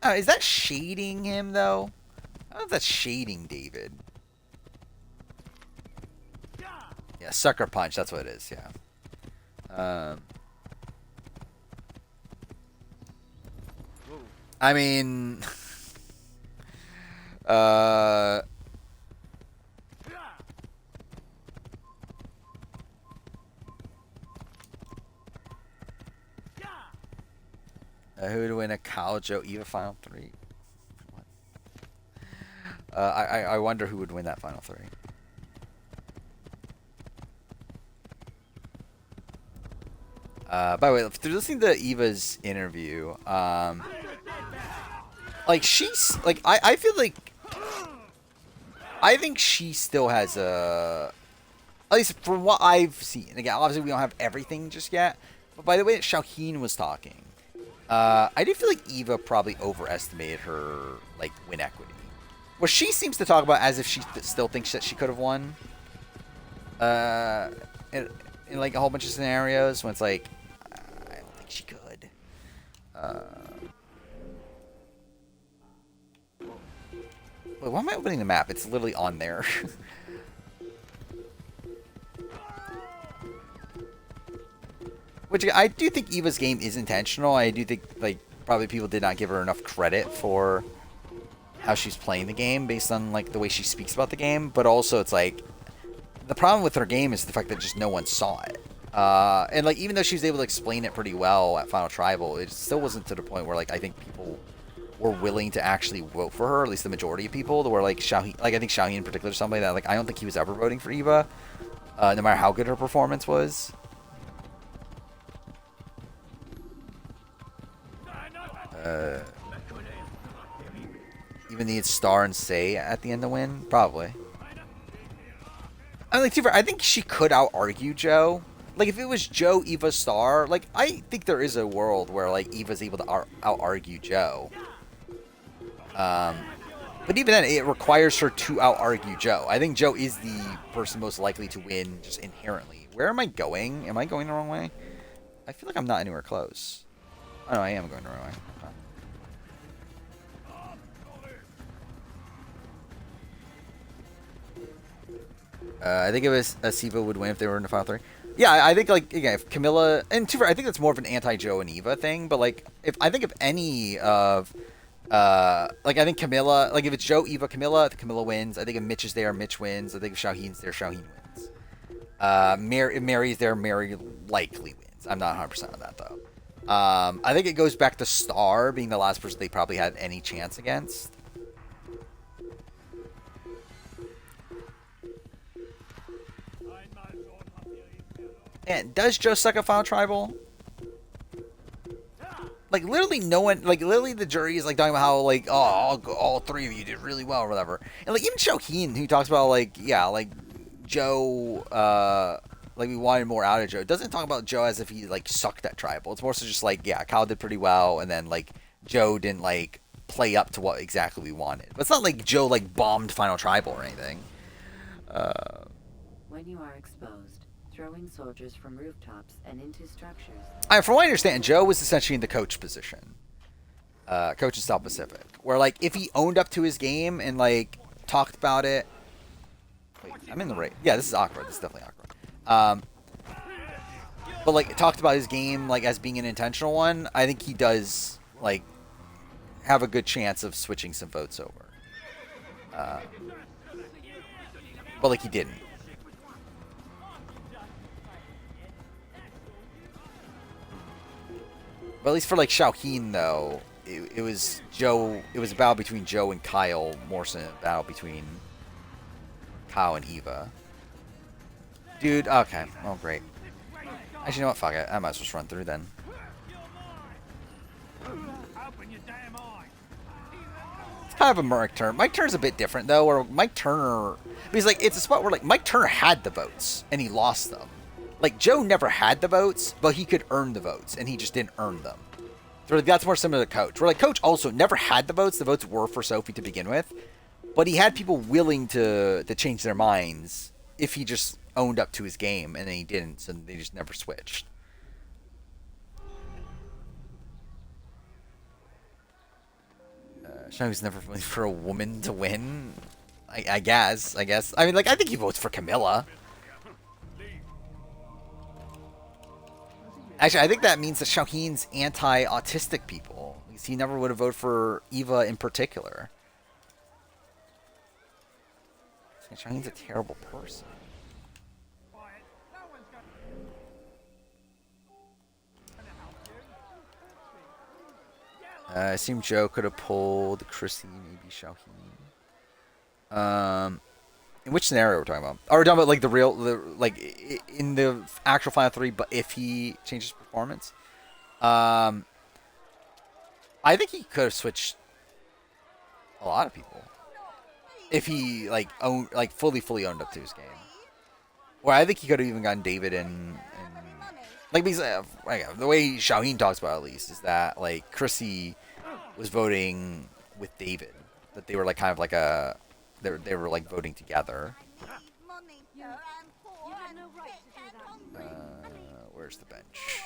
Is that shading him though? I don't know if that's shading David. Yeah, sucker punch. That's what it is. Yeah. I mean, who would win a Kyle, Joe, Eva Final 3? I wonder who would win that Final 3. By the way, through listening to Eva's interview, like, she's, like, I feel like, I think she still has a, at least from what I've seen, again, obviously we don't have everything just yet, but by the way that Shaheen was talking, I do feel like Eva probably overestimated her, like, win equity. Well, she seems to talk about as if she still thinks that she could have won, in like, a whole bunch of scenarios when it's like, I don't think she could. Wait, why am I opening the map? It's literally on there. Which, I do think Eva's game is intentional. I do think, like, probably people did not give her enough credit for how she's playing the game based on, like, the way she speaks about the game. But also, it's like, the problem with her game is the fact that just no one saw it. And, like, even though she was able to explain it pretty well at Final Tribal, it still wasn't to the point where, like, I think people were willing to actually vote for her, at least the majority of people, where, like, Shaheen, like, I think Shaheen in particular is somebody that, like, I don't think he was ever voting for Eva, no matter how good her performance was. Even need Star and Say at the end to win? Probably. I mean, like, to be fair, I think she could out argue Joe. Like, if it was Joe, Eva, Star, like, I think there is a world where, like, Eva's able to out argue Joe. But even then, it requires her to out argue Joe. I think Joe is the person most likely to win just inherently. Where am I going? Am I going the wrong way? I feel like I'm not anywhere close. Oh, no, I am going the wrong way. I think it was Siva would win if they were in the final 3. Yeah, I think, like, again, if Camilla, and to I think that's more of an anti-Joe and Eva thing, but, like, if any of, like, I think Camilla, like, if it's Joe, Eva, Camilla, Camilla wins. I think if Mitch is there, Mitch wins. I think if Shaheen's there, Shaheen wins. If Mary's there, Mary likely wins. I'm not 100% on that, though. I think it goes back to Star being the last person they probably had any chance against. And does Joe suck at Final Tribal? Like, literally no one, like, literally the jury is, like, talking about how, like, oh, all 3 of you did really well or whatever. And, like, even Shaheen, who talks about, like, yeah, like, Joe, like, we wanted more out of Joe, doesn't talk about Joe as if he, like, sucked at Tribal. It's more so just, like, yeah, Kyle did pretty well, and then, like, Joe didn't, like, play up to what exactly we wanted. But it's not like Joe, like, bombed Final Tribal or anything. When you are exposed, throwing soldiers from rooftops and into structures. From what I understand, Joe was essentially in the coach position. Coach in South Pacific. Where, like, if he owned up to his game and, like, talked about it. Wait, I'm in the right. Yeah, this is awkward. This is definitely awkward. But, like, talked about his game, like, as being an intentional one. I think he does, like, have a good chance of switching some votes over. But, like, he didn't. But at least for, like, Shaheen, though, it was Joe. It was a battle between Joe and Kyle more than a battle between Kyle and Eva. Dude, okay. Oh, great. Actually, you know what? Fuck it. I might as well just run through then. It's kind of a Murray turn. Mike Turner's a bit different, though, where Mike Turner... Because, like, it's a spot where, like, Mike Turner had the votes, and he lost them. Like, Joe never had the votes, but he could earn the votes, and he just didn't earn them. So that's more similar to Coach. Where, like, Coach also never had the votes. The votes were for Sophie to begin with. But he had people willing to change their minds if he just owned up to his game, and then he didn't, so they just never switched. Sean was never willing for a woman to win. I guess. I mean, like, I think he votes for Camilla. Actually, I think that means that Shaheen's anti-autistic people. Because he never would have voted for Eva in particular. Shaheen's a terrible person. I assume Joe could have pulled Chrissy, maybe Shaheen. In which scenario we're talking about? Are we talking about, like, like, in the actual Final 3, but if he changes performance? I think he could have switched a lot of people. If he, like, fully owned up to his game. Or I think he could have even gotten David and like, because, the way Shaheen talks about it, at least, is that, like, Chrissy was voting with David. That they were, like, kind of like a... They were, like, voting together. Where's the bench?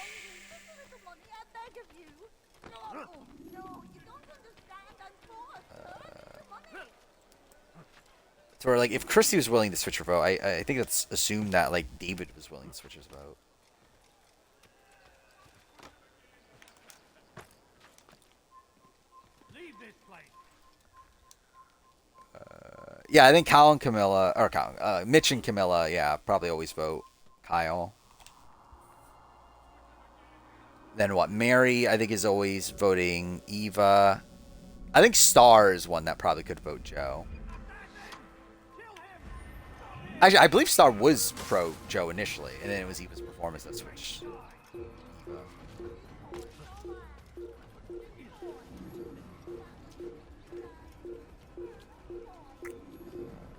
So, like, if Chrissy was willing to switch her vote, I think it's assumed that, like, David was willing to switch his vote. Yeah, I think Kyle and Camilla, or Kyle, Mitch and Camilla, yeah, probably always vote Kyle. Then what? Mary, I think, is always voting Eva. I think Star is one that probably could vote Joe. Actually, I believe Star was pro Joe initially, and then it was Eva's performance that switched Eva.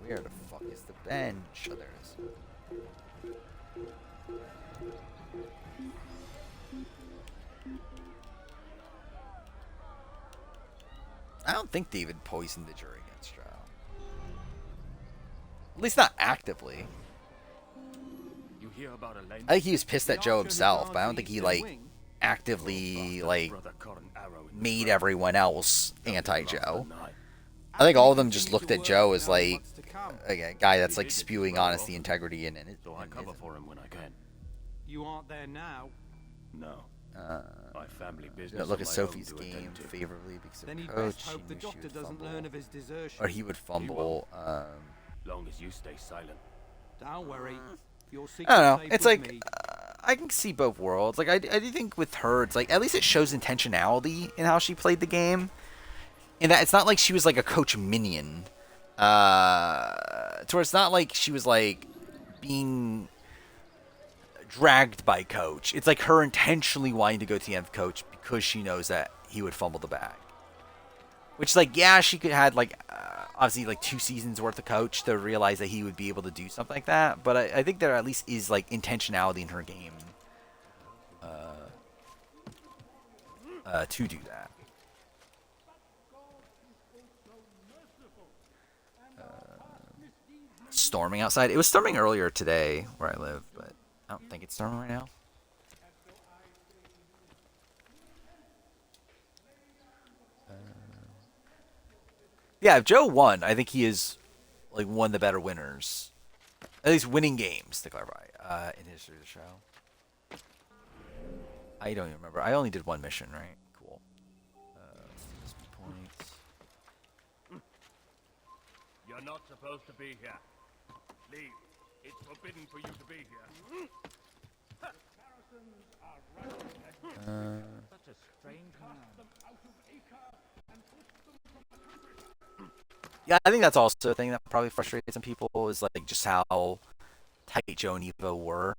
Where the fuck is the bench? Oh, there it is. I don't think David poisoned the jury against Joe. At least not actively. You hear about a lane? I think he was pissed at Joe himself, but I don't think he like actively like made everyone else anti-Joe. I think all of them just looked at Joe as like a guy that's like spewing honesty, integrity, and so I cover for him when I can. You aren't there now. No. My family business. Look at Sophie's game favorably because of Then he'd coach. best hope the doctor doesn't learn of his desertion. Or he would fumble. Long as you stay silent. Don't worry. Your I don't know. It's like I can see both worlds. Like I do think with her, it's like at least it shows intentionality in how she played the game, in that it's not like she was like a coach minion. To where it's not like she was like being dragged by coach. It's like her intentionally wanting to go to the end of coach because she knows that he would fumble the bag. Which, like, yeah, she could had like obviously like 2 seasons worth of coach to realize that he would be able to do something like that. But I think there at least is like intentionality in her game to do that. Storming outside. It was storming earlier today where I live, but I don't think it's storming right now. Yeah, if Joe won, I think he is like one of the better winners. At least winning games, to clarify, in history of the show. I don't even remember. I only did one mission, right? Cool. Points. You're not supposed to be here. Leave. It's forbidden for you to be here. Such a strange man. Yeah, I think that's also a thing that probably frustrates some people is like just how tight Joe and Eva were.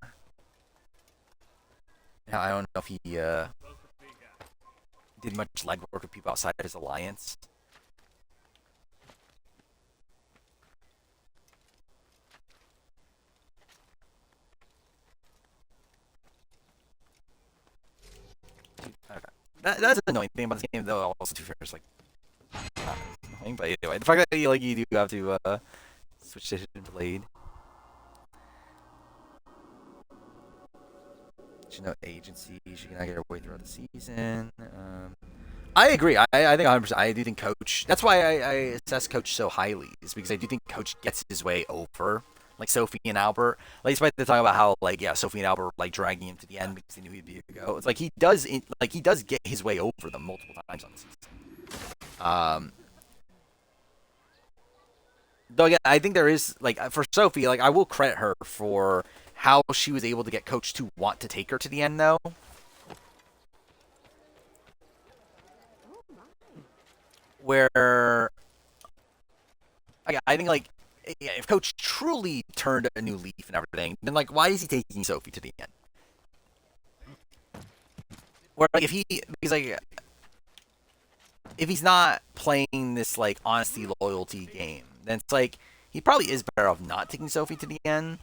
Now, I don't know if he did much legwork with people outside of his alliance. Okay. That's the annoying thing about this game, though. Also, too fair, is like not annoying, but anyway, the fact that you do have to switch to hidden blade. She no agency. She cannot get her way throughout the season. I agree. I think 100%. I do think Coach. That's why I assess Coach so highly. Is because I do think Coach gets his way over. Like Sophie and Albert, like despite the talk about how like Sophie and Albert were, like dragging him to the end because they knew he'd be a go. It's like he does get his way over them multiple times on the season. Though again, I think there is like for Sophie, like I will credit her for how she was able to get Coach to want to take her to the end, though. Where I think like. Yeah, if Coach truly turned a new leaf and everything, then like, why is he taking Sophie to the end? Where like, if he's not playing this like honesty loyalty game, then it's like he probably is better off not taking Sophie to the end.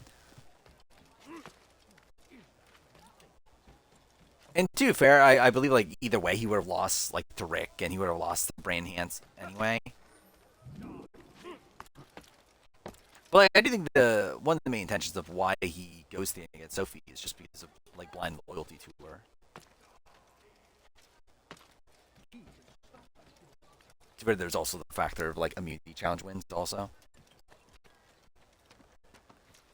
And to be fair, I believe like either way he would have lost like to Rick and he would have lost to Brand Hands anyway. But I do think one of the main intentions of why he goes to the end against Sophie is just because of like blind loyalty to her. But there's also the factor of like immunity challenge wins also,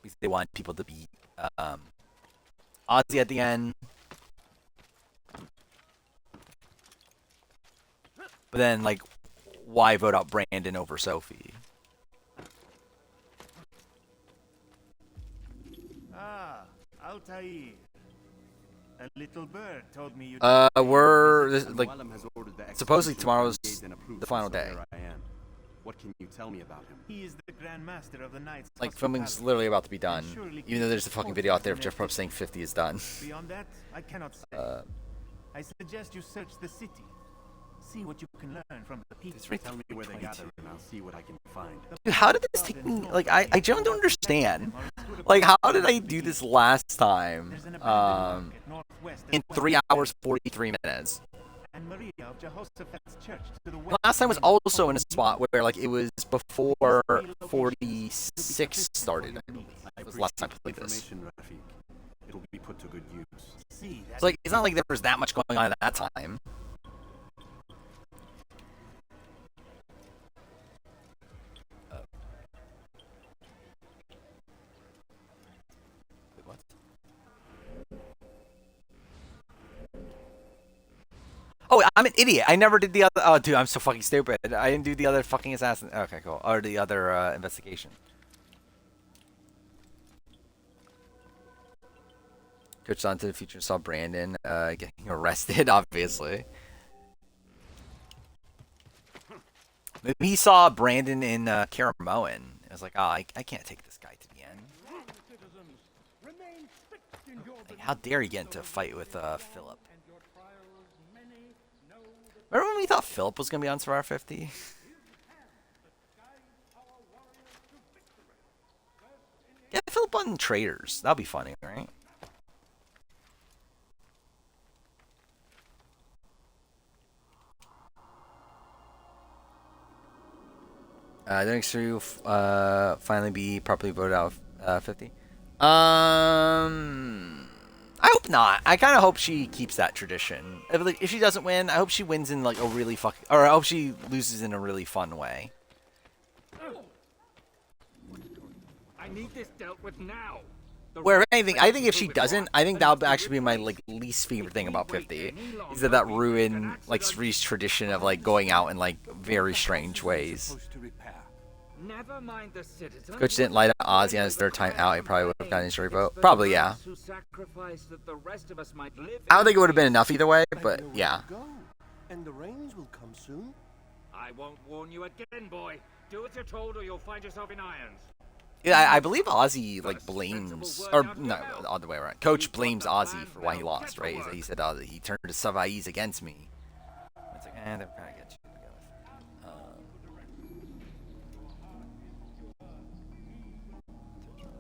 because they want people to beat Ozzy at the end. But then like, why vote out Brandon over Sophie? Altair. A little bird told me you. Like supposedly tomorrow's the final day. What can you tell me about him? He is the Grand Master of the Knights. Like filming's literally about to be done, even though there's a fucking video out there of Jeff Probst saying 50 is done. Beyond that, I cannot say. I suggest you search the city. See what you can learn from the people. Tell me where they gather and I'll see what I can find. Dude, how did this take me? Like, I don't understand. Like, how did I do this last time? In 3 hours, 43 minutes. and Maria of Jehoshaphat's church to the west. Last time was also in a spot where like it was before 46 started. I believe. It was the last time I played this. It will be put to good use. It's like it's not like there was that much going on at that time. Wait, what? Oh, I'm an idiot. I never did the other. Oh, dude, I'm so fucking stupid. I didn't do the other fucking assassin. Okay, cool. Or the other investigation. Coach on to the future saw Brandon getting arrested, obviously. Maybe he saw Brandon in Caramoan. I was like, oh, I can't take this guy to the end. Like, how dare he get into a fight with Philip? Remember when we thought Philip was going to be on Survivor 50? Get Philip on Traders. That'll be funny, right? I think Suri will finally be properly voted out of 50. I hope not. I kind of hope she keeps that tradition. If she doesn't win, I hope she wins in like a really or I hope she loses in a really fun way. I need this dealt with now. Where if anything, I think if she doesn't, I think that would actually be my like least favorite thing about 50 is that ruin like Sri's tradition of like going out in like very strange ways. Never mind the citizens. Coach didn't light up Ozzy on his third time out. He probably would have gotten his jury vote. Probably, yeah. I don't think it would have been enough either way, but yeah. And the rains will come soon. I won't warn you again, boy. Do as you're told, or you'll find yourself in irons. Yeah, I believe Ozzy like blames, or no, the other way around. Coach blames Ozzy for why he lost, right? He said he turned to Savaiz against me. It's like, they're kind of get you together.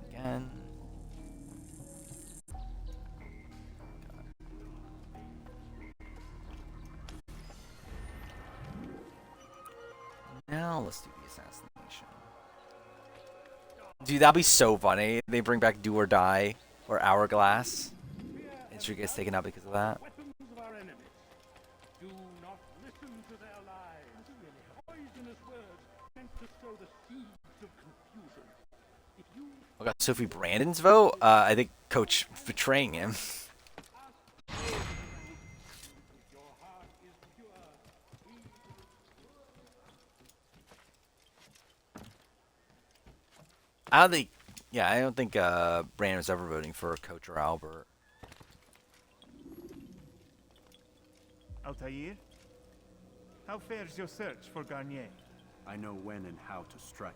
Again. Now let's do the assassination. Dude, that'd be so funny. They bring back Do or Die or Hourglass. And Sri gets taken out because of that. I got Sophie Brandon's vote. I think Coach betraying him. I don't think Brandon's ever voting for Coach or Albert. Altair, how fares your search for Garnier? I know when and how to strike.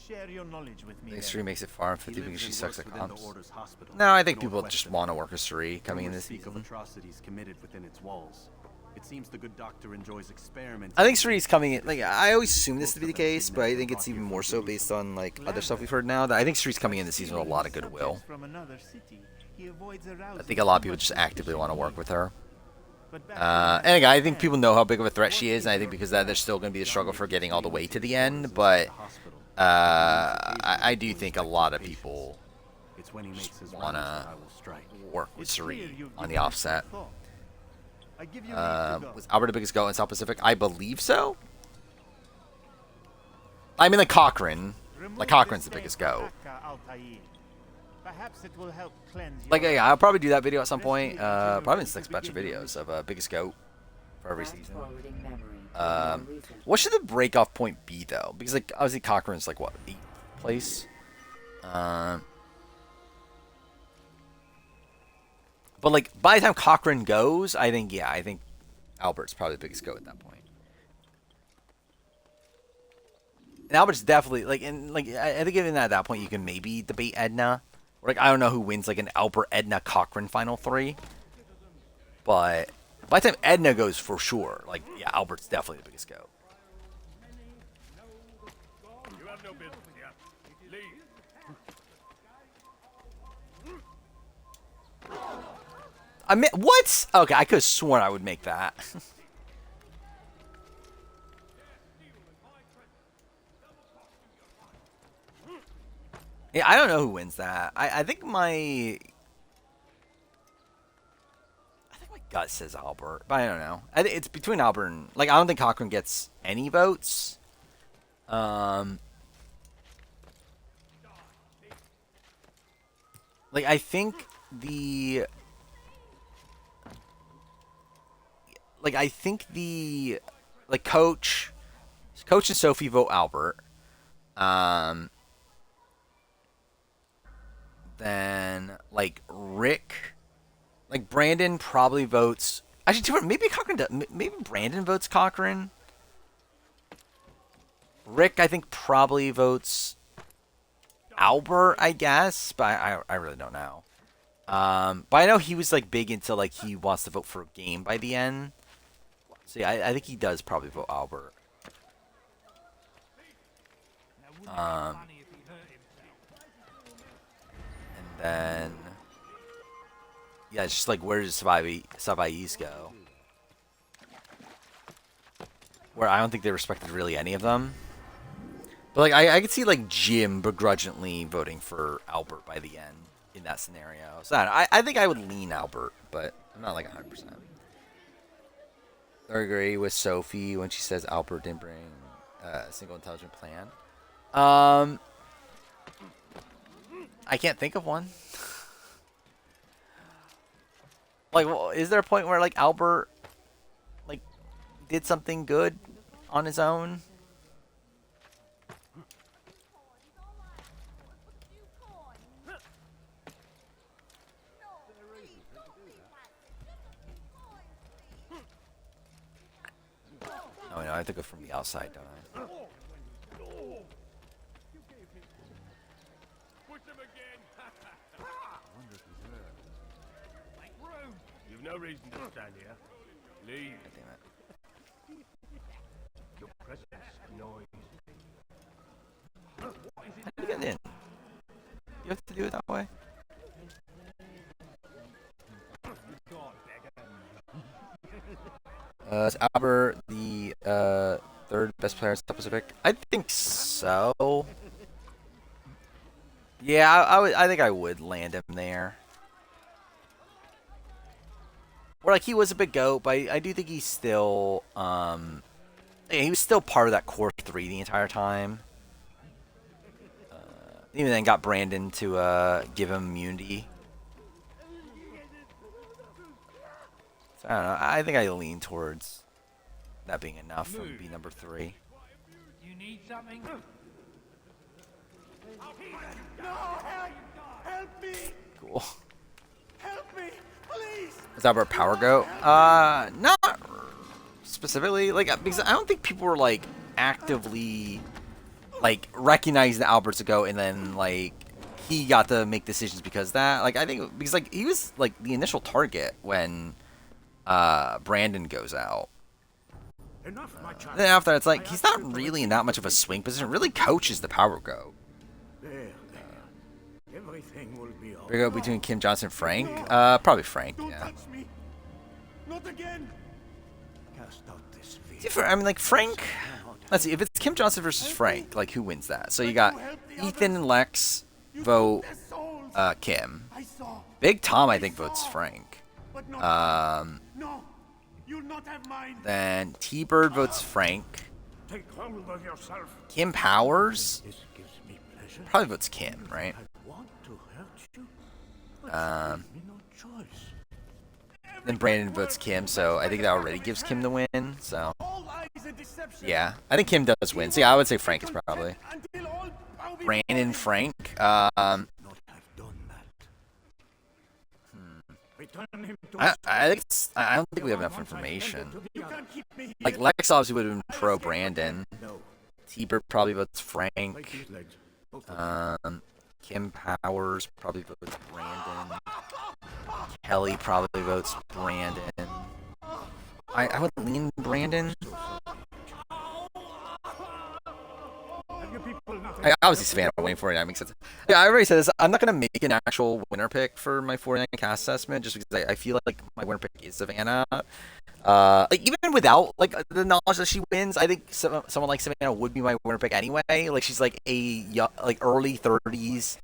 Share your knowledge with me. I think Sri makes it far in 50 because she sucks at within comps. the Order's hospital, No, I think people northwest just of want to it. work with Sri coming in this Rumors speak of season. atrocities committed within its walls. It seems the good doctor enjoys experiments. I think Sri's coming in. Like I always assume this to be the case, but I think it's even more so based on like other stuff we've heard now. That I think Sri's coming in this season with a lot of goodwill. From another city, he avoids I think a lot of people just actively want to work with her. And again, I think people know how big of a threat she is, and I think because of that, there's still going to be a struggle for getting all the way to the end. But I do think a lot of people want to work with Sri on the offset. Was Albert the biggest goat in South Pacific? I believe so. I mean, like Cochrane. Like Cochrane's the biggest goat. Perhaps it will help cleanse Like, yeah, I'll probably do that video at some point. Probably in this next batch of videos of biggest goat for every season. What should the breakoff point be though? Because like obviously Cochrane's like what 8th place. But like by the time Cochrane goes, I think Albert's probably the biggest goat at that point. And Albert's definitely like, and like I think even at that point you can maybe debate Edna. Or like I don't know who wins like an Albert Edna Cochrane final 3. But by the time Edna goes for sure, like yeah, Albert's definitely the biggest goat. You have no business here. Leave. I mean, what? Okay, I could have sworn I would make that. Yeah, I don't know who wins that. I think my gut says Albert, but I don't know. It's between Albert and like I don't think Cochran gets any votes. Like I think the like coach and Sophie vote Albert. Then like Rick, like Brandon probably votes. Actually, maybe Cochran. Maybe Brandon votes Cochran. Rick, I think probably votes Albert, I guess, but I really don't know. But I know he was like big into like he wants to vote for a game by the end. So yeah, I think he does probably vote Albert. And then yeah, it's just like where does Savai's go? Where I don't think they respected really any of them. But like I could see like Jim begrudgingly voting for Albert by the end in that scenario. So I think I would lean Albert, but I'm not like 100%. I agree with Sophie when she says Albert didn't bring a single intelligent plan. I can't think of one. Like, well, is there a point where like Albert like did something good on his own? Oh no, I have to go from the outside, don't I? You've no reason to stand here. Leave. God damn it. Your presence annoys How do you get in? You have to do it that way? Is Albert the third best player in South Pacific? I think so. Yeah, I think I would land him there. Or like he was a big goat, but I do think he's still he was still part of that core three the entire time. Even then got Brandon to give him immunity. So, I don't know. I think I lean towards that being enough for be number 3. You need something? No, help me! Cool. Help me, please! Is that about Power Goat? Not specifically. Like, because I don't think people were like actively like recognizing that Albert's a goat, and then like he got to make decisions because that. Like, I think because like he was like the initial target when Brandon goes out. Then after that, it's like he's not really in that much of a swing position. Really coaches the Power Goat. Everything will be all Big up between Kim Johnson and Frank? Probably Frank, yeah. Not again. Cast out this I mean, like, Frank... Let's see, if it's Kim Johnson versus Frank, like, who wins that? So you got Ethan and Lex vote Kim. Big Tom, I think, votes Frank. Then T-Bird votes Frank. Take hold of yourself. Kim Powers probably votes Kim, right? Then Brandon votes Kim, so I think that already gives Kim the win. So yeah, I think Kim does win. So yeah, I would say Frank is probably Brandon Frank. I don't think we have enough information. Like Lex obviously would have been pro Brandon. T-Bird probably votes Frank. Kim Powers probably votes Brandon. Kelly probably votes Brandon. I would lean Brandon. Obviously, Savannah waiting for it. That makes sense. Yeah, I already said this. I'm not going to make an actual winner pick for my 49 cast assessment just because I feel like my winner pick is Savannah. Like even without like the knowledge that she wins, I think someone like Savannah would be my winner pick anyway. Like she's like like early 30s,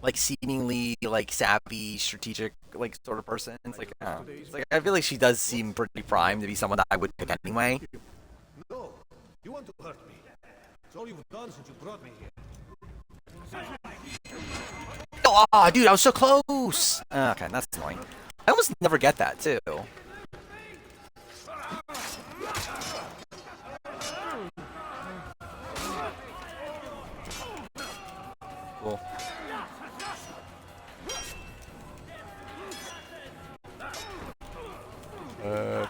like seemingly like savvy, strategic like sort of person. It's like I feel like she does seem pretty prime to be someone that I would pick anyway. No, you want to hurt me. It's all you've done since you brought me here. Oh, dude, I was so close. Okay, that's annoying. I almost never get that too. Cool.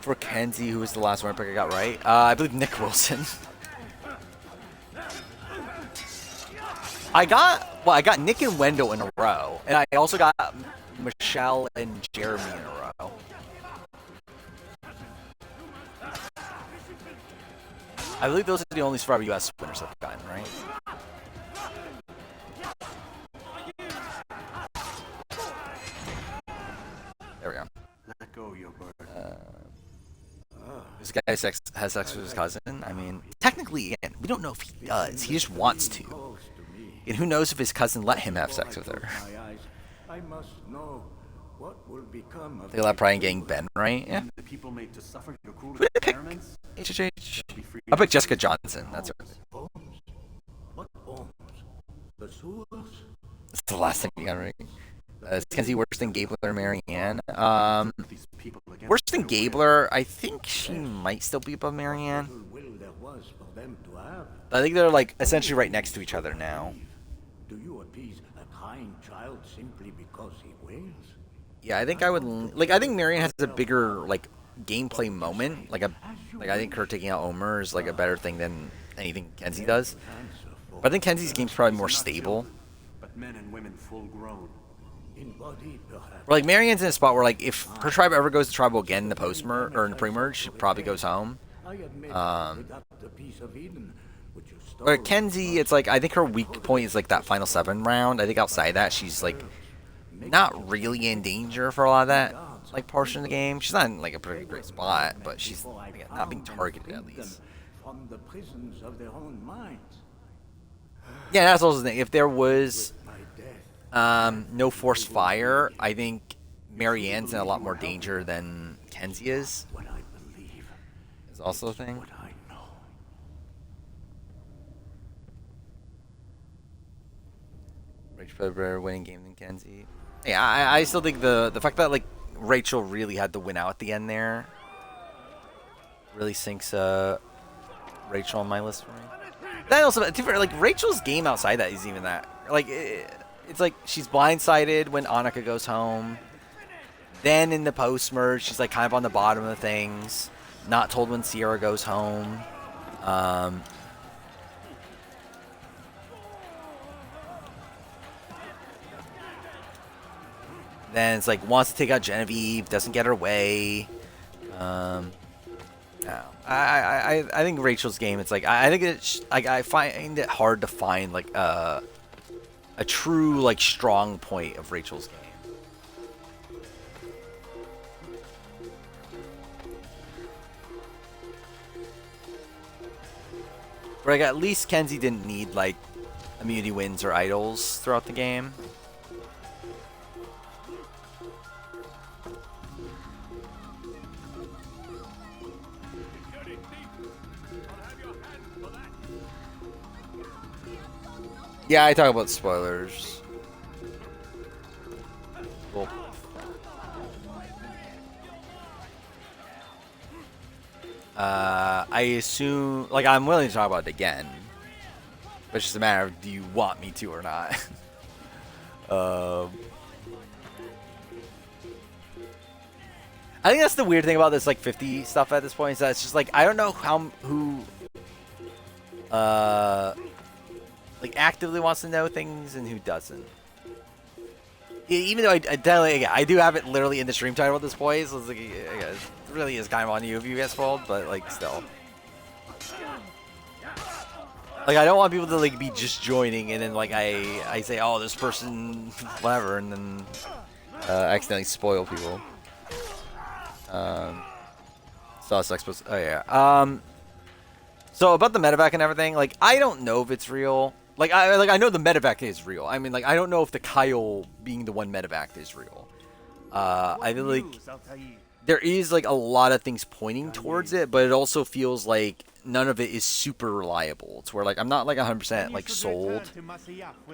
For Kenzie, who was the last one pick I got right? I believe Nick Wilson. I got Nick and Wendell in a row, and I also got Michelle and Jeremy in a row. I believe those are the only Survivor US winners I've gotten, right? There we go. Let go your bird. This guy has sex with his cousin. I mean, technically, again, we don't know if he does. He just wants to. And who knows if his cousin let him have sex with her. I must know what will become of They let Brian getting Ben, right? Yeah. The people made to suffer your cruel Who did I pick? experiments. HHH. I picked Jessica Johnson. That's right. What bones? The sewers? That's the last thing you got right. Is Kenzie worse than Gabler or Marianne? Worse than Gabler, I think she might still be above Marianne. I think they're like essentially right next to each other now. Do you appease a kind child simply because he wails? Yeah, I think I would like. I think Marianne has a bigger like gameplay moment. Like I think her taking out Omer is like a better thing than anything Kenzie does. But I think Kenzie's game's probably more stable. But men and women full grown. Like Marianne's in a spot where like if her tribe ever goes to tribal again in the post merge or in the pre merge, she probably goes home. Or Kenzie, it's like I think her weak point is like that final 7 round. I think outside that she's like not really in danger for a lot of that like portion of the game. She's not in like a pretty great spot, but she's again, not being targeted at least. From the prisons of their own minds. Yeah, that's also the thing. If there was no forced fire, I think Marianne's in a lot more danger than Kenzie is. Is also a thing. Rachel played a better winning game than Kenzie. Yeah, I still think the fact that like Rachel really had to win out at the end there really sinks Rachel on my list for me. That also, like Rachel's game outside that isn't even that like. It's like she's blindsided when Annika goes home. Then in the post merge, she's like kind of on the bottom of things. Not told when Sierra goes home. Then it's like wants to take out Genevieve, doesn't get her way. No. I think Rachel's game. It's like I think it's like I find it hard to find like a true like strong point of Rachel's game. Where like at least Kenzie didn't need like immunity wins or idols throughout the game. Yeah, I talk about spoilers. Cool. I assume, like, I'm willing to talk about it again. But it's just a matter of do you want me to or not. I think that's the weird thing about this, like, 50 stuff at this point, is that it's just, like, I don't know who like actively wants to know things and who doesn't. Even though I do have it literally in the stream title at this point, so it's like it really is kind of on you if you get spoiled, but like still. Like I don't want people to like be just joining and then like I say, oh, this person whatever, and then accidentally spoil people. Expos. Oh yeah. So about the medevac and everything, like I don't know if it's real. I know the medevac is real. I mean, like I don't know if the Kyle being the one medevac is real. I feel like there is like a lot of things pointing towards it, but it also feels like none of it is super reliable. It's where like I'm not like 100% like sold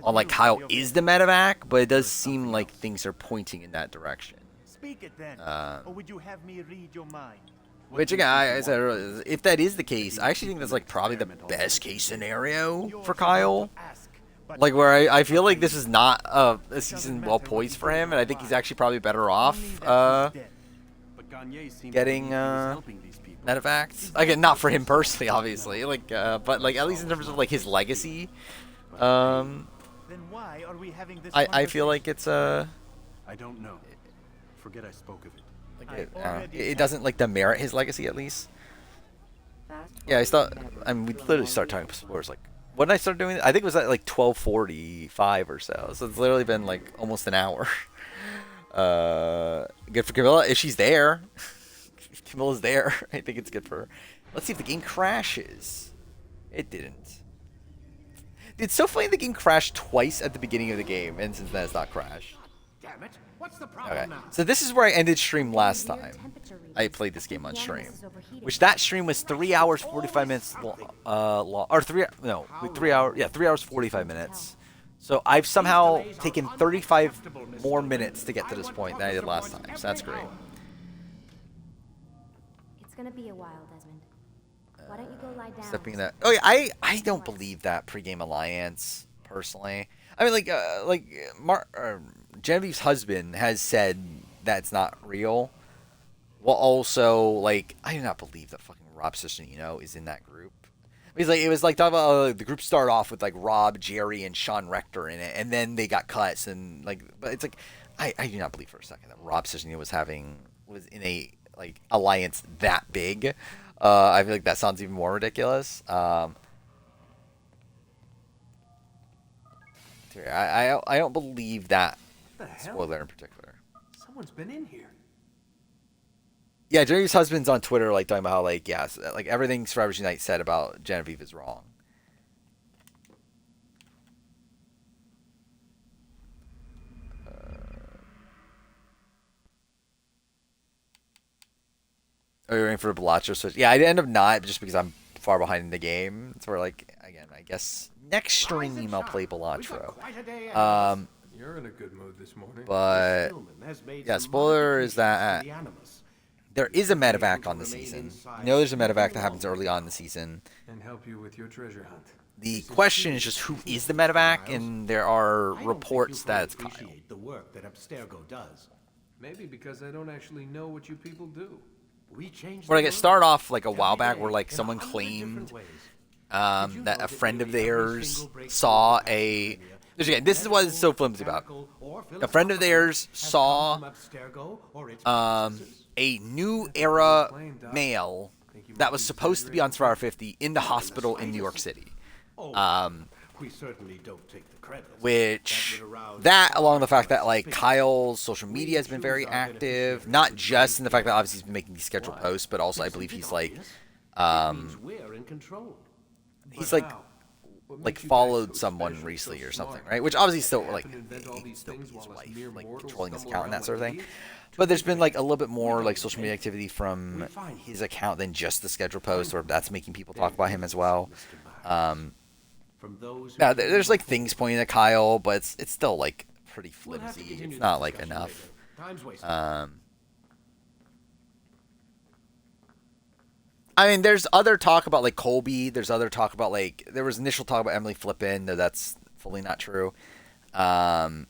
on like Kyle is the medevac, but it does seem like things are pointing in that direction. Speak it then, or would you have me read your mind? Which again, I said earlier, if that is the case, I actually think that's like probably the best case scenario for Kyle. Like where I feel like this is not a season well poised for him, and I think he's actually probably better off getting medevacs. Again, not for him personally, obviously, like but like at least in terms of like his legacy. Then why are we having this I feel like it's I don't know. Forget I spoke of it. Like it doesn't like demerit his legacy at least. Yeah, I mean, we literally started talking spoilers like when did I start doing it? I think it was at like 12:45 or so. So it's literally been like almost an hour. Good for Camilla if she's there. If Camilla's there, I think it's good for her. Let's see if the game crashes. It didn't. It's so funny the game crashed twice at the beginning of the game, and since then it's not crashed. Damn it. What's the problem Okay, now? so this is where I ended stream last time. I played this game on stream, which that stream was 3 hours 45 minutes long, or 3 hours 45 minutes. So I've somehow taken 35 more minutes to get to this point than I did last time. So that's great. It's gonna be a while, Desmond. Why don't you go lie down? Stepping that. Oh yeah, I don't believe that pregame alliance personally. I mean, Genevieve's husband has said that's not real. Well, also, like, I do not believe that fucking Rob Cesternino is in that group. It was like talking about the group started off with like Rob, Jerry, and Sean Rector in it, and then they got cuts and like. But it's like I do not believe for a second that Rob Cesternino was in a like alliance that big. I feel like that sounds even more ridiculous. I don't believe that spoiler in particular. Someone's been in here. Yeah, Genevieve's husband's on Twitter, like talking about how, like, yes, like everything Survivors Unite said about Genevieve is wrong. Are you waiting for a Balacho switch? Yeah, I'd end up not, just because I'm far behind in the game. It's where, like, again, I guess next stream I'll play Balacho. You're in a good mood this morning. But yeah, spoiler is that there is a medevac on the season. You know there's a medevac that happens early on in the season. And help you with your treasure hunt. The question is just who is the medevac, and there are reports that it's Kyle. The work that Abstergo does. Maybe because I don't actually know what you people do. We changed. Where I get started off like a while back, where like someone claimed that a friend of theirs saw a. Again, this is what it's so flimsy about. A friend of theirs saw a new era male that was supposed to be on Survivor 50 in the hospital in New York City. We certainly don't take the credit. Which, that along with the fact that like Kyle's social media has been very active, not just in the fact that obviously he's been making these scheduled posts, but also I believe he's like, he's like followed someone recently or something, right? Which obviously still like still be his wife, like controlling his account and that sort of thing. But there's been like a little bit more like social media activity from his account than just the scheduled post, or that's making people talk about him as well. Now there's like things pointing at Kyle, but it's still like pretty flimsy. It's not like enough. I mean, there's other talk about like Colby. There's other talk about like there was initial talk about Emily Flippin, though that's fully not true. But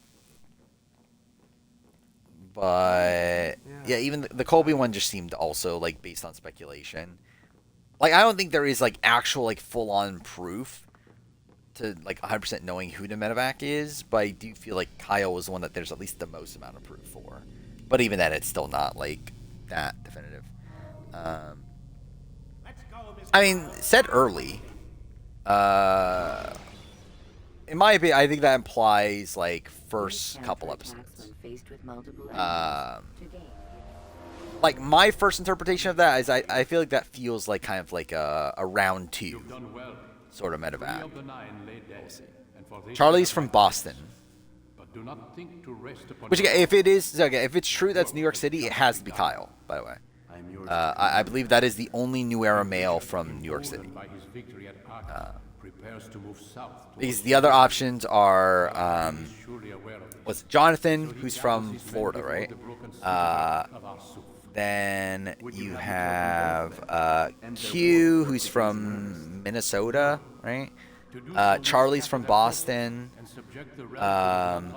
yeah, even the Colby one just seemed also like based on speculation. Like I don't think there is like actual like full on proof to like 100% knowing who the medevac is, but I do feel like Kyle was the one that there's at least the most amount of proof for. But even then, it's still not like that definitive. I mean, said early. In my opinion, I think that implies like first couple episodes. like my first interpretation of that is I feel like that feels like kind of like a round 2 sort of medevac. We'll see. Charlie's from Boston. Do not think to rest upon Which, if it is, okay, if it's true that's New York City, it has to be Kyle, by the way. I believe that is the only New Era male from New York City. Because the other options are, what's Jonathan, who's from Florida, right? Then you have Q, who's from Minnesota, right? Charlie's from Boston. And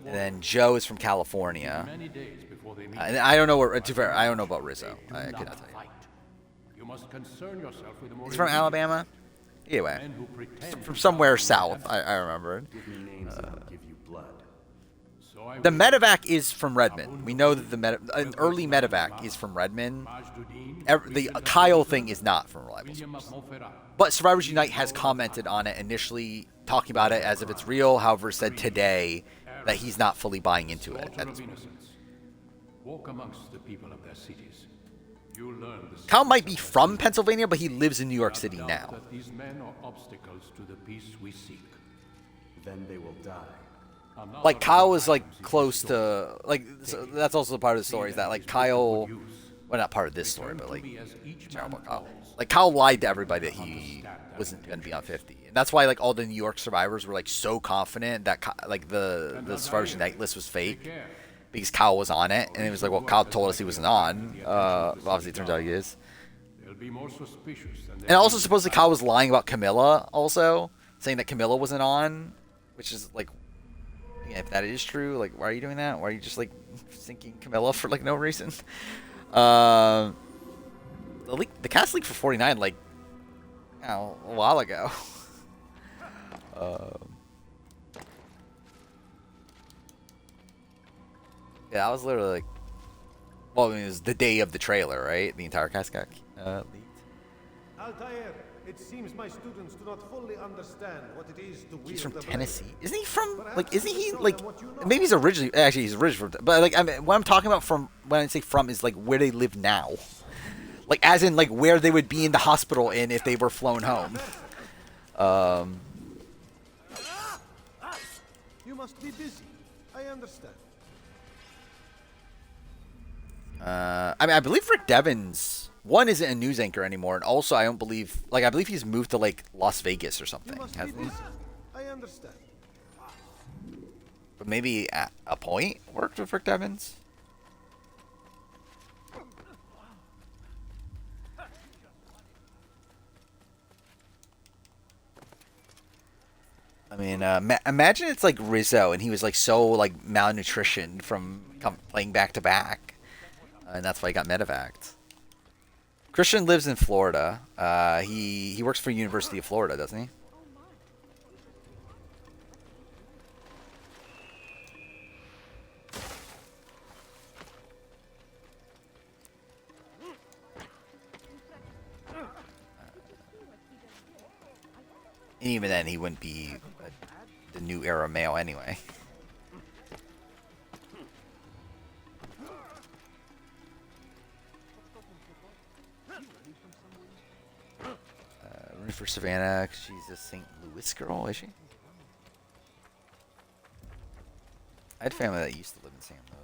then Joe is from California. And I don't know where. To be fair, I don't know about Rizzo. I could not tell you. He's from Alabama. Anyway, from somewhere south. I remember. The medevac is from Redmond. We know that an early medevac is from Redmond. The Kyle thing is not from reliable source. But Survivors Unite has commented on it initially, talking about it as if it's real. However, said today that he's not fully buying into it at this point. Walk amongst the people of their cities. You learn the Kyle might be from Pennsylvania, but he lives in New York City now. That these men are obstacles to the peace we seek. Then they will die. Like Kyle was like close to so that's also part of the story is that like Kyle, well not part of this story, but like Kyle. Like Kyle lied to everybody that he wasn't going to be on 50, and that's why like all the New York survivors were like so confident that like the Survivors Unite list was fake because Kyle was on it, and it was like, well, Kyle told us he wasn't on. Obviously, it turns out he is. And also supposedly Kyle was lying about Camilla, also saying that Camilla wasn't on, which is like. Yeah, if that is true, like, why are you doing that? Why are you just, like, sinking Camilla for, like, no reason? The cast leaked for 49, like, a while ago. Yeah, I was literally, like, well, I mean, it was the day of the trailer, right? The entire cast got leaked. Altair, it seems my students do not fully understand what it is to wield He's from the blade. Tennessee. Isn't he from, like, isn't he, like, maybe he's originally, actually, he's originally from, but, like, I mean, what I'm talking about from, when I say from, is, like, where they live now. Like, as in, like, where they would be in the hospital in if they were flown home. You must be busy. I understand. I mean, I believe Rick Devens, one, isn't a news anchor anymore, and also I don't believe, like, I believe he's moved to, like, Las Vegas or something, hasn't he? I understand. But maybe at a point worked with Rick Devens? I mean, imagine it's like Rizzo, and he was like so like malnutrition from playing back to back, and that's why he got medevaced. Christian lives in Florida. He works for University of Florida, doesn't he? And even then, he wouldn't be the new era male anyway. Rooting for Savannah, 'cause she's a St. Louis girl, is she? I had family that used to live in St. Louis.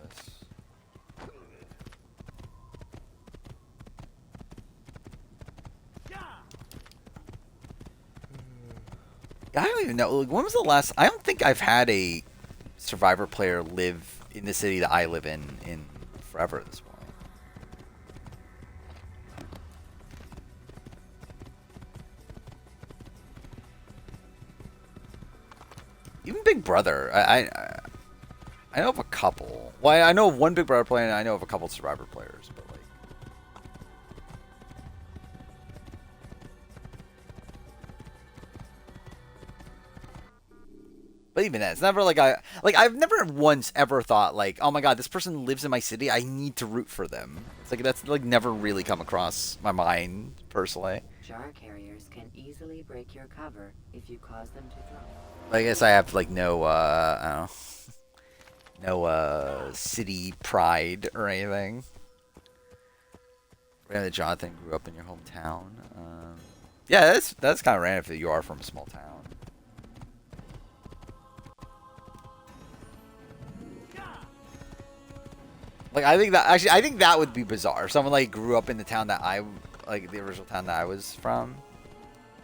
I don't even know. Like, when was the last? I don't think I've had a Survivor player live in the city that I live in forever at this point. Even Big Brother, I know of a couple. Well, I know of one Big Brother player, and I know of a couple Survivor players, but like. But even that, it's never like I've never once ever thought like, oh my god, this person lives in my city, I need to root for them. It's like that's like never really come across my mind personally. Jar carriers can easily break your cover if you cause them to drop. I guess I have like no I don't know, no city pride or anything. Random that Jonathan grew up in your hometown. Yeah, that's kind of random if you are from a small town. Like I think that would be bizarre. If someone like grew up in the town that like the original town that I was from,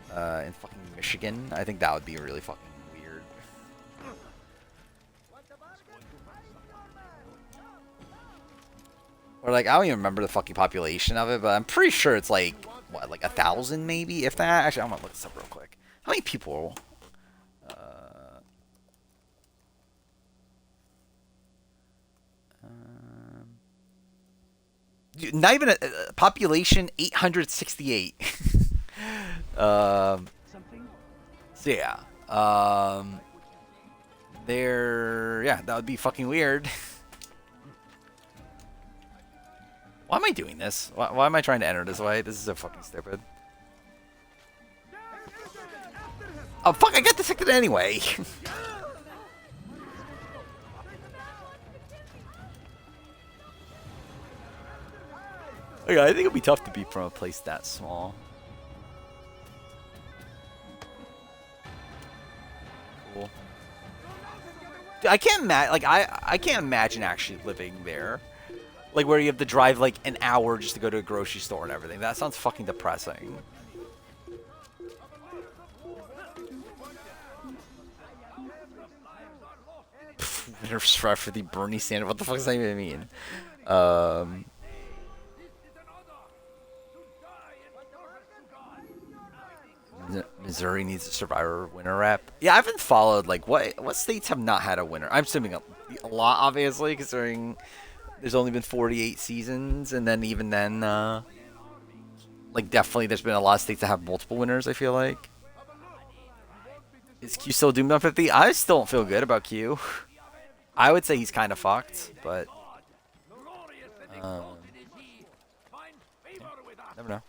in fucking Michigan. I think that would be really fucking weird. Or like I don't even remember the fucking population of it, but I'm pretty sure it's like what, like 1,000 maybe, if that. Actually, I'm gonna look this up real quick. How many people? Not even a population 868. So yeah. Yeah, that would be fucking weird. Why am I doing this? Why am I trying to enter this way? This is so fucking stupid. Oh fuck, I got detected anyway. Okay, I think it'd be tough to beat from a place that small. Cool. Dude, I can't I can't imagine actually living there. Like where you have to drive like an hour just to go to a grocery store and everything. That sounds fucking depressing. Strive for the Bernie Sanders. What the fuck does that even mean? Missouri needs a Survivor winner rep. Yeah, I haven't followed like what states have not had a winner. I'm assuming a lot, obviously, considering there's only been 48 seasons, and then even then, like definitely there's been a lot of states that have multiple winners. I feel like. Is Q still doomed on 50? I still don't feel good about Q. I would say he's kind of fucked, but never know.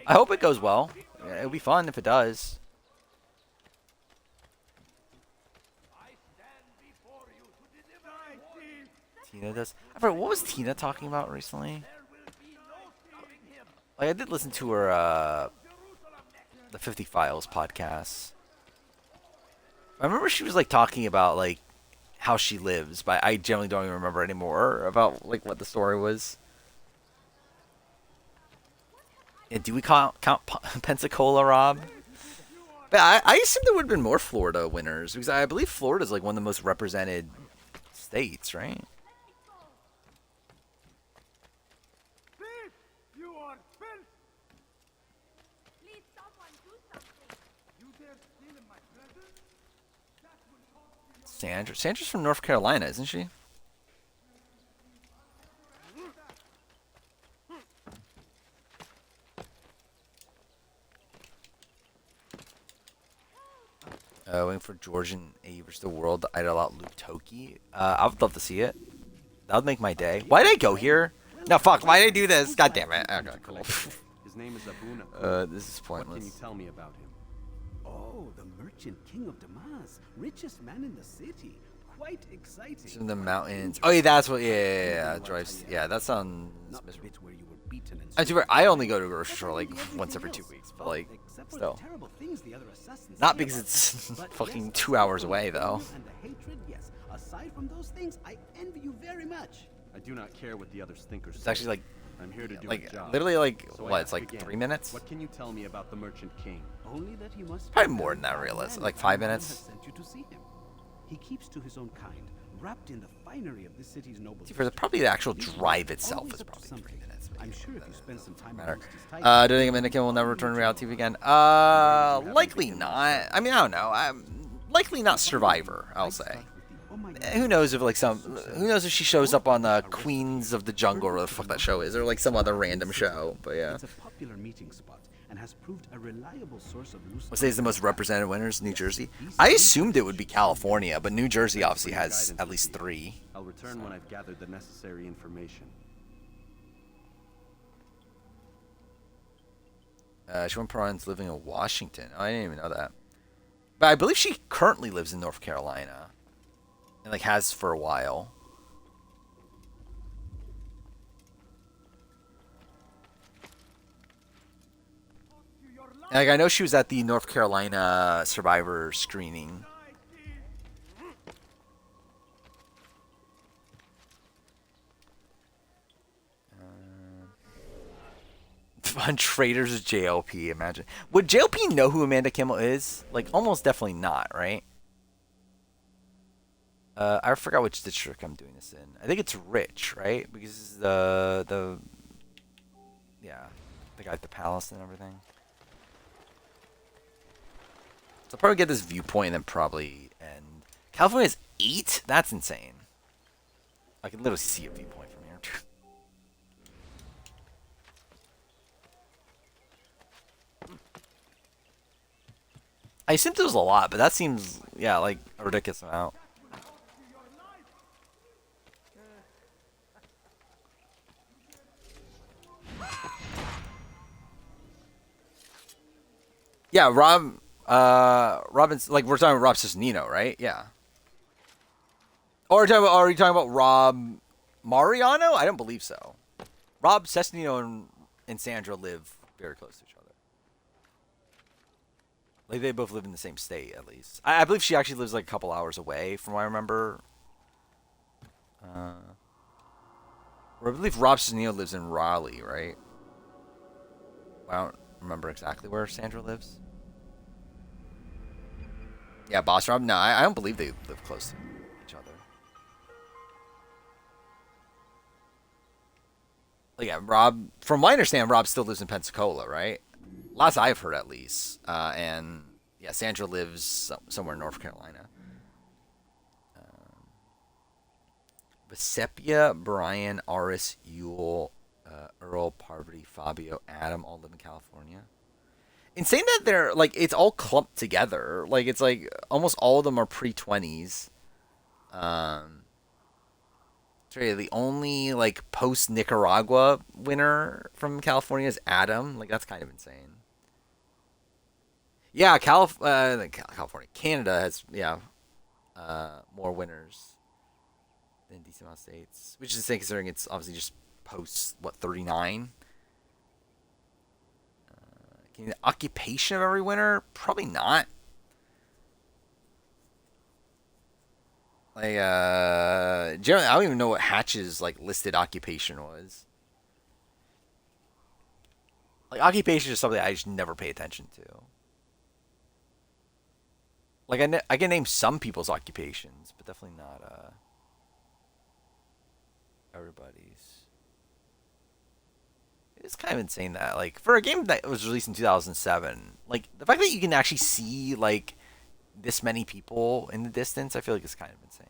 I hope it goes well. Yeah, it'll be fun if it does. Tina does. I forgot, what was Tina talking about recently? Like I did listen to her the 50 Files podcast. I remember she was like talking about like how she lives, but I generally don't even remember anymore about like what the story was. Yeah, do we count Pensacola, Rob? But I assume there would have been more Florida winners because I believe Florida is like one of the most represented states, right? Sandra's from North Carolina, isn't she? Waiting for Georgian A versus the World Idol out Luke Toki. I would love to see it. That would make my day. Why did I go here? No, fuck. Why did I do this? God damn it. Okay, cool. His name is Abuna. This is pointless. What can you tell me about him? Oh, the merchant king of Damas, richest man in the city. Quite exciting. It's in the mountains. Oh yeah, that's what. Yeah. Drives. Yeah, that sounds miserable. I only go to a grocery store like once every 2 weeks, but like still. Not because it's fucking 2 hours away though. And the hatred, yes. Aside from those things, I envy you very much. I do not care what the others think or say. It's actually like I'm here to do like a job. literally like So what? It's like 3 minutes. What can you tell me about the Merchant King? Only that he must Probably more than that, realistic. Like 5 minutes. Sent you to see him. He keeps to his own kind, wrapped in the finery of this city's noble. See, for probably the actual drive itself is probably 3 minutes. I'm sure if you spend some time matter. Do you think Dominican will never return to reality TV again? Likely not. I mean, I don't know. Likely not Survivor, I'll say. Who knows if who knows if she shows up on Queens of the Jungle or the fuck that show is, or like some other random show. But yeah. It's a popular meeting spot and has proved a reliable source of loose. What says the most represented winners? New Jersey. I assumed it would be California, but New Jersey obviously has at least 3. I'll return when I've gathered the necessary information. Siobhan Perron's living in Washington. Oh, I didn't even know that. But I believe she currently lives in North Carolina. and like has for a while. Like I know she was at the North Carolina Survivor screening. On Traders JLP, imagine. Would JLP know who Amanda Kimmel is? Like, almost definitely not, right? I forgot which district I'm doing this in. I think it's Rich, right? Because the guy at the palace and everything. So I'll probably get this viewpoint and then probably end. California's 8? That's insane. I can literally see a viewpoint from here. I assumed it was a lot, but that seems, yeah, like a ridiculous amount. Yeah, Robin's, like, we're talking about Rob Cesternino, right? Yeah. Or are you talking about Rob Mariano? I don't believe so. Rob Cesternino and Sandra live very close to each other. Like, they both live in the same state, at least. I believe she actually lives, like, a couple hours away, from what I remember. Or I believe Rob Cesternino lives in Raleigh, right? I don't remember exactly where Sandra lives. Yeah, Boss Rob? No, I don't believe they live close to each other. Like, yeah, Rob, from what I understand, Rob still lives in Pensacola, right? Last I've heard, at least. And, yeah, Sandra lives somewhere in North Carolina. Besepia, Brian, Aris, Yule, Earl, Parvati, Fabio, Adam all live in California. Insane that they're, like, it's all clumped together. Like, it's like almost all of them are pre-20s. The only, like, post-Nicaragua winner from California is Adam. Like, that's kind of insane. Yeah, California. Canada has, yeah, more winners than decent amount of states. Which is insane considering it's obviously just post, 39? The occupation of every winner? Probably not. Like, generally, I don't even know what Hatch's, like, listed occupation was. Like, occupation is something I just never pay attention to. Like, I can name some people's occupations, but definitely not, everybody's. It's kind of insane that, like, for a game that was released in 2007, like, the fact that you can actually see, like, this many people in the distance, I feel like it's kind of insane.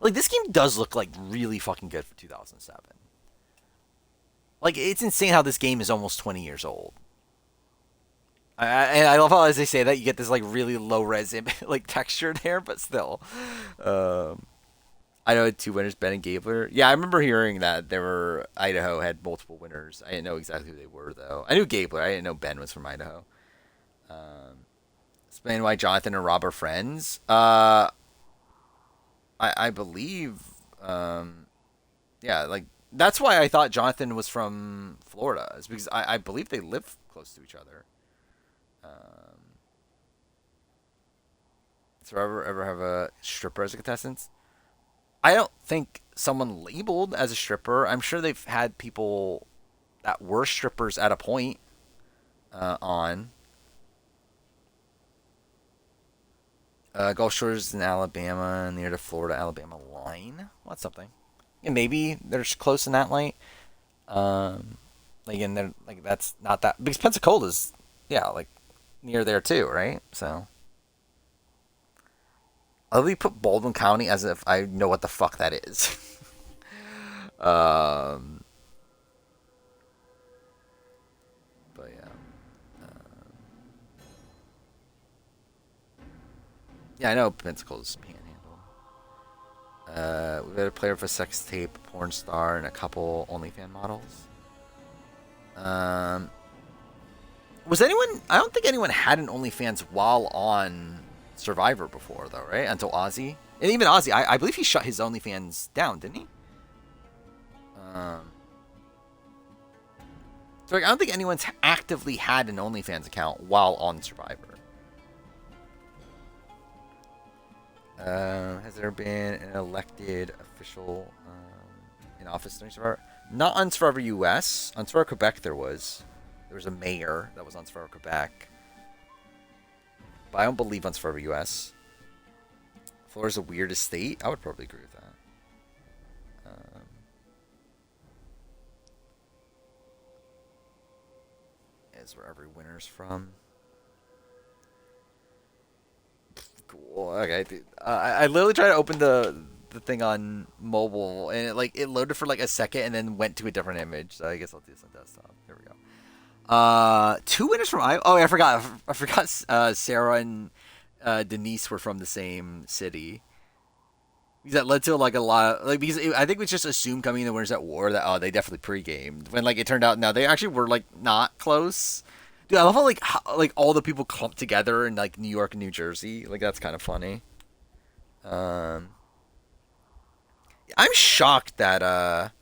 Like, this game does look, like, really fucking good for 2007. Like, it's insane how this game is almost 20 years old. And I love how, as they say that, you get this, like, really low-res, like, texture there, but still. I know 2 winners, Ben and Gabler. Yeah, I remember hearing that Idaho had multiple winners. I didn't know exactly who they were, though. I knew Gabler. I didn't know Ben was from Idaho. Explain why Jonathan and Rob are friends. I believe, yeah, like, that's why I thought Jonathan was from Florida. Is because I believe they live close to each other. So ever have a stripper as a contestant? I don't think someone labeled as a stripper. I'm sure they've had people that were strippers at a point on. Gulf Shores in Alabama, near the Florida-Alabama line. Well, that's something. And maybe they're close in that light. Again, they're like that's not that because Pensacola's, yeah, like near there too, right? So. I'll really put Baldwin County as if I know what the fuck that is. But yeah. Yeah, I know Pensacola's Panhandle. We had a player for sex tape, porn star, and a couple OnlyFans models. Was anyone? I don't think anyone had an OnlyFans while on Survivor before, though, right? Until Ozzy. And even Ozzy, I believe he shut his OnlyFans down, didn't he? So like, I don't think anyone's actively had an OnlyFans account while on Survivor. Has there been an elected official in office during Survivor? Not on Survivor US. On Survivor Quebec, there was. There was a mayor that was on Survivor Quebec. But I don't believe on Survivor US. Florida's the weirdest state? I would probably agree with that. Is where every winner's from. Cool. Okay, dude. I literally tried to open the thing on mobile, and it loaded for like a second, and then went to a different image. So I guess I'll do this on desktop. Here we go. 2 winners from Iowa. Oh, yeah, I forgot. Sarah and Denise were from the same city. Because that led to like a lot of, because I think it was just assumed coming in the winners at war that they definitely pre-gamed, when like it turned out no, they actually were like not close. Dude, I love how like all the people clumped together in like New York and New Jersey. Like that's kind of funny. I'm shocked that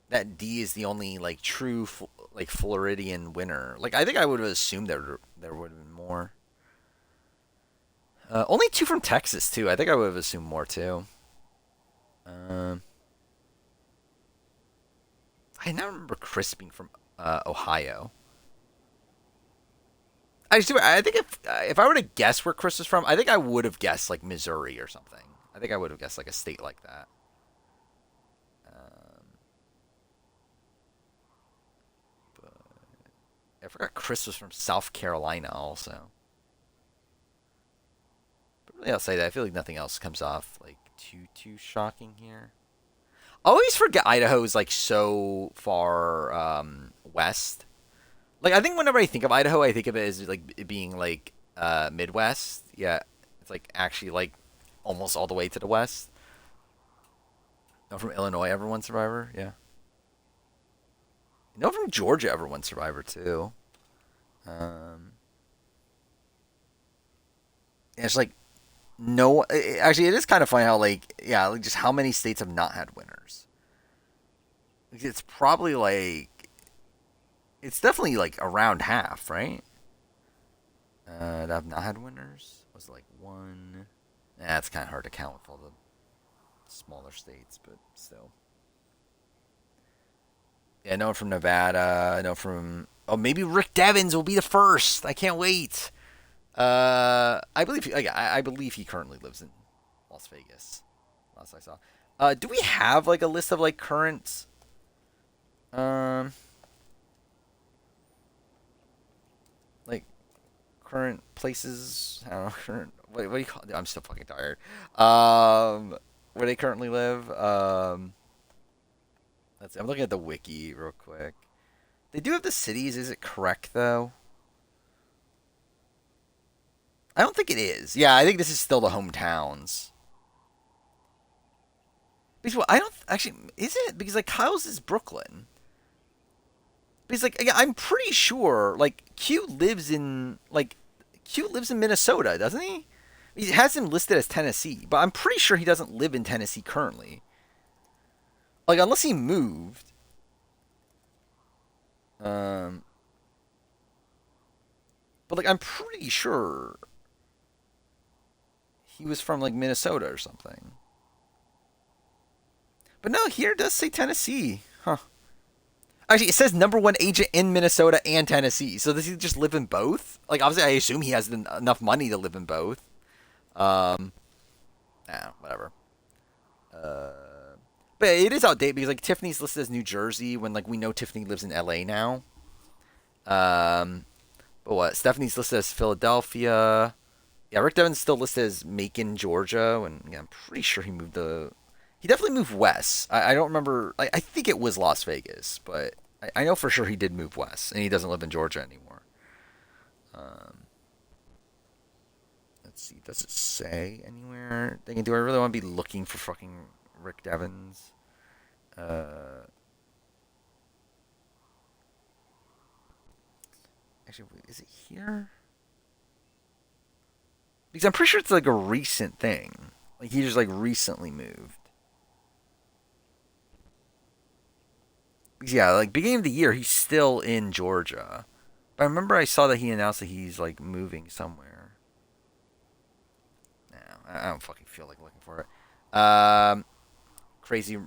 that D is the only like true like Floridian winner. Like I think I would have assumed there would have been more. Only 2 from Texas, too. I think I would have assumed more, too. I now remember Chris being from Ohio. I think if I were to guess where Chris is from, I think I would have guessed, like, Missouri or something. I think I would have guessed, like, a state like that. But I forgot Chris was from South Carolina, also. Really, I'll say that. I feel like nothing else comes off like too shocking here. I always forget Idaho is like so far west. Like I think whenever I think of Idaho, I think of it as like it being like Midwest. Yeah, it's like actually like almost all the way to the west. No, from Illinois, ever won Survivor. Yeah. No, from Georgia, ever won Survivor too. Yeah, it's like. No, actually, it is kind of funny how, like, yeah, like just how many states have not had winners. It's probably like, it's definitely like around half, right? That have not had winners. Was it like 1? It's kind of hard to count with all the smaller states, but still. Yeah, no one from Nevada. No from. Oh, maybe Rick Devens will be the first. I can't wait. I believe he currently lives in Las Vegas. Last I saw. Do we have like a list of like current like current places? I don't know. Current what do you call it? I'm still fucking tired. Where they currently live. Let's see. I'm looking at the wiki real quick. They do have the cities. Is it correct though? I don't think it is. Yeah, I think this is still the hometowns. Because I don't actually is it because like Kyle's is Brooklyn. Because like yeah, I'm pretty sure like Q lives in Minnesota, doesn't he? He has him listed as Tennessee, but I'm pretty sure he doesn't live in Tennessee currently. Like unless he moved. But like I'm pretty sure he was from like Minnesota or something. But no, here it does say Tennessee. Huh. Actually, it says _1 agent in Minnesota and Tennessee. So does he just live in both? Like, obviously, I assume he has enough money to live in both. Whatever. But it is outdated because, like, Tiffany's listed as New Jersey when, like, we know Tiffany lives in LA now. But what? Stephanie's listed as Philadelphia. Yeah, Rick Devon's still listed as Macon, Georgia. And yeah, I'm pretty sure he moved he definitely moved west. I don't remember. I think it was Las Vegas, but I know for sure he did move west, and he doesn't live in Georgia anymore. Let's see. Does it say anywhere? Thinking, do I really want to be looking for fucking Rick Devens? Actually, wait, is it here? Because I'm pretty sure it's like a recent thing. Like he just like recently moved. Yeah, like beginning of the year, he's still in Georgia. But I remember I saw that he announced that he's like moving somewhere. No, I don't fucking feel like looking for it. Crazy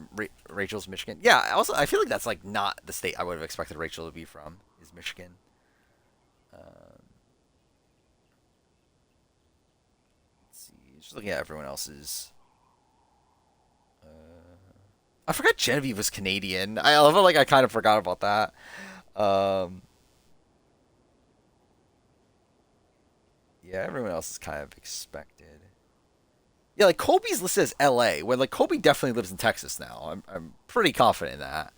Rachel's Michigan. Yeah, also I feel like that's like not the state I would have expected Rachel to be from. Is Michigan. Let's see. Just looking at everyone else's. I forgot Genevieve was Canadian. I love it. Like I kind of forgot about that. Yeah, everyone else is kind of expected. Yeah, like Colby's listed as L.A. when like Colby definitely lives in Texas now. I'm pretty confident in that.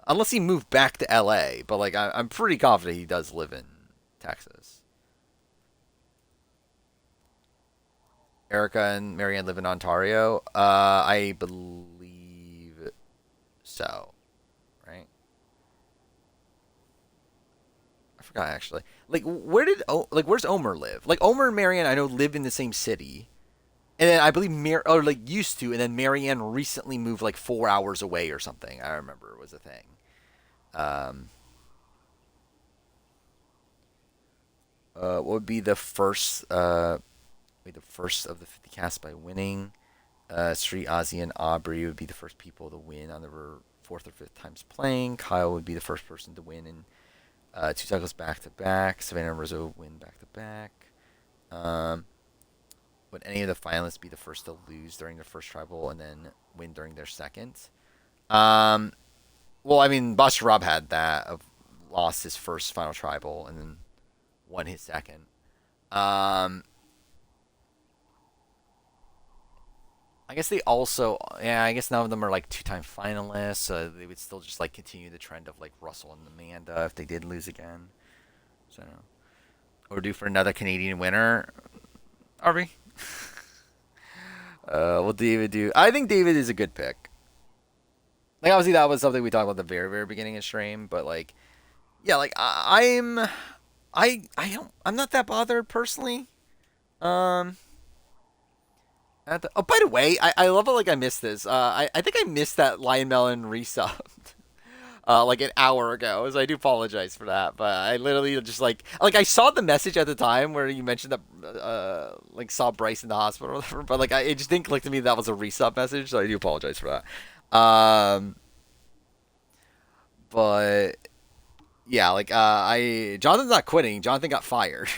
Unless he moved back to L.A., but like I'm pretty confident he does live in Texas. Erica and Marianne live in Ontario. I believe so. Right? I forgot actually. Like where's Omer live? Like Omer and Marianne I know live in the same city. And then I believe used to, and then Marianne recently moved like 4 hours away or something. I remember it was a thing. What would be the first? The first of the 50 casts by winning. Sri, Ozzy, and Aubrey would be the first people to win on the fourth or fifth times playing. Kyle would be the first person to win in 2 cycles back to back. Savannah and Rizzo win back to back. Would any of the finalists be the first to lose during their first tribal and then win during their second? Well, I mean, Boss Rob had that. Lost his first final tribal and then won his second. I guess they also, I guess none of them are like 2-time finalists, so they would still just like continue the trend of like Russell and Amanda if they did lose again. So, or due for another Canadian winner, Arby. Will David do? I think David is a good pick. Like obviously that was something we talked about at the very very beginning of stream, but like, yeah, like I'm not that bothered personally. Oh, by the way, I love it. Like I missed this. I think I missed that Lion Melon resub. Like an hour ago, so I do apologize for that. But I literally just like I saw the message at the time where you mentioned that like saw Bryce in the hospital or whatever. But like it just didn't click to me that was a resub message, so I do apologize for that. But yeah, like Jonathan's not quitting. Jonathan got fired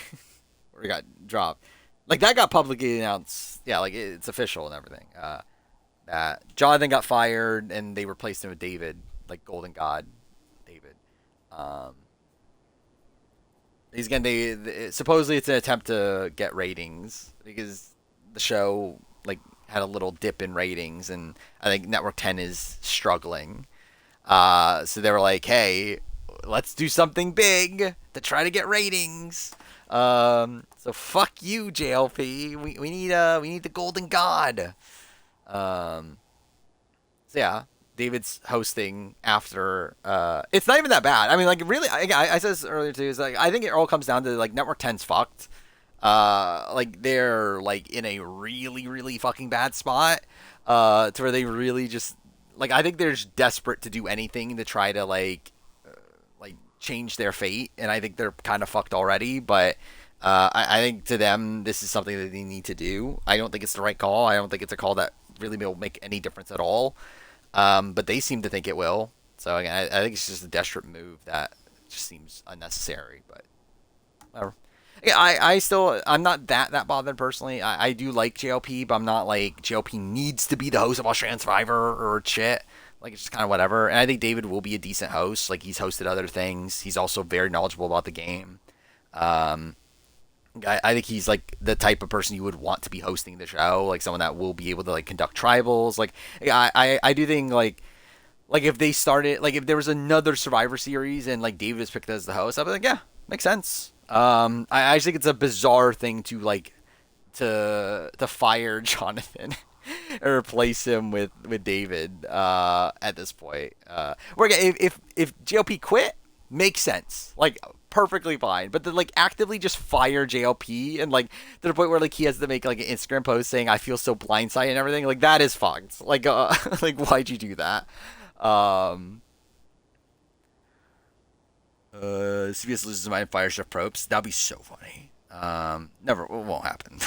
or he got dropped. Like that got publicly announced. Yeah, like it's official and everything. That Jonathan got fired and they replaced him with David, like Golden God, David. Supposedly it's an attempt to get ratings because the show like had a little dip in ratings and I think Network 10 is struggling. So they were like, hey, let's do something big to try to get ratings. So fuck you, JLP. We need the Golden God. So yeah, David's hosting after. It's not even that bad. I mean, like really, I said this earlier too. Is like I think it all comes down to like Network 10's fucked. Like they're like in a really really fucking bad spot. To where they really just like I think they're just desperate to do anything to try to like change their fate, and I think they're kind of fucked already. But I think to them, this is something that they need to do. I don't think it's the right call. I don't think it's a call that really will make any difference at all. But they seem to think it will. So again, I think it's just a desperate move that just seems unnecessary. But whatever. Yeah, I'm not that bothered personally. I do like JLP, but I'm not like JLP needs to be the host of Australian Survivor or shit. Like, it's just kind of whatever. And I think David will be a decent host. Like, he's hosted other things. He's also very knowledgeable about the game. I think he's, like, the type of person you would want to be hosting the show. Like, someone that will be able to, like, conduct tribals. Like, I do think, like, if they started... Like, if there was another Survivor Series and, like, David was picked as the host, I'd be like, yeah, makes sense. I just think it's a bizarre thing to, like, to fire Jonathan. Or replace him with David at this point. Where if GLP quit, makes sense, like perfectly fine. But to like actively just fire JLP and like to the point where like he has to make like an Instagram post saying I feel so blindsided and everything, like that is fucked. Like like why'd you do that? CBS loses his mind and fires Jeff Probst. That'd be so funny. Never, it won't happen.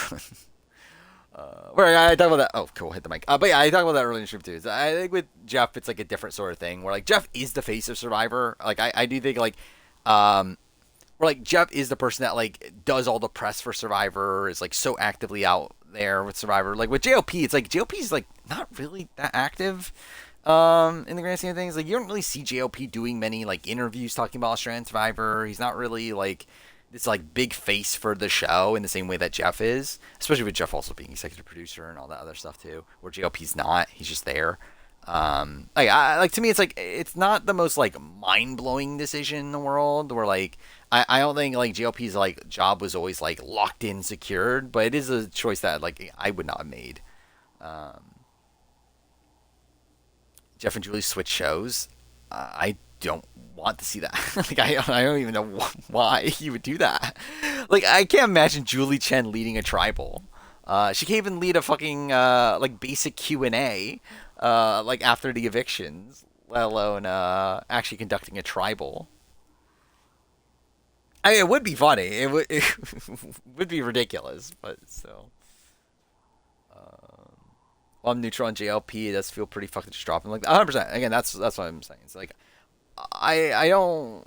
Where I talk about that. Oh, cool. Hit the mic. But yeah, I talk about that earlier in the stream too. So I think with Jeff, it's like a different sort of thing. Where like Jeff is the face of Survivor. Like I do think like, where like Jeff is the person that like does all the press for Survivor. Is like so actively out there with Survivor. Like with JLP, it's like JLP's like not really that active. In the grand scheme of things, like you don't really see JLP doing many like interviews talking about Australian Survivor. He's not really like this like big face for the show in the same way that Jeff is, especially with Jeff also being executive producer and all that other stuff too, where JLP's not. He's just there. Like to me, it's like it's not the most like mind blowing decision in the world. Where like I don't think like JLP's like job was always like locked in, secured, but it is a choice that like I would not have made. Jeff and Julie switch shows. I don't want to see that. Like I don't even know why he would do that. Like I can't imagine Julie Chen leading a tribal. She can't even lead a fucking like basic Q&A like after the evictions, let alone actually conducting a tribal. I mean, it would be funny. It would be ridiculous, but still. While I'm neutral on JLP, it does feel pretty fucking just dropping like 100%. Again, that's what I'm saying. It's like I don't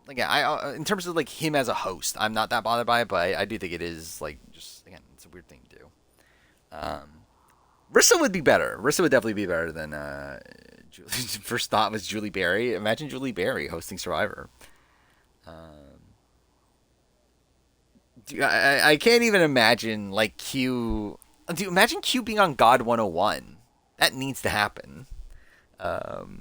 like I in terms of like him as a host, I'm not that bothered by it, but I do think it is like just again, it's a weird thing to do. Rissa would be better. Rissa would definitely be better than Julie. First thought was Julie Berry. Imagine Julie Berry hosting Survivor. I can't even imagine like Q. Dude, imagine Q being on God 101. That needs to happen. Generally,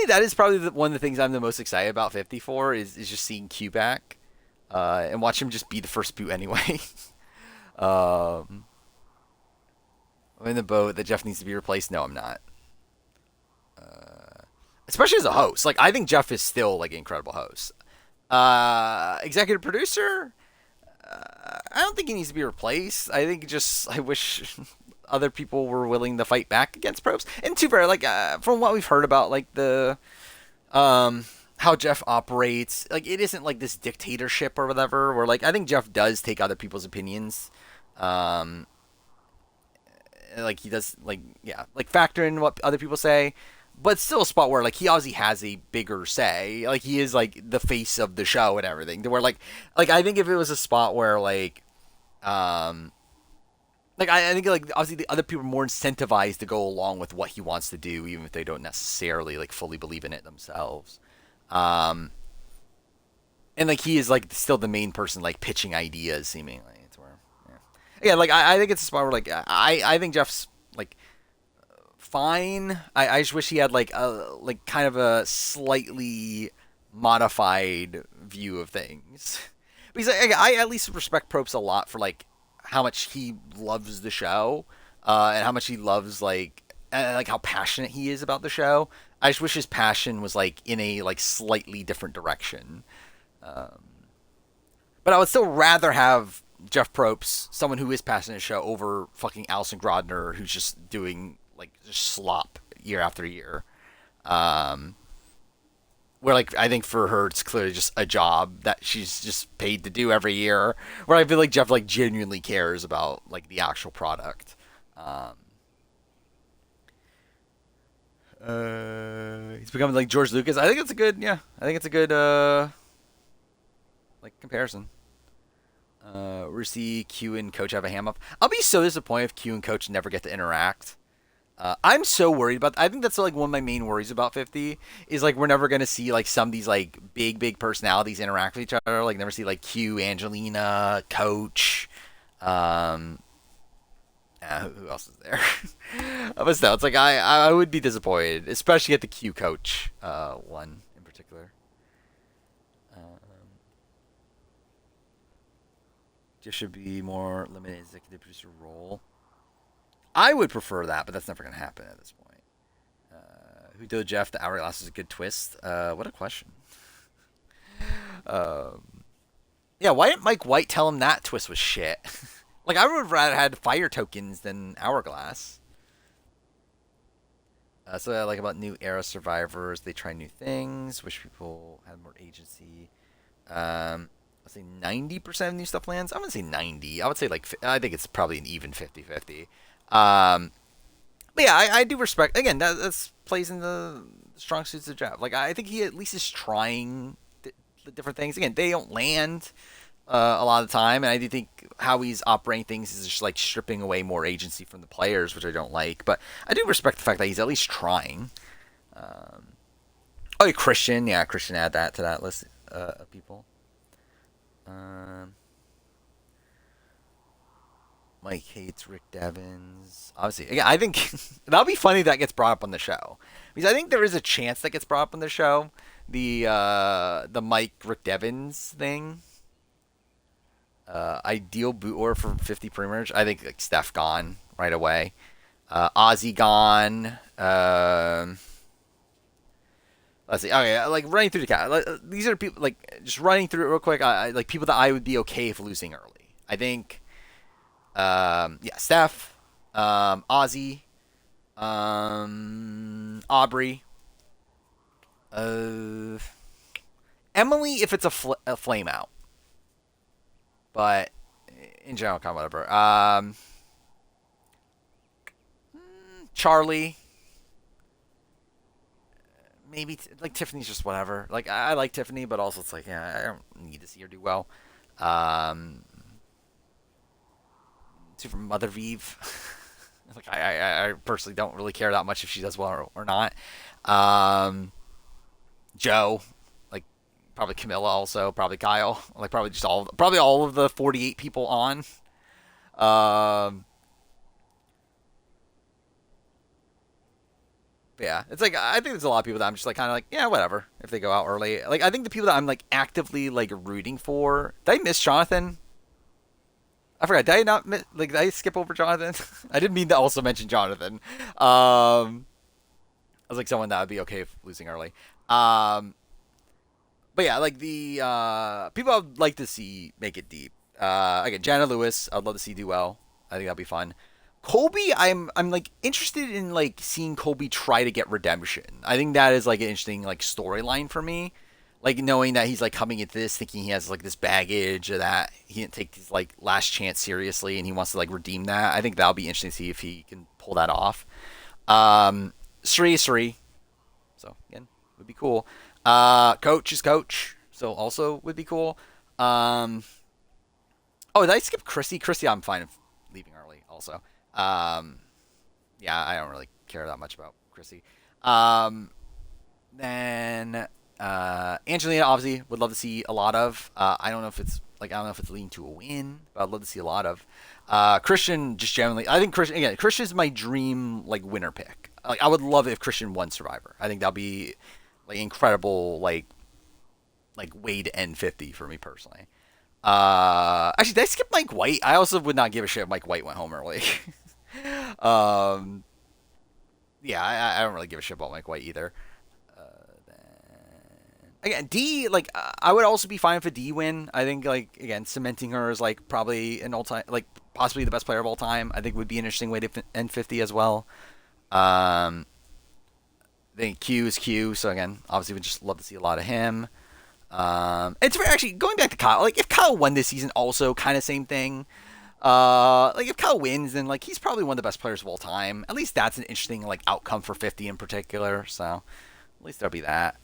that is probably one of the things I'm the most excited about 54 is just seeing Q back and watch him just be the first boot anyway. I'm in the boat that Jeff needs to be replaced. No, I'm not. Especially as a host. Like, I think Jeff is still like an incredible host. Executive producer. I don't think he needs to be replaced. I think I wish other people were willing to fight back against Probst. And too fair, like from what we've heard about, like the how Jeff operates, like it isn't like this dictatorship or whatever. Where like I think Jeff does take other people's opinions, like he does, like like factor in what other people say. But it's still a spot where like he obviously has a bigger say. Like he is like the face of the show and everything. To where like I think if it was a spot where like I think like obviously the other people are more incentivized to go along with what he wants to do, even if they don't necessarily like fully believe in it themselves. And like he is like still the main person like pitching ideas seemingly. It's where like I think it's a spot where like I think Jeff's like fine. I just wish he had like a kind of a slightly modified view of things. Because I at least respect Probst a lot for like how much he loves the show, and how much he loves like how passionate he is about the show. I just wish his passion was like in a like slightly different direction. But I would still rather have Jeff Probst, someone who is passionate show, over fucking Alison Grodner, who's just doing like just slop year after year. Where like I think for her it's clearly just a job that she's just paid to do every year. Where I feel like Jeff like genuinely cares about like the actual product. He's becoming like George Lucas. I think it's a good like comparison. We see Q and Coach have a ham up. I'll be so disappointed if Q and Coach never get to interact. I'm so worried about. I think that's like one of my main worries about 50 is like we're never gonna see like some of these like big personalities interact with each other. Like never see like Q, Angelina, Coach. Who else is there? But still, it's like I would be disappointed, especially at the Q Coach one in particular. Just should be more limited executive producer role. I would prefer that, but that's never going to happen at this point. Who told Jeff the hourglass is a good twist? What a question. Yeah, why didn't Mike White tell him that twist was shit? Like, I would have rather had fire tokens than hourglass. So I like about new era survivors. They try new things. Wish people had more agency. I'd say 90% of new stuff lands. I wouldn't say 90. I would say like I think it's probably an even 50-50. But yeah, I do respect. Again, that's plays in the strong suits of Jeff. Like I think he at least is trying the different things. Again, they don't land a lot of the time, and I do think how he's operating things is just like stripping away more agency from the players, which I don't like. But I do respect the fact that he's at least trying. Oh, Christian, yeah, Christian, add that to that list of people. Mike hates Rick Devens. Obviously, again, I think that'll be funny if that gets brought up on the show, because I think there is a chance that gets brought up on the show. The Mike Rick Devens thing. Ideal boot order for 50 pre-merge. I think like Steph gone right away. Ozzy gone. Let's see. Okay, like running through the cat. These are people like just running through it real quick. Like people that I would be okay if losing early. I think. Yeah, Steph, Ozzy, Aubrey, Emily if it's a flame out, but in general, kind of whatever. Charlie. Maybe like Tiffany's just whatever. Like I like Tiffany, but also it's like yeah, I don't need to see her do well. Super Mother Vive. Like I personally don't really care that much if she does well or not. Joe, like probably Camilla also, probably Kyle, like probably all of the 48 people on. Yeah, it's like I think there's a lot of people that I'm just like kind of like yeah whatever if they go out early. Like I think the people that I'm like actively like rooting for. Did I miss Jonathan? I forgot. Did I not miss, like did I skip over Jonathan? I didn't mean to also mention Jonathan. I was like someone that would be okay with losing early. But yeah, like the people I'd like to see make it deep. Again, Jana Lewis, I'd love to see do well. I think that'd be fun. Colby, I'm like interested in like seeing Colby try to get redemption. I think that is like an interesting like storyline for me. Like knowing that he's like coming into this thinking he has like this baggage or that he didn't take his like last chance seriously and he wants to like redeem that. I think that'll be interesting to see if he can pull that off. Sri. So again, would be cool. Coach is coach. So also would be cool. Oh, did I skip Chrissy? Chrissy, I'm fine with leaving early also. Yeah, I don't really care that much about Chrissy. Then Angelina obviously would love to see a lot of. I don't know if it's leading to a win, but I'd love to see a lot of. Christian just generally, I think Christian's my dream like winner pick. Like I would love it if Christian won Survivor. I think that'd be like incredible like way to end 50 for me personally. Actually, did I skip Mike White? I also would not give a shit if Mike White went home early. Yeah, I don't really give a shit about Mike White either. Again, D, like, I would also be fine if a D win. I think, like, again, cementing her as, like, probably an all-time, like, possibly the best player of all time, I think would be an interesting way to end 50 as well. I think Q is Q, so again, obviously would just love to see a lot of him. It's actually, going back to Kyle, like, if Kyle won this season also, kind of same thing. Like, if Kyle wins, then, like, he's probably one of the best players of all time. At least that's an interesting, like, outcome for 50 in particular, so at least there'll be that.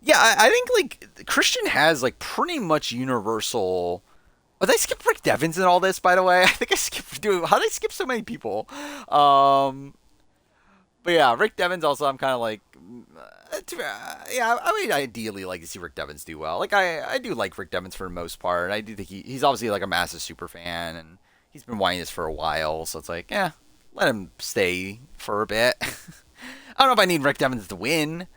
Yeah, I think like Christian has like pretty much universal. Oh, did I skip Rick Devens in all this? By the way, I think I skipped. Dude, how did I skip so many people? But yeah, Rick Devens also. I'm kind of like, yeah, I would ideally like to see Rick Devens do well. Like I do like Rick Devens for the most part. I do think he's obviously like a massive super fan, and he's been wanting this for a while. So it's like, yeah, let him stay for a bit. I don't know if I need Rick Devens to win,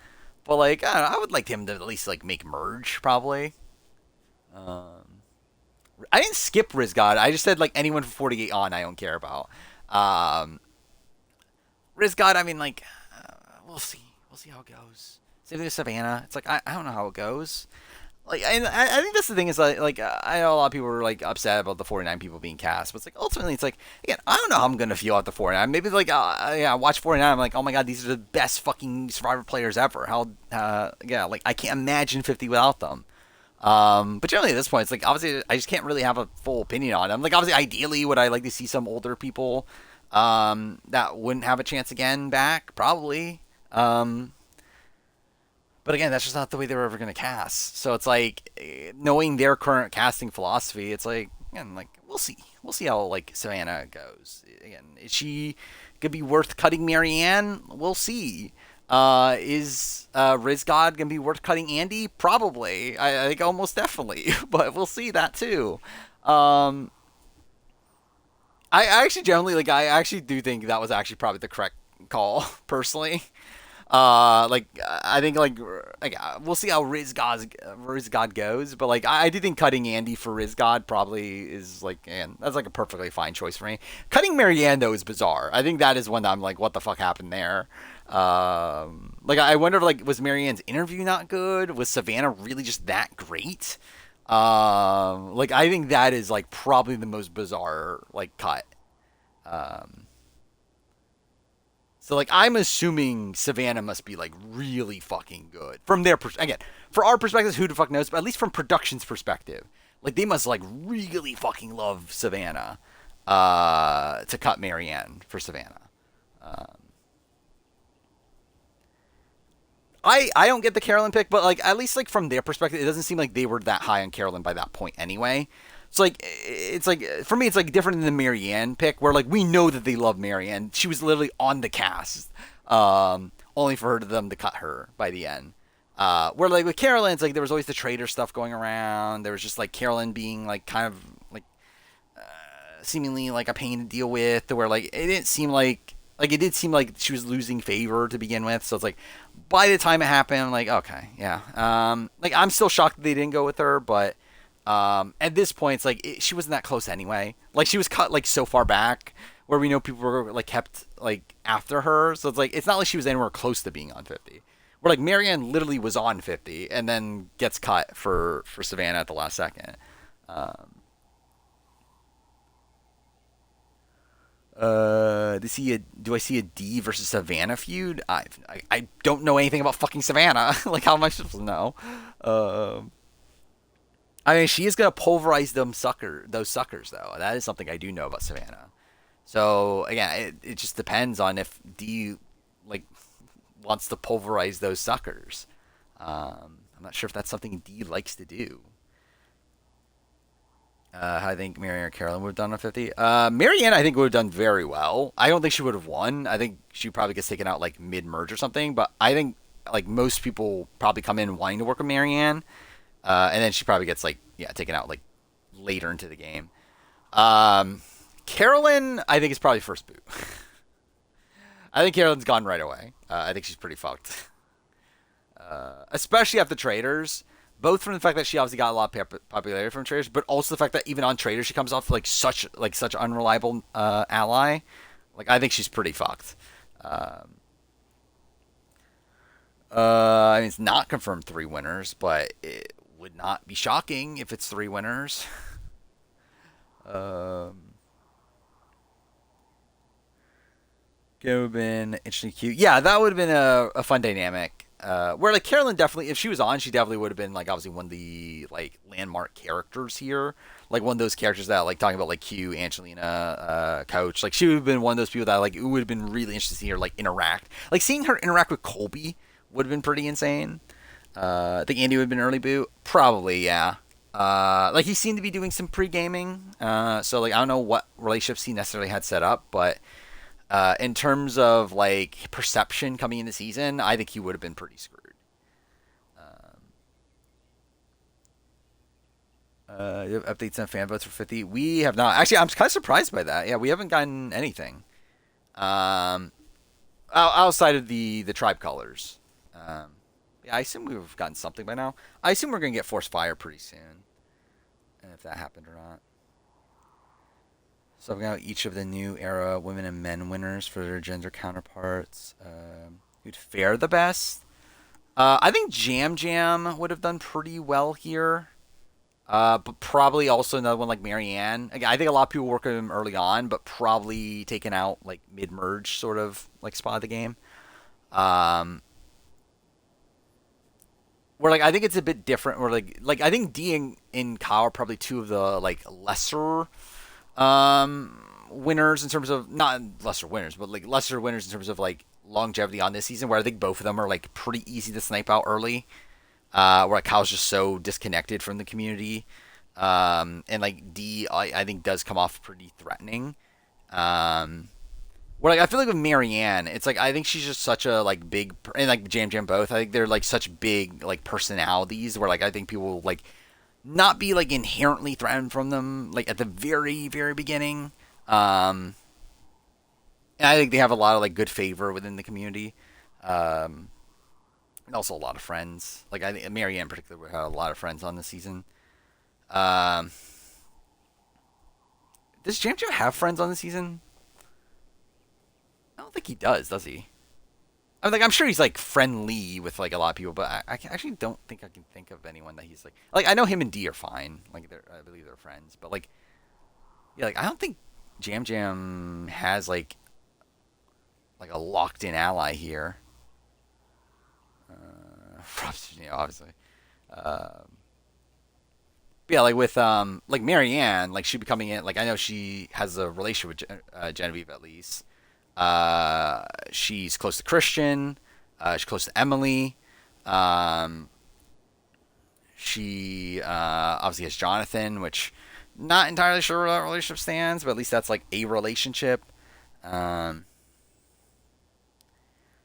but like I don't know, I would like him to at least like make merge probably. I didn't skip Rizgod. I just said like anyone from 48 on I don't care about. Riz God, I mean, like, we'll see. We'll see how it goes. Same thing with Savannah. It's like, I don't know how it goes. Like, and I think that's the thing is, like I know a lot of people were, like, upset about the 49 people being cast. But it's like, ultimately, it's like, again, I don't know how I'm going to feel at the 49. Maybe, like, yeah, I watch 49, I'm like, oh my god, these are the best fucking Survivor players ever. How, yeah, like, I can't imagine 50 without them. But generally at this point, it's like, obviously, I just can't really have a full opinion on them. Like, obviously, ideally, would I like to see some older people that wouldn't have a chance again back? Probably. But again, that's just not the way they were ever going to cast. So it's like, knowing their current casting philosophy, it's like, again, like, we'll see. We'll see how, like, Savannah goes. Again, is she going to be worth cutting Marianne? We'll see. Is Riz God going to be worth cutting Andy? Probably. I think almost definitely. But we'll see that too. I actually generally, like, I actually do think that was actually probably the correct call, personally. I think, like we'll see how Riz God goes, but, like, I do think cutting Andy for Riz God probably is, like, and that's, like, a perfectly fine choice for me. Cutting Marianne, though, is bizarre. I think that is one that I'm like, what the fuck happened there? Like, I wonder if, like, was Marianne's interview not good? Was Savannah really just that great? Like, I think that is, like, probably the most bizarre, like, cut. So, like, I'm assuming Savannah must be, like, really fucking good. From their again, for our perspective, who the fuck knows? But at least from production's perspective, like, they must, like, really fucking love Savannah to cut Marianne for Savannah. I don't get the Carolyn pick, but, like, at least, like, from their perspective, it doesn't seem like they were that high on Carolyn by that point anyway. So, like, it's like, for me, it's like different than the Marianne pick, where, like, we know that they love Marianne. She was literally on the cast, only for them to cut her by the end. Where, like, with Carolyn, it's like there was always the traitor stuff going around. There was just, like, Carolyn being, like, kind of, like, seemingly, like, a pain to deal with, to where, like, it didn't seem like it did seem like she was losing favor to begin with. So it's like, by the time it happened, I'm like, okay, yeah. Like, I'm still shocked that they didn't go with her, but at this point, it's like, she wasn't that close anyway. Like, she was cut, like, so far back where we know people were, like, kept, like, after her. So it's like, it's not like she was anywhere close to being on 50. Where, like, Marianne literally was on 50 and then gets cut for Savannah at the last second. Do I see a D versus Savannah feud? I don't know anything about fucking Savannah. Like, how am I supposed to know? I mean, she is gonna pulverize those suckers, though. That is something I do know about Savannah. So again, it just depends on if D, like, wants to pulverize those suckers. I'm not sure if that's something D likes to do. I think Marianne or Carolyn would have done on 50. Marianne, I think, would have done very well. I don't think she would have won. I think she probably gets taken out, like, mid-merge or something. But I think, like, most people probably come in wanting to work with Marianne. And then she probably gets, like, taken out, like, later into the game. Carolyn, I think, is probably first boot. I think Carolyn's gone right away. I think she's pretty fucked. Especially after Traders. Both from the fact that she obviously got a lot of popularity from Traders, but also the fact that even on Traders she comes off like such unreliable ally. Like, I think she's pretty fucked. I mean, it's not confirmed 3 winners, but it would not be shocking if it's 3 winners. It would have been interesting, cute. Yeah, that would have been a fun dynamic. Where, like, Carolyn definitely, if she was on, she definitely would have been, like, obviously one of the, like, landmark characters here. Like, one of those characters that, like, talking about, like, Q, Angelina, Coach. Like, she would have been one of those people that, like, it would have been really interesting to see her, like, interact. Like, seeing her interact with Colby would have been pretty insane. I think Andy would have been early boot. Probably, yeah. Like, he seemed to be doing some pre-gaming. So, like, I don't know what relationships he necessarily had set up, but in terms of, like, perception coming into the season, I think he would have been pretty screwed. Updates on fan votes for 50. We have not. Actually, I'm kind of surprised by that. Yeah, we haven't gotten anything. Outside of the tribe colors. Yeah, I assume we've gotten something by now. I assume we're going to get Force Fire pretty soon. And if that happened or not. So I've got each of the new era women and men winners for their gender counterparts. Who'd fare the best? I think Jam Jam would have done pretty well here. But probably also another one like Marianne. Again, I think a lot of people work with him early on, but probably taken out like mid-merge sort of like spot of the game. Where like I think it's a bit different. Where like I think D and Kyle are probably two of the like lesser winners in terms of not lesser winners, but like lesser winners in terms of like longevity on this season. Where I think both of them are like pretty easy to snipe out early. Where like Kyle's just so disconnected from the community, and like D I think does come off pretty threatening. Where like I feel like with Marianne, it's like I think she's just such a like big and like Jam Jam both. I think they're like such big like personalities where like I think people will like not be like inherently threatened from them like at the very very beginning. And I think they have a lot of like good favor within the community. And also a lot of friends. Like I think Marianne particularly had a lot of friends on the season. Does Jam Jam have friends on the season? I don't think he does he? I mean, like I'm sure he's like friendly with like a lot of people, but I actually don't think I can think of anyone that he's like I know him and D are fine. Like I believe they're friends, but like yeah, like I don't think Jam Jam has like a locked in ally here. Obviously. But yeah, like with like Marianne, like she be coming in. Like I know she has a relationship with Genevieve at least. She's close to Christian. She's close to Emily. She obviously has Jonathan, which not entirely sure where that relationship stands, but at least that's like a relationship.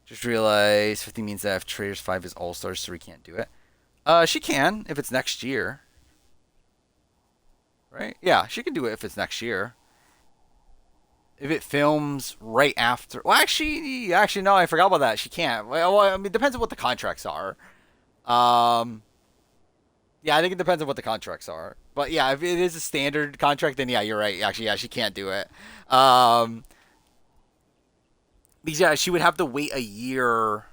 Just realized 50 means that if Traders 5 is All-Stars, so we can't do it. She can if it's next year. Right? Yeah, she can do it if it's next year. If it films right after... Well, actually, no, I forgot about that. She can't. Well, I mean, it depends on what the contracts are. Yeah, I think it depends on what the contracts are. But yeah, if it is a standard contract, then yeah, you're right. Actually, yeah, she can't do it. Because yeah, she would have to wait a year.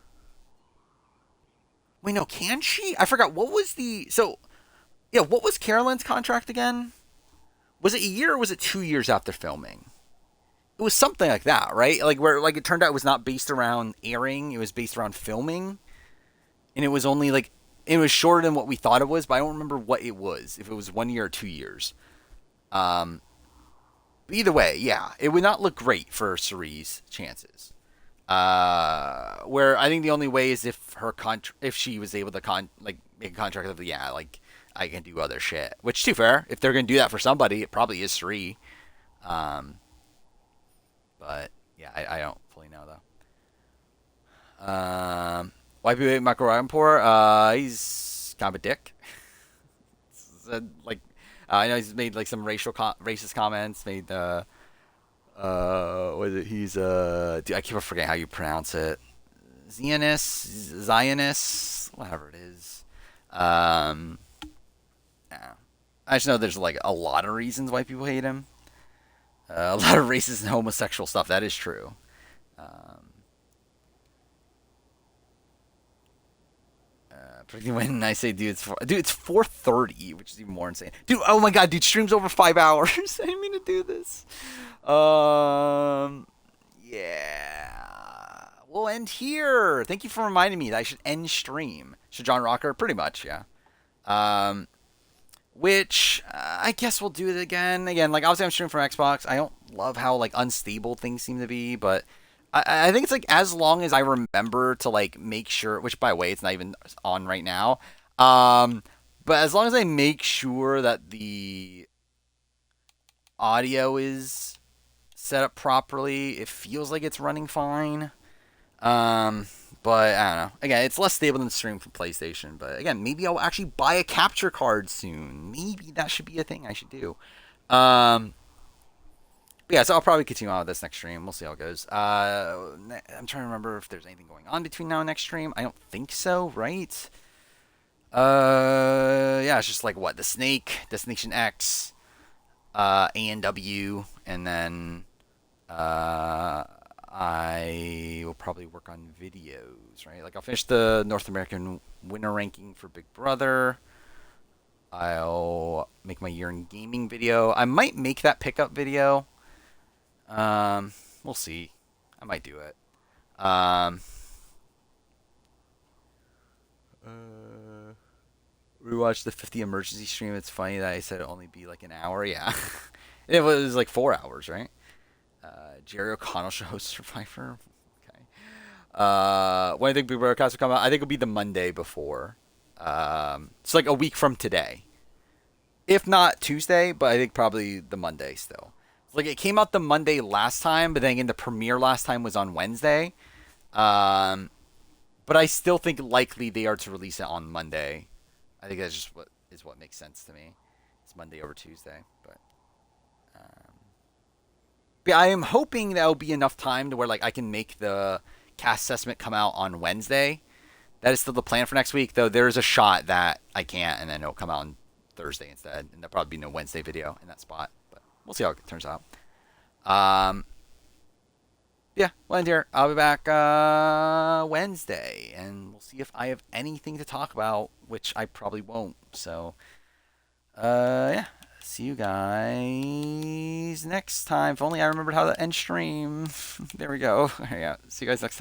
Wait, no, can she? I forgot. What was the... So, yeah, what was Carolyn's contract again? Was it a year or was it 2 years after filming? It was something like that, right? Like where like it turned out it was not based around airing, it was based around filming. And it was only like it was shorter than what we thought it was, but I don't remember what it was, if it was 1 year or 2 years. But either way, yeah, it would not look great for Cerie's chances. Where I think the only way is if her if she was able to make a contract of like I can do other shit. Which, to be fair, if they're gonna do that for somebody, it probably is Cerie. But yeah, I don't fully know though. YPW Michael Rampur, he's kind of a dick. Like I know he's made like some racist comments. Made what is it? He's dude, I keep forgetting how you pronounce it. Zionist, whatever it is. Yeah. I just know there's like a lot of reasons why people hate him. A lot of racist and homosexual stuff. That is true. When I say, dude, it's 4:30, which is even more insane. Dude, oh my god, dude, stream's over 5 hours. I didn't mean to do this. Yeah. We'll end here. Thank you for reminding me that I should end stream. Should John Rocker? Pretty much, yeah. Which I guess we'll do it again. Again, like obviously I'm streaming from Xbox. I don't love how like unstable things seem to be, but I think it's like as long as I remember to like make sure. Which by the way, it's not even on right now. But as long as I make sure that the audio is set up properly, it feels like it's running fine. But I don't know. Again, it's less stable than stream from PlayStation. But again, maybe I'll actually buy a capture card soon. Maybe that should be a thing I should do. But yeah, so I'll probably continue on with this next stream. We'll see how it goes. I'm trying to remember if there's anything going on between now and next stream. I don't think so, right? Yeah, it's just like what? The Snake, Destination X. A&W, and then I will probably work on videos, right? Like I'll finish the North American winner ranking for Big Brother. I'll make my year in gaming video. I might make that pickup video. We'll see. I might do it. Rewatch the 50 emergency stream. It's funny that I said it'd only be like an hour. Yeah. It was like 4 hours, right? Jerry O'Connell should host Survivor. Okay. When I think Big Brother will come out, I think it'll be the Monday before. It's like a week from today. If not Tuesday, but I think probably the Monday still. Like it came out the Monday last time, but then again, the premiere last time was on Wednesday. But I still think likely they are to release it on Monday. I think that's just what makes sense to me. It's Monday over Tuesday, but I am hoping that will be enough time to where like I can make the cast assessment come out on Wednesday. That is still the plan for next week, though. There's a shot that I can't, and then it'll come out on Thursday instead, and there'll probably be no Wednesday video in that spot. But we'll see how it turns out. Yeah, we'll end here. I'll be back Wednesday, and we'll see if I have anything to talk about, which I probably won't. So, yeah. See you guys next time. If only I remembered how to end stream. There we go. Yeah. See you guys next time.